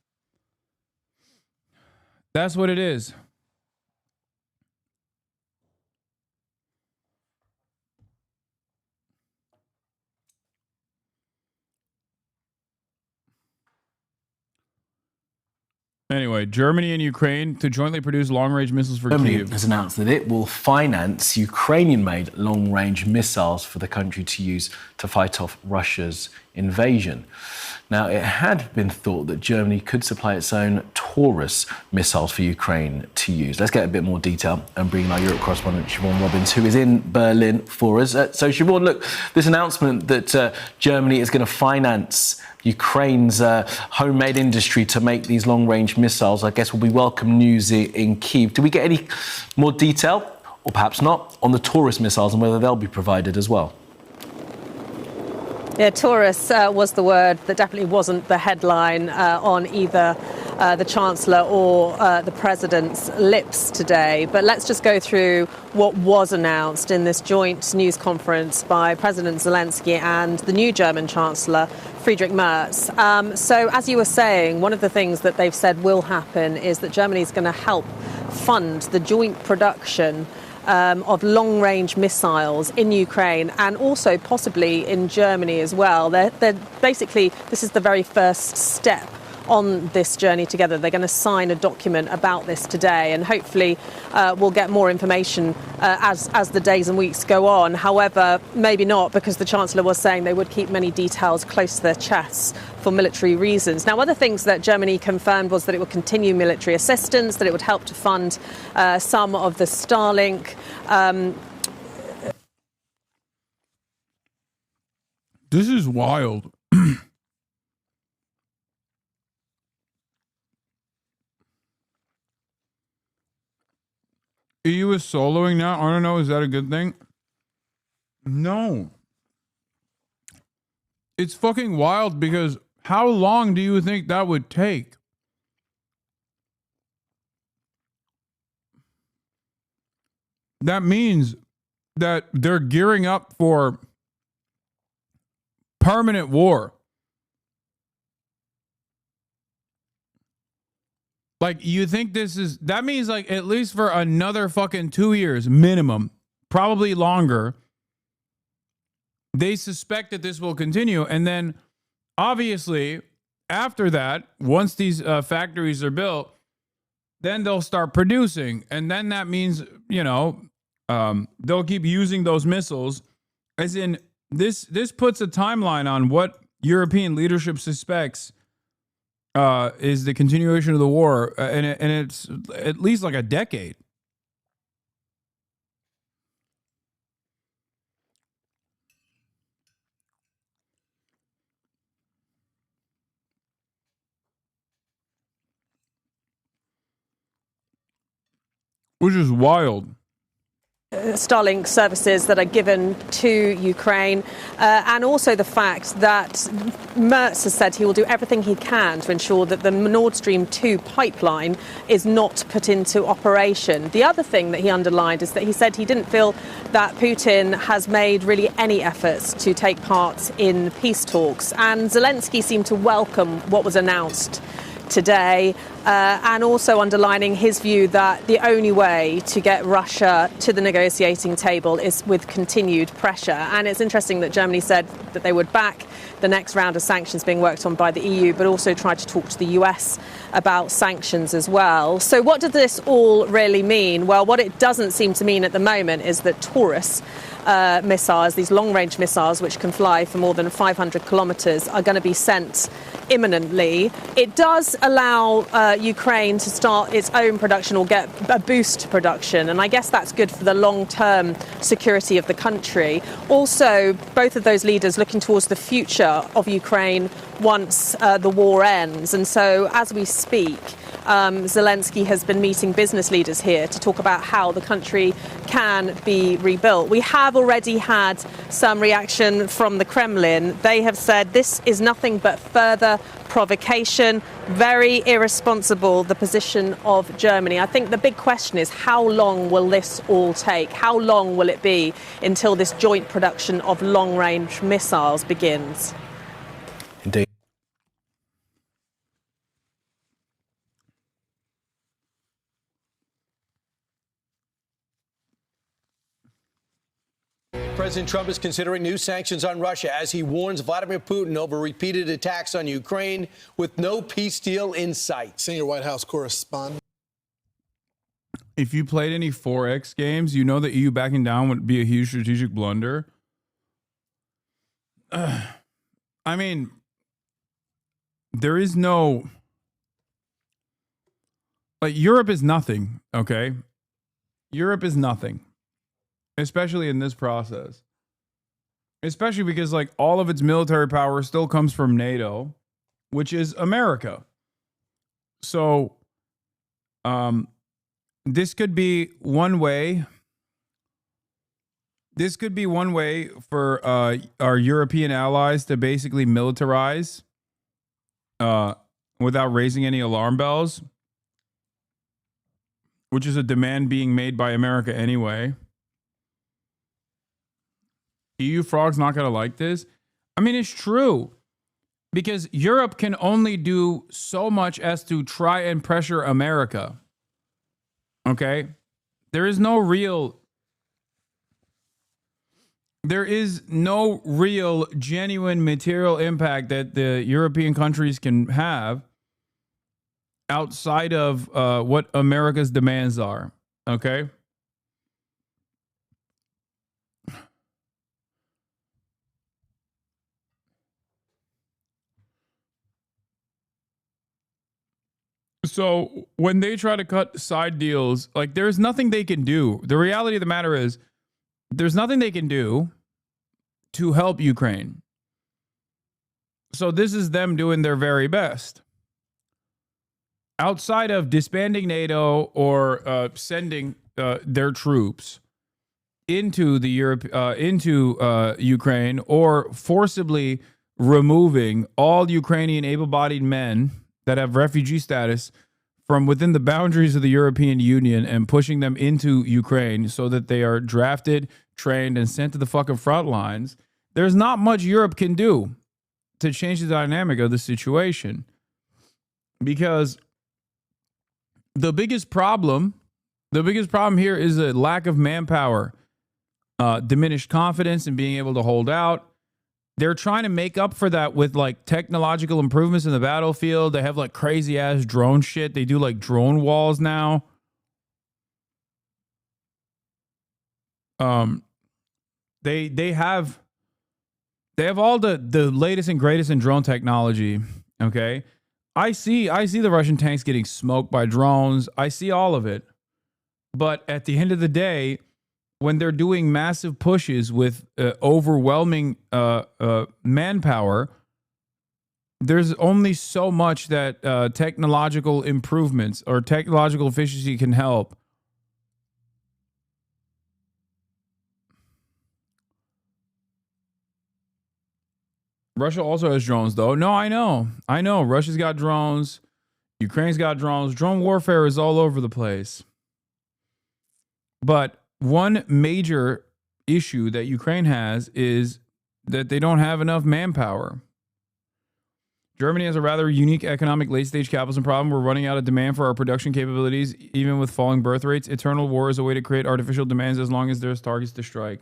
That's what it is. Anyway, Germany and Ukraine to jointly produce long-range missiles for Germany Kyiv. has announced that it will finance Ukrainian-made long-range missiles for the country to use to fight off Russia's invasion. Now, it had been thought that Germany could supply its own Taurus missiles for Ukraine to use. Let's get a bit more detail and bring in our Europe correspondent, Siobhan Robbins, who is in Berlin for us. So, Siobhan, look, this announcement that Germany is going to finance Ukraine's homemade industry to make these long-range missiles, I guess, will be welcome news in Kyiv. Do we get any more detail, or perhaps not, on the Taurus missiles and whether they'll be provided as well? Yeah, Taurus was the word that definitely wasn't the headline on either the Chancellor or the President's lips today. But let's just go through what was announced in this joint news conference by President Zelensky and the new German Chancellor, Friedrich Merz. So as you were saying, one of the things that they've said will happen is that Germany is going to help fund the joint production of long-range missiles in Ukraine and also possibly in Germany as well. They're basically, this is the very first step on this journey together. They're going to sign a document about this today, and hopefully we'll get more information as the days and weeks go on. However, maybe not, because the Chancellor was saying they would keep many details close to their chests for military reasons. Now, other things that Germany confirmed was that it would continue military assistance, that it would help to fund some of the Starlink. This is wild. EU is soloing now. I don't know. Is that a good thing? No. It's fucking wild, because how long do you think that would take? That means that they're gearing up for permanent war. Like, you think this is, that means like at least for another fucking 2 years minimum, probably longer, they suspect that this will continue. And then obviously after that, once these factories are built, then they'll start producing. And then that means, you know, they'll keep using those missiles. As in, this puts a timeline on what European leadership suspects is the continuation of the war, and it's at least like a decade. Which is wild. Starlink services that are given to Ukraine, and also the fact that Merz has said he will do everything he can to ensure that the Nord Stream 2 pipeline is not put into operation. The other thing that he underlined is that he said he didn't feel that Putin has made really any efforts to take part in peace talks, and Zelensky seemed to welcome what was announced today, and also underlining his view that the only way to get Russia to the negotiating table is with continued pressure. And it's interesting that Germany said that they would back the next round of sanctions being worked on by the EU, but also tried to talk to the US about sanctions as well. So what does this all really mean? Well, what it doesn't seem to mean at the moment is that Taurus missiles, these long-range missiles which can fly for more than 500 kilometers, are going to be sent imminently. It does allow Ukraine to start its own production or get a boost to production, and I guess that's good for the long-term security of the country. Also, both of those leaders looking towards the future of Ukraine once the war ends, and so as we speak, Zelensky has been meeting business leaders here to talk about how the country can be rebuilt. We have already had some reaction from the Kremlin. They have said this is nothing but further provocation, very irresponsible, the position of Germany. I think the big question is, how long will this all take? How long will it be until this joint production of long-range missiles begins? Indeed. President Trump is considering new sanctions on Russia as he warns Vladimir Putin over repeated attacks on Ukraine with no peace deal in sight. Senior White House correspondent. If you played any 4X games, you know that EU backing down would be a huge strategic blunder. I mean, there is no... Like, Europe is nothing, okay? Europe is nothing. Especially in this process. Especially because, like, all of its military power still comes from NATO, which is America. So, this could be one way This could be one way for our European allies to basically militarize without raising any alarm bells, which is a demand being made by America anyway. EU frog's not going to like this. I mean, it's true. Because Europe can only do so much as to try and pressure America. Okay? There is no real genuine material impact that the European countries can have outside of what America's demands are. Okay? So when they try to cut side deals, like there's nothing they can do. The reality of the matter is there's nothing they can do to help Ukraine. So this is them doing their very best. Outside of disbanding NATO or sending their troops into Ukraine or forcibly removing all Ukrainian able-bodied men that have refugee status from within the boundaries of the European Union and pushing them into Ukraine so that they are drafted, trained, and sent to the fucking front lines, there's not much Europe can do to change the dynamic of the situation. Because the biggest problem here is a lack of manpower, diminished confidence in being able to hold out. They're trying to make up for that with like technological improvements in the battlefield. They have like crazy ass drone shit. They do like drone walls now. They have all the latest and greatest in drone technology. Okay. I see the Russian tanks getting smoked by drones. I see all of it. But at the end of the day, when they're doing massive pushes with overwhelming manpower, there's only so much that technological improvements or technological efficiency can help. Russia also has drones, though. No, I know. Russia's got drones. Ukraine's got drones. Drone warfare is all over the place. But one major issue that Ukraine has is that they don't have enough manpower. Germany has a rather unique economic late-stage capitalism problem. We're running out of demand for our production capabilities, even with falling birth rates. Eternal war is a way to create artificial demands as long as there's targets to strike.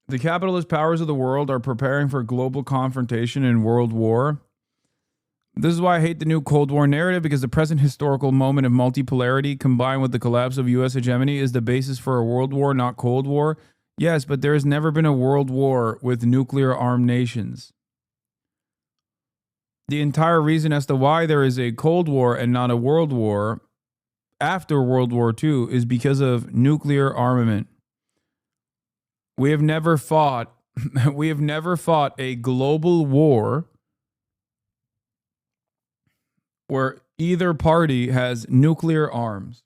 The capitalist powers of the world are preparing for global confrontation and world war. This is why I hate the new Cold War narrative, because the present historical moment of multipolarity combined with the collapse of U.S. hegemony is the basis for a world war, not Cold War. Yes, but there has never been a world war with nuclear-armed nations. The entire reason as to why there is a Cold War and not a world war after World War II is because of nuclear armament. We have never fought a global war where either party has nuclear arms.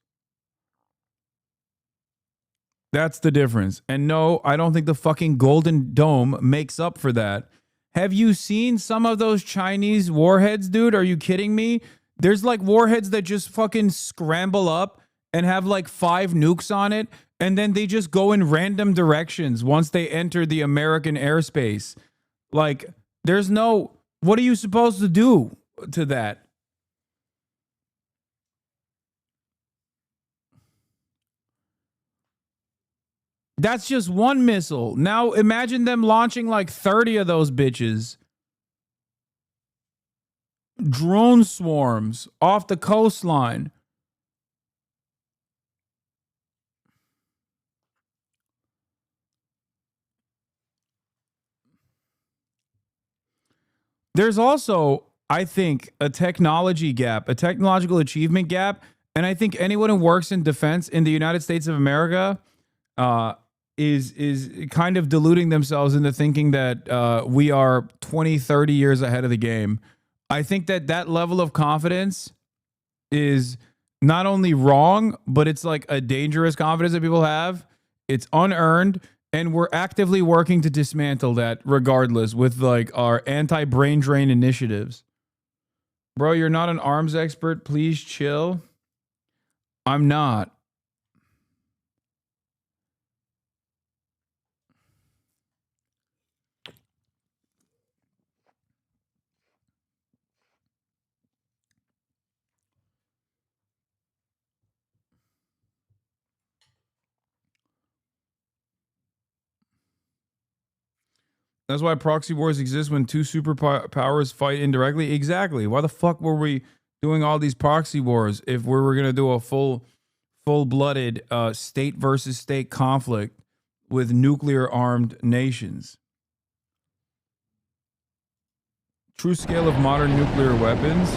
That's the difference. And no, I don't think the fucking Golden Dome makes up for that. Have you seen some of those Chinese warheads, dude? Are you kidding me? There's like warheads that just fucking scramble up and have like 5 nukes on it. And then they just go in random directions once they enter the American airspace. Like, there's no... What are you supposed to do to that? That's just one missile. Now imagine them launching like 30 of those bitches. Drone swarms off the coastline. There's also, I think, a technology gap, a technological achievement gap. And I think anyone who works in defense in the United States of America is kind of deluding themselves into thinking that we are 20, 30 years ahead of the game. I think that that level of confidence is not only wrong, but it's like a dangerous confidence that people have. It's unearned, and we're actively working to dismantle that regardless with like our anti-brain drain initiatives. Bro, you're not an arms expert. Please chill. I'm not. That's why proxy wars exist when two superpowers fight indirectly. Exactly. Why the fuck were we doing all these proxy wars if we were going to do a full-blooded state versus state conflict with nuclear armed nations? True scale of modern nuclear weapons.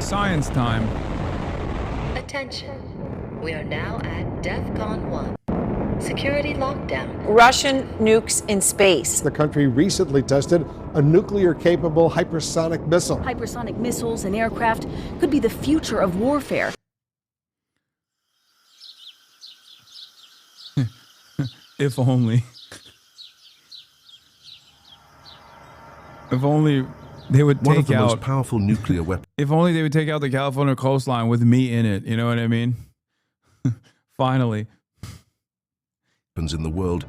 Science time. Attention. We are now at DEFCON 1. Security lockdown. Russian nukes in space. The country recently tested a nuclear-capable hypersonic missile. Hypersonic missiles and aircraft could be the future of warfare. If only. If only they would One take of the out most powerful nuclear weapons. If only they would take out the California coastline with me in it. You know what I mean? Finally. In the world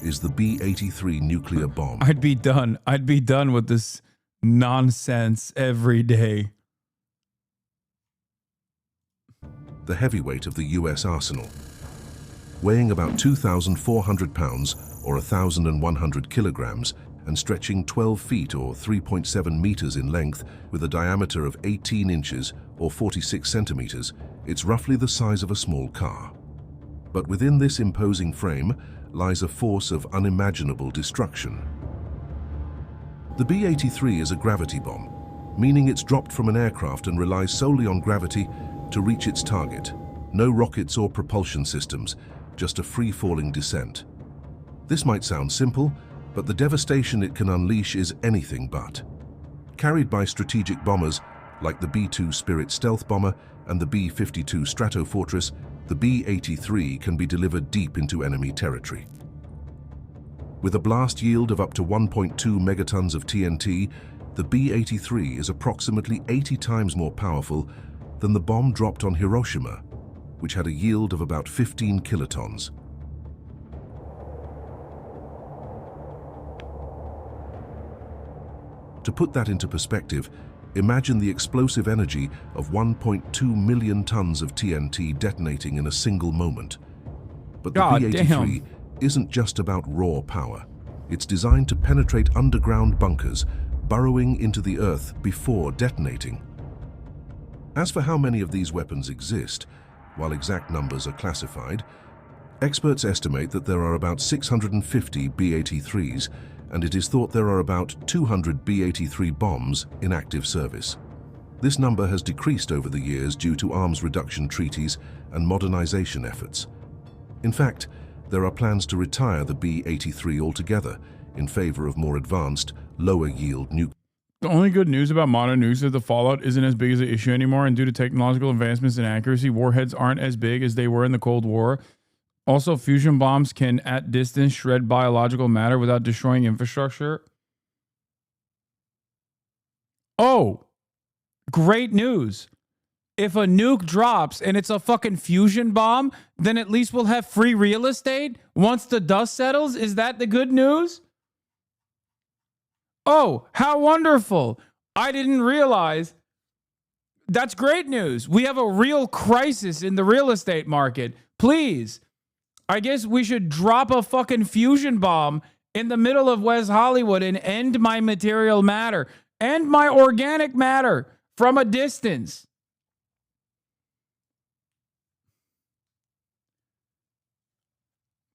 is the B-83 nuclear bomb. I'd be done. I'd be done with this nonsense every day. The heavyweight of the U.S. arsenal. Weighing about 2,400 pounds or 1,100 kilograms and stretching 12 feet or 3.7 meters in length with a diameter of 18 inches or 46 centimeters, it's roughly the size of a small car. But within this imposing frame lies a force of unimaginable destruction. The B-83 is a gravity bomb, meaning it's dropped from an aircraft and relies solely on gravity to reach its target. No rockets or propulsion systems, just a free-falling descent. This might sound simple, but the devastation it can unleash is anything but. Carried by strategic bombers like the B-2 Spirit stealth bomber and the B-52 Stratofortress, the B-83 can be delivered deep into enemy territory. With a blast yield of up to 1.2 megatons of TNT, the B-83 is approximately 80 times more powerful than the bomb dropped on Hiroshima, which had a yield of about 15 kilotons. To put that into perspective, imagine the explosive energy of 1.2 million tons of TNT detonating in a single moment. But the B-83 isn't just about raw power. It's designed to penetrate underground bunkers, burrowing into the earth before detonating. As for how many of these weapons exist, while exact numbers are classified, experts estimate that there are about 650 B-83s, and it is thought there are about 200 B-83 bombs in active service. This number has decreased over the years due to arms reduction treaties and modernization efforts. In fact, there are plans to retire the B-83 altogether in favor of more advanced, lower-yield nuclear. The only good news about modern nukes is that the fallout isn't as big as an issue anymore, and due to technological advancements and accuracy, warheads aren't as big as they were in the Cold War. Also, fusion bombs can, at distance, shred biological matter without destroying infrastructure. Oh, great news. If a nuke drops and it's a fucking fusion bomb, then at least we'll have free real estate once the dust settles. Is that the good news? Oh, how wonderful. I didn't realize. That's great news. We have a real crisis in the real estate market. Please. I guess we should drop a fucking fusion bomb in the middle of West Hollywood and end my material matter, end my organic matter from a distance.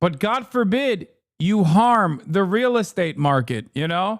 But God forbid you harm the real estate market, you know?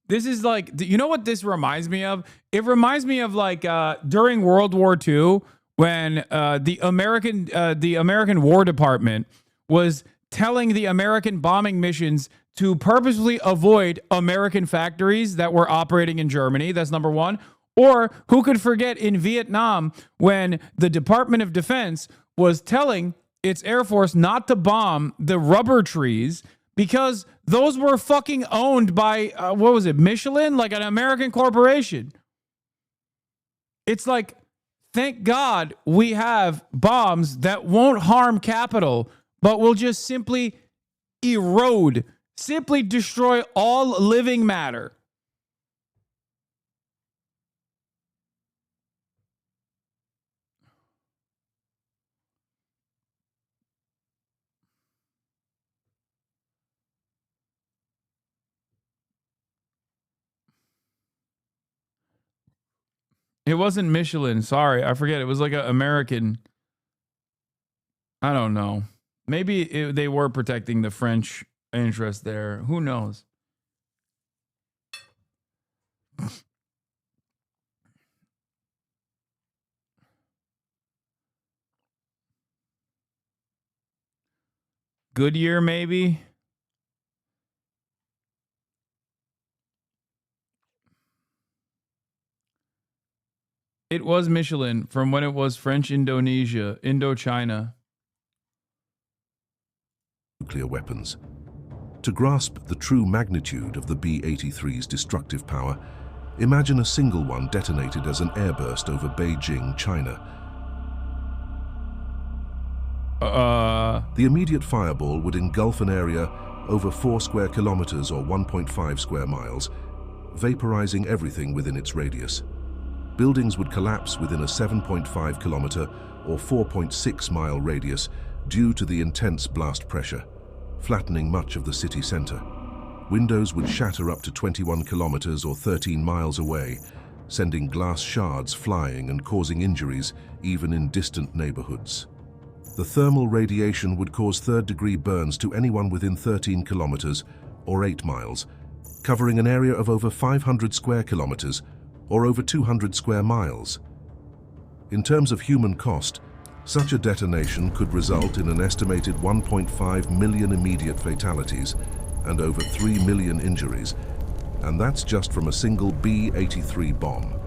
This is like, you know what this reminds me of? It reminds me of like during World War II, when the American War Department was telling the American bombing missions to purposely avoid American factories that were operating in Germany. That's number one. Or who could forget in Vietnam when the Department of Defense was telling its Air Force not to bomb the rubber trees because those were fucking owned by, what was it, Michelin? Like an American corporation. It's like, thank God we have bombs that won't harm capital, but will just simply erode, simply destroy all living matter. It wasn't Michelin. Sorry, I forget. It was like an American. I don't know. Maybe they were protecting the French interest there. Who knows? Goodyear, maybe. It was Michelin from when it was French Indonesia, Indochina. Nuclear weapons. To grasp the true magnitude of the B-83's destructive power, imagine a single one detonated as an airburst over Beijing, China. The immediate fireball would engulf an area over 4 square kilometers or 1.5 square miles, vaporizing everything within its radius. Buildings would collapse within a 7.5 kilometer or 4.6 mile radius due to the intense blast pressure, flattening much of the city center. Windows would shatter up to 21 kilometers or 13 miles away, sending glass shards flying and causing injuries even in distant neighborhoods. The thermal radiation would cause third-degree burns to anyone within 13 kilometers or 8 miles, covering an area of over 500 square kilometers or over 200 square miles. In terms of human cost, such a detonation could result in an estimated 1.5 million immediate fatalities and over 3 million injuries, and that's just from a single B-83 bomb.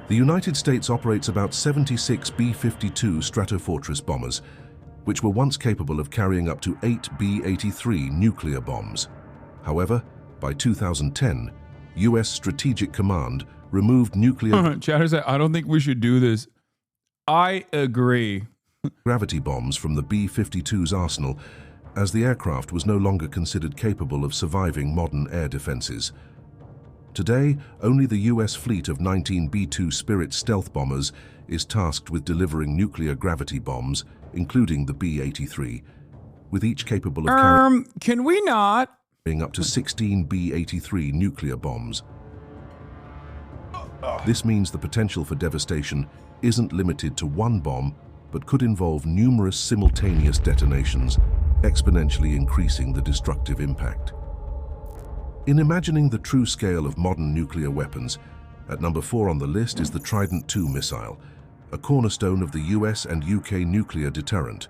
The United States operates about 76 B-52 Stratofortress bombers, which were once capable of carrying up to 8 B-83 nuclear bombs. However, by 2010, U.S. Strategic Command removed nuclear... Chatter said, I don't think we should do this. I agree. ...gravity bombs from the B-52's arsenal, as the aircraft was no longer considered capable of surviving modern air defenses. Today, only the U.S. fleet of 19 B-2 Spirit stealth bombers is tasked with delivering nuclear gravity bombs, including the B-83, with each capable of carrying... Can we not? ...up to 16 B-83 nuclear bombs. This means the potential for devastation isn't limited to one bomb, but could involve numerous simultaneous detonations, exponentially increasing the destructive impact. In imagining the true scale of modern nuclear weapons, at number 4 on the list is the Trident II missile, a cornerstone of the US and UK nuclear deterrent.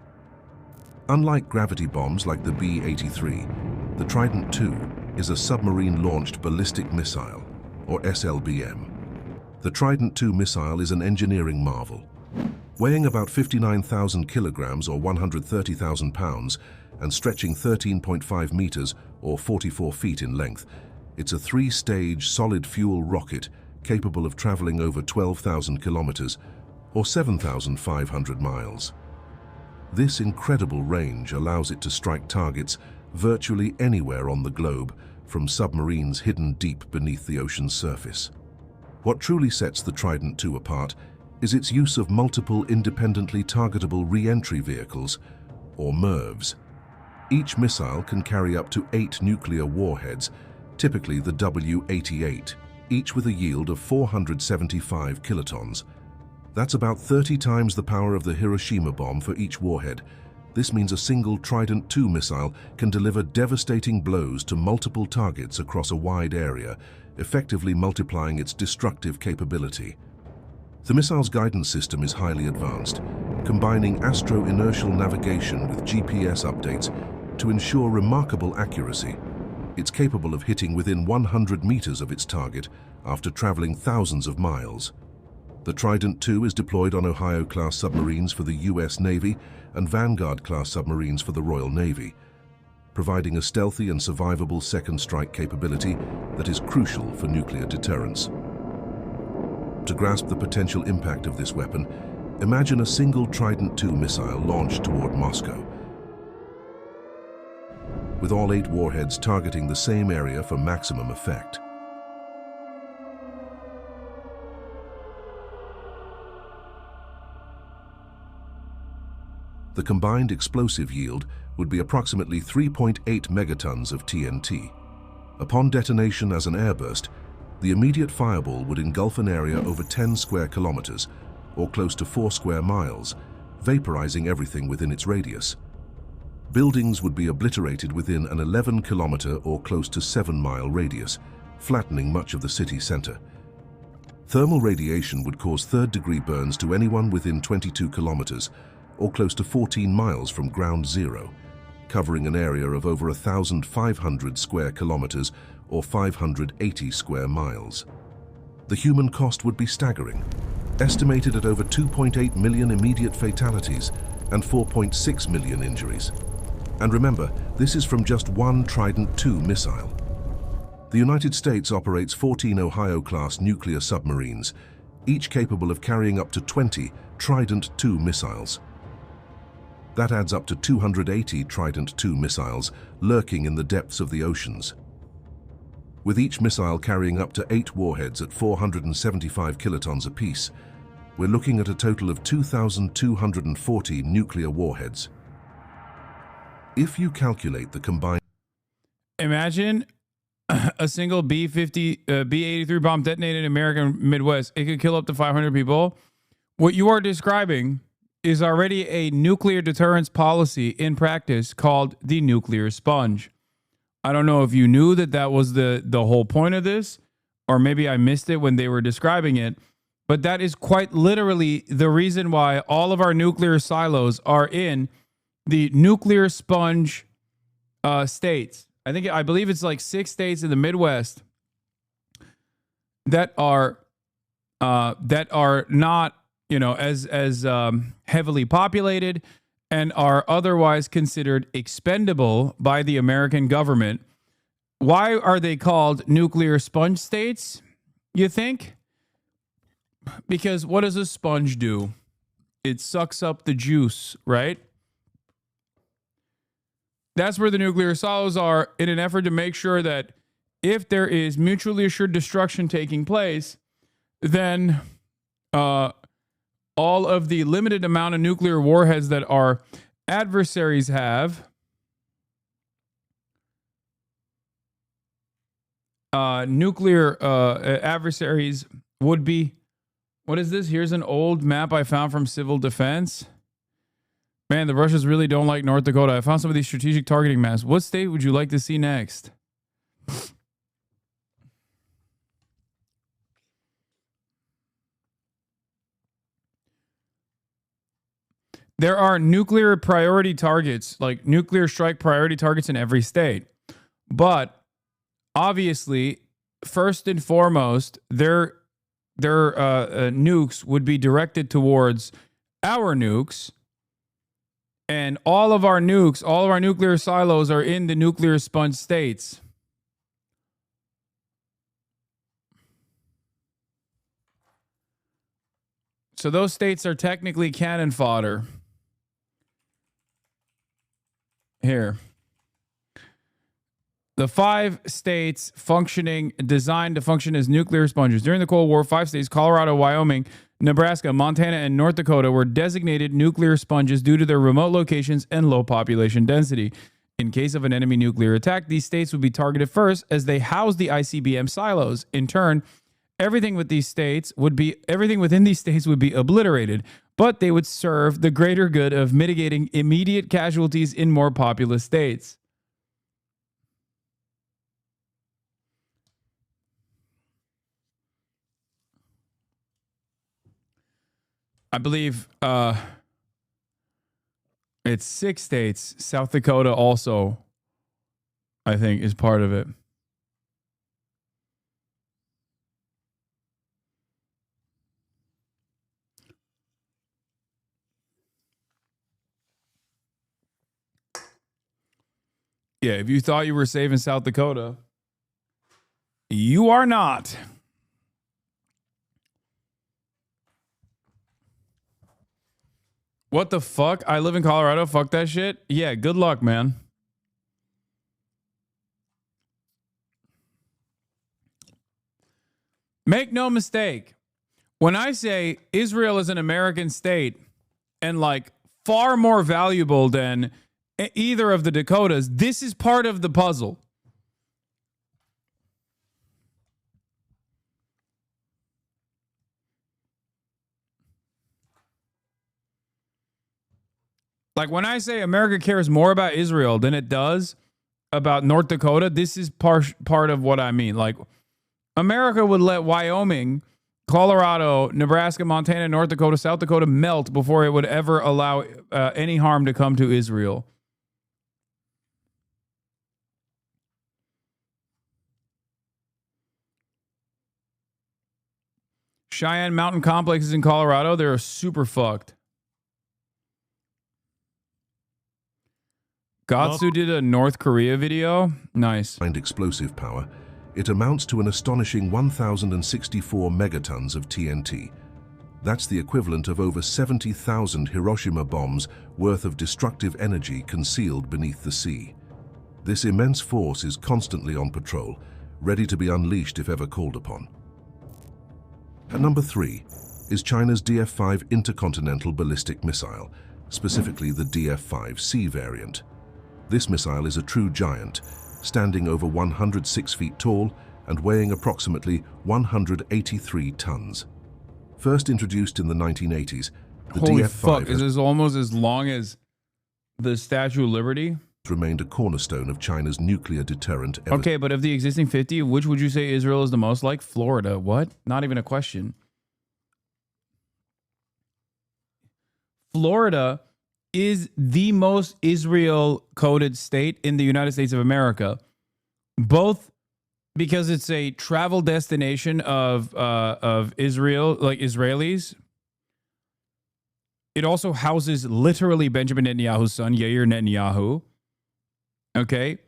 Unlike gravity bombs like the B-83, the Trident II is a submarine-launched ballistic missile, or SLBM. The Trident II missile is an engineering marvel. Weighing about 59,000 kilograms or 130,000 pounds and stretching 13.5 meters or 44 feet in length, it's a 3-stage solid-fuel rocket capable of traveling over 12,000 kilometers or 7,500 miles. This incredible range allows it to strike targets virtually anywhere on the globe, from submarines hidden deep beneath the ocean's surface. What truly sets the Trident II apart is its use of multiple independently targetable re-entry vehicles, or MIRVs. Each missile can carry up to 8 nuclear warheads, typically the W-88, each with a yield of 475 kilotons. That's about 30 times the power of the Hiroshima bomb for each warhead. This means a single Trident II missile can deliver devastating blows to multiple targets across a wide area, effectively multiplying its destructive capability. The missile's guidance system is highly advanced, combining astro-inertial navigation with GPS updates To ensure remarkable accuracy, it's capable of hitting within 100 meters of its target after traveling thousands of miles. The Trident II is deployed on Ohio-class submarines for the U.S. Navy and Vanguard-class submarines for the Royal Navy, providing a stealthy and survivable second strike capability that is crucial for nuclear deterrence. To grasp the potential impact of this weapon, imagine a single Trident II missile launched toward Moscow, with all 8 warheads targeting the same area for maximum effect. The combined explosive yield would be approximately 3.8 megatons of TNT. Upon detonation as an airburst, the immediate fireball would engulf an area over 10 square kilometers, or close to 4 square miles, vaporizing everything within its radius. Buildings would be obliterated within an 11-kilometer or close to 7-mile radius, flattening much of the city center. Thermal radiation would cause third-degree burns to anyone within 22 kilometers, or close to 14 miles from ground zero, covering an area of over 1,500 square kilometers or 580 square miles. The human cost would be staggering, estimated at over 2.8 million immediate fatalities and 4.6 million injuries. And remember, this is from just one Trident II missile. The United States operates 14 Ohio-class nuclear submarines, each capable of carrying up to 20 Trident II missiles. That adds up to 280 Trident II missiles lurking in the depths of the oceans. With each missile carrying up to 8 warheads at 475 kilotons apiece, we're looking at a total of 2,240 nuclear warheads. If you calculate the combined... Imagine a single B-83 bomb detonated in American Midwest. It could kill up to 500 people. What you are describing is already a nuclear deterrence policy in practice called the nuclear sponge. I don't know if you knew that that was the whole point of this, or maybe I missed it when they were describing it, but that is quite literally the reason why all of our nuclear silos are in the nuclear sponge states. I believe it's like 6 states in the Midwest that are not, as heavily populated and are otherwise considered expendable by the American government. Why are they called nuclear sponge states, you think? Because what does a sponge do? It sucks up the juice, right? That's where the nuclear silos are, in an effort to make sure that if there is mutually assured destruction taking place, then all of the limited amount of nuclear warheads that our adversaries have adversaries would be... What is this? Here's an old map I found from Civil Defense. Man, the Russians really don't like North Dakota. I found some of these strategic targeting maps. What state would you like to see next? There are nuclear priority targets, like nuclear strike priority targets in every state. But obviously, first and foremost, their nukes would be directed towards our nukes. And all of our nukes, all of our nuclear silos are in the nuclear sponge states. So those states are technically cannon fodder. Here. The 5 states designed to function as nuclear sponges. During the Cold War, 5 states, Colorado, Wyoming, Nebraska, Montana, and North Dakota, were designated nuclear sponges due to their remote locations and low population density. In case of an enemy nuclear attack, these states would be targeted first as they house the ICBM silos. In turn, everything within these states would be obliterated, but they would serve the greater good of mitigating immediate casualties in more populous states. I believe, It's 6 states. South Dakota also, I think, is part of it. Yeah, if you thought you were safe in South Dakota, you are not. What the fuck? I live in Colorado. Fuck that shit. Yeah, good luck, man. Make no mistake. When I say Israel is an American state and like far more valuable than either of the Dakotas, this is part of the puzzle. Like when I say America cares more about Israel than it does about North Dakota, this is part of what I mean. Like America would let Wyoming, Colorado, Nebraska, Montana, North Dakota, South Dakota melt before it would ever allow any harm to come to Israel. Cheyenne Mountain Complexes in Colorado, they're super fucked. Gatsu did a North Korea video. Nice. And explosive power, it amounts to an astonishing 1,064 megatons of TNT. That's the equivalent of over 70,000 Hiroshima bombs worth of destructive energy concealed beneath the sea. This immense force is constantly on patrol, ready to be unleashed if ever called upon. At number 3 is China's DF-5 intercontinental ballistic missile, specifically the DF-5C variant. This missile is a true giant, standing over 106 feet tall and weighing approximately 183 tons. First introduced in the 1980s, the Holy DF-5 fuck, is this almost as long as the Statue of Liberty? Remained a cornerstone of China's nuclear deterrent ever. Okay, but of the existing 50, which would you say Israel is the most like? Florida. What? Not even a question. Florida is the most Israel-coded state in the United States of America, both because it's a travel destination of Israel, like Israelis. It also houses literally Benjamin Netanyahu's son, Yair Netanyahu. Okay.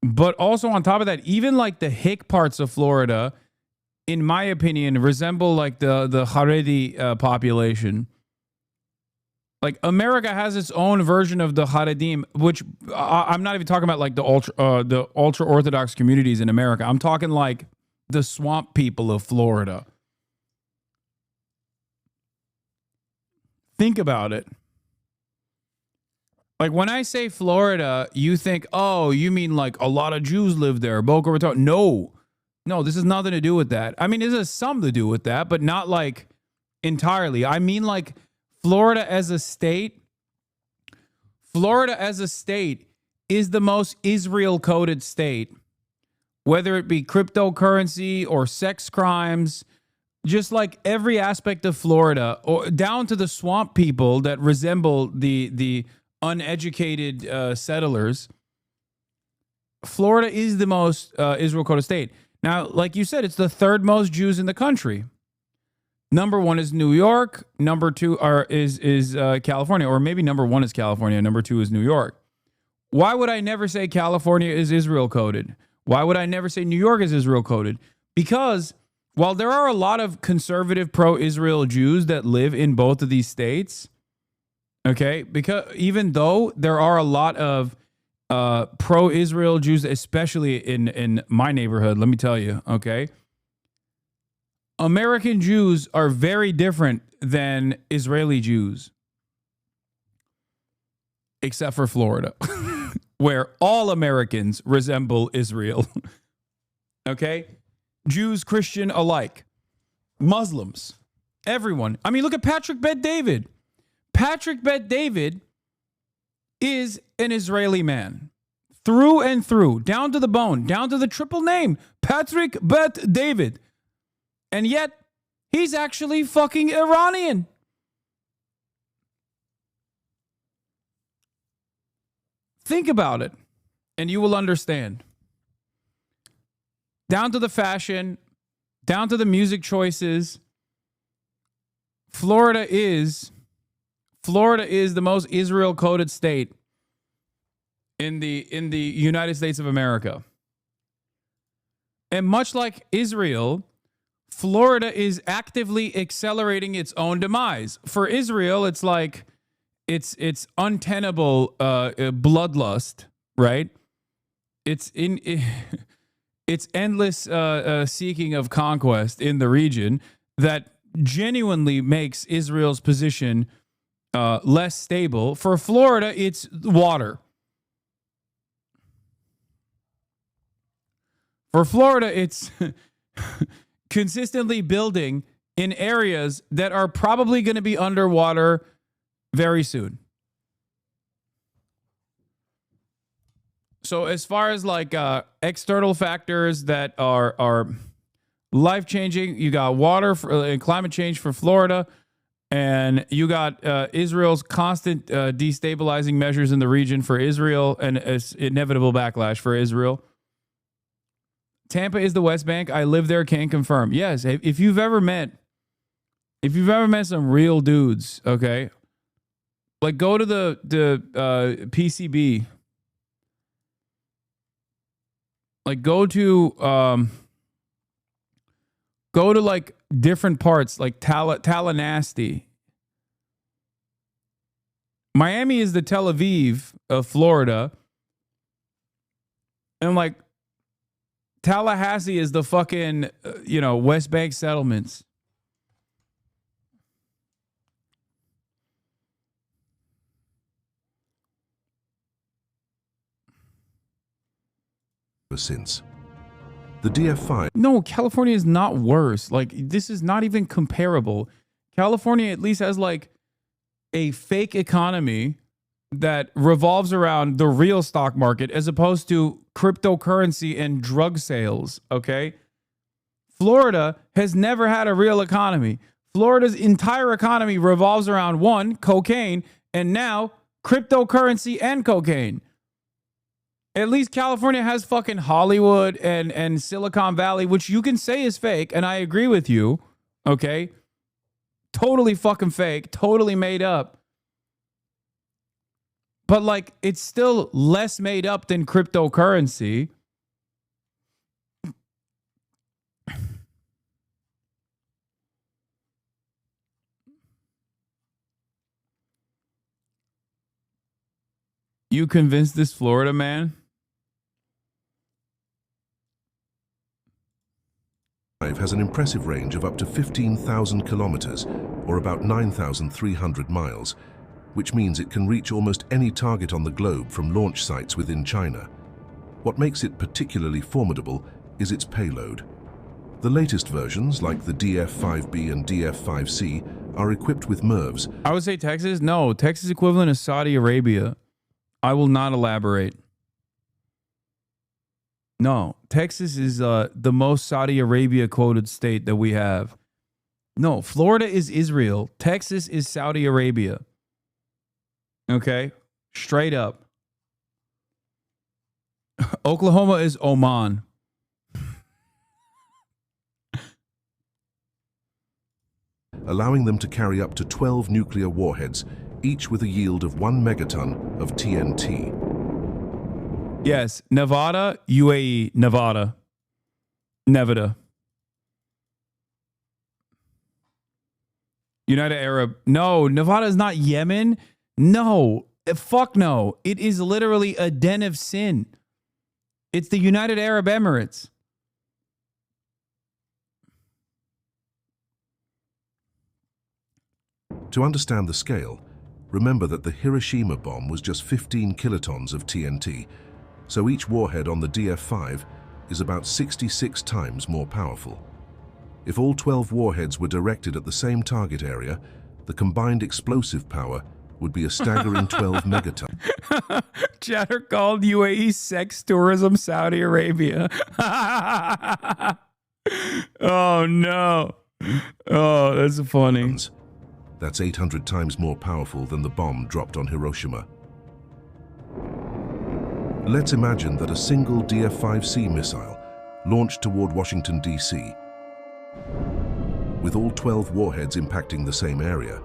But also on top of that, even like the hick parts of Florida, in my opinion, resemble like the Haredi population. Like America has its own version of the Haredim, which I'm not even talking about like the ultra Orthodox communities in America. I'm talking like the swamp people of Florida. Think about it. Like when I say Florida, you think, oh, you mean like a lot of Jews live there, Boca Raton. No, this has nothing to do with that. I mean, it has some to do with that, but not like entirely. I mean, like Florida as a state is the most Israel-coded state, whether it be cryptocurrency or sex crimes, just like every aspect of Florida, or down to the swamp people that resemble the uneducated settlers. Florida is the most Israel-coded state. Now, like you said, it's the third most Jews in the country. Number 1 is New York. Number 2 is California, or maybe number 1 is California. Number 2 is New York. Why would I never say California is Israel-coded? Why would I never say New York is Israel-coded? Because while there are a lot of conservative pro-Israel Jews that live in both of these states, okay, because even though there are a lot of pro-Israel Jews, especially in my neighborhood, let me tell you, okay, American Jews are very different than Israeli Jews, except for Florida, where all Americans resemble Israel. Okay? Jews, Christian alike, Muslims, everyone. I mean, look at Patrick Bet-David. Patrick Bet-David is an Israeli man through and through, down to the bone, down to the triple name, Patrick Bet-David. And yet, he's actually fucking Iranian. Think about it, and you will understand. Down to the fashion, down to the music choices, Florida is the most Israel-coded state in the United States of America. And much like Israel, Florida is actively accelerating its own demise. For Israel, it's like it's untenable bloodlust, right? It's endless seeking of conquest in the region that genuinely makes Israel's position less stable. For Florida, it's water. For Florida, it's consistently building in areas that are probably going to be underwater very soon. So as far as like external factors that are life-changing, you got water and climate change for Florida, and you got Israel's constant destabilizing measures in the region for Israel and its inevitable backlash for Israel. Tampa is the West Bank. I live there, can confirm. Yes, if you've ever met some real dudes, okay, like go to the PCB, like go to like different parts, like Tallahassee. Miami is the Tel Aviv of Florida, and like Tallahassee is the fucking, West Bank settlements. Since the DF5. No, California is not worse. Like, this is not even comparable. California at least has like a fake economy that revolves around the real stock market as opposed to cryptocurrency and drug sales, okay? Florida has never had a real economy. Florida's entire economy revolves around one, cocaine, and now cryptocurrency and cocaine. At least California has fucking Hollywood and Silicon Valley, which you can say is fake, and I agree with you, okay? Totally fucking fake, totally made up. But like, it's still less made up than cryptocurrency. You convinced this Florida man? Has an impressive range of up to 15,000 kilometers, or about 9,300 miles, which means it can reach almost any target on the globe from launch sites within China. What makes it particularly formidable is its payload. The latest versions, like the DF-5B and DF-5C, are equipped with MIRVs. I would say Texas? No, Texas equivalent is Saudi Arabia. I will not elaborate. No, Texas is the most Saudi Arabia quoted state that we have. No, Florida is Israel. Texas is Saudi Arabia. Okay, straight up. Oklahoma is Oman. Allowing them to carry up to 12 nuclear warheads, each with a yield of 1 megaton of TNT. Yes, Nevada, UAE, Nevada. United Arab. No, Nevada is not Yemen. No, fuck no. It is literally a den of sin. It's the United Arab Emirates. To understand the scale, remember that the Hiroshima bomb was just 15 kilotons of TNT, so each warhead on the DF-5 is about 66 times more powerful. If all 12 warheads were directed at the same target area, the combined explosive power would be a staggering 12 megaton. Chatter called UAE sex tourism Saudi Arabia. Oh, no. Oh, that's funny. That's 800 times more powerful than the bomb dropped on Hiroshima. Let's imagine that a single DF-5C missile launched toward Washington, D.C., with all 12 warheads impacting the same area.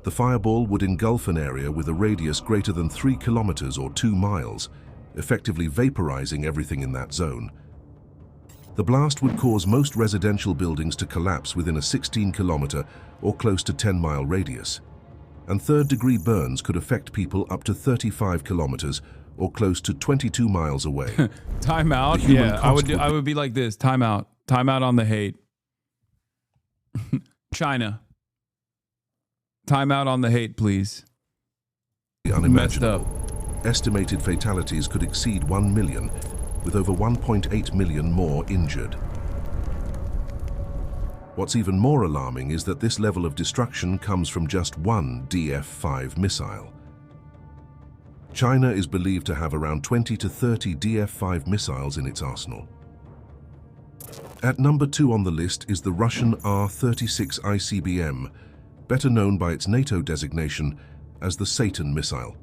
The fireball would engulf an area with a radius greater than 3 kilometers or 2 miles, effectively vaporizing everything in that zone. The blast would cause most residential buildings to collapse within a 16-kilometer or close to 10-mile radius, and third-degree burns could affect people up to 35 kilometers or close to 22 miles away. Time out. Yeah, I would be like this. Time out. Time out on the hate. China. Time out on the hate, please. Unimaginable. Estimated fatalities could exceed 1 million, with over 1.8 million more injured. What's even more alarming is that this level of destruction comes from just one DF-5 missile. China is believed to have around 20 to 30 DF-5 missiles in its arsenal. At number 2 on the list is the Russian R-36 ICBM, better known by its NATO designation as the Satan missile.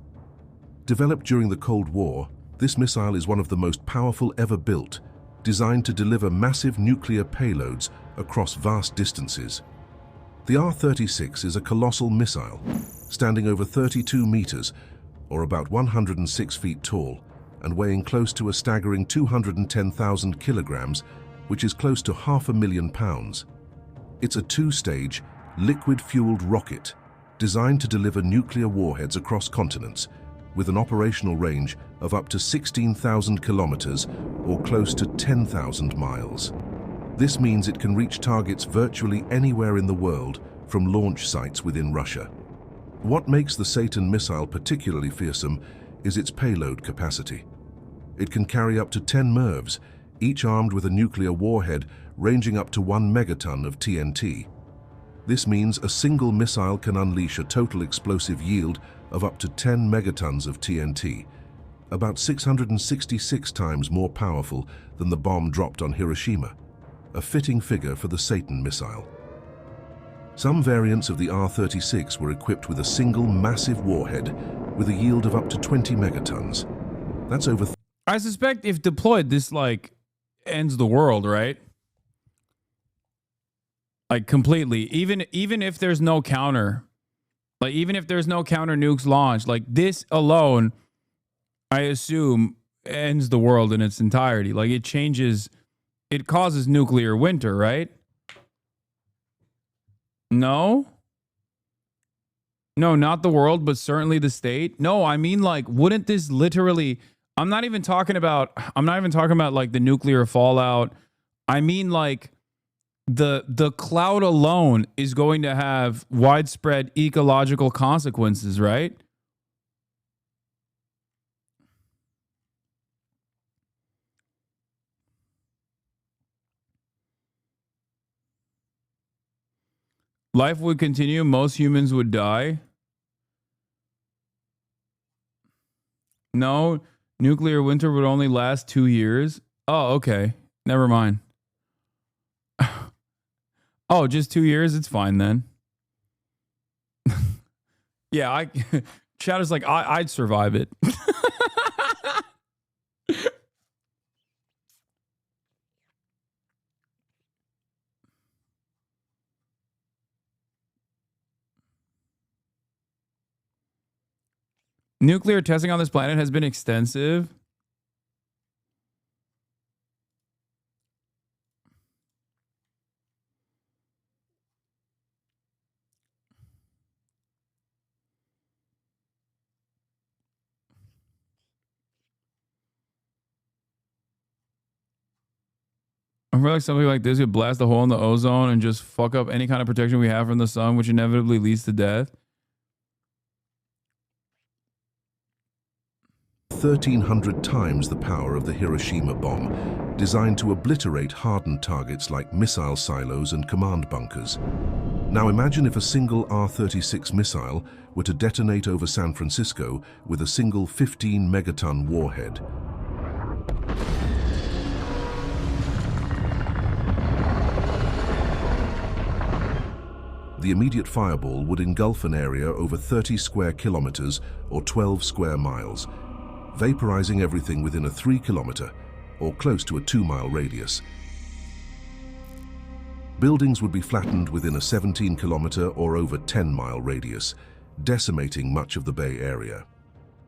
Developed during the Cold War, this missile is one of the most powerful ever built, designed to deliver massive nuclear payloads across vast distances. The R-36 is a colossal missile, standing over 32 meters, or about 106 feet tall, and weighing close to a staggering 210,000 kilograms, which is close to 500,000 pounds. It's a 2-stage, liquid-fueled rocket designed to deliver nuclear warheads across continents, with an operational range of up to 16,000 kilometers or close to 10,000 miles. This means it can reach targets virtually anywhere in the world from launch sites within Russia. What makes the Satan missile particularly fearsome is its payload capacity. It can carry up to 10 MIRVs, each armed with a nuclear warhead ranging up to 1 megaton of TNT. This means a single missile can unleash a total explosive yield of up to 10 megatons of TNT, about 666 times more powerful than the bomb dropped on Hiroshima, a fitting figure for the Satan missile. Some variants of the R-36 were equipped with a single massive warhead with a yield of up to 20 megatons. That's over... I suspect if deployed, this, like, ends the world, right? Like, completely. Even if there's no counter, like, even if there's no counter nukes launched, like, this alone, I assume, ends the world in its entirety. Like, it changes, it causes nuclear winter, right? No? No, not the world, but certainly the state. No, I mean, like, wouldn't this literally, I'm not even talking about like the nuclear fallout. I mean, like, the cloud alone is going to have widespread ecological consequences, right? Life would continue. Most humans would die. No, nuclear winter would only last 2 years. Oh, okay. Never mind. Oh, just 2 years? It's fine then. Yeah, Shadow's like, I'd survive it. Nuclear testing on this planet has been extensive. I feel like something like this could blast a hole in the ozone and just fuck up any kind of protection we have from the sun, which inevitably leads to death. 1,300 times the power of the Hiroshima bomb, designed to obliterate hardened targets like missile silos and command bunkers. Now imagine if a single R-36 missile were to detonate over San Francisco with a single 15 megaton warhead. The immediate fireball would engulf an area over 30 square kilometers or 12 square miles, vaporizing everything within a 3-kilometer or close to a 2-mile radius. Buildings would be flattened within a 17-kilometer or over 10-mile radius, decimating much of the Bay Area.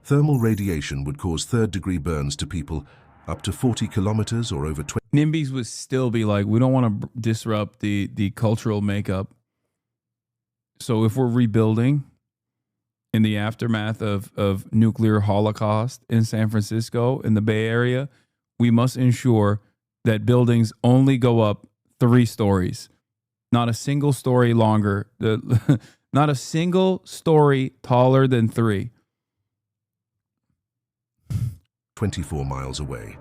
Thermal radiation would cause third-degree burns to people up to 40 kilometers or over 20. NIMBYs would still be like, we don't want to disrupt the cultural makeup. So if we're rebuilding in the aftermath of nuclear holocaust in San Francisco, in the Bay Area, we must ensure that buildings only go up 3 stories, not a single story longer, not a single story taller than 3. 24 miles away,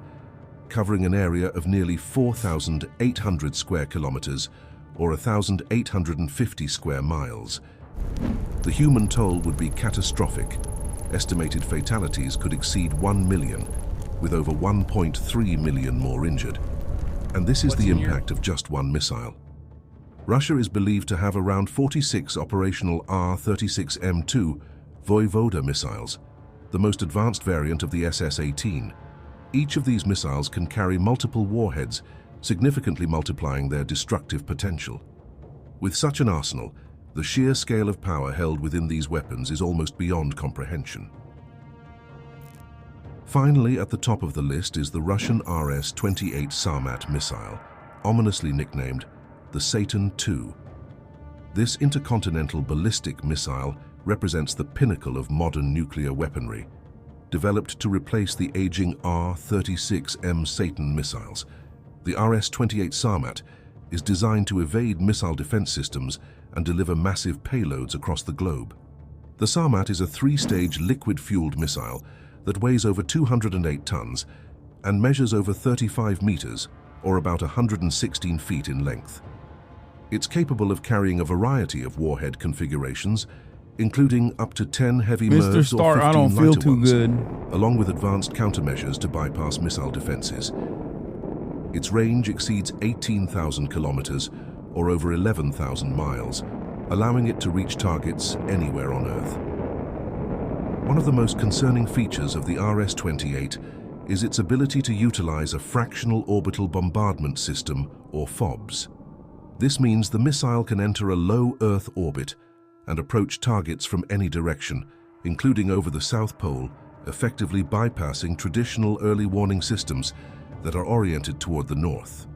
covering an area of nearly 4,800 square kilometers or 1,850 square miles. The human toll would be catastrophic. Estimated fatalities could exceed 1 million, with over 1.3 million more injured. And this is the impact of just one missile. Russia is believed to have around 46 operational R-36M2 Voyvoda missiles, the most advanced variant of the SS-18. Each of these missiles can carry multiple warheads, significantly multiplying their destructive potential. With such an arsenal, the sheer scale of power held within these weapons is almost beyond comprehension. Finally, at the top of the list is the Russian RS-28 Sarmat missile, ominously nicknamed the Satan II. This intercontinental ballistic missile represents the pinnacle of modern nuclear weaponry, developed to replace the aging R-36M Satan missiles. The RS-28 Sarmat is designed to evade missile defense systems and deliver massive payloads across the globe. The Sarmat is a 3-stage liquid-fueled missile that weighs over 208 tons and measures over 35 meters, or about 116 feet in length. It's capable of carrying a variety of warhead configurations, including up to 10 heavy MIRVs or 15 I don't feel lighter too ones, good. along with advanced countermeasures to bypass missile defenses. Its range exceeds 18,000 kilometers, or over 11,000 miles, allowing it to reach targets anywhere on Earth. One of the most concerning features of the RS-28 is its ability to utilize a fractional orbital bombardment system, or FOBS. This means the missile can enter a low Earth orbit and approach targets from any direction, including over the South Pole, effectively bypassing traditional early warning systems that are oriented toward the north.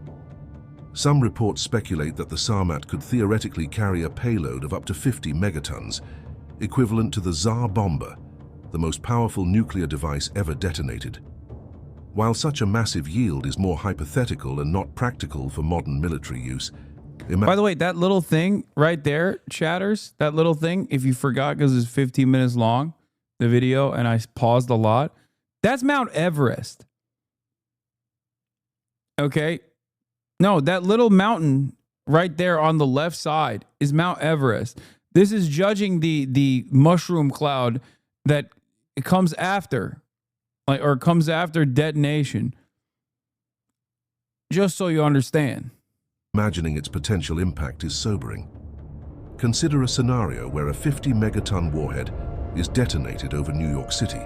Some reports speculate that the Sarmat could theoretically carry a payload of up to 50 megatons, equivalent to the Tsar bomber, the most powerful nuclear device ever detonated. While such a massive yield is more hypothetical and not practical for modern military use, by the way, that little thing right there, chatters, that little thing, if you forgot because it's 15 minutes long, the video, and I paused a lot, that's Mount Everest. Okay? No, that little mountain right there on the left side is Mount Everest. This is judging the mushroom cloud that it comes after, or comes after detonation. Just so you understand. Imagining its potential impact is sobering. Consider a scenario where a 50-megaton warhead is detonated over New York City.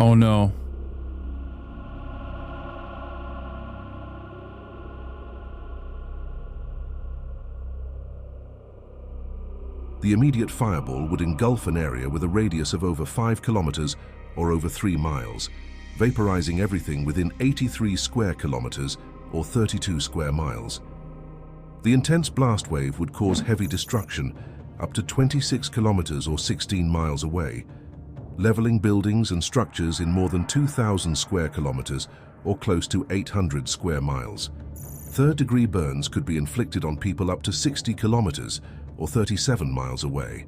Oh no. The immediate fireball would engulf an area with a radius of over 5 kilometers or over 3 miles, vaporizing everything within 83 square kilometers or 32 square miles. The intense blast wave would cause heavy destruction up to 26 kilometers or 16 miles away, leveling buildings and structures in more than 2,000 square kilometers or close to 800 square miles. Third-degree burns could be inflicted on people up to 60 kilometers or 37 miles away,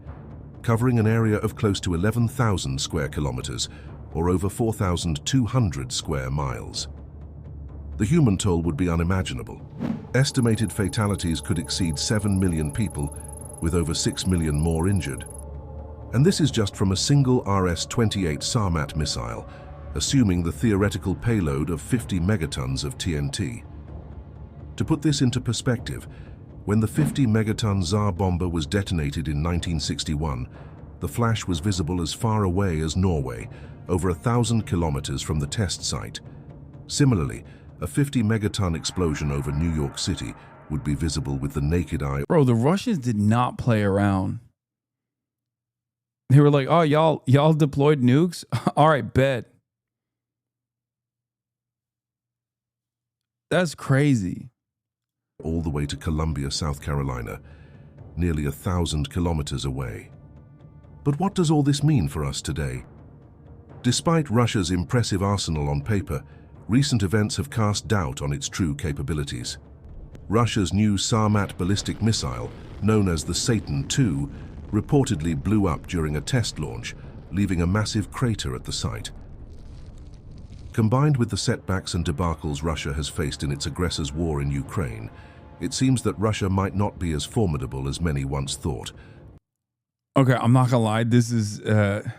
covering an area of close to 11,000 square kilometers or over 4,200 square miles. The human toll would be unimaginable. Estimated fatalities could exceed 7 million people, with over 6 million more injured. And this is just from a single RS-28 Sarmat missile, assuming the theoretical payload of 50 megatons of TNT. To put this into perspective, when the 50-megaton Tsar bomber was detonated in 1961, the flash was visible as far away as Norway, over 1,000 kilometers from the test site. Similarly, a 50-megaton explosion over New York City would be visible with the naked eye. Bro, the Russians did not play around. They were like, oh, y'all deployed nukes? All right, bet. That's crazy. All the way to Columbia, South Carolina, nearly 1,000 kilometers away. But what does all this mean for us today? Despite Russia's impressive arsenal on paper, recent events have cast doubt on its true capabilities. Russia's new Sarmat ballistic missile, known as the Satan II, reportedly blew up during a test launch, leaving a massive crater at the site. Combined with the setbacks and debacles Russia has faced in its aggressors' war in Ukraine, it seems that Russia might not be as formidable as many once thought. Okay, I'm not gonna lie, this is a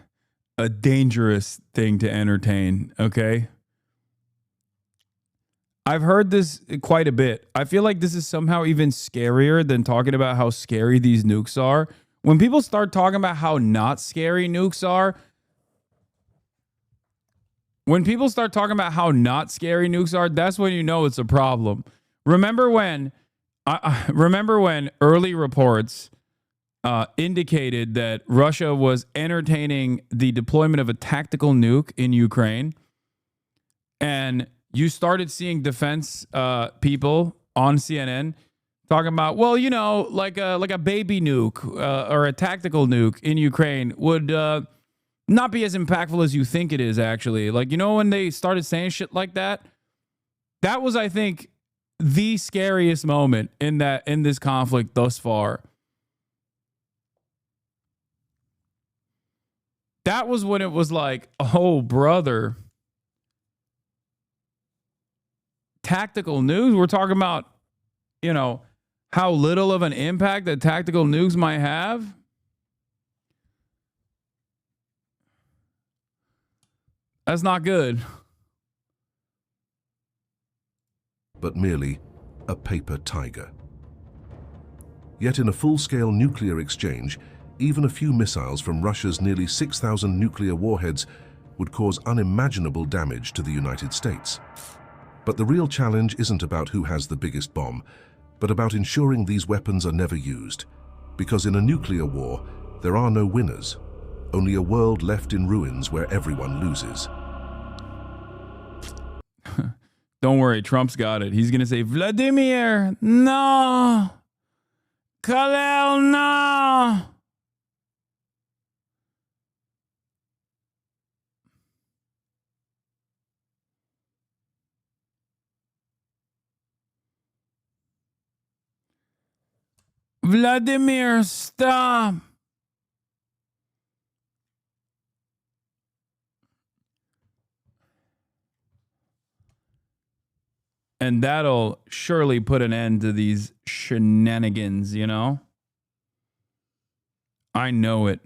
dangerous thing to entertain, okay? I've heard this quite a bit. I feel like this is somehow even scarier than talking about how scary these nukes are. When people start talking about how not scary nukes are, that's when you know it's a problem. Remember when early reports indicated that Russia was entertaining the deployment of a tactical nuke in Ukraine, and you started seeing defense people on CNN talking about, well, you know, like a baby nuke or a tactical nuke in Ukraine would not be as impactful as you think it is, actually. Like, you know, when they started saying shit like that, that was, I think, the scariest moment in this conflict thus far. That was when it was like, oh, brother. Tactical nukes? We're talking about, you know, how little of an impact that tactical nukes might have. That's not good. But merely a paper tiger. Yet in a full-scale nuclear exchange, even a few missiles from Russia's nearly 6,000 nuclear warheads would cause unimaginable damage to the United States. But the real challenge isn't about who has the biggest bomb, but about ensuring these weapons are never used. Because in a nuclear war, there are no winners, only a world left in ruins where everyone loses. Don't worry, Trump's got it. He's going to say, Vladimir, no. Khalil, no. Vladimir, stop. And that'll surely put an end to these shenanigans, you know? I know it.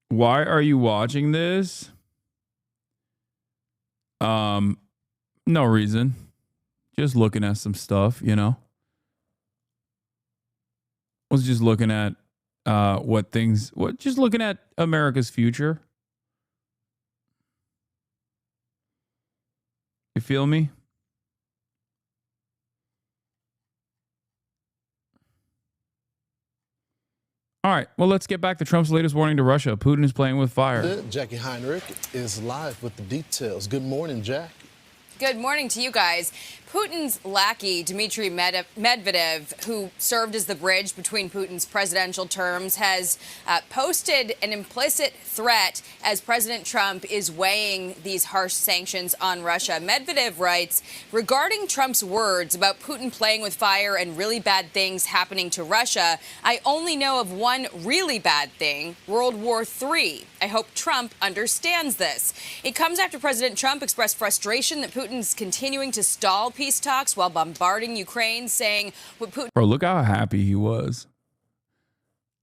Why are you watching this? No reason. Just looking at some stuff, you know? Was just looking at just looking at America's future. You feel me? All right, well, let's get back to Trump's latest warning to Russia. Putin is playing with fire. Jackie Heinrich is live with the details. Good morning, Jack. Good morning to you guys. Putin's lackey, Dmitry Medvedev, who served as the bridge between Putin's presidential terms, has posted an implicit threat as President Trump is weighing these harsh sanctions on Russia. Medvedev writes, regarding Trump's words about Putin playing with fire and really bad things happening to Russia, I only know of one really bad thing, World War III. I hope Trump understands this. It comes after President Trump expressed frustration that Putin's continuing to stall peace talks while bombarding Ukraine, saying what Putin... Bro, look how happy he was.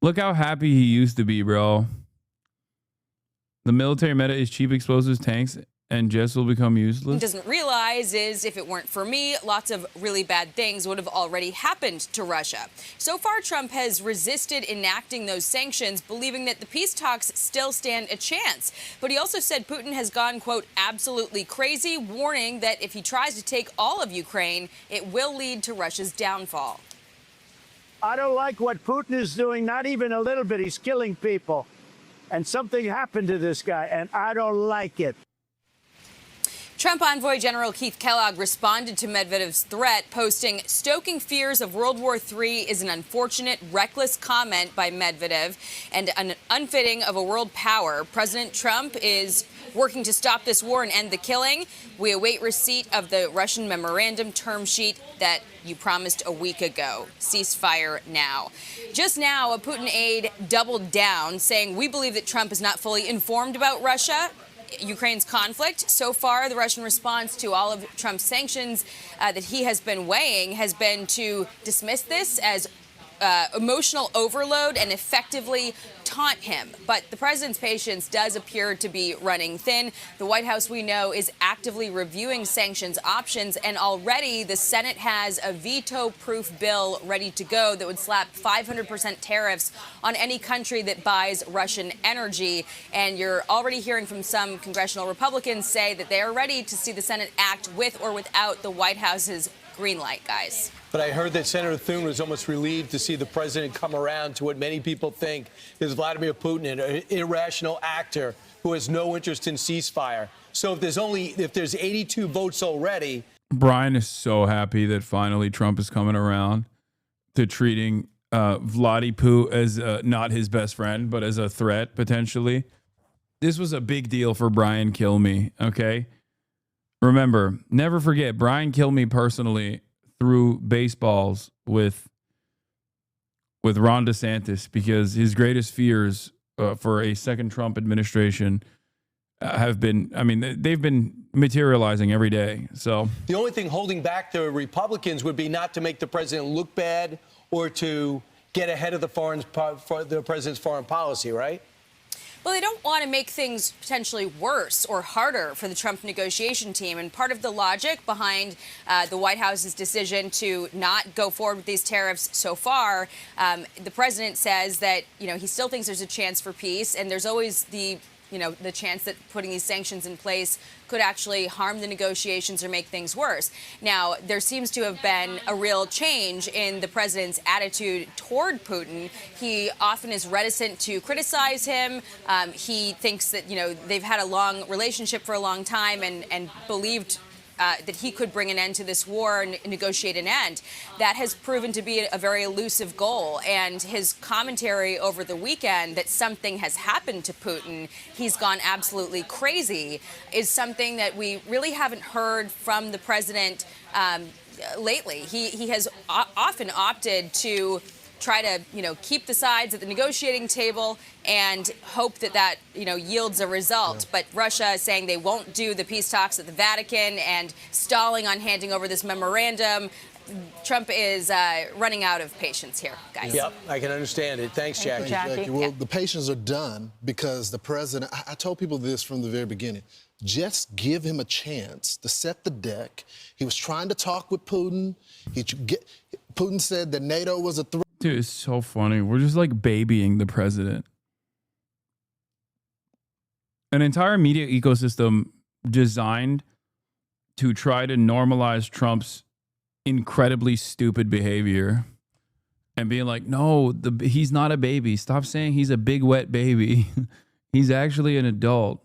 Look how happy he used to be, bro. The military meta is cheap explosives, tanks, and jets will become useless. Doesn't realize is if it weren't for me, lots of really bad things would have already happened to Russia. So far, Trump has resisted enacting those sanctions, believing that the peace talks still stand a chance. But he also said Putin has gone, quote, absolutely crazy, warning that if he tries to take all of Ukraine, it will lead to Russia's downfall. I don't like what Putin is doing, not even a little bit. He's killing people. And something happened to this guy, and I don't like it. Trump envoy General Keith Kellogg responded to Medvedev's threat, posting, stoking fears of World War III is an unfortunate, reckless comment by Medvedev and an unfitting of a world power. President Trump is working to stop this war and end the killing. We await receipt of the Russian memorandum term sheet that you promised a week ago. Ceasefire now. Just now, a Putin aide doubled down, saying, we believe that Trump is not fully informed about Ukraine's conflict. So far, the Russian response to all of Trump's sanctions that he has been weighing has been to dismiss this as emotional overload and effectively taunt him. But the president's patience does appear to be running thin. The White House, we know, is actively reviewing sanctions options, and already the Senate has a veto-proof bill ready to go that would slap 500% tariffs on any country that buys Russian energy. And you're already hearing from some congressional Republicans say that they are ready to see the Senate act with or without the White House's green light, guys. But I heard that Senator Thune was almost relieved to see the president come around to what many people think is Vladimir Putin, an irrational actor who has no interest in ceasefire. So if there's 82 votes already. Brian is so happy that finally Trump is coming around to treating Vladdy Poo as not his best friend, but as a threat, potentially. This was a big deal for Brian Kilmeade, okay? Remember, never forget, Brian Kilmeade personally threw baseballs with Ron DeSantis because his greatest fears for a second Trump administration have been, I mean, they've been materializing every day. So The only thing holding back the Republicans would be not to make the president look bad or to get ahead of the president's foreign policy, right? Well, they don't want to make things potentially worse or harder for the Trump negotiation team. And part of the logic behind the White House's decision to not go forward with these tariffs so far, the president says that, he still thinks there's a chance for peace. And there's always the chance that putting these sanctions in place could actually harm the negotiations or make things worse. Now, there seems to have been a real change in the president's attitude toward Putin. He often is reticent to criticize him. He thinks that, they've had a long relationship for a long time and believed that he could bring an end to this war and negotiate an end. That has proven to be a very elusive goal. And his commentary over the weekend that something has happened to Putin, he's gone absolutely crazy, is something that we really haven't heard from the president lately. He has often opted to try to, keep the sides at the negotiating table and hope that yields a result. But Russia is saying they won't do the peace talks at the Vatican and stalling on handing over this memorandum. Trump is running out of patience here, guys. Yep, I can understand it. Thanks, Jackie. Jackie. Well, the patience are done because the president, I told people this from the very beginning, just give him a chance to set the deck. He was trying to talk with Putin. Putin said that NATO was a threat. Dude, it's so funny. We're just like babying the president. An entire media ecosystem designed to try to normalize Trump's incredibly stupid behavior and being like, no, he's not a baby. Stop saying he's a big wet baby. He's actually an adult.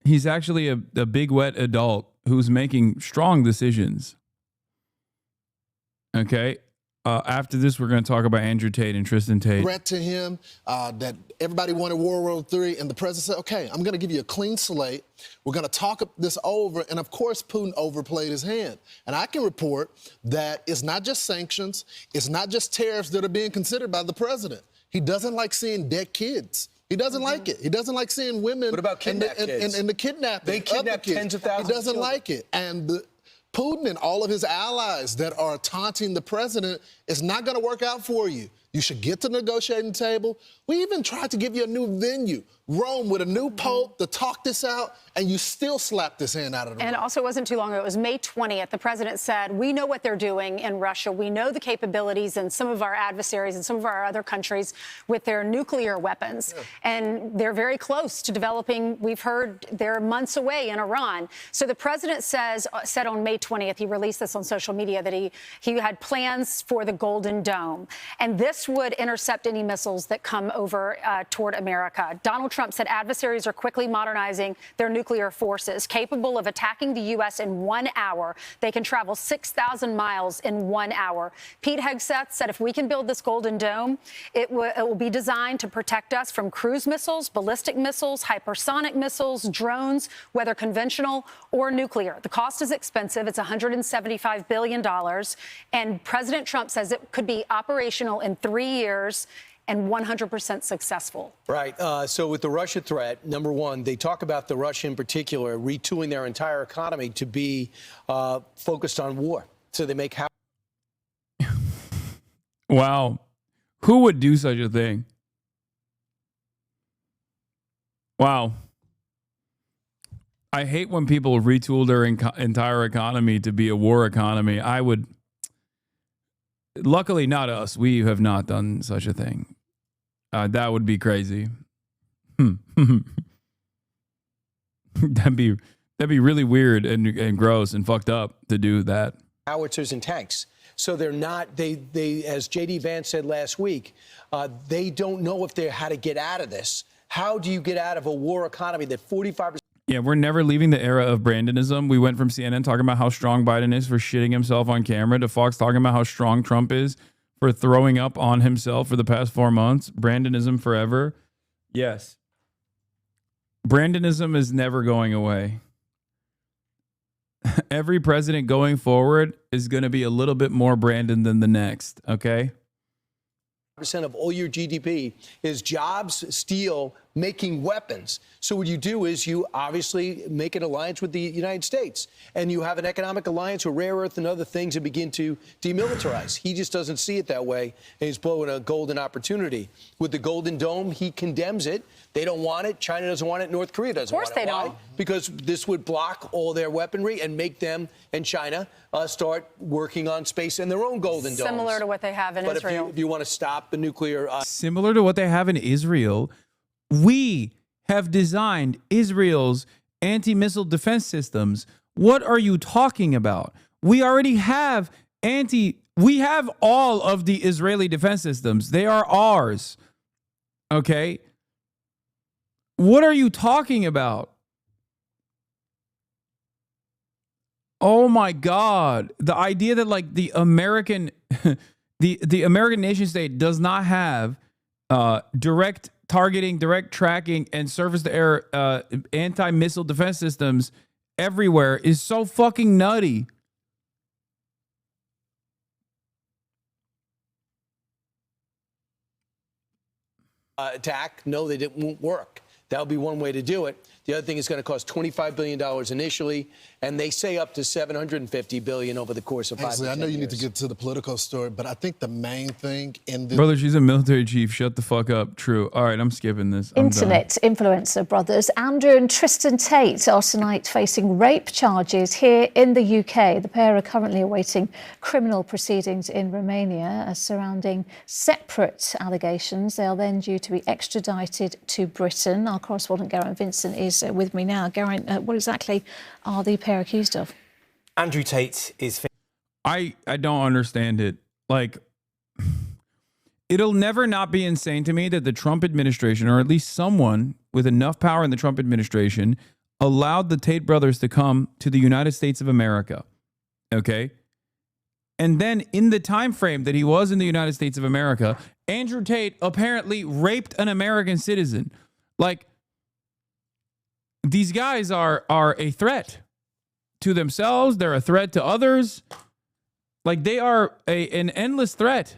He's actually a big wet adult who's making strong decisions. Okay. After this, we're going to talk about Andrew Tate and Tristan Tate. Threat to him that everybody wanted World War III, and the president said, okay, I'm going to give you a clean slate. We're going to talk this over. And of course, Putin overplayed his hand. And I can report that it's not just sanctions. It's not just tariffs that are being considered by the president. He doesn't like seeing dead kids He doesn't like it. He doesn't like seeing women. What about kidnapped kids? And the kidnapping. They kidnap tens of thousands He doesn't of children. like it. And Putin and all of his allies that are taunting the president, it's not going to work out for you. You should get to the negotiating table. We even tried to give you a new venue, Rome, with a new pope to talk this out, and you still slap this hand out of the And room. also, it wasn't too long ago. It was May 20th. The president said, we know what they're doing in Russia. We know the capabilities and some of our adversaries and some of our other countries with their nuclear weapons. Yeah. And they're very close to developing. We've heard they're months away in Iran. So the president said on May 20th, he released this on social media, that he had plans for the Golden Dome. And this would intercept any missiles that come over toward America. Donald Trump said adversaries are quickly modernizing their nuclear forces, capable of attacking the U.S. in 1 hour. They can travel 6,000 miles in 1 hour. Pete Hegseth said if we can build this Golden Dome, it will be designed to protect us from cruise missiles, ballistic missiles, hypersonic missiles, drones, whether conventional or nuclear. The cost is expensive. It's $175 billion. And President Trump says it could be operational in 3 years and 100% successful. Right. So with the Russia threat, number one, they talk about the Russia in particular retooling their entire economy to be focused on war. So they make how. Wow. Who would do such a thing? Wow. I hate when people retool their entire economy to be a war economy. I would. Luckily, not us. We have not done such a thing. That would be crazy. That'd be really weird and gross and fucked up to do that. Howitzers and tanks. So they're not, they as J.D. Vance said last week, they don't know if they how to get out of this. How do you get out of a war economy that 45%? Yeah, we're never leaving the era of Brandonism. We went from CNN talking about how strong Biden is for shitting himself on camera to Fox talking about how strong Trump is for throwing up on himself for the past 4 months. Brandonism forever. Yes. Brandonism is never going away. Every president going forward is going to be a little bit more Brandon than the next, okay? % of all your GDP is jobs, steel, making weapons. So what you do is you obviously make an alliance with the United States, and you have an economic alliance with rare earth and other things and begin to demilitarize. He just doesn't see it that way, and he's blowing a golden opportunity. With the Golden Dome, he condemns it. They don't want it. China doesn't want it. North Korea doesn't want it. Of course they Why? don't. Because this would block all their weaponry and make them and China start working on space and their own golden domes. Similar to what they have in Israel. But if you want to stop the nuclear... Similar to what they have in Israel, we have designed Israel's anti-missile defense systems. What are you talking about? We already have we have all of the Israeli defense systems. They are ours. Okay? What are you talking about? Oh my God. The idea that like the American the American nation state does not have direct targeting, direct tracking, and surface-to-air anti-missile defense systems everywhere is so fucking nutty. Attack, no, they won't work. That would be one way to do it. The other thing is going to cost $25 billion initially, and they say up to $750 billion over the course of 5 to 10 years. I know you need to get to the political story, but I think the main thing in this... Brother, she's a military chief. Shut the fuck up. True. All right, I'm skipping this. Internet influencer brothers Andrew and Tristan Tate are tonight facing rape charges here in the UK. The pair are currently awaiting criminal proceedings in Romania surrounding separate allegations. They are then due to be extradited to Britain. Our correspondent Geraint Vincent is with me now. Geraint, what exactly are the pair accused of? Andrew Tate is... I don't understand it. Like, it'll never not be insane to me that the Trump administration, or at least someone with enough power in the Trump administration, allowed the Tate brothers to come to the United States of America. Okay? And then in the time frame that he was in the United States of America, Andrew Tate apparently raped an American citizen. Like, these guys are a threat to themselves. They're a threat to others. Like, they are an endless threat.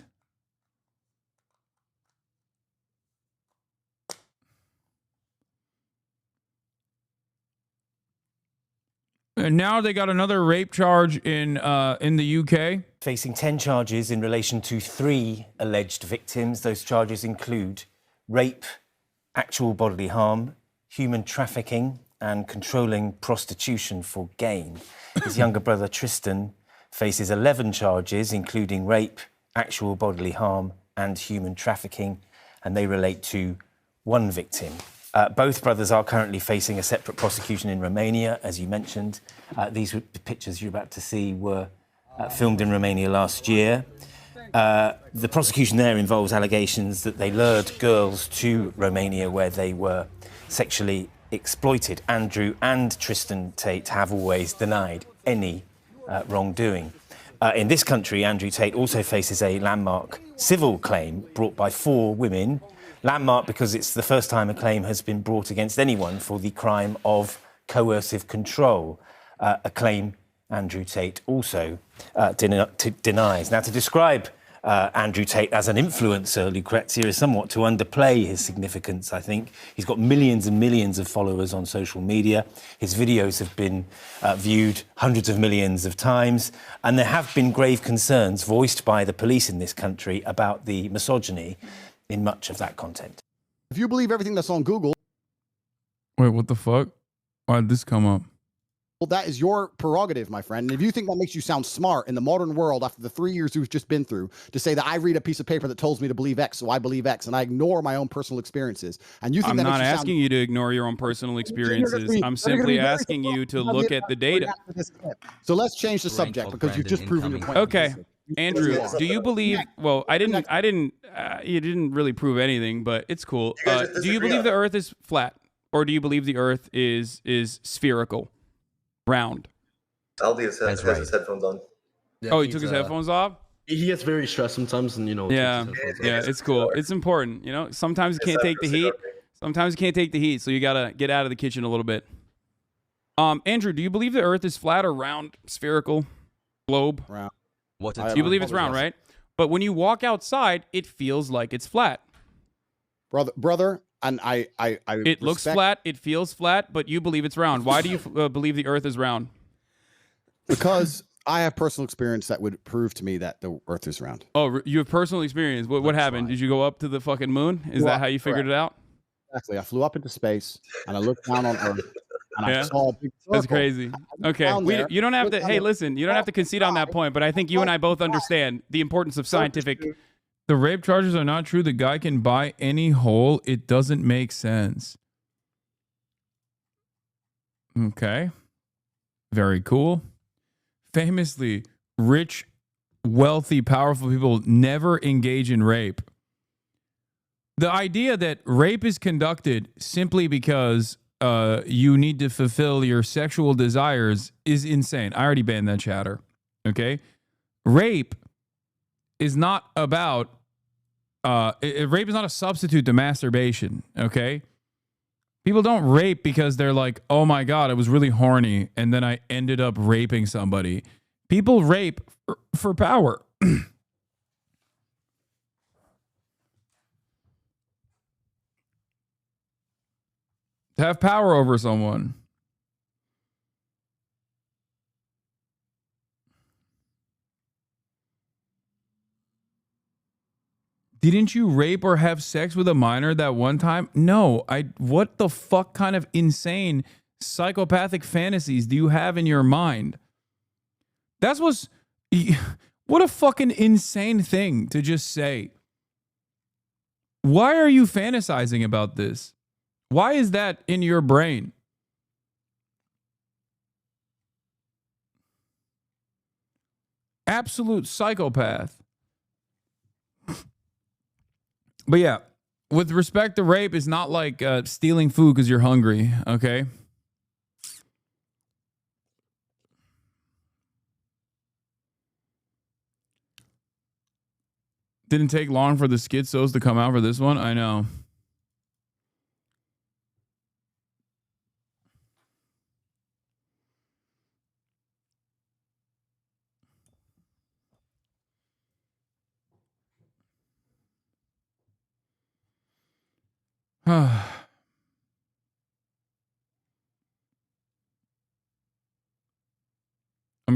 And now they got another rape charge in the UK. Facing 10 charges in relation to 3 alleged victims. Those charges include rape, actual bodily harm, human trafficking, and controlling prostitution for gain. His younger brother Tristan faces 11 charges, including rape, actual bodily harm, and human trafficking, and they relate to 1 victim. Both brothers are currently facing a separate prosecution in Romania, as you mentioned. These pictures you're about to see were filmed in Romania last year. The prosecution there involves allegations that they lured girls to Romania where they were sexually exploited. Andrew and Tristan Tate have always denied any wrongdoing. In this country, Andrew Tate also faces a landmark civil claim brought by 4 women. Landmark because it's the first time a claim has been brought against anyone for the crime of coercive control, a claim Andrew Tate also denies. Now, to describe Andrew Tate as an influencer, Lucrezia, is somewhat to underplay his significance, I think. He's got millions and millions of followers on social media. His videos have been viewed hundreds of millions of times, and there have been grave concerns voiced by the police in this country about the misogyny in much of that content. If you believe everything that's on Google... Wait, what the fuck? Why did this come up? Well, that is your prerogative, my friend. And if you think that makes you sound smart in the modern world after the 3 years we've just been through, to say that I read a piece of paper that tells me to believe X, so I believe X, and I ignore my own personal experiences, and you think I'm that not makes you asking you to ignore your own personal experiences. I'm simply asking you to look at the data. So let's change the subject because you've just proven your point. Okay. Andrew, do you believe? Well, you didn't really prove anything, but it's cool. Do you believe the Earth is flat, or do you believe the Earth is spherical, round? Aldi has his headphones on. Yeah, oh, he took his headphones off. He gets very stressed sometimes, and Yeah, it's cool. It's important. Sometimes you can't take the heat. Sometimes you can't take the heat, so you gotta get out of the kitchen a little bit. Andrew, do you believe the Earth is flat or round, spherical, globe? Round. You believe it's round, right? But when you walk outside, it feels like it's flat. Brother, and I it looks flat, it feels flat, but you believe it's round. Why do you believe the Earth is round? Because I have personal experience that would prove to me that the Earth is round. Oh, you have personal experience. What happened? Did you go up to the fucking moon? Is that how you figured it out? Exactly. I flew up into space and I looked down on Earth. And I saw a big circle. That's crazy. Okay, you don't have to. Hey, listen, you don't have to concede on that point, but I think you and I both understand the importance of scientific. The rape charges are not true. The guy can buy any hole. It doesn't make sense. Okay. Very cool. Famously, rich, wealthy, powerful people never engage in rape. The idea that rape is conducted simply because you need to fulfill your sexual desires is insane. I already banned that chatter. Okay? Rape is not about rape is not a substitute to masturbation. Okay? People don't rape because they're like, oh my God, I was really horny and then I ended up raping somebody. People rape for power. To have power over someone. Didn't you rape or have sex with a minor that one time? No. What the fuck kind of insane psychopathic fantasies do you have in your mind? What a fucking insane thing to just say. Why are you fantasizing about this? Why is that in your brain? Absolute psychopath. But yeah, with respect to rape, it's not like stealing food because you're hungry, okay? Didn't take long for the schizos to come out for this one. I know.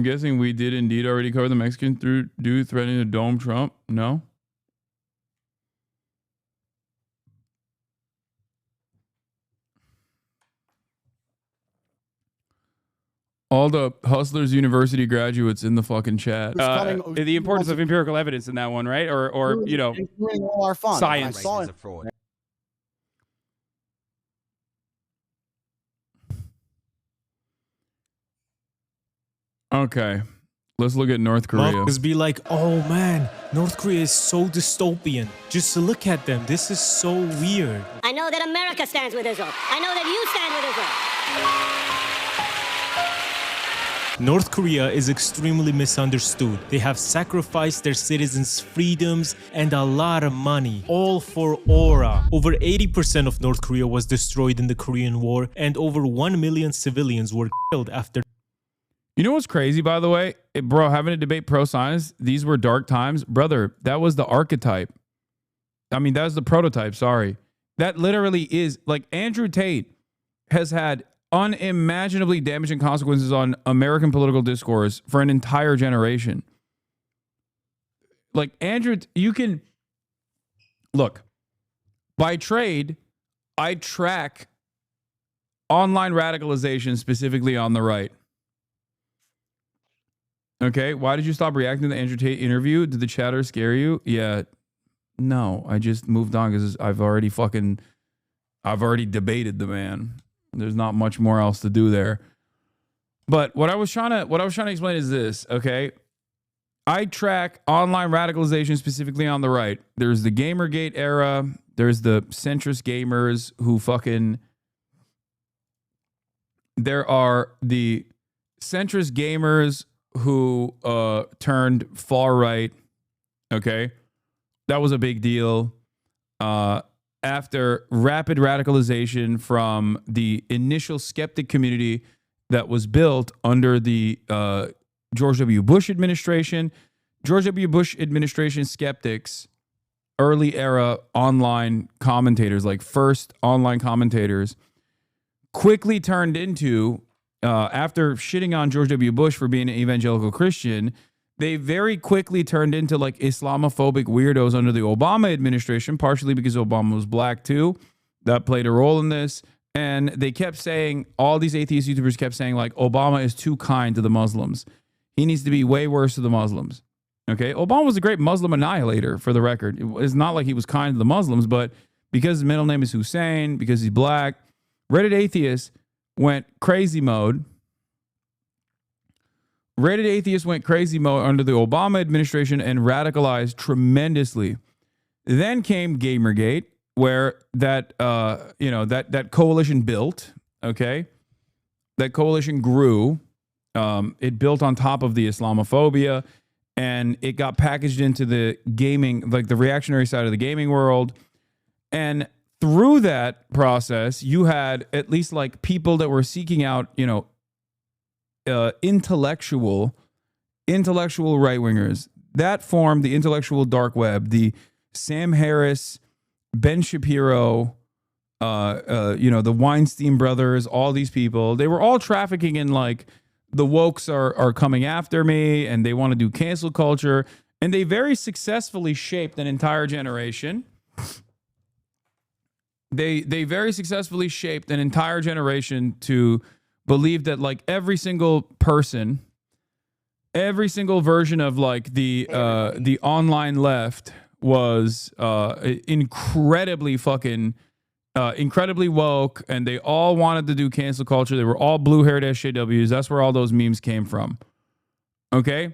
I'm guessing we did indeed already cover the Mexican dude threatening to dome Trump. No? All the Hustlers University graduates in the fucking chat. The importance of empirical evidence in that one, right? Or you know, all our fun. science. I saw it. Okay. Let's look at North Korea. Motherfuckers be like, oh man, North Korea is so dystopian. Just to look at them, this is so weird. I know that America stands with Israel. I know that you stand with Israel. North Korea is extremely misunderstood. They have sacrificed their citizens' freedoms and a lot of money, all for aura. Over 80% of North Korea was destroyed in the Korean War, and over 1 million civilians were killed after. You know what's crazy, by the way? Bro, having a debate pro-science, these were dark times. Brother, that was the archetype. I mean, that was the prototype, sorry. That literally is, like, Andrew Tate has had unimaginably damaging consequences on American political discourse for an entire generation. Like, Andrew, you can... Look, by trade, I track online radicalization specifically on the right. Okay, why did you stop reacting to the Andrew Tate interview? Did the chatter scare you? Yeah, no, I just moved on because I've already debated the man. There's not much more else to do there. But what I was trying to explain is this, okay? I track online radicalization specifically on the right. There's the Gamergate era. There's the centrist gamers who fucking... There are the centrist gamers who turned far right. Okay, that was a big deal. After rapid radicalization from the initial skeptic community that was built under the George W. Bush administration. George W. Bush administration skeptics, early era online commentators, like first online commentators, quickly turned into, after shitting on George W. Bush for being an evangelical Christian, they very quickly turned into like Islamophobic weirdos under the Obama administration, partially because Obama was black too. That played a role in this. And they kept saying, all these atheist YouTubers kept saying, like, Obama is too kind to the Muslims. He needs to be way worse to the Muslims. Okay, Obama was a great Muslim annihilator, for the record. It's not like he was kind to the Muslims, but because his middle name is Hussein, because he's black, Reddit atheists went crazy mode. Reddit atheists went crazy mode under the Obama administration and radicalized tremendously. Then came Gamergate, where that that coalition built. Okay, that coalition grew. It built on top of the Islamophobia, and it got packaged into the gaming, like the reactionary side of the gaming world. And through that process, you had at least like people that were seeking out, intellectual right-wingers. That formed the intellectual dark web, the Sam Harris, Ben Shapiro, the Weinstein brothers, all these people. They were all trafficking in like, the wokes are coming after me and they want to do cancel culture. And they very successfully shaped an entire generation. They very successfully shaped an entire generation to believe that like every single person, every single version of like the online left was incredibly woke, and they all wanted to do cancel culture. They were all blue-haired SJWs. That's where all those memes came from. Okay?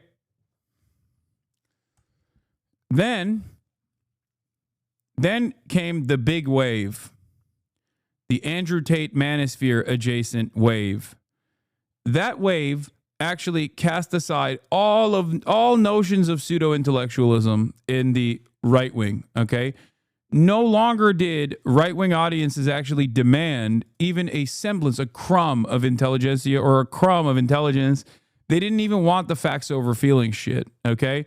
Then came the big wave. The Andrew Tate manosphere adjacent wave. That wave actually cast aside all notions of pseudo-intellectualism in the right wing, okay? No longer did right-wing audiences actually demand even a semblance, a crumb of intelligentsia or a crumb of intelligence. They didn't even want the facts over feeling shit, okay?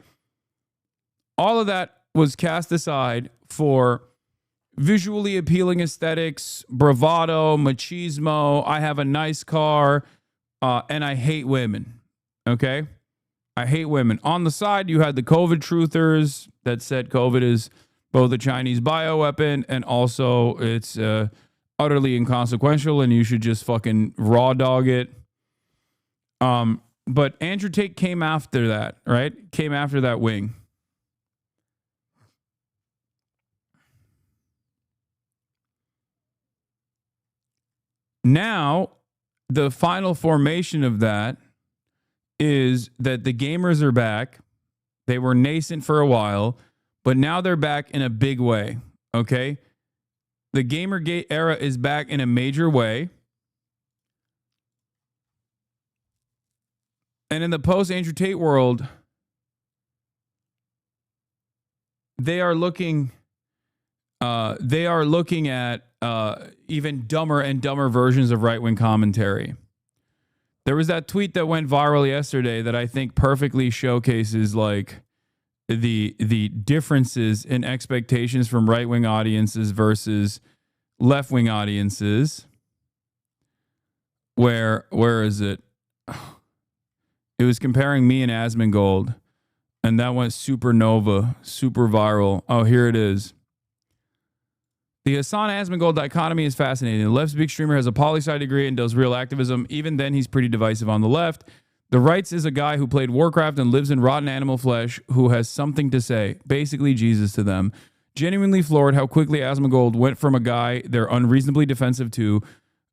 All of that was cast aside for visually appealing aesthetics, bravado, machismo, I have a nice car, and I hate women, Okay? I hate women. On the side, you had the COVID truthers that said COVID is both a Chinese bioweapon and also it's utterly inconsequential and you should just fucking raw dog it. But Andrew Tate came after that, right? Came after that wing. Now, the final formation of that is that the gamers are back. They were nascent for a while, but now they're back in a big way, okay? The Gamergate era is back in a major way. And in the post-Andrew Tate world, they are looking at even dumber and dumber versions of right-wing commentary. There was that tweet that went viral yesterday that I think perfectly showcases like the differences in expectations from right-wing audiences versus left-wing audiences. Where is it? It was comparing me and Asmongold, and that went supernova, super viral. Oh, here it is. The Hasan Asmongold dichotomy is fascinating. The left's big streamer has a poli-sci degree and does real activism. Even then, he's pretty divisive on the left. The right's is a guy who played Warcraft and lives in rotten animal flesh who has something to say. Basically, Jesus to them. Genuinely floored how quickly Asmongold went from a guy they're unreasonably defensive to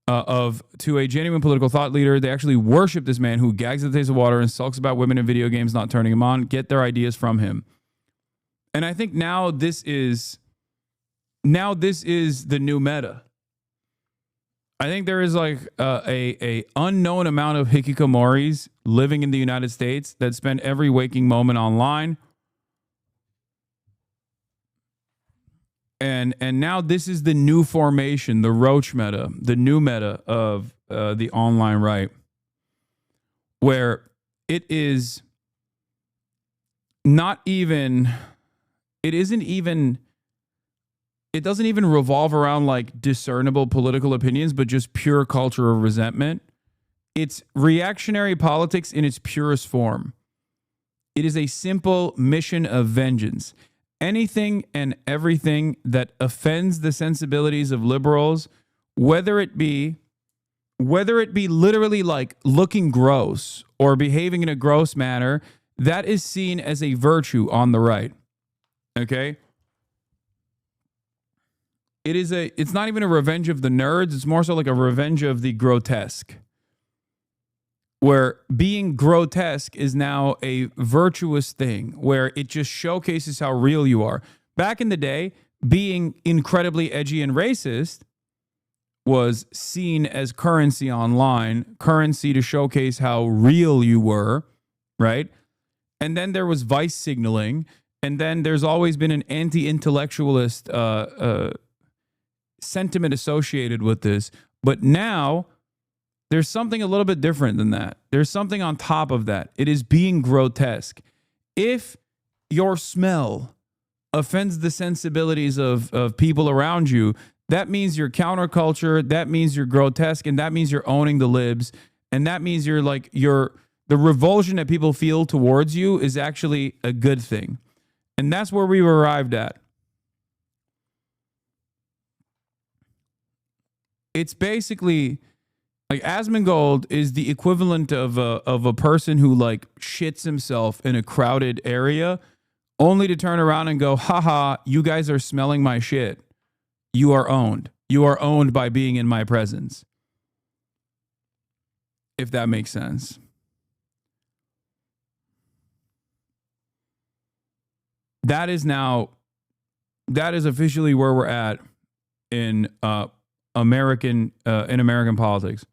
a genuine political thought leader. They actually worship this man who gags at the taste of water and sulks about women in video games not turning him on. Get their ideas from him. And I think now this is the new meta. I think there is like a unknown amount of hikikomoris living in the United States that spend every waking moment online. And now this is the new formation, the roach meta, the new meta of the online right, where it is not even, it doesn't even revolve around like discernible political opinions, but just pure culture of resentment. It's reactionary politics in its purest form. It is a simple mission of vengeance. Anything and everything that offends the sensibilities of liberals, whether it be literally like looking gross or behaving in a gross manner, that is seen as a virtue on the right. Okay? It's not even a revenge of the nerds, it's more so like a revenge of the grotesque. Where being grotesque is now a virtuous thing, where it just showcases how real you are. Back in the day, being incredibly edgy and racist was seen as currency online, currency to showcase how real you were, right? And then there was vice signaling, and then there's always been an anti-intellectualist sentiment associated with this. But now there's something a little bit different than that. There's something on top of that. It is being grotesque. If your smell offends the sensibilities of people around you, that means you're counterculture, that means you're grotesque, and that means you're owning the libs, and that means the revulsion that people feel towards you is actually a good thing. And that's where we've arrived at. It's basically like Asmongold is the equivalent of a person who like shits himself in a crowded area only to turn around and go, haha, you guys are smelling my shit. You are owned. You are owned by being in my presence. If that makes sense. That is officially where we're at in American politics.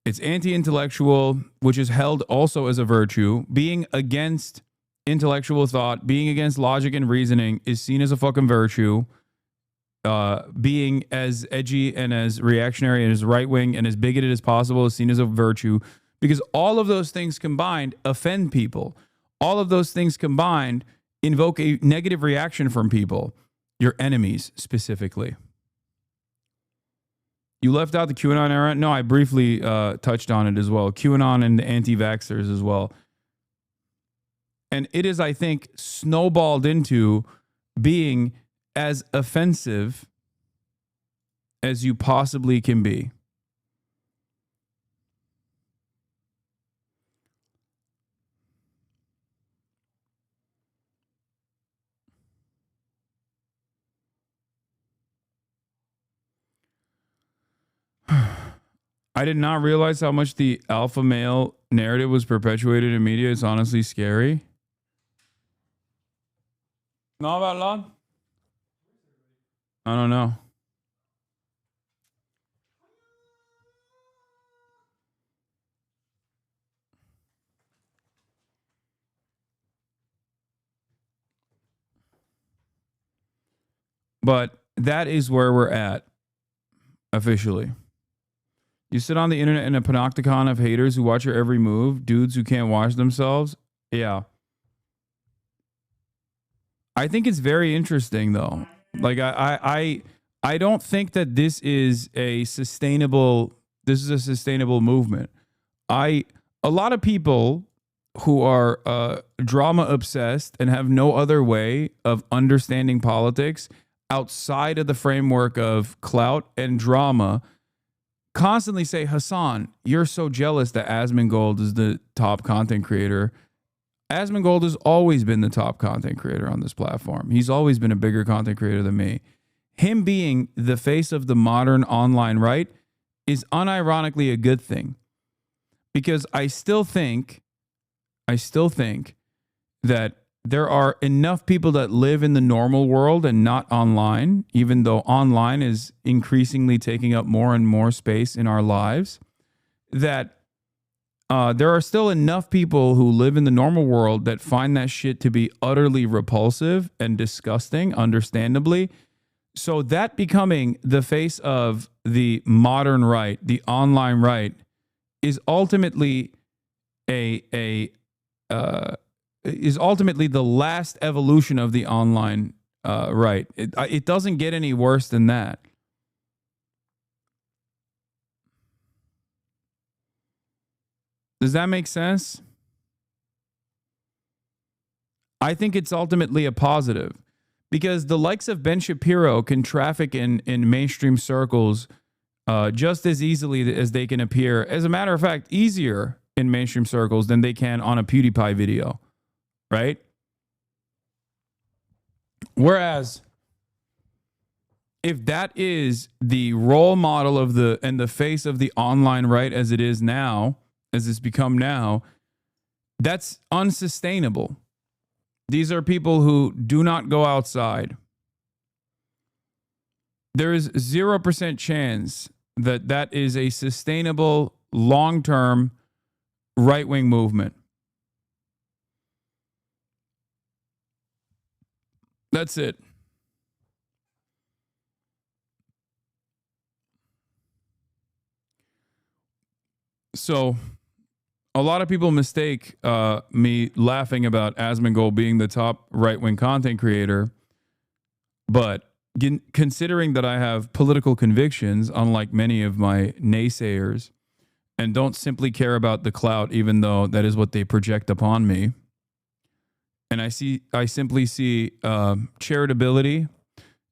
It's anti-intellectual, which is held also as a virtue. Being against intellectual thought, being against logic and reasoning is seen as a fucking virtue. Being as edgy and as reactionary and as right-wing and as bigoted as possible is seen as a virtue, because all of those things combined offend people. All of those things combined invoke a negative reaction from people, your enemies specifically. You left out the QAnon era. No, I briefly touched on it as well. QAnon and the anti-vaxxers as well. And it is, I think, snowballed into being as offensive as you possibly can be. I did not realize how much the alpha male narrative was perpetuated in media. It's honestly scary. Know about Lon? I don't know. But that is where we're at officially. You sit on the internet in a panopticon of haters who watch your every move, dudes who can't watch themselves. Yeah. I think it's very interesting though. Like I don't think that this is a sustainable movement. A lot of people who are drama obsessed and have no other way of understanding politics outside of the framework of clout and drama constantly say, Hasan, you're so jealous that Asmongold is the top content creator. Asmongold has always been the top content creator on this platform. He's always been a bigger content creator than me. Him being the face of the modern online right is unironically a good thing, because I still think that there are enough people that live in the normal world and not online, even though online is increasingly taking up more and more space in our lives, that there are still enough people who live in the normal world that find that shit to be utterly repulsive and disgusting, understandably. So that becoming the face of the modern right, the online right, is ultimately is ultimately the last evolution of the online right. It doesn't get any worse than that. Does that make sense? I think it's ultimately a positive, because the likes of Ben Shapiro can traffic in mainstream circles just as easily as they can appear. As a matter of fact, easier in mainstream circles than they can on a PewDiePie video, right? Whereas if that is the role model of and the face of the online right as it is now, as it's become now, that's unsustainable. These are people who do not go outside. There is 0% chance that that is a sustainable, long-term right-wing movement. That's it. So a lot of people mistake me laughing about Asmongold being the top right-wing content creator, but considering that I have political convictions, unlike many of my naysayers, and don't simply care about the clout, even though that is what they project upon me, and I simply see charitability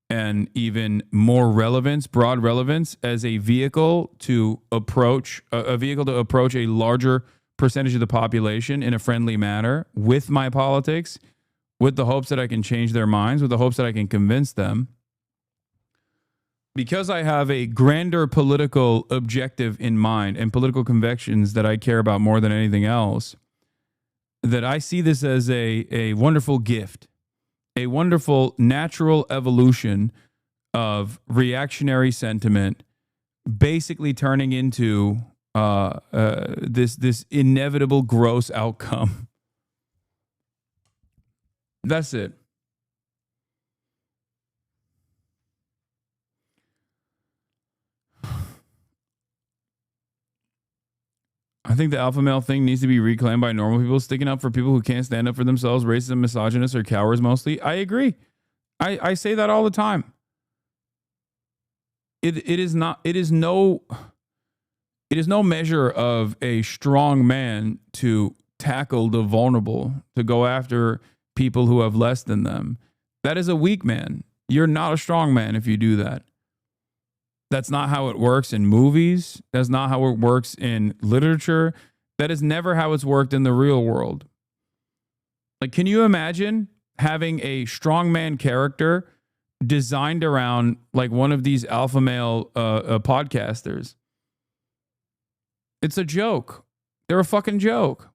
and even more relevance, broad relevance, as a vehicle to approach a larger percentage of the population in a friendly manner with my politics, with the hopes that I can change their minds, with the hopes that I can convince them. Because I have a grander political objective in mind and political convictions that I care about more than anything else, that I see this as a wonderful gift, a wonderful natural evolution of reactionary sentiment, basically turning into this inevitable gross outcome. That's it. I think the alpha male thing needs to be reclaimed by normal people sticking up for people who can't stand up for themselves, racist, misogynists, or cowards mostly. I agree. I say that all the time. it is no measure of a strong man to tackle the vulnerable, to go after people who have less than them. That is a weak man. You're not a strong man if you do that. That's not how it works in movies. That's not how it works in literature. That is never how it's worked in the real world. Like, can you imagine having a strongman character designed around like one of these alpha male podcasters? It's a joke. They're a fucking joke.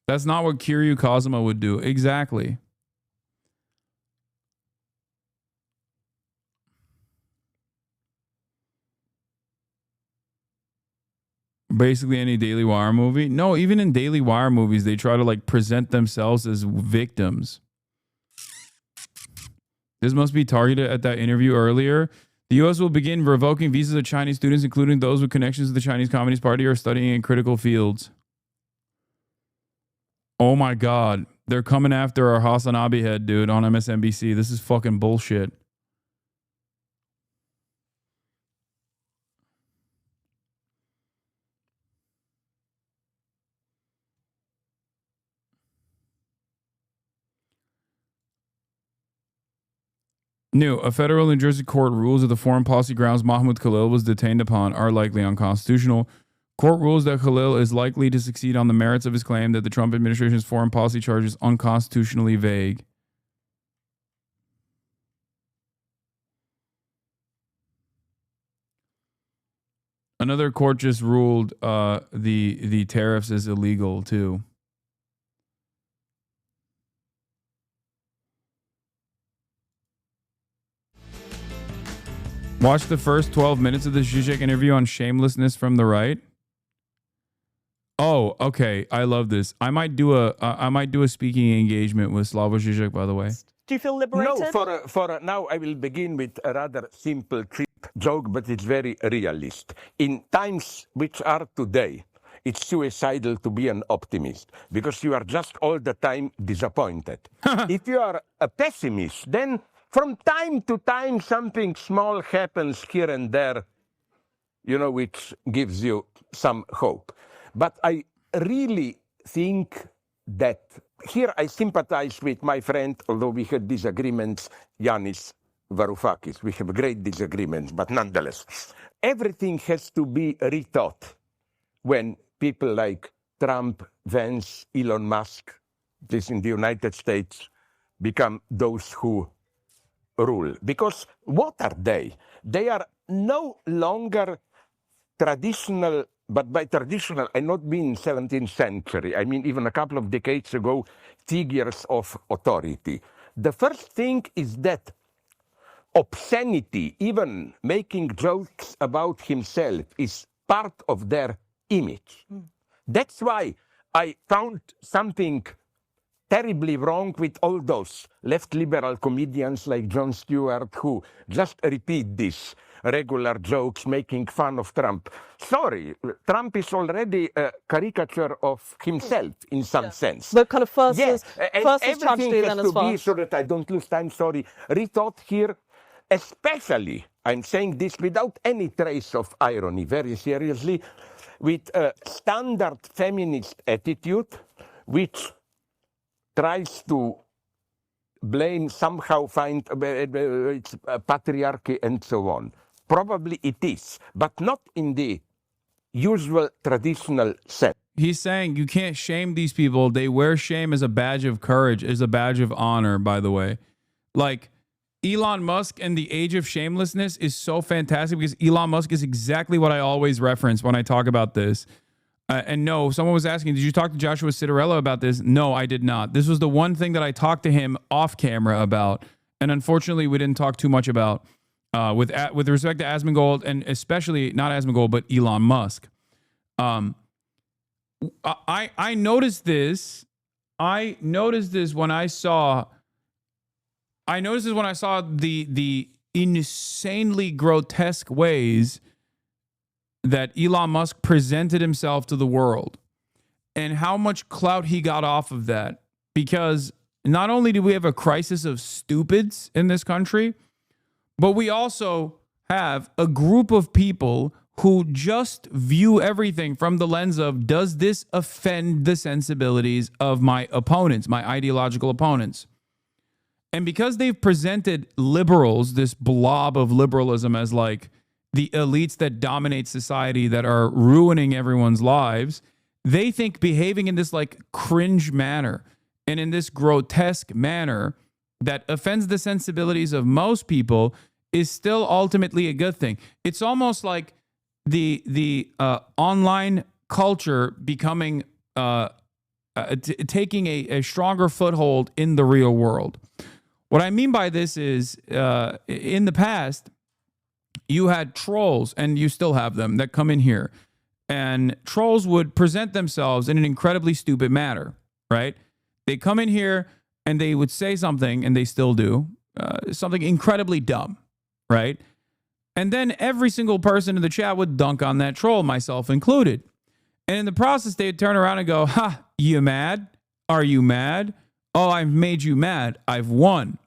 That's not what Kiryu Kazuma would do. Exactly. Basically any Daily Wire movie. No, even in Daily Wire movies, they try to like present themselves as victims. This must be targeted at that interview earlier. The U.S. will begin revoking visas of Chinese students, including those with connections to the Chinese Communist Party or studying in critical fields. Oh my God. They're coming after our HasanAbi head, dude, on MSNBC. This is fucking bullshit. New, a federal New Jersey court rules that the foreign policy grounds Mahmoud Khalil was detained upon are likely unconstitutional. Court rules that Khalil is likely to succeed on the merits of his claim that the Trump administration's foreign policy charge is unconstitutionally vague. Another court just ruled the tariffs as illegal too. Watch the first 12 minutes of the Zizek interview on shamelessness from the right. Oh, okay. I love this. I might do a speaking engagement with Slavoj Zizek, by the way. Do you feel liberated? No, for now I will begin with a rather simple cheap joke, but it's very realist. In times which are today, it's suicidal to be an optimist because you are just all the time disappointed. If you are a pessimist, then from time to time something small happens here and there, you know, which gives you some hope. But I really think that here I sympathize with my friend, although we had disagreements, Yanis Varoufakis. We have great disagreements, but nonetheless, everything has to be rethought when people like Trump, Vance, Elon Musk, this in the United States, become those who rule. Because what are they? They are no longer traditional, but by traditional, I not mean 17th century. I mean even a couple of decades ago, figures of authority. The first thing is that obscenity, even making jokes about himself, is part of their image. That's why I found something terribly wrong with all those left liberal comedians like Jon Stewart who just repeat these regular jokes making fun of Trump. Sorry, Trump is already a caricature of himself in some sense. The kind of first yes, is tragedy, then has as to well. be, so that I don't lose time, sorry, rethought here, especially, I'm saying this without any trace of irony, very seriously, with a standard feminist attitude, which tries to blame, somehow find it's patriarchy and so on. Probably it is, but not in the usual traditional sense. He's saying you can't shame these people. They wear shame as a badge of courage, as a badge of honor, by the way. Like, Elon Musk and the age of shamelessness is so fantastic because Elon Musk is exactly what I always reference when I talk about this. And no, someone was asking, did you talk to Joshua Citarella about this? No, I did not. This was the one thing that I talked to him off camera about. And unfortunately, we didn't talk too much about with respect to Asmongold, and especially not Asmongold, but Elon Musk. I noticed this. I noticed this when I saw the insanely grotesque ways that Elon Musk presented himself to the world. and how much clout he got off of that. Because not only do we have a crisis of stupids in this country, but we also have a group of people who just view everything from the lens of, does this offend the sensibilities of my opponents, my ideological opponents? And because they've presented liberals, this blob of liberalism, as like the elites that dominate society that are ruining everyone's lives, they think behaving in this like cringe manner and in this grotesque manner that offends the sensibilities of most people is still ultimately a good thing. It's almost like the online culture becoming taking a stronger foothold in the real world. What I mean by this is, in the past, you had trolls, and you still have them, that come in here. And trolls would present themselves in an incredibly stupid manner, right? They come in here, and they would say something, and they still do, something incredibly dumb, right? And then every single person in the chat would dunk on that troll, myself included. And in the process, they'd turn around and go, ha, you mad? Are you mad? Oh, I've made you mad. I've won.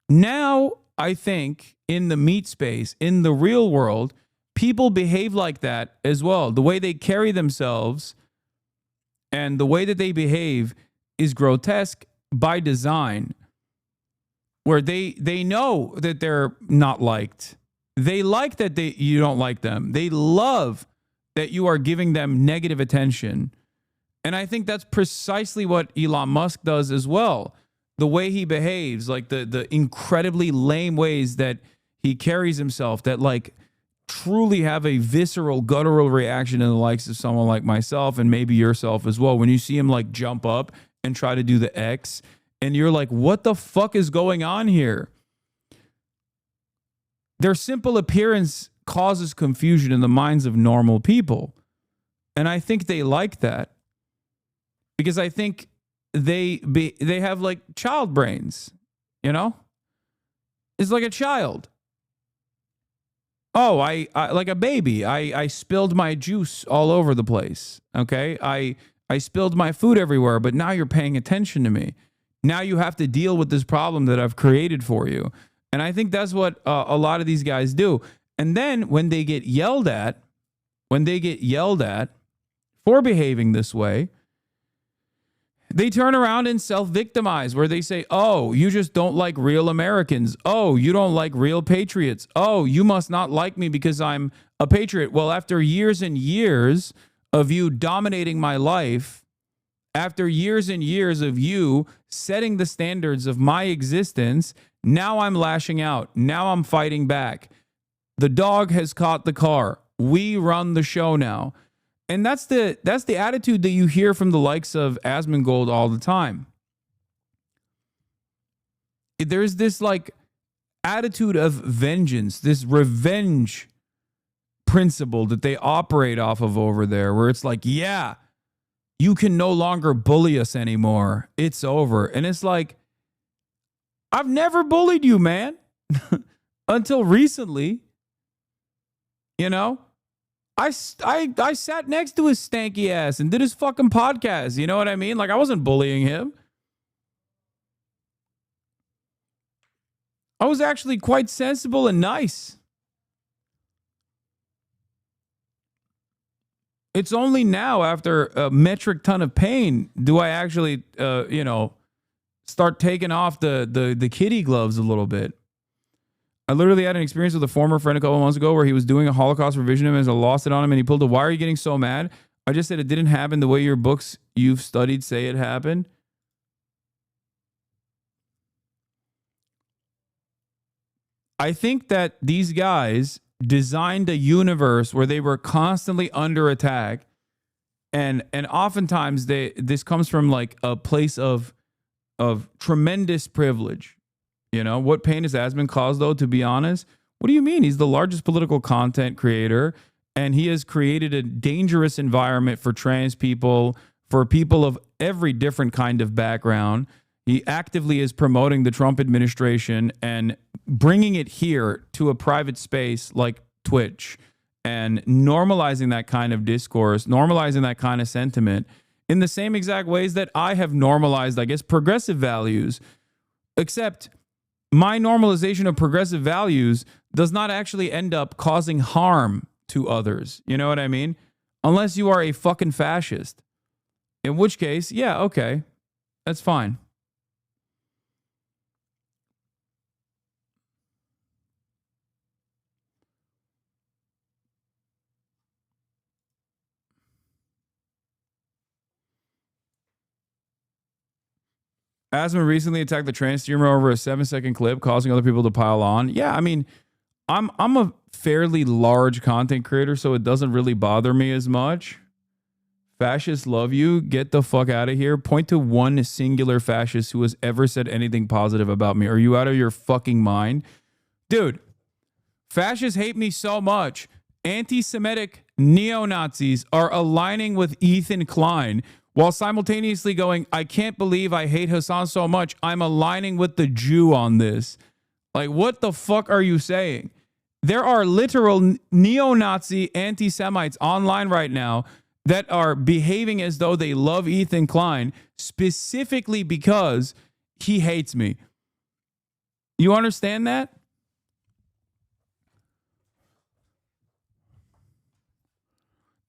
Now, I think in the meat space, in the real world, people behave like that as well. The way they carry themselves and the way that they behave is grotesque by design, where they know that they're not liked. They like that you don't like them. They love that you are giving them negative attention. And I think that's precisely what Elon Musk does as well. The way he behaves, like the incredibly lame ways that he carries himself, that like truly have a visceral, guttural reaction in the likes of someone like myself and maybe yourself as well. When you see him like jump up and try to do the X, and you're like, what the fuck is going on here? Their simple appearance causes confusion in the minds of normal people. And I think they like that, because I think they have like child brains, you know? It's like a child. Oh, I like a baby. I spilled my juice all over the place. Okay? I spilled my food everywhere, but now you're paying attention to me. Now you have to deal with this problem that I've created for you. And I think that's what a lot of these guys do. And then when they get yelled at for behaving this way, they turn around and self-victimize, where they say, oh, you just don't like real Americans. Oh, you don't like real patriots. Oh, you must not like me because I'm a patriot. Well, after years and years of you dominating my life, after years and years of you setting the standards of my existence, now I'm lashing out. Now I'm fighting back. The dog has caught the car. We run the show now. And that's the attitude that you hear from the likes of Asmongold all the time. There's this like attitude of vengeance, this revenge principle that they operate off of over there, where it's like, yeah, you can no longer bully us anymore. It's over. And it's like, I've never bullied you, man. Until recently. You know? I sat next to his stanky ass and did his fucking podcast. You know what I mean? Like, I wasn't bullying him. I was actually quite sensible and nice. It's only now, after a metric ton of pain, do I actually, start taking off the kitty gloves a little bit. I literally had an experience with a former friend a couple months ago where he was doing a Holocaust revision and I lost it on him, and he pulled a, why are you getting so mad? I just said it didn't happen the way your books you've studied say it happened. I think that these guys designed a universe where they were constantly under attack, and oftentimes this comes from like a place of tremendous privilege. You know, what pain has Asmon caused, though, to be honest? What do you mean? He's the largest political content creator, and he has created a dangerous environment for trans people, for people of every different kind of background. He actively is promoting the Trump administration and bringing it here to a private space like Twitch and normalizing that kind of discourse, normalizing that kind of sentiment in the same exact ways that I have normalized, I guess, progressive values. Except my normalization of progressive values does not actually end up causing harm to others. You know what I mean? Unless you are a fucking fascist. In which case, yeah, okay, that's fine. Asma recently attacked the trans streamer over a 7-second clip, causing other people to pile on. Yeah, I mean, I'm a fairly large content creator, so it doesn't really bother me as much. Fascists love you. Get the fuck out of here. Point to one singular fascist who has ever said anything positive about me. Are you out of your fucking mind? Dude, fascists hate me so much. Anti-Semitic neo-Nazis are aligning with Ethan Klein while simultaneously going, I can't believe I hate Hasan so much. I'm aligning with the Jew on this. Like, what the fuck are you saying? There are literal neo-Nazi anti-Semites online right now that are behaving as though they love Ethan Klein specifically because he hates me. You understand that?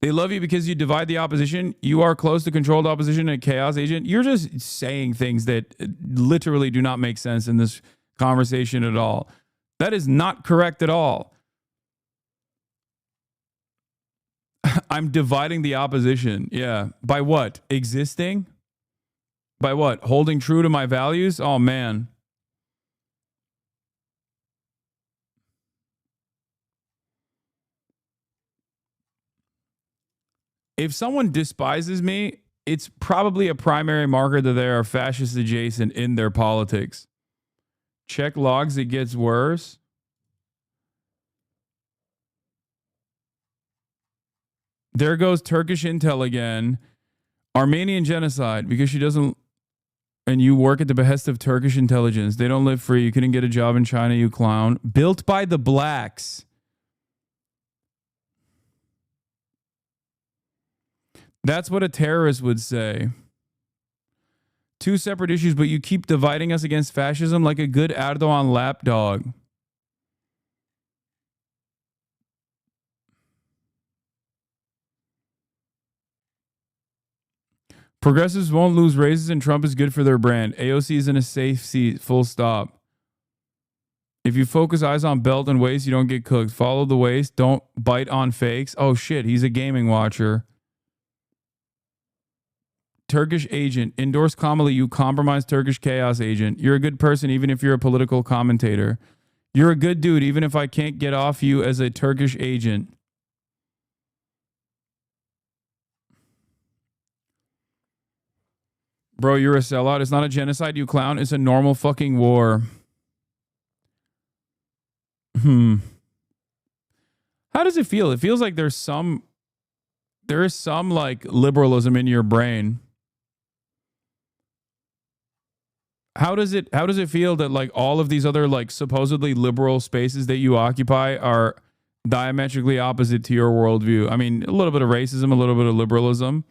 They love you because you divide the opposition. You are close to controlled opposition and a chaos agent. You're just saying things that literally do not make sense in this conversation at all. That is not correct at all. I'm dividing the opposition. Yeah. By what? Existing? By what? Holding true to my values? Oh, man. If someone despises me, it's probably a primary marker that they are fascist adjacent in their politics. Check logs, it gets worse. There goes Turkish intel again. Armenian genocide, because she doesn't, and you work at the behest of Turkish intelligence. They don't live free. You couldn't get a job in China, you clown. Built by the blacks. That's what a terrorist would say. Two separate issues, but you keep dividing us against fascism like a good Erdogan lapdog. Progressives won't lose raises and Trump is good for their brand. AOC is in a safe seat, full stop. If you focus eyes on belt and waist, you don't get cooked. Follow the waist. Don't bite on fakes. Oh shit, he's a gaming watcher. Turkish agent. Endorse Kamala, you compromised Turkish chaos agent. You're a good person even if you're a political commentator. You're a good dude even if I can't get off you as a Turkish agent. Bro, you're a sellout. It's not a genocide, you clown. It's a normal fucking war. How does it feel? It feels like there is some like liberalism in your brain. How does it feel that like all of these other like supposedly liberal spaces that you occupy are diametrically opposite to your worldview? I mean, a little bit of racism, a little bit of liberalism.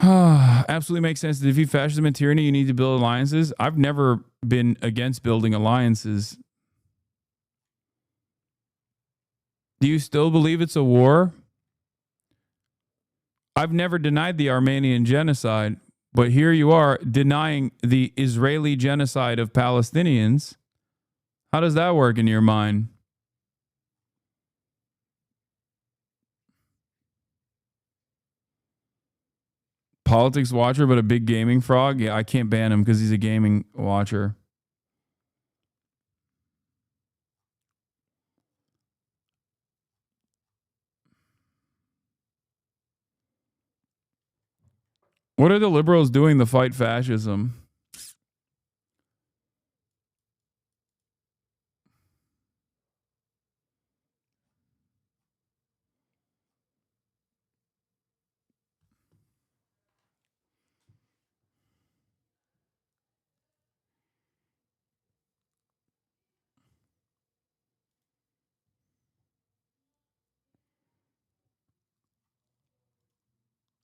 Absolutely makes sense. To defeat fascism and tyranny, you need to build alliances. I've never been against building alliances. Do you still believe it's a war? I've never denied the Armenian genocide, but here you are denying the Israeli genocide of Palestinians. How does that work in your mind? Politics watcher, but a big gaming frog? Yeah, I can't ban him because he's a gaming watcher. What are the liberals doing to fight fascism?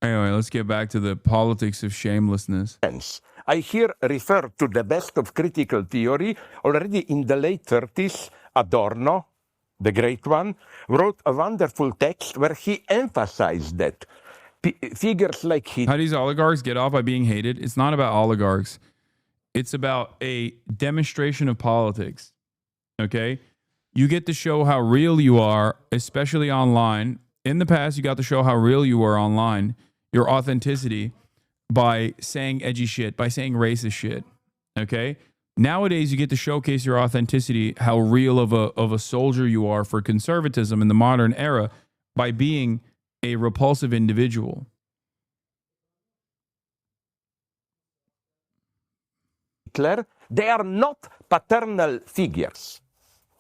Anyway, let's get back to the politics of shamelessness. I here refer to the best of critical theory. Already in the late 30s, Adorno, the great one, wrote a wonderful text where he emphasized that figures like How do these oligarchs get off by being hated? It's not about oligarchs. It's about a demonstration of politics. Okay? You get to show how real you are, especially online. In the past, you got to show how real you were online, your authenticity, by saying edgy shit, by saying racist shit. Okay? Nowadays, you get to showcase your authenticity, how real of a soldier you are for conservatism in the modern era, by being a repulsive individual. Hitler, they are not paternal figures.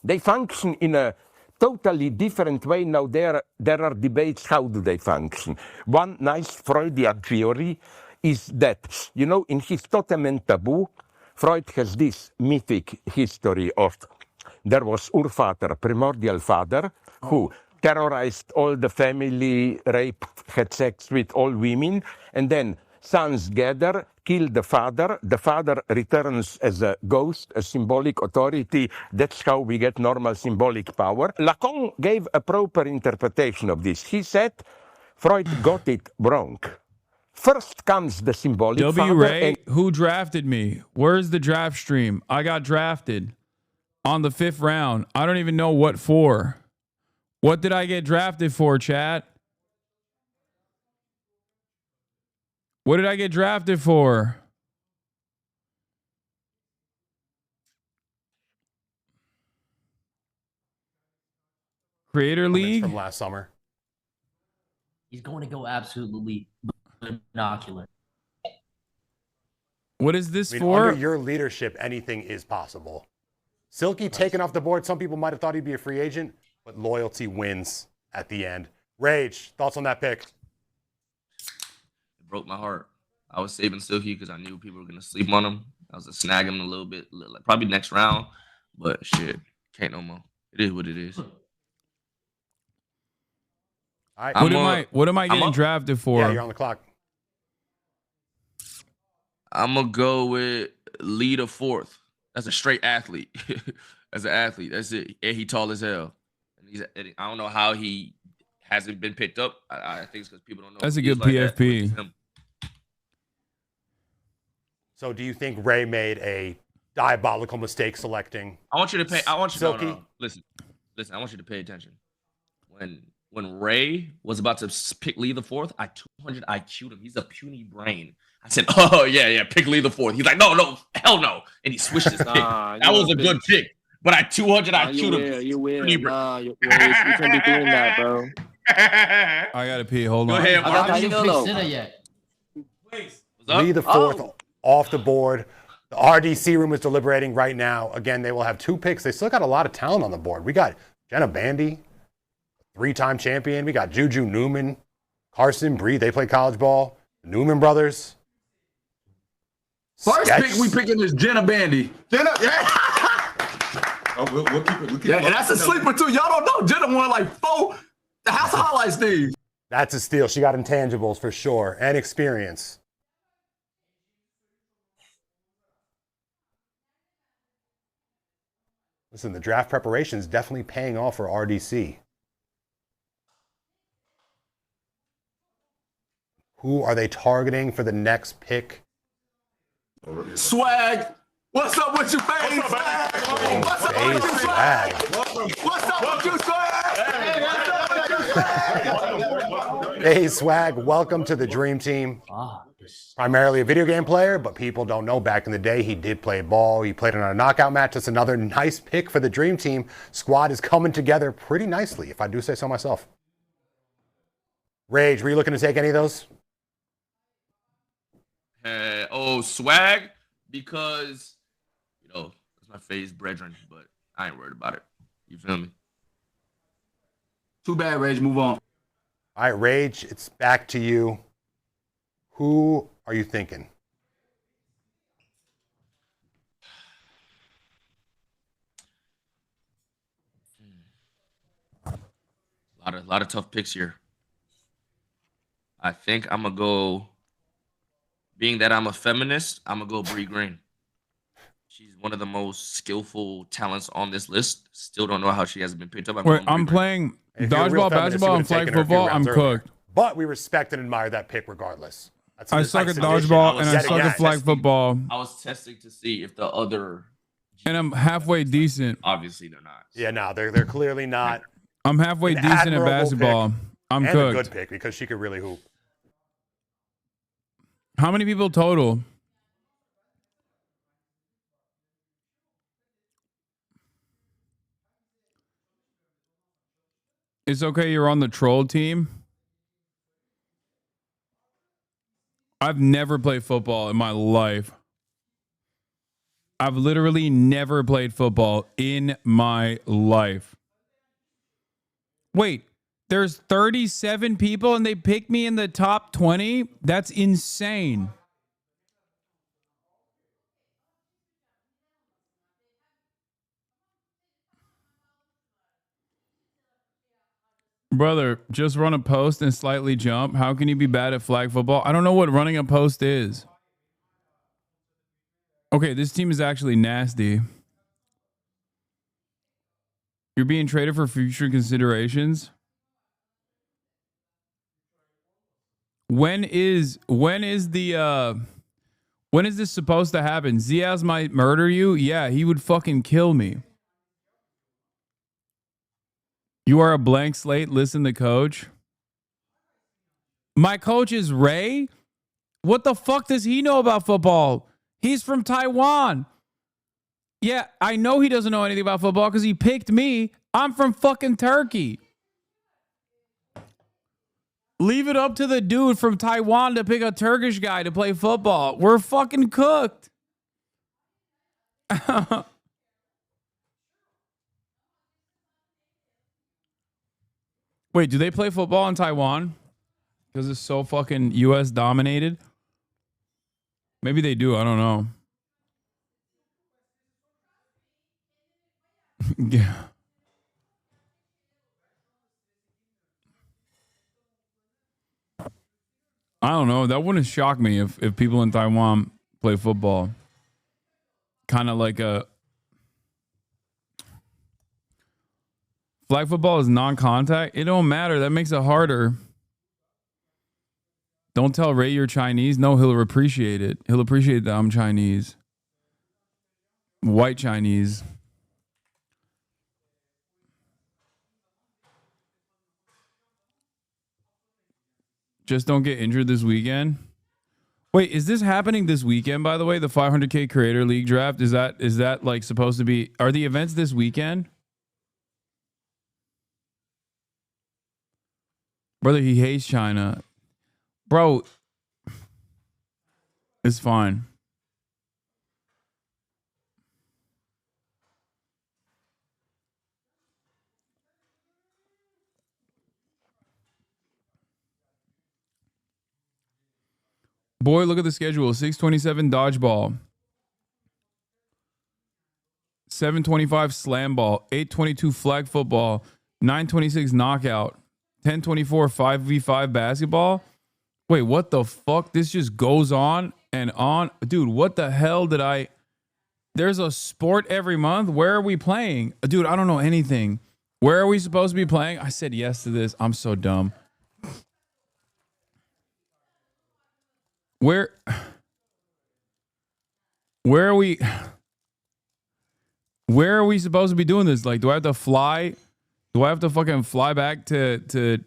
They function in a totally different way. Now there are debates, how do they function? One nice Freudian theory is that, you know, in his Totem and Taboo, Freud has this mythic history of there was Urvater, primordial father, who terrorized all the family, raped, had sex with all women, and then sons gather, kill the father returns as a ghost, a symbolic authority. That's how we get normal symbolic power. Lacan gave a proper interpretation of this. He said Freud got it wrong. First comes the symbolic W. father. Ray, who drafted me? Where's the draft stream? I got drafted on the 5th round. I don't even know what for. What did I get drafted for, chat? What did I get drafted for? Creator League? From last summer. He's going to go absolutely binocular. What is this I mean, for? Under your leadership, anything is possible. Silky taken off the board. Some people might have thought he'd be a free agent, but loyalty wins at the end. Rage, thoughts on that pick? It broke my heart. I was saving Silky because I knew people were going to sleep on him. I was going to snag him a little bit, like probably next round. But shit, can't no more. It is what it is. All right. What am I getting drafted for? Yeah, you're on the clock. I'm going to go with lead a fourth. That's a straight athlete. As an athlete. That's it. And he tall as hell. And I don't know how he hasn't been picked up. I think it's because people don't know. That's a good PFP. So do you think Ray made a diabolical mistake selecting? I want you to pay. I want you Silky. to listen. I want you to pay attention. When Ray was about to pick Lee the fourth, I 200 IQ'd him. He's a puny brain. I said, "Oh yeah, pick Lee the fourth." He's like, "No, hell no," and he switched his pick. That was a good pick, but I 200 IQ'd him. You will. You can't be doing that, bro. I gotta pee. Hold on. Go ahead, Mark. I didn't consider yet. Lee the fourth off the board. The RDC room is deliberating right now. Again, they will have 2 picks. They still got a lot of talent on the board. We got Jenna Bandy, 3-time champion. We got Juju Newman, Carson Bree. They play college ball. The Newman brothers. First pick we picking is Jenna Bandy. Jenna, yeah. We'll keep it. Yeah, and that's a sleeper too. Y'all don't know. Jenna won like 4 the House of Highlights things. That's a steal. She got intangibles for sure and experience. Listen, the draft preparation is definitely paying off for RDC. Who are they targeting for the next pick? Swag. What's up with you, FaZe? Swag. What's up with you, Swag? What's up with you, Swag? Hey, Swag, welcome to the Dream Team. Primarily a video game player, but people don't know back in the day he did play ball. He played in a knockout match. That's another nice pick for the Dream Team. Squad is coming together pretty nicely, if I do say so myself. Rage, were you looking to take any of those? Swag, because it's my FaZe brethren, but I ain't worried about it. You feel me? Too bad, Rage. Move on. All right, Rage, it's back to you. Who are you thinking? A lot of tough picks here. I think I'm gonna go. Being that I'm a feminist, I'm gonna go Bree Green. She's one of the most skillful talents on this list. Still don't know how she hasn't been picked up. Wait, I'm playing If you're a real dodgeball, feminist, you basketball, would and have flag taken her a few football. I'm rounds earlier. cooked. But we respect and admire that pick regardless. That's I a suck at nice dodgeball addition. and I Yet suck again, at flag football. I was testing to see if the other. And I'm halfway decent. Obviously, they're not. Yeah, no, they're clearly not. I'm halfway An decent at admirable basketball. pick I'm and cooked. a good pick because she could really hoop. How many people total? It's okay you're on the troll team. I've never played football in my life. I've literally never played football in my life. Wait, there's 37 people and they picked me in the top 20? That's insane. Brother, just run a post and slightly jump. How can you be bad at flag football? I don't know what running a post is. Okay, this team is actually nasty. You're being traded for future considerations. When is this supposed to happen? Ziaz might murder you? Yeah, he would fucking kill me. You are a blank slate. Listen to coach. My coach is Ray? What the fuck does he know about football? He's from Taiwan. Yeah, I know he doesn't know anything about football because he picked me. I'm from fucking Turkey. Leave it up to the dude from Taiwan to pick a Turkish guy to play football. We're fucking cooked. Wait, do they play football in Taiwan? Because it's so fucking US dominated? Maybe they do. I don't know. Yeah. I don't know. That wouldn't shock me if people in Taiwan play football. Kind of like a... Flag football is non-contact. It don't matter. That makes it harder. Don't tell Ray you're Chinese. No, he'll appreciate it. He'll appreciate that I'm Chinese. White Chinese. Just don't get injured this weekend. Wait, is this happening this weekend, by the way? The 500K Creator League draft? Is that like supposed to be... Are the events this weekend? Brother, he hates China. Bro, it's fine. Boy, look at the schedule. 627 dodgeball. 725 slam ball. 822 flag football. 926 knockout. 1024 5v5 basketball. Wait, what the fuck? This just goes on and on. Dude, what the hell did I... There's a sport every month. Where are we playing? Dude, I don't know anything. Where are we supposed to be playing? I said yes to this. I'm so dumb. Where are we supposed to be doing this? Like, do I have to fly? Do I have to fucking fly back to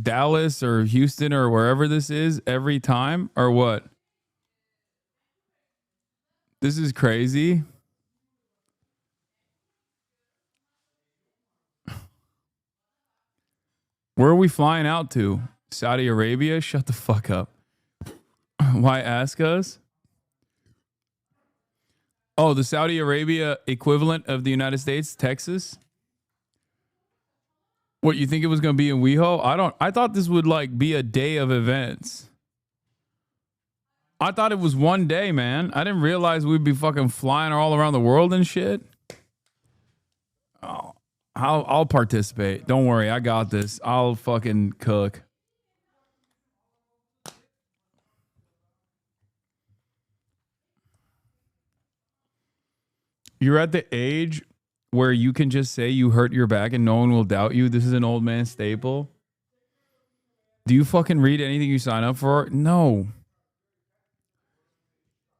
Dallas or Houston or wherever this is every time or what? This is crazy. Where are we flying out to? Saudi Arabia? Shut the fuck up. Why ask us? Oh, the Saudi Arabia equivalent of the United States, Texas? What, you think it was going to be in WeHo? I thought this would like be a day of events. I thought it was one day, man. I didn't realize we'd be fucking flying all around the world and shit. Oh, I'll participate. Don't worry. I got this. I'll fucking cook. You're at the age where you can just say you hurt your back and no one will doubt you. This is an old man staple. Do you fucking read anything you sign up for? No.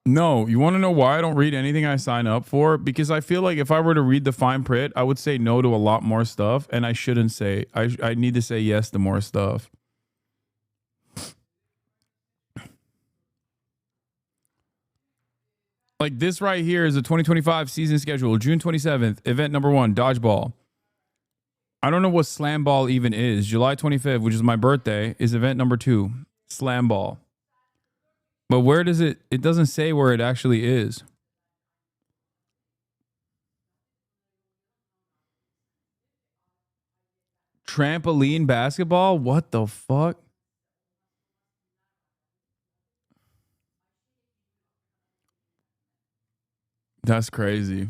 No. You want to know why I don't read anything I sign up for? Because I feel like if I were to read the fine print, I would say no to a lot more stuff, and I shouldn't say. I need to say yes to more stuff. Like this right here is a 2025 season schedule. June 27th, event number 1, dodgeball. I don't know what slam ball even is. July 25th, which is my birthday, is event number 2, slam ball. But where does it doesn't say where it actually is. Trampoline basketball? What the fuck? That's crazy.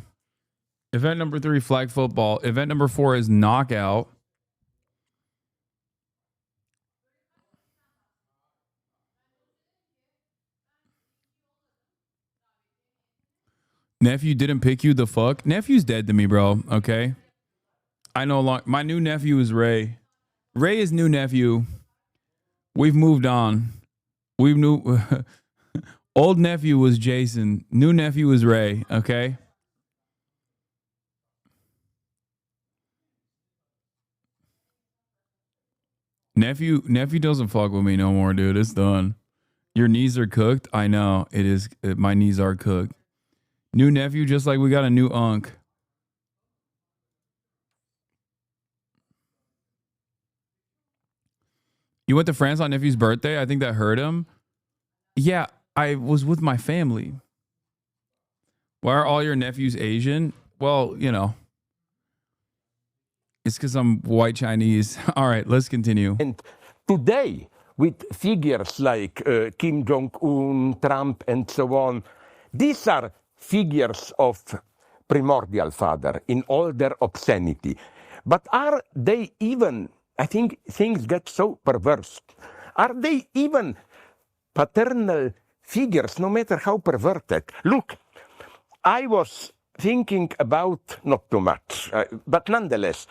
Event number 3, flag football. Event number 4 is knockout. Nephew didn't pick you, the fuck? Nephew's dead to me, bro. Okay. I know my new nephew is Ray. Ray is new nephew. We've moved on. We've new old nephew was Jason. New nephew is Ray. Okay. Nephew doesn't fuck with me no more, dude. It's done. Your knees are cooked. I know it is. My knees are cooked. New nephew, just like we got a new unk. You went to France on nephew's birthday? I think that hurt him. Yeah, I was with my family. Why are all your nephews Asian? Well, you know. It's because I'm white Chinese. All right, let's continue. And today, with figures like Kim Jong-un, Trump, and so on, these are figures of primordial father in all their obscenity. But are they even, I think things get so perverse, are they even paternal figures, no matter how perverted? Look, I was thinking about, not too much, but nonetheless,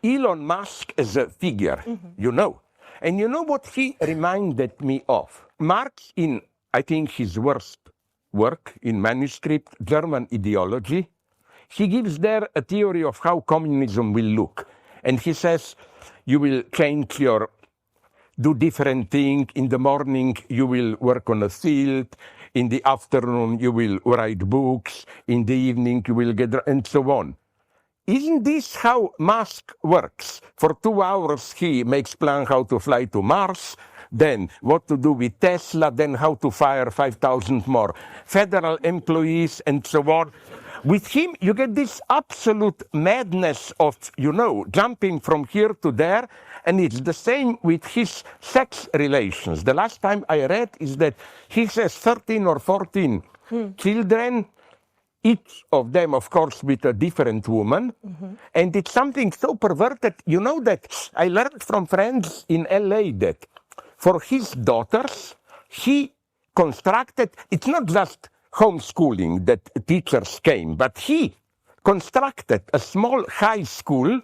Elon Musk is a figure, you know. And you know what he reminded me of? Marx, in, I think, his worst work in manuscript, German Ideology, he gives there a theory of how communism will look. And he says, you will change your, do different things. In the morning, you will work on a field. In the afternoon, you will write books. In the evening, you will get, and so on. Isn't this how Musk works? For 2 hours, he makes plan how to fly to Mars, then what to do with Tesla, then how to fire 5,000 more federal employees, and so on. With him, you get this absolute madness of, you know, jumping from here to there, and it's the same with his sex relations. The last time I read is that he has 13 or 14 children, each of them, of course, with a different woman. And it's something so perverted. You know that I learned from friends in LA that for his daughters, he constructed, it's not just homeschooling that teachers came, but he constructed a small high school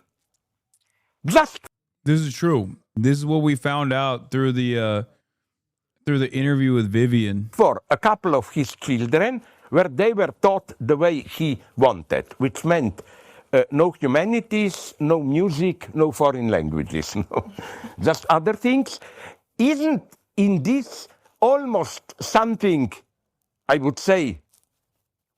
just. This is true. This is what we found out through the interview with Vivian. For a couple of his children, where they were taught the way he wanted, which meant no humanities, no music, no foreign languages, no, just other things. Isn't in this almost something, I would say,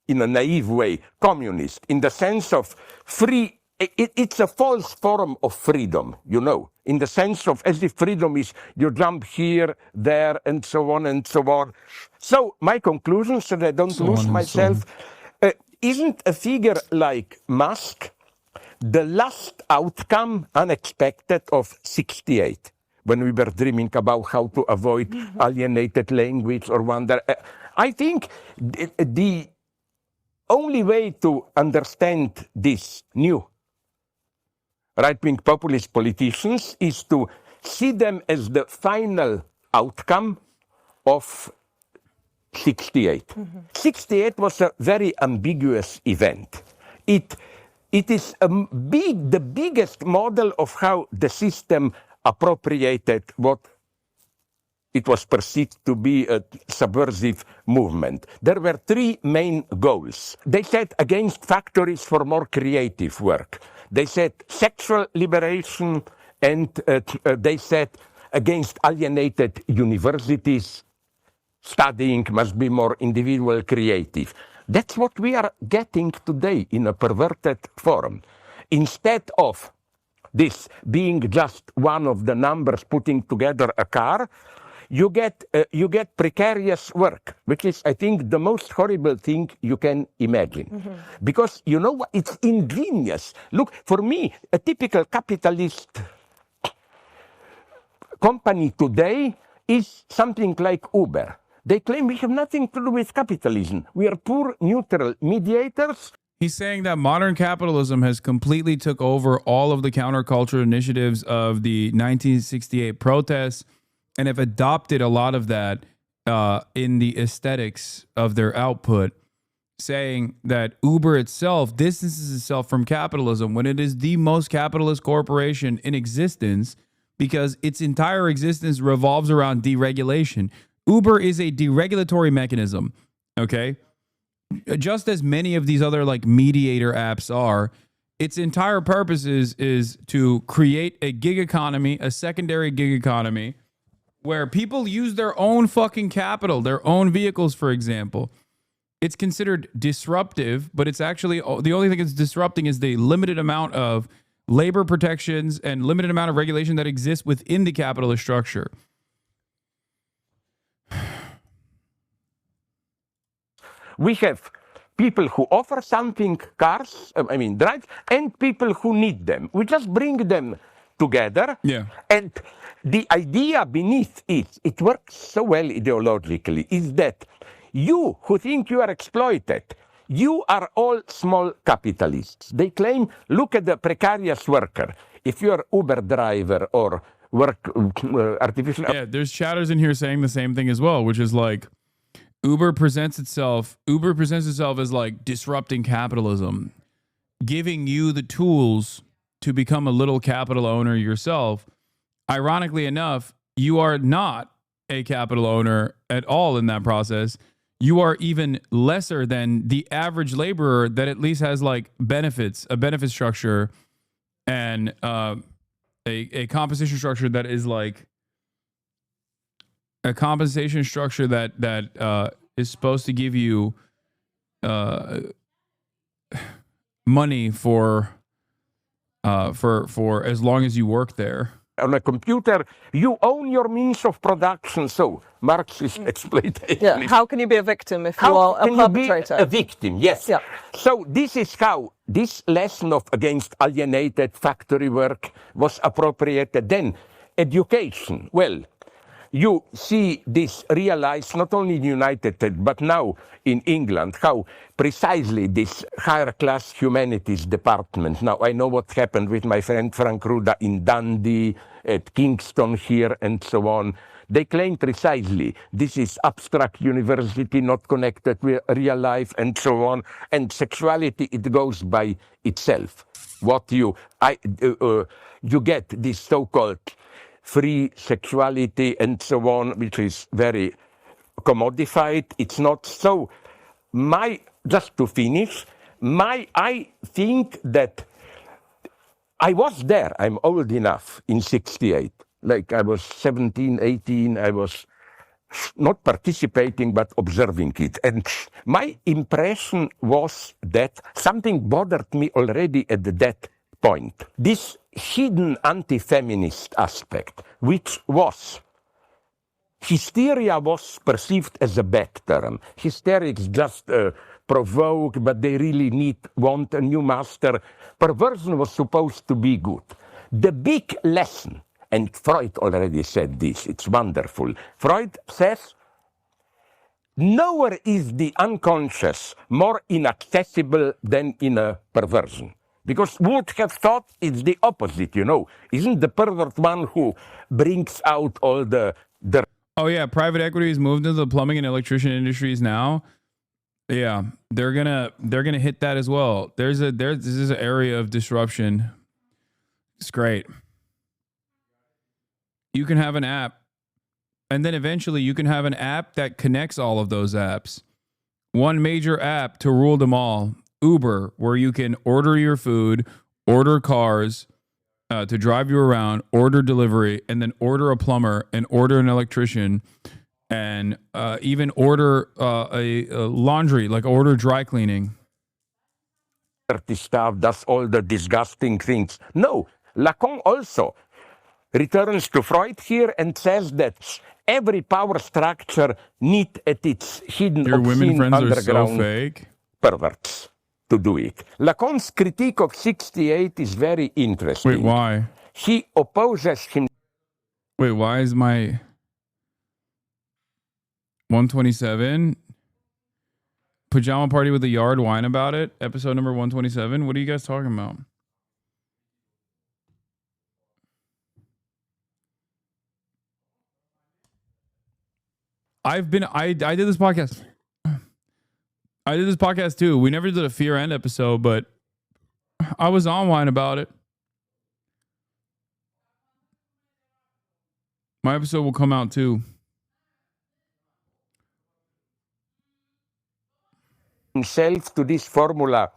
in a naive way, communist, in the sense of free? It's a false form of freedom, you know, in the sense of as if freedom is you jump here, there, and so on and so on. So my conclusion, so that I don't lose myself, isn't a figure like Musk the last outcome, unexpected, of 68, when we were dreaming about how to avoid alienated language or wonder? I think the only way to understand this new right-wing populist politicians is to see them as the final outcome of 68. 68 was a very ambiguous event. It is the biggest model of how the system appropriated what it was perceived to be a subversive movement. There were three main goals. They said against factories for more creative work. They said sexual liberation, and they said against alienated universities. Studying must be more individual creative. That's what we are getting today in a perverted form. Instead of this being just one of the numbers putting together a car, you get precarious work, which is, I think, the most horrible thing you can imagine. Because you know what? It's ingenious. Look, for me, a typical capitalist company today is something like Uber. They claim we have nothing to do with capitalism. We are poor, neutral mediators. He's saying that modern capitalism has completely took over all of the counterculture initiatives of the 1968 protests and have adopted a lot of that in the aesthetics of their output, saying that Uber itself distances itself from capitalism when it is the most capitalist corporation in existence because its entire existence revolves around deregulation. Uber is a deregulatory mechanism, okay? Just as many of these other like mediator apps are, its entire purpose is to create a gig economy, a secondary gig economy, where people use their own fucking capital, their own vehicles, for example. It's considered disruptive, but it's actually the only thing it's disrupting is the limited amount of labor protections and limited amount of regulation that exists within the capitalist structure. We have people who offer something, cars, drive, and people who need them. We just bring them together. Yeah. And the idea beneath it works so well ideologically, is that you who think you are exploited, you are all small capitalists. They claim, look at the precarious worker. If you're Uber driver or work artificial... Yeah, there's chatters in here saying the same thing as well, which is like, Uber presents itself as like disrupting capitalism, giving you the tools to become a little capital owner yourself. Ironically enough, you are not a capital owner at all in that process. You are even lesser than the average laborer that at least has like benefits, a benefit structure, and a compensation structure that is like a compensation structure that is supposed to give you money for as long as you work there. On a computer, you own your means of production. So Marxist exploitation. Yeah. How can you be a victim if you are a perpetrator? A victim, yes. Yeah. So this is how this lesson of against alienated factory work was appropriated. Then education. Well, you see this realized not only in the United States, but now in England, how precisely this higher class humanities department. Now, I know what happened with my friend Frank Ruda in Dundee, at Kingston here, and so on. They claim precisely this is abstract university, not connected with real life, and so on. And sexuality, it goes by itself. What you get this so-called free sexuality and so on, which is very commodified. It's not so. Just to finish, I think that I was there. I'm old enough in 68. Like I was 17, 18. I was not participating, but observing it. And my impression was that something bothered me already at that point. This hidden anti-feminist aspect, which was hysteria was perceived as a bad term. Hysterics just provoke, but they really want a new master. Perversion was supposed to be good. The big lesson, and Freud already said this, it's wonderful. Freud says, nowhere is the unconscious more inaccessible than in a perversion. Because would have thought it's the opposite, you know. Isn't the pervert one who brings out all the Oh yeah, private equity has moved into the plumbing and electrician industries now. Yeah, they're gonna hit that as well. This is an area of disruption. It's great. You can have an app, and then eventually you can have an app that connects all of those apps. One major app to rule them all. Uber, where you can order your food, order cars to drive you around, order delivery, and then order a plumber and order an electrician, and even order a laundry, like order dry cleaning. Dirty stuff does all the disgusting things. No, Lacan also returns to Freud here and says that every power structure needs at its hidden Your women obscene friends are underground so fake. perverts to do it. Lacan's critique of 68 is very interesting. Wait, why? He opposes him. Wait, why is my 127 pajama party with the yard whine about it? Episode number 127. What are you guys talking about? I did this podcast. I did this podcast too. We never did a Fear End episode, but I was on whine about it. My episode will come out too. Himself to this formula,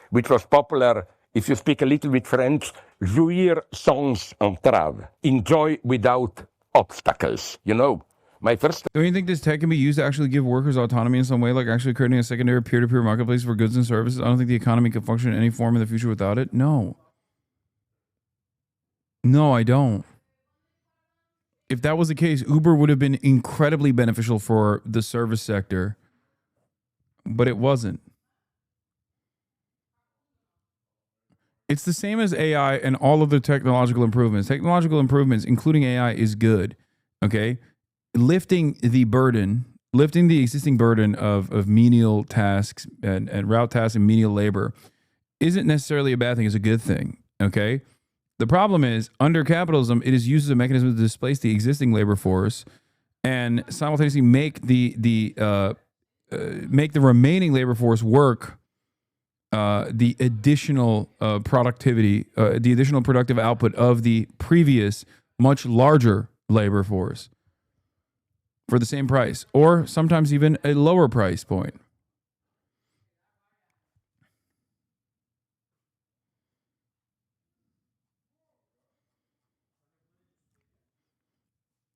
which was popular, if you speak a little bit French, jouir sans entrave, enjoy without obstacles. You know, my first. Don't you think this tech can be used to actually give workers autonomy in some way, like actually creating a secondary peer-to-peer marketplace for goods and services? I don't think the economy can function in any form in the future without it. No. No, I don't. If that was the case, Uber would have been incredibly beneficial for the service sector, but it wasn't. It's the same as AI and all of the technological improvements. Technological improvements, including AI, is good. Okay? Lifting the existing burden of menial tasks and route tasks and menial labor isn't necessarily a bad thing. It's a good thing. Okay? The problem is, under capitalism, it is used as a mechanism to displace the existing labor force and simultaneously make the remaining labor force work the additional productivity, the additional productive output of the previous, much larger labor force for the same price, or sometimes even a lower price point.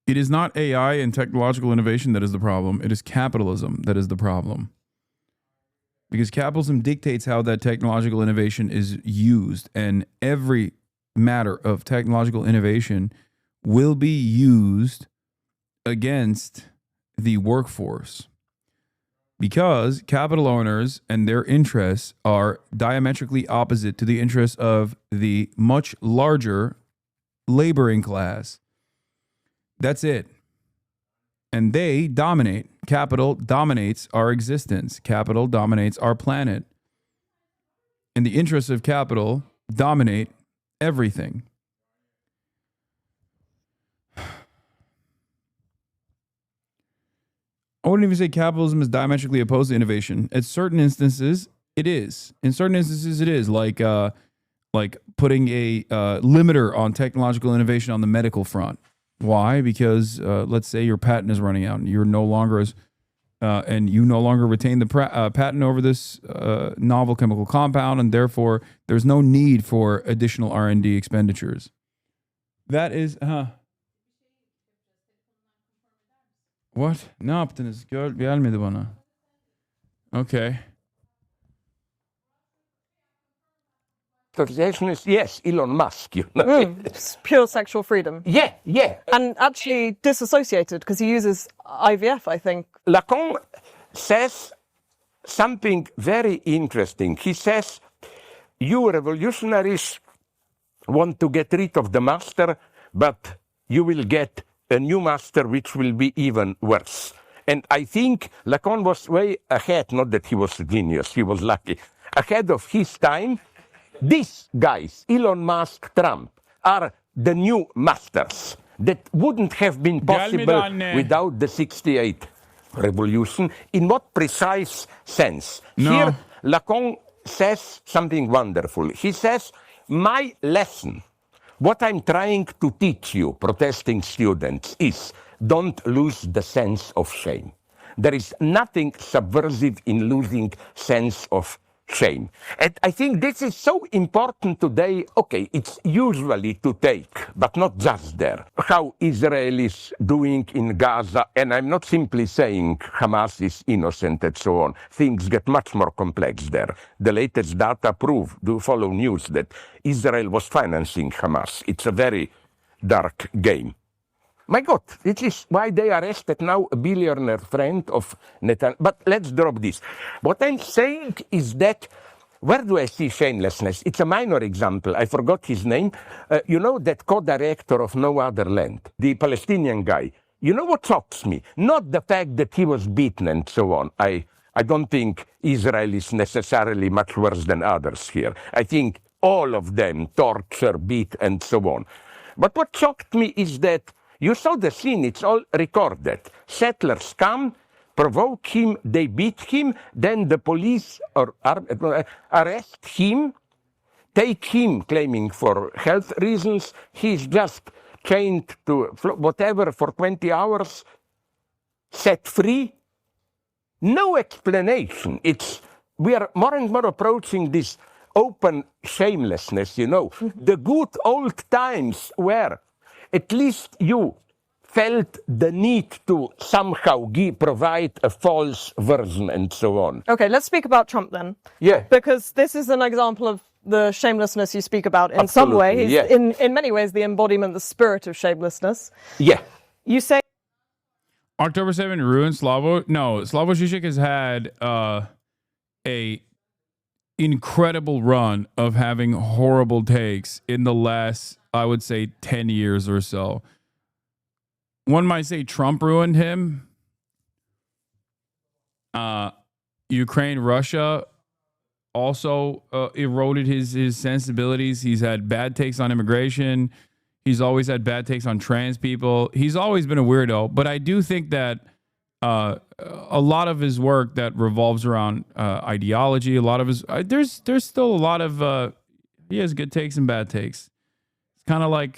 It is not AI and technological innovation that is the problem. It is capitalism that is the problem. Because capitalism dictates how that technological innovation is used, and every matter of technological innovation will be used against the workforce. Because capital owners and their interests are diametrically opposite to the interests of the much larger laboring class. That's it. And they dominate. Capital dominates our existence. Capital dominates our planet. And the interests of capital dominate everything. I wouldn't even say capitalism is diametrically opposed to innovation. At certain instances, it is. In certain instances, it is. Like putting a limiter on technological innovation on the medical front. Why? Because let's say your patent is running out and you're no longer and you no longer retain the patent over this novel chemical compound, and therefore there's no need for additional R&D expenditures. That is, What? Ne yaptınız? Gelmedi bana. Okay. Yes, Elon Musk. You know? It's pure sexual freedom. Yeah. And actually disassociated because he uses IVF, I think. Lacan says something very interesting. He says, you revolutionaries want to get rid of the master, but you will get a new master which will be even worse. And I think Lacan was way ahead, not that he was a genius, he was lucky, ahead of his time. These guys, Elon Musk, Trump, are the new masters. that wouldn't have been possible without the 68 revolution. In what precise sense? No. Here, Lacan says something wonderful. He says, my lesson, what I'm trying to teach you, protesting students, is don't lose the sense of shame. There is nothing subversive in losing sense of shame. And I think this is so important today. Okay, it's usually to take, but not just there, how Israel is doing in Gaza. And I'm not simply saying Hamas is innocent and so on. Things get much more complex there. The latest data prove, do follow news, that Israel was financing Hamas. It's a very dark game. My God, this is why they arrested now a billionaire friend of Netanyahu. But let's drop this. What I'm saying is that, where do I see shamelessness? It's a minor example. I forgot his name. You know that co-director of No Other Land, the Palestinian guy. You know what shocks me? Not the fact that he was beaten and so on. I don't think Israel is necessarily much worse than others here. I think all of them torture, beat, and so on. But what shocked me is that you saw the scene, it's all recorded. Settlers come, provoke him, they beat him, then the police arrest him, take him, claiming for health reasons. He's just chained to whatever for 20 hours, set free. No explanation. We are more and more approaching this open shamelessness, you know. The good old times where at least you felt the need to somehow provide a false version and so on. Okay, let's speak about Trump then. Yeah. Because this is an example of the shamelessness you speak about in some way. Yeah. In many ways, the embodiment, the spirit of shamelessness. Yeah. You say October 7 ruined Slavoj. No, Slavoj Žižek has had a incredible run of having horrible takes in the last, I would say, 10 years or so. One might say Trump ruined him. Ukraine, Russia also eroded his sensibilities. He's had bad takes on immigration. He's always had bad takes on trans people. He's always been a weirdo. But I do think that a lot of his work that revolves around ideology, a lot of his there's still a lot of he has good takes and bad takes. It's kind of like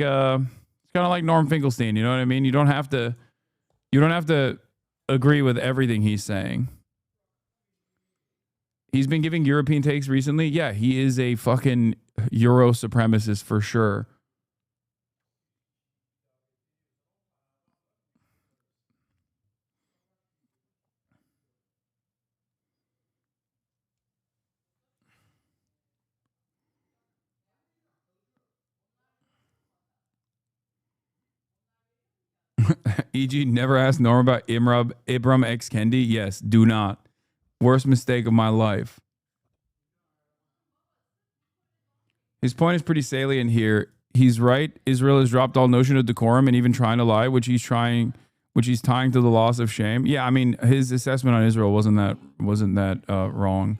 Norm Finkelstein. You know what I mean? You don't have to agree with everything he's saying. He's been giving European takes recently. Yeah, he is a fucking Euro supremacist for sure. E.G. never asked Norm about Ibram X. Kendi. Yes, do not. Worst mistake of my life. His point is pretty salient here. He's right. Israel has dropped all notion of decorum and even trying to lie, which he's tying to the loss of shame. Yeah, I mean, his assessment on Israel wasn't that wrong.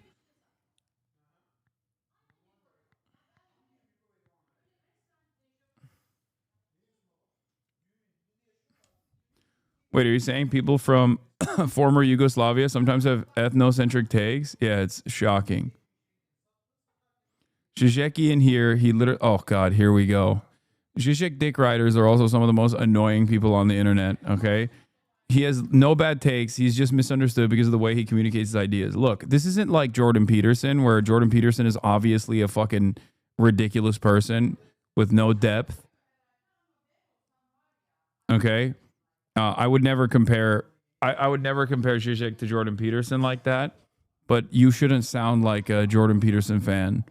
Wait, are you saying people from former Yugoslavia sometimes have ethnocentric takes? Yeah, it's shocking. Zizek in here, he literally, oh God, here we go. Zizek dick riders are also some of the most annoying people on the internet, okay? He has no bad takes. He's just misunderstood because of the way he communicates his ideas. Look, this isn't like Jordan Peterson, where Jordan Peterson is obviously a fucking ridiculous person with no depth. Okay? I would never compare Zizek to Jordan Peterson like that, but you shouldn't sound like a Jordan Peterson fan.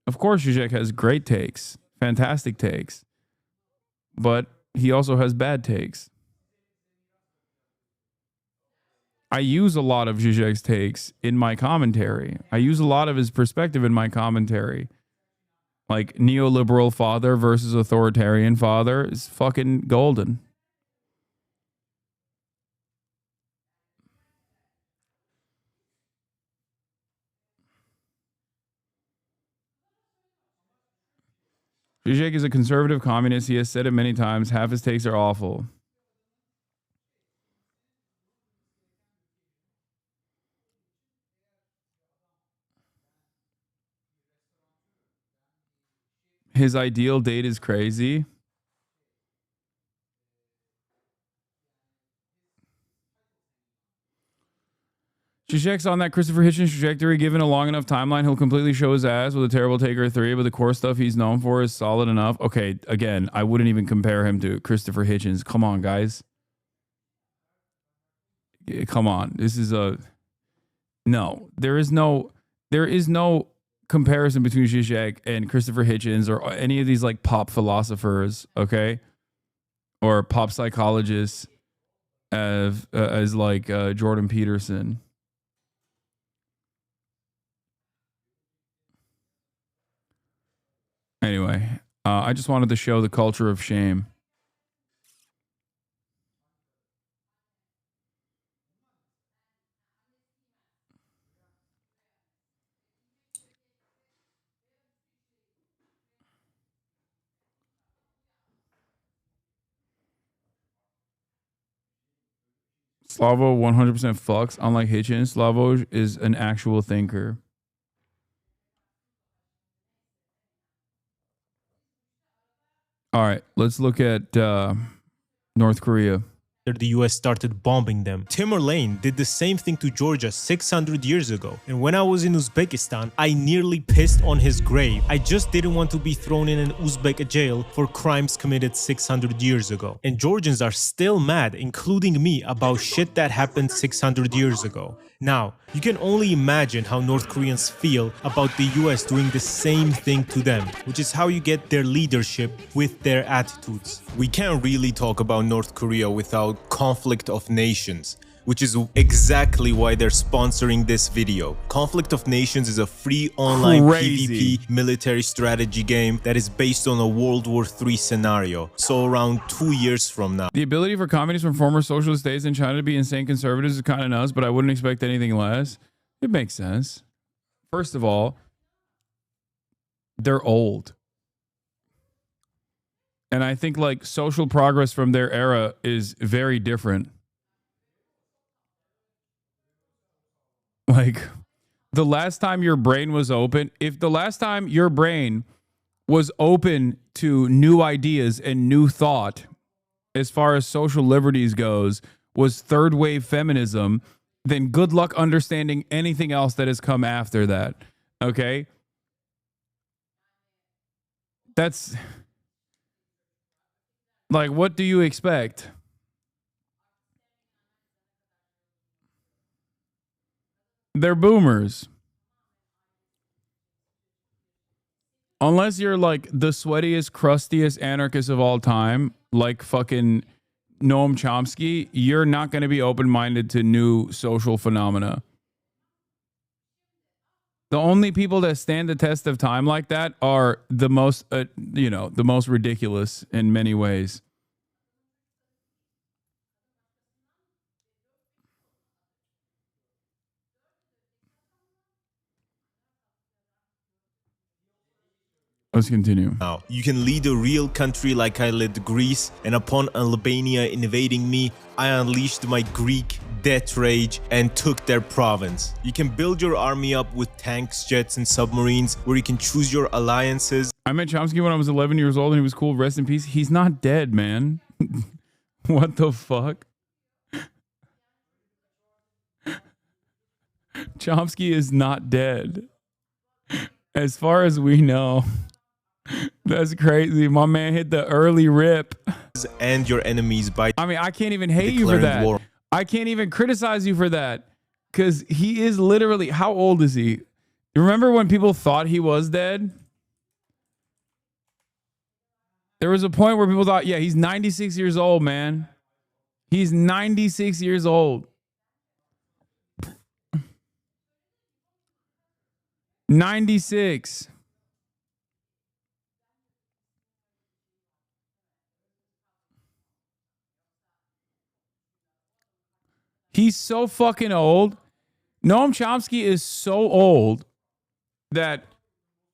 Of course, Zizek has great takes, fantastic takes, but he also has bad takes. I use a lot of Zizek's takes in my commentary. I use a lot of his perspective in my commentary. Like neoliberal father versus authoritarian father is fucking golden. Zizek is a conservative communist. He has said it many times. Half his takes are awful. His ideal date is crazy. Zizek's on that Christopher Hitchens trajectory. Given a long enough timeline, he'll completely show his ass with a terrible Taker 3, but the core stuff he's known for is solid enough. Okay, again, I wouldn't even compare him to Christopher Hitchens. Come on, guys. Come on. This is a... No, there is no comparison between Zizek and Christopher Hitchens or any of these like pop philosophers, okay? Or pop psychologists as like Jordan Peterson. Anyway, I just wanted to show the culture of shame. Slavo 100% fucks. Unlike Hitchens, Slavo is an actual thinker. All right, let's look at North Korea. The US started bombing them. Timur-Lane did the same thing to Georgia 600 years ago. And when I was in Uzbekistan, I nearly pissed on his grave. I just didn't want to be thrown in an Uzbek jail for crimes committed 600 years ago. And Georgians are still mad, including me, about shit that happened 600 years ago. Now, you can only imagine how North Koreans feel about the US doing the same thing to them, which is how you get their leadership with their attitudes. We can't really talk about North Korea without conflict of nations, which is exactly why they're sponsoring this video. Conflict of Nations is a free online PvP military strategy game that is based on a World War III scenario, so around 2 years from now. The ability for communists from former socialist states in China to be insane conservatives is kind of nuts, but I wouldn't expect anything less. It makes sense. First of all, they're old. And I think like social progress from their era is very different. Like the last time your brain was open, if the last time your brain was open to new ideas and new thought as far as social liberties goes was third wave feminism, then good luck understanding anything else that has come after that. Okay? That's like, what do you expect? They're boomers. Unless you're like the sweatiest, crustiest anarchist of all time, like fucking Noam Chomsky, you're not going to be open-minded to new social phenomena. The only people that stand the test of time like that are the most, the most ridiculous in many ways. Let's continue. Now, you can lead a real country like I led Greece, and upon Albania invading me, I unleashed my Greek death rage and took their province. You can build your army up with tanks, jets, and submarines where you can choose your alliances. I met Chomsky when I was 11 years old and he was cool. Rest in peace. He's not dead, man. What the fuck? Chomsky is not dead. As far as we know. That's crazy. My man hit the early rip. And your enemies by... I mean, I can't even hate you for that. War. I can't even criticize you for that. Because he is literally... How old is he? You remember when people thought he was dead? There was a point where people thought, yeah, he's 96 years old, man. He's 96 years old. 96. He's so fucking old. Noam Chomsky is so old that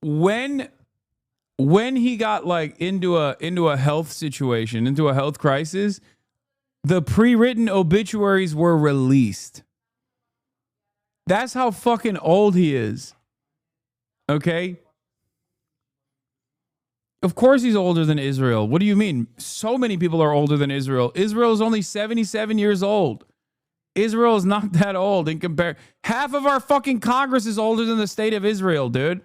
when when he got like into a health situation, into a health crisis, the pre-written obituaries were released. That's how fucking old he is. Okay? Of course he's older than Israel. What do you mean? So many people are older than Israel. Israel is only 77 years old. Israel is not that old in compare. Half of our fucking Congress is older than the state of Israel, dude.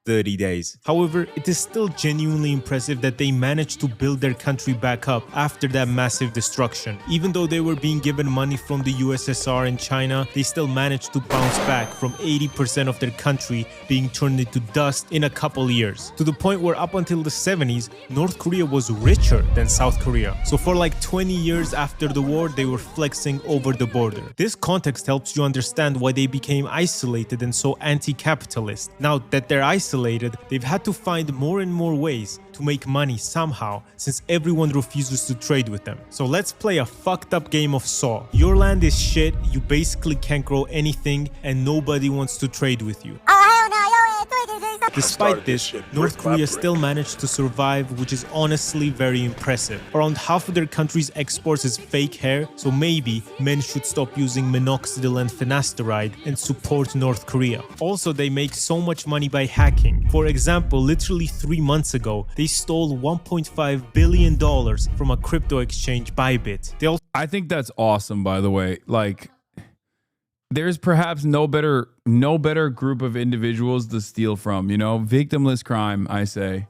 30 days. However, it is still genuinely impressive that they managed to build their country back up after that massive destruction. Even though they were being given money from the USSR and China, they still managed to bounce back from 80% of their country being turned into dust in a couple years. To the point where up until the 70s, North Korea was richer than South Korea. So for like 20 years after the war, they were flexing over the border. This context helps you understand why they became isolated and so anti-capitalist. Now that they're isolated, they've had to find more and more ways to make money somehow, since everyone refuses to trade with them. So let's play a fucked up game of Saw. Your land is shit, you basically can't grow anything, and nobody wants to trade with you. Despite this, North Korea still managed to survive, which is honestly very impressive. Around half of their country's exports is fake hair, so maybe men should stop using minoxidil and finasteride and support North Korea. Also, they make so much money by hacking. For example, literally 3 months ago, they stole $1.5 billion from a crypto exchange, Bybit. I think that's awesome, by the way. Like, there's perhaps no better group of individuals to steal from, you know? Victimless crime, I say.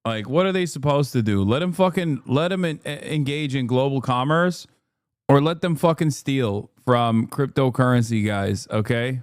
Like, what are they supposed to do? Let them engage in global commerce, or let them fucking steal from cryptocurrency guys, okay?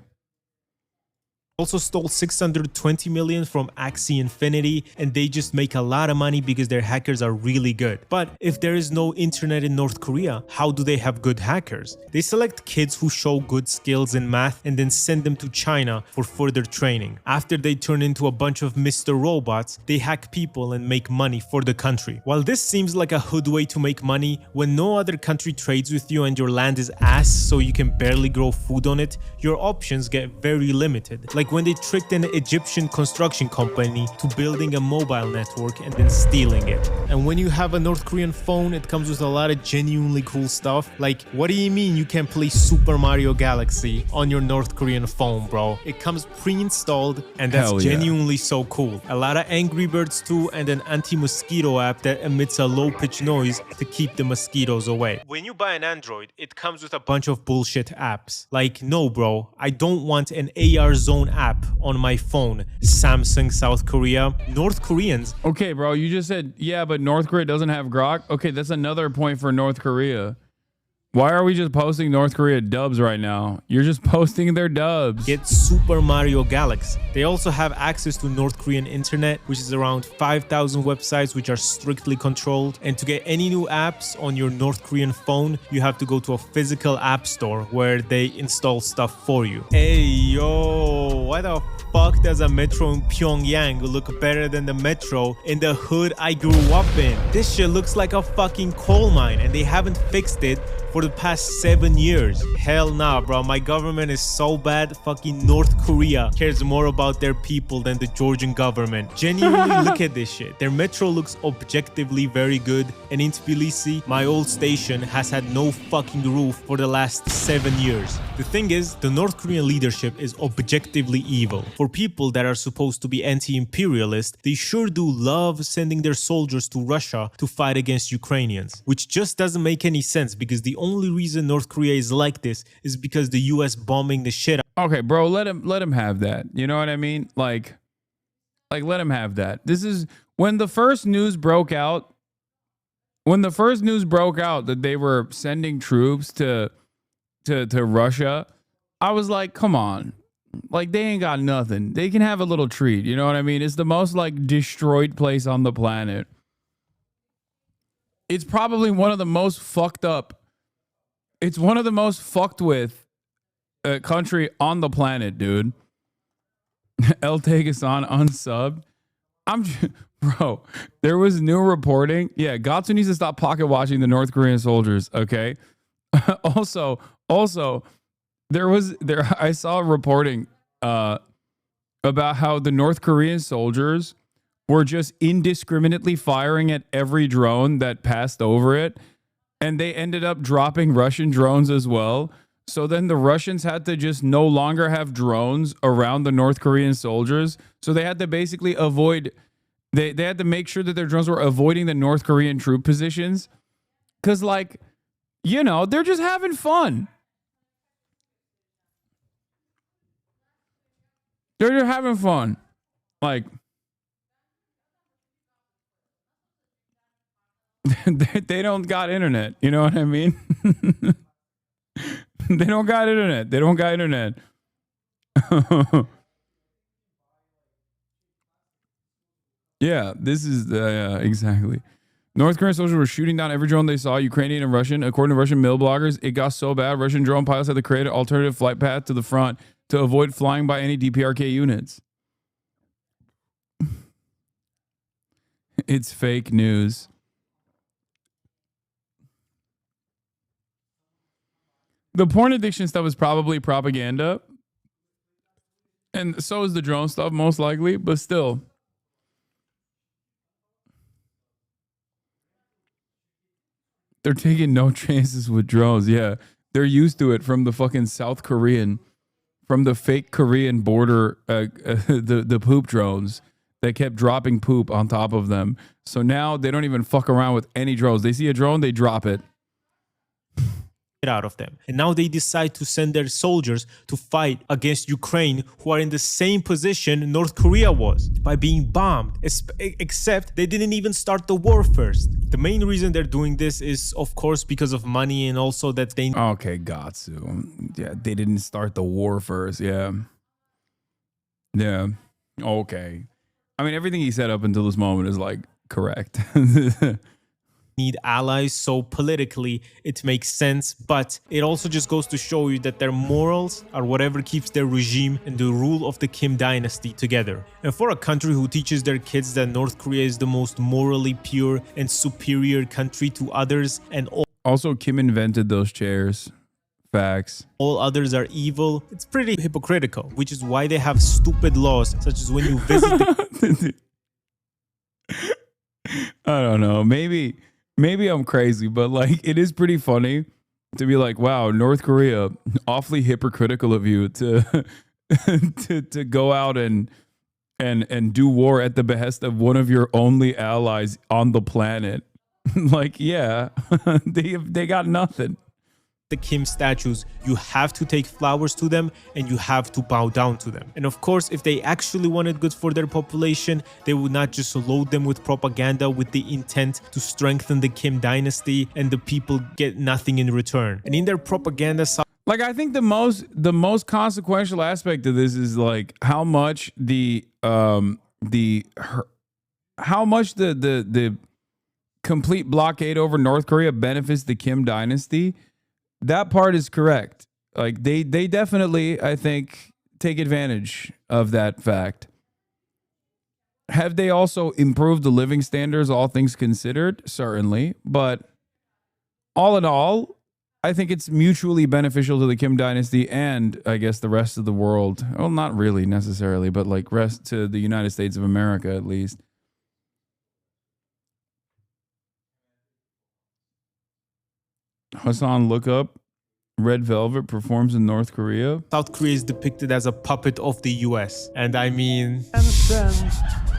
Also stole 620 million from Axie Infinity, and they just make a lot of money because their hackers are really good. But if there is no internet in North Korea, how do they have good hackers? They select kids who show good skills in math and then send them to China for further training. After they turn into a bunch of Mr. Robots, they hack people and make money for the country. While this seems like a hood way to make money, when no other country trades with you and your land is ass so you can barely grow food on it, your options get very limited. Like when they tricked an Egyptian construction company to building a mobile network and then stealing it. And when you have a North Korean phone, it comes with a lot of genuinely cool stuff. Like, what do you mean you can play Super Mario Galaxy on your North Korean phone, bro? It comes pre-installed, and that's genuinely so cool. A lot of Angry Birds too, and an anti-mosquito app that emits a low-pitched noise to keep the mosquitoes away. When you buy an Android, it comes with a bunch of bullshit apps. Like, no bro, I don't want an AR zone app on my phone. Samsung, South Korea, North Koreans. Okay, bro, you just said, yeah, but North Korea doesn't have grok. Okay, that's another point for North Korea. Why are we just posting North Korea dubs right now? You're just posting their dubs. Get Super Mario Galaxy. They also have access to North Korean internet, which is around 5,000 websites which are strictly controlled. And to get any new apps on your North Korean phone, you have to go to a physical app store where they install stuff for you. Hey, yo, why the fuck does a metro in Pyongyang look better than the metro in the hood I grew up in? This shit looks like a fucking coal mine, and they haven't fixed it for the past 7 years. Hell nah, bro. My government is so bad, fucking North Korea cares more about their people than the Georgian government. Genuinely, look at this shit. Their metro looks objectively very good, and in Tbilisi, my old station has had no fucking roof for the last 7 years. The thing is, the North Korean leadership is objectively evil. For people that are supposed to be anti-imperialist, they sure do love sending their soldiers to Russia to fight against Ukrainians, which just doesn't make any sense, because the only reason North Korea is like this is because the US bombing the shit out. Okay, bro, let him have that. You know what I mean? Like let him have that. This is when the first news broke out. When the first news broke out that they were sending troops to Russia, I was like, come on. Like, they ain't got nothing. They can have a little treat. You know what I mean? It's the most like destroyed place on the planet. It's probably one of the most fucked up. It's one of the most fucked with country on the planet, dude. El Hasan unsubbed. Bro, there was new reporting. Yeah, Gatsu needs to stop pocket watching the North Korean soldiers, okay? also, I saw reporting about how the North Korean soldiers were just indiscriminately firing at every drone that passed over it. And they ended up dropping Russian drones as well. So then the Russians had to just no longer have drones around the North Korean soldiers. So they had to basically avoid, they had to make sure that their drones were avoiding the North Korean troop positions. Because, like, you know, they're just having fun. They're just having fun. Like, they don't got internet. You know what I mean? They don't got internet. They don't got internet. Yeah, this is exactly. North Korean soldiers were shooting down every drone they saw, Ukrainian and Russian. According to Russian mill bloggers, it got so bad, Russian drone pilots had to create an alternative flight path to the front to avoid flying by any DPRK units. It's fake news. The porn addiction stuff is probably propaganda. And so is the drone stuff, most likely, but still. They're taking no chances with drones. Yeah, they're used to it from the fucking South Korean, from the fake Korean border, the poop drones that kept dropping poop on top of them. So now they don't even fuck around with any drones. They see a drone, they drop it. Out of them. And now they decide to send their soldiers to fight against Ukraine, who are in the same position North Korea was, by being bombed. Except they didn't even start the war first. The main reason they're doing this is, of course, because of money, and also that they... Okay, Gatsu. Yeah, they didn't start the war first. Yeah. Yeah. Okay. I mean, everything he said up until this moment is, like, correct. Need allies, so politically it makes sense, but it also just goes to show you that their morals are whatever keeps their regime and the rule of the Kim dynasty together. And for a country who teaches their kids that North Korea is the most morally pure and superior country to others, and also Kim invented those chairs. Facts. All others are evil, it's pretty hypocritical, which is why they have stupid laws, such as when you visit the... I don't know, maybe I'm crazy, but like it is pretty funny to be like, wow, North Korea, awfully hypocritical of you to to go out and do war at the behest of one of your only allies on the planet. Like, yeah, they got nothing. The Kim statues, you have to take flowers to them and you have to bow down to them. And of course, if they actually wanted good for their population, they would not just load them with propaganda with the intent to strengthen the Kim dynasty and the people get nothing in return. And in their propaganda side, like, I think the most consequential aspect of this is like how much the complete blockade over North Korea benefits the Kim dynasty. That part is correct. Like they definitely, I think, take advantage of that fact. Have they also improved the living standards, all things considered? Certainly. But all in all, I think it's mutually beneficial to the Kim dynasty and I guess the rest of the world. Well, not really necessarily, but like rest to the United States of America, at least. Hasan, look up. Red Velvet performs in North Korea. South Korea is depicted as a puppet of the US. And I mean...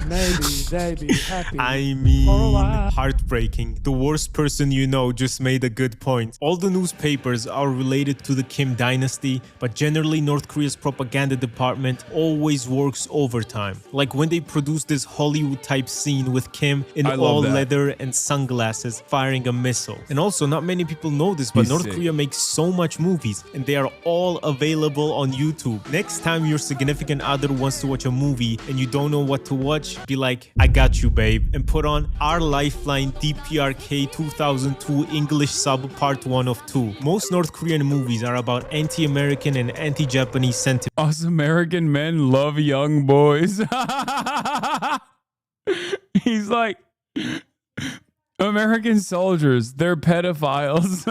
Maybe they be happy. I mean, heartbreaking. The worst person you know just made a good point. All the newspapers are related to the Kim dynasty, but generally North Korea's propaganda department always works overtime. Like when they produce this Hollywood type scene with Kim in all leather and sunglasses firing a missile. And also, not many people know this, but North Korea makes so much movies and they are all available on YouTube. Next time your significant other wants to watch a movie and you don't know what to watch, be like, I got you, babe, and put on Our Lifeline DPRK 2002 English sub part 1 of 2. Most North Korean movies are about anti-American and anti-Japanese sentiment. Us American men love young boys. He's like, American soldiers, they're pedophiles.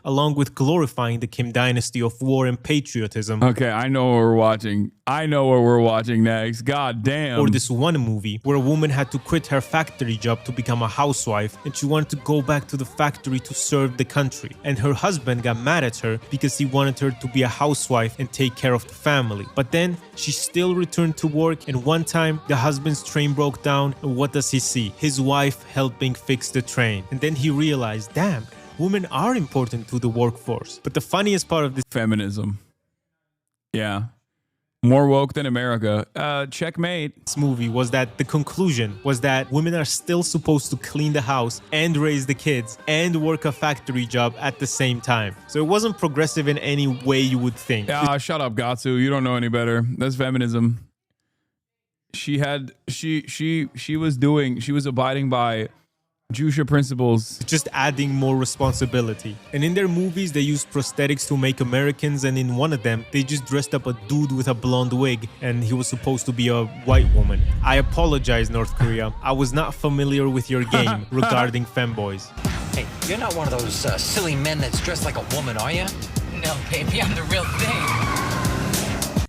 along with glorifying the Kim dynasty of war and patriotism. Okay, I know what we're watching. I know what we're watching next. God damn. Or this one movie where a woman had to quit her factory job to become a housewife, and she wanted to go back to the factory to serve the country. And her husband got mad at her because he wanted her to be a housewife and take care of the family. But then she still returned to work, and one time the husband's train broke down, and what does he see? His wife helping fix the train. And then he realized, damn, women are important to the workforce. But the funniest part of this feminism. Yeah. More woke than America. Checkmate. This movie was that the conclusion was that women are still supposed to clean the house and raise the kids and work a factory job at the same time. So it wasn't progressive in any way you would think. Shut up, Gatsu. You don't know any better. That's feminism. She was abiding by Jusha principles. Just adding more responsibility. And in their movies, they use prosthetics to make Americans, and in one of them, they just dressed up a dude with a blonde wig, and he was supposed to be a white woman. I apologize, North Korea. I was not familiar with your game regarding femboys. Hey, you're not one of those silly men that's dressed like a woman, are you? No, baby, I'm the real thing.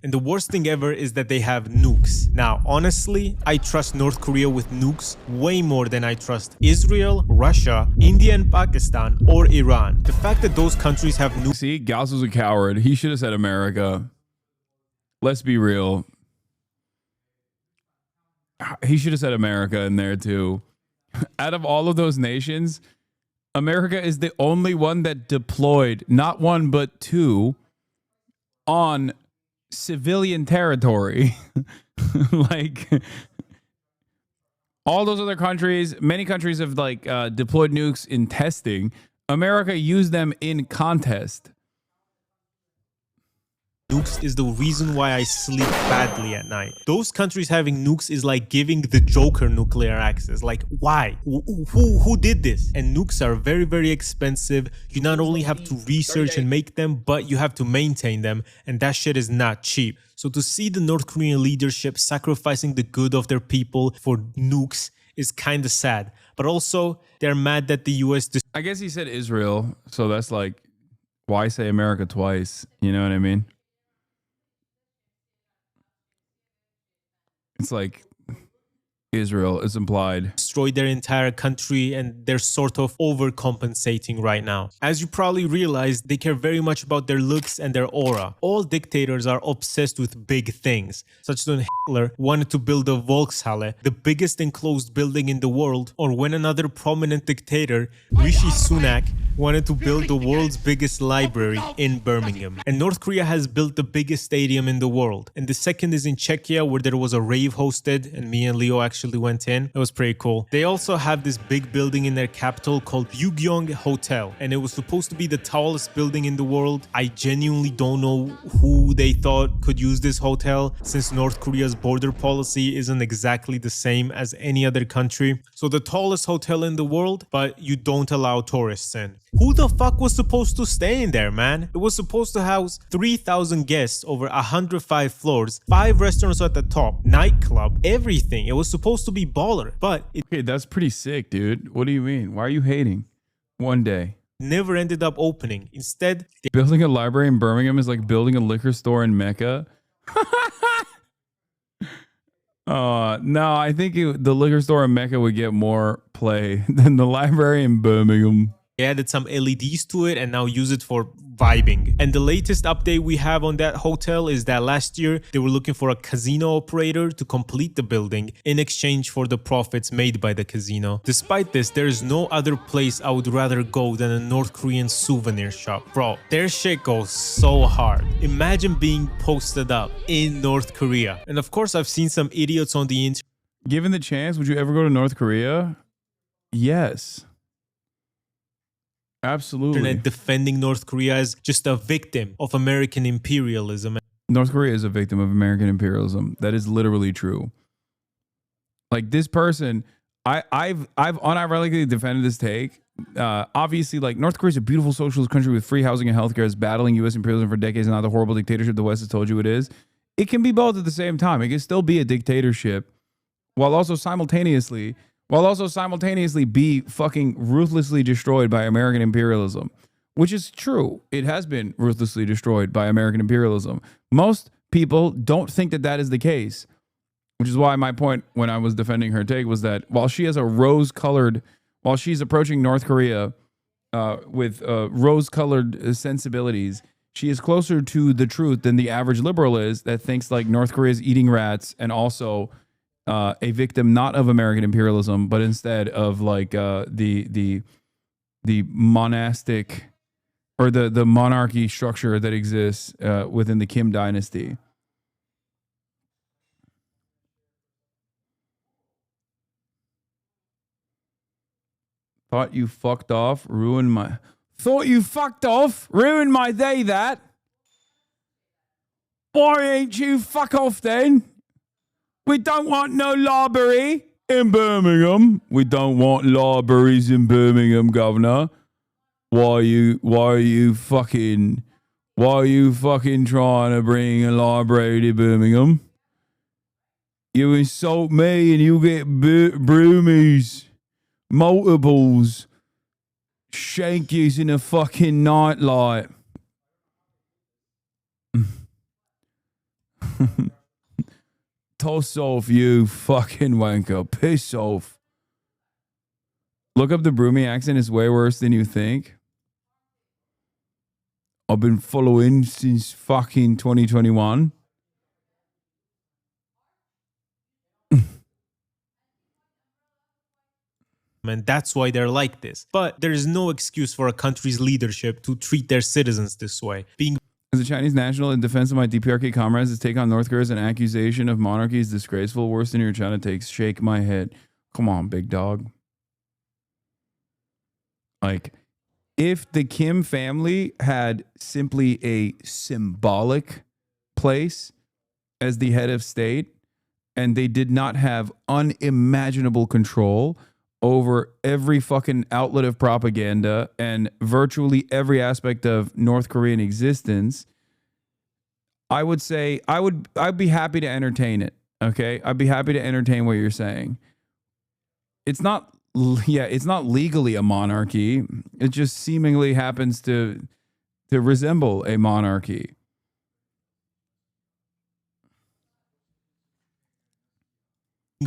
And the worst thing ever is that they have nukes. Now, honestly, I trust North Korea with nukes way more than I trust Israel, Russia, India and Pakistan, or Iran. The fact that those countries have nukes... See, Gauss was a coward. He should have said America. Let's be real. He should have said America in there too. Out of all of those nations, America is the only one that deployed, not one, but two, on civilian territory. Like all those other countries, many countries have like deployed nukes in testing. America used them in contest. Nukes is the reason why I sleep badly at night. Those countries having nukes is like giving the Joker nuclear access. Like, why? Who did this? And nukes are very, very expensive. You not only have to research and make them, but you have to maintain them. And that shit is not cheap. So to see the North Korean leadership sacrificing the good of their people for nukes is kind of sad. But also, they're mad that the US... I guess he said Israel. So that's like, why say America twice? You know what I mean? It's like Israel is implied. Destroyed their entire country, and they're sort of overcompensating right now. As you probably realize, they care very much about their looks and their aura. All dictators are obsessed with big things, such as when Hitler wanted to build a Volkshalle, the biggest enclosed building in the world, or when another prominent dictator, Rishi Sunak, wanted to build the world's biggest library in Birmingham. And North Korea has built the biggest stadium in the world. And the second is in Czechia, where there was a rave hosted, and me and Leo actually went in. It was pretty cool. They also have this big building in their capital called Yugyong Hotel, and it was supposed to be the tallest building in the world. I genuinely don't know who they thought could use this hotel, since North Korea's border policy isn't exactly the same as any other country. So the tallest hotel in the world, but you don't allow tourists in. Who the fuck was supposed to stay in there, man? It was supposed to house 3,000 guests over 105 floors, 5 restaurants at the top, nightclub, everything. It was supposed to be baller, but okay, that's pretty sick, dude. What do you mean? Why are you hating? One day. Never ended up opening. Instead, building a library in Birmingham is like building a liquor store in Mecca. No, I think the liquor store in Mecca would get more play than the library in Birmingham. They added some LEDs to it and now use it for vibing. And the latest update we have on that hotel is that last year they were looking for a casino operator to complete the building in exchange for the profits made by the casino. Despite this, there is no other place I would rather go than a North Korean souvenir shop. Bro, their shit goes so hard. Imagine being posted up in North Korea. And of course, I've seen some idiots on the internet. Given the chance, would you ever go to North Korea? Yes. Absolutely. Defending North Korea as just a victim of American imperialism. North Korea is a victim of American imperialism. That is literally true. Like this person, I've unironically defended this take. Obviously, like North Korea is a beautiful socialist country with free housing and healthcare. Is battling U.S. imperialism for decades and not the horrible dictatorship the West has told you it is. It can be both at the same time. It can still be a dictatorship while also simultaneously be fucking ruthlessly destroyed by American imperialism. which is true. It has been ruthlessly destroyed by American imperialism. Most people don't think that that is the case, which is why my point when I was defending her take was that while she has a rose-colored, while she's approaching North Korea with rose-colored sensibilities, she is closer to the truth than the average liberal is that thinks like North Korea is eating rats and also a victim not of American imperialism, but instead of like the monastic or the monarchy structure that exists within the Kim dynasty. Thought you fucked off, ruined my... Thought you fucked off, ruined my day, that. Why ain't you fuck off then? We don't want no library in Birmingham. We don't want libraries in Birmingham, Governor. Why are you fucking trying to bring a library to Birmingham? You insult me and you get broomies, multiples, shank yous in a fucking nightlight. Toss off, you fucking wanker. Piss off. Look up the Broomy accent. It's way worse than you think. I've been following since fucking 2021. And that's why they're like this. But there is no excuse for a country's leadership to treat their citizens this way. Being as a Chinese national in defense of my DPRK comrades, to take on North Korea as an accusation of monarchy is disgraceful. Worse than your China takes. Shake my head. Come on, big dog. Like, if the Kim family had simply a symbolic place as the head of state, and they did not have unimaginable control over every fucking outlet of propaganda and virtually every aspect of North Korean existence, I would say I'd be happy to entertain it. Okay, I'd be happy to entertain what you're saying. It's not legally a monarchy. It just seemingly happens to resemble a monarchy.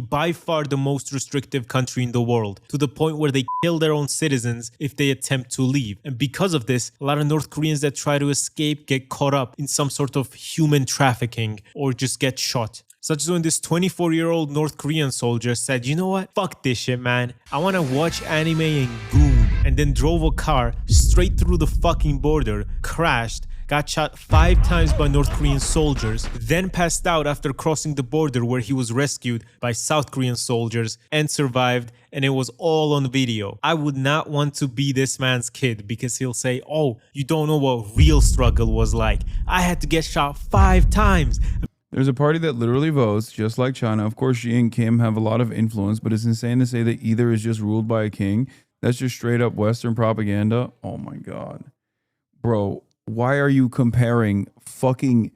by far the most restrictive country in the world, to the point where they kill their own citizens if they attempt to leave. And because of this, a lot of North Koreans that try to escape get caught up in some sort of human trafficking or just get shot. Such as when this 24-year-old North Korean soldier said, you know what, fuck this shit, man. I want to watch anime and goon. And then drove a car straight through the fucking border, crashed, got shot 5 times by North Korean soldiers, then passed out after crossing the border where he was rescued by South Korean soldiers and survived, and it was all on video. I would not want to be this man's kid because he'll say, oh, you don't know what real struggle was like. I had to get shot 5 times. There's a party that literally votes just like China. Of course, Xi and Kim have a lot of influence, but it's insane to say that either is just ruled by a king. That's just straight up Western propaganda. Oh my God. Bro, why are you comparing China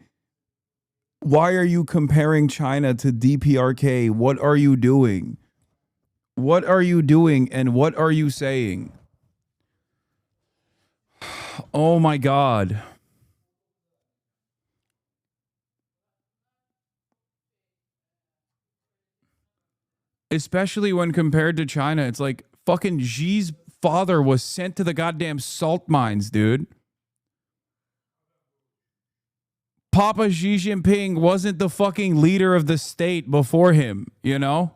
to DPRK? What are you doing? What are you doing and what are you saying? Oh my God. Especially when compared to China, it's like fucking Xi's father was sent to the goddamn salt mines, dude. Papa Xi Jinping wasn't the fucking leader of the state before him, you know?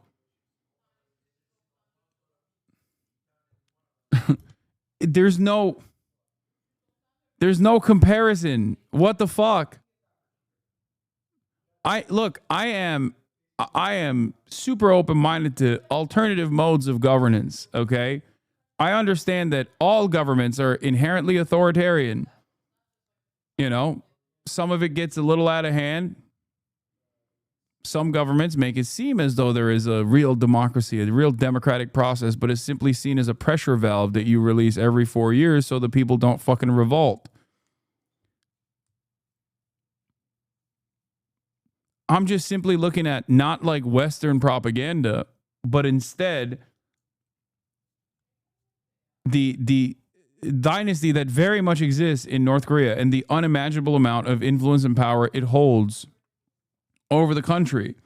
There's no comparison. What the fuck? I am super open-minded to alternative modes of governance, okay? I understand that all governments are inherently authoritarian. You know, some of it gets a little out of hand. Some governments make it seem as though there is a real democracy, a real democratic process, but it's simply seen as a pressure valve that you release every 4 years so the people don't fucking revolt. I'm just simply looking at not like Western propaganda, but instead the dynasty that very much exists in North Korea and the unimaginable amount of influence and power it holds over the country.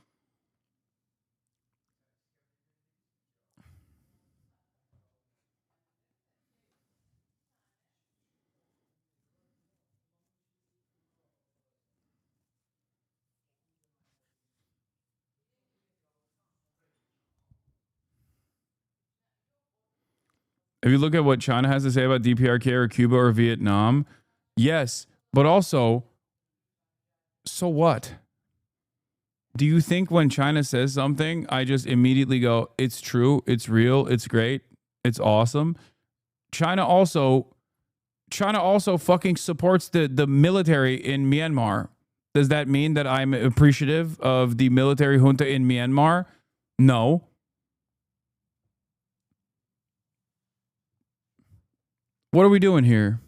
If you look at what China has to say about DPRK or Cuba or Vietnam, yes, but also, so what? Do you think when China says something, I just immediately go, it's true, it's real, it's great, it's awesome? China also fucking supports the military in Myanmar. Does that mean that I'm appreciative of the military junta in Myanmar? No. What are we doing here?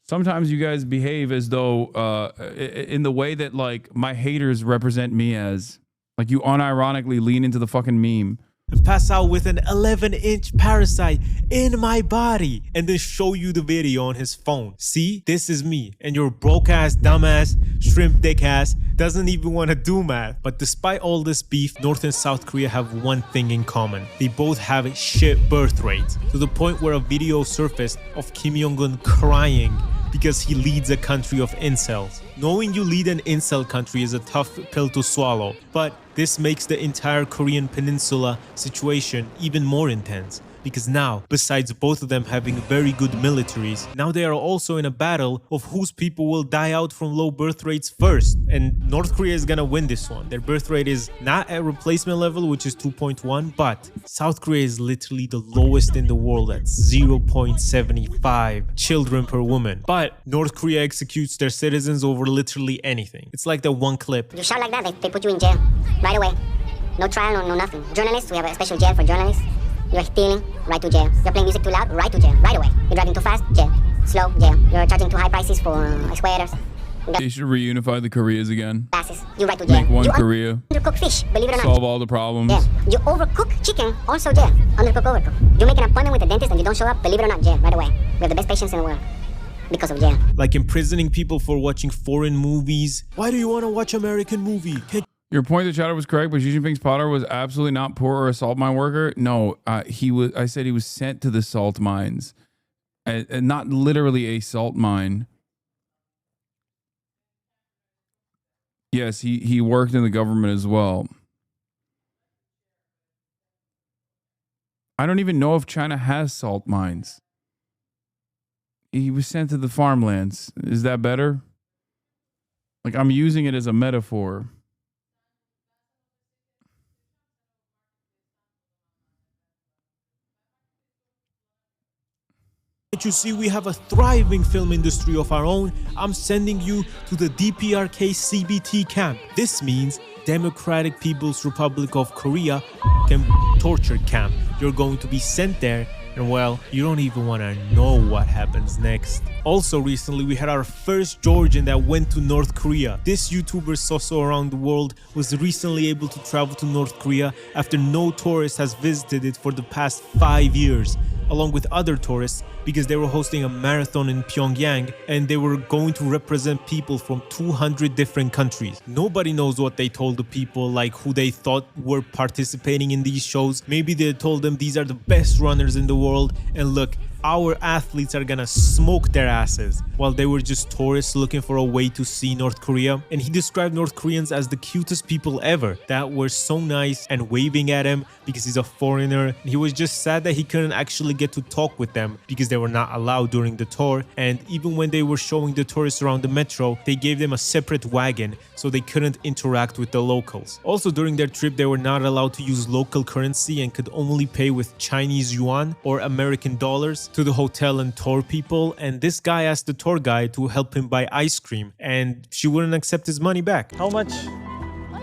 Sometimes you guys behave as though in the way that like my haters represent me as. Like you unironically lean into the fucking meme. And pass out with an 11-inch parasite in my body and then show you the video on his phone. See, this is me, and your broke ass, dumbass, shrimp dick ass doesn't even want to do math. But despite all this beef, North and South Korea have one thing in common. They both have a shit birth rate, to the point where a video surfaced of Kim Jong-un crying because he leads a country of incels. Knowing you lead an incel country is a tough pill to swallow, but this makes the entire Korean peninsula situation even more intense. Because now, besides both of them having very good militaries, now they are also in a battle of whose people will die out from low birth rates first. And North Korea is gonna win this one. Their birth rate is not at replacement level, which is 2.1, but South Korea is literally the lowest in the world at 0.75 children per woman. But North Korea executes their citizens over literally anything. It's like the one clip. You shout like that, they put you in jail right away. No trial, no nothing. Journalists, we have a special jail for journalists. You're stealing, right to jail. You're playing music too loud, right to jail, right away. You're driving too fast, jail. Slow, jail. You're charging too high prices for sweaters. They should reunify the Koreas again. Passes. You right to jail. Make one you Korea. Undercook fish, believe it or not. Solve all the problems. Yeah. You overcook chicken, also jail. Undercook, overcook. You make an appointment with the dentist and you don't show up, believe it or not, jail, right away. We have the best patients in the world. Because of jail. Like imprisoning people for watching foreign movies. Why do you want to watch American movie? Your point that Chatter was correct, but Xi Jinping's father was absolutely not poor or a salt mine worker. No, he was. I said he was sent to the salt mines, and not literally a salt mine. Yes, he worked in the government as well. I don't even know if China has salt mines. He was sent to the farmlands. Is that better? Like, I'm using it as a metaphor. You see, we have a thriving film industry of our own. I'm sending you to the DPRK CBT camp. This means Democratic People's Republic of Korea torture camp. You're going to be sent there, and well, you don't even want to know what happens next. Also recently, we had our first Georgian that went to North Korea. This YouTuber Soso around the world was recently able to travel to North Korea after no tourist has visited it for the past 5 years, along with other tourists, because they were hosting a marathon in Pyongyang and they were going to represent people from 200 different countries. Nobody knows what they told the people, like who they thought were participating in these shows. Maybe they told them these are the best runners in the world, and look, our athletes are gonna smoke their asses, while they were just tourists looking for a way to see North Korea. And he described North Koreans as the cutest people ever, that were so nice and waving at him because he's a foreigner. He was just sad that he couldn't actually get to talk with them because they were not allowed during the tour. And even when they were showing the tourists around the metro, they gave them a separate wagon so they couldn't interact with the locals. Also, during their trip, they were not allowed to use local currency and could only pay with Chinese yuan or American dollars to the hotel and tour people. And this guy asked the tour guide to help him buy ice cream, and she wouldn't accept his money back. How much?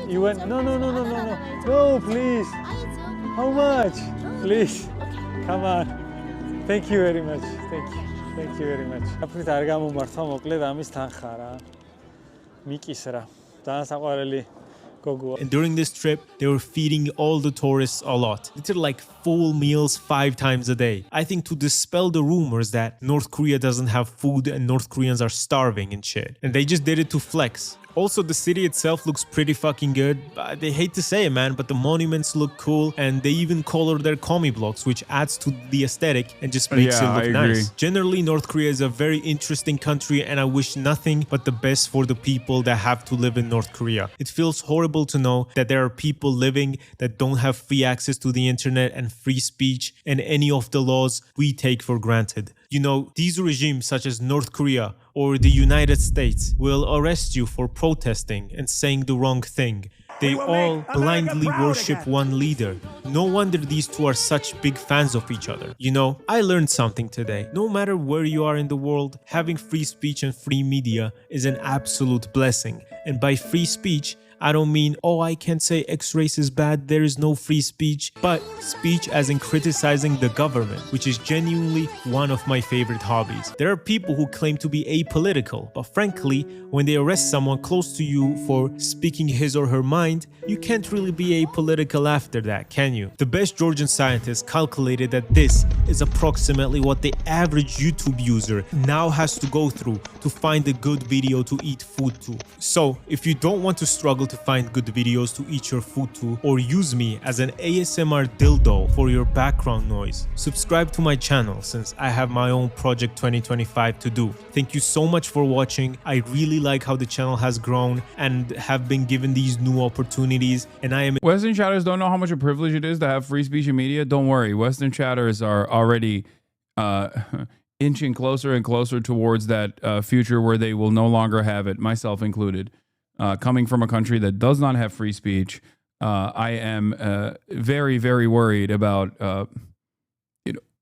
You went? No, please. How much? Please. Come on. Thank you very much. Thank you very much. Apni targamu martha mokled amis tan khara. Mikisra. Tan saqqareli And during this trip, they were feeding all the tourists a lot. Literally like full meals 5 times a day. I think to dispel the rumors that North Korea doesn't have food and North Koreans are starving and shit. And they just did it to flex. Also, the city itself looks pretty fucking good. They hate to say it, man, but the monuments look cool, and they even color their commie blocks, which adds to the aesthetic and just makes it look nice. Generally, North Korea is a very interesting country, and I wish nothing but the best for the people that have to live in North Korea. It feels horrible to know that there are people living that don't have free access to the internet and free speech and any of the laws we take for granted. You know, these regimes such as North Korea or the United States will arrest you for protesting and saying the wrong thing. They all blindly worship one leader. No wonder these two are such big fans of each other. You know, I learned something today. No matter where you are in the world, having free speech and free media is an absolute blessing. And by free speech, I don't mean, oh, I can't say X race is bad, there is no free speech, but speech as in criticizing the government, which is genuinely one of my favorite hobbies. There are people who claim to be apolitical, but frankly, when they arrest someone close to you for speaking his or her mind, you can't really be apolitical after that, can you? The best Georgian scientists calculated that this is approximately what the average YouTube user now has to go through to find a good video to eat food to. So, if you don't want to struggle to find good videos to eat your food to, or use me as an ASMR dildo for your background noise, subscribe to my channel since I have my own Project 2025 to do. Thank you so much for watching. I really like how the channel has grown and have been given these new opportunities, and I am— Western chatters don't know how much a privilege it is to have free speech and media. Don't worry, Western chatters are already inching closer and closer towards that future where they will no longer have it, myself included. Coming from a country that does not have free speech, I am very, very worried about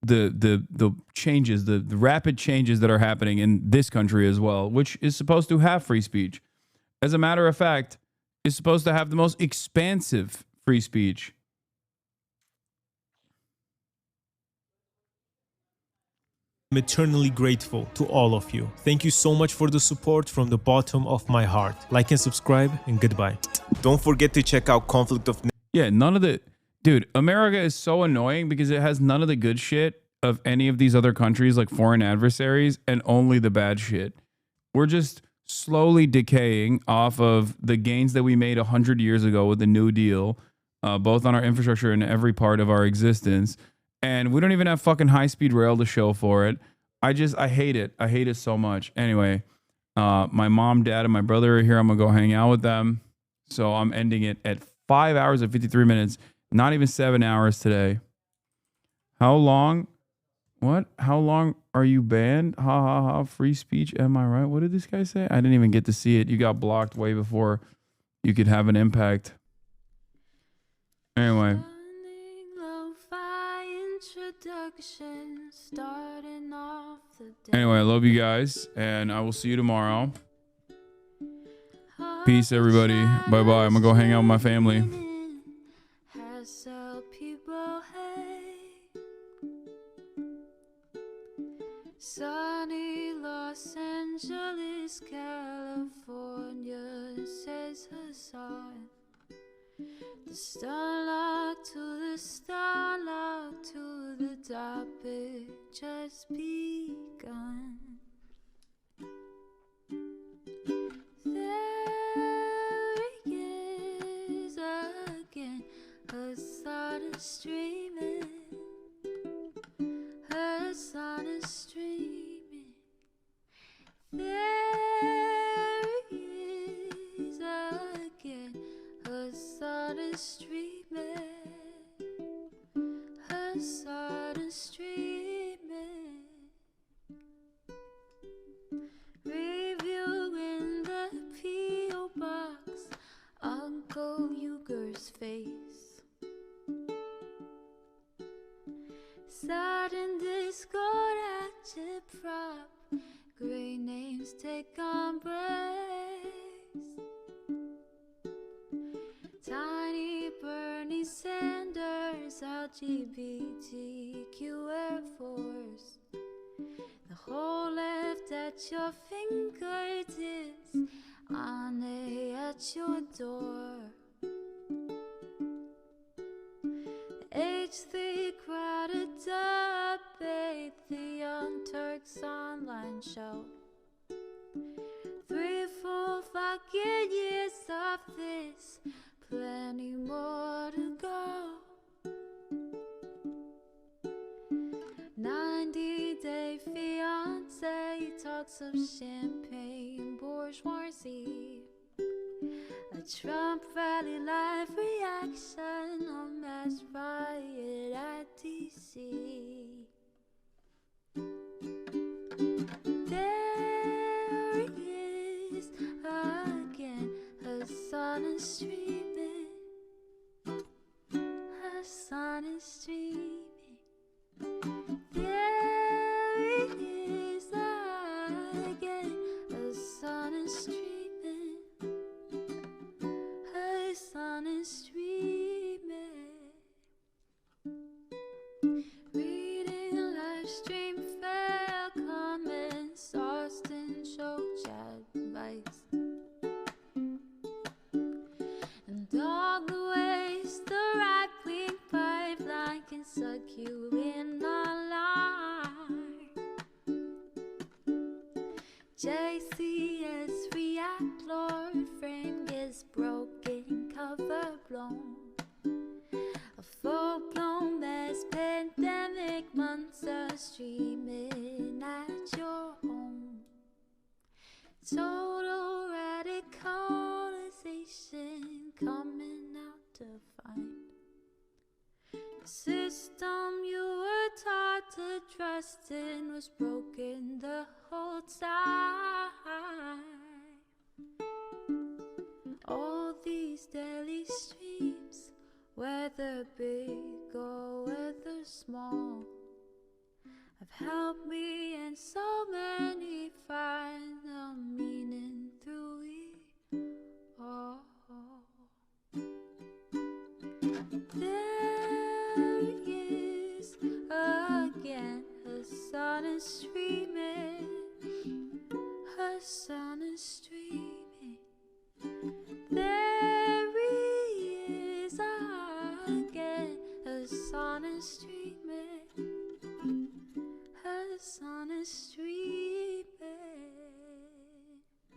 the changes, the rapid changes that are happening in this country as well, which is supposed to have free speech. As a matter of fact, is supposed to have the most expansive free speech. I'm eternally grateful to all of you. Thank you so much for the support from the bottom of my heart. Like and subscribe, and goodbye. Don't forget to check out Conflict of— Yeah, none of the— Dude, America is so annoying because it has none of the good shit of any of these other countries like foreign adversaries and only the bad shit. We're just slowly decaying off of the gains that we made 100 years ago with the New Deal, both on our infrastructure and every part of our existence. And we don't even have fucking high-speed rail to show for it. I hate it. I hate it so much. Anyway, my mom, dad, and my brother are here. I'm going to go hang out with them. So I'm ending it at 5 hours and 53 minutes. Not even 7 hours today. How long? What? How long are you banned? Ha ha ha. Free speech. Am I right? What did this guy say? I didn't even get to see it. You got blocked way before you could have an impact. Anyway. Anyway, I love you guys, and I will see you tomorrow. Peace, everybody. Bye-bye. I'm gonna go hang out with my family. Sunny Los Angeles, California, says Hasan. The starlight to the starlight to the topic just begun. There he is again, Hasan is streaming. Hasan is streaming. There he is again. Hasan is streaming. Hasan is streaming. Review in the P.O. box. Uncle Uyghur's face. Sudden discord at your prop. Great names take embrace. Tiny Bernie Sanders, LGBTQ Air Force. The whole left at your fingertips, Ane at your door. Stage 3 crowded debate, the Young Turks online show. 3 full fucking years of this, plenty more to go. 90-day fiance, talks of champagne bourgeoisie. A Trump rally live reaction on mass riot at DC. There he is again, Hasan is streaming. Hasan is streaming. There he is again, Hasan is streaming. Hasan is streaming. Reading live stream fair comments, Austin show chat advice, and all the ways the right-wing pipeline can suck you in online. JCS react, Lord frame gets broken, cover blown. A full-blown mass pandemic, monster streaming at your home. Total radicalization coming out to find the system you were taught to trust in was broken the whole time. All these daily streams, whether big or whether small, have helped me and so many find the meaning through it all. There he is again, Hasan is streaming. Hasan is streaming. There he is again, Hasan is streaming.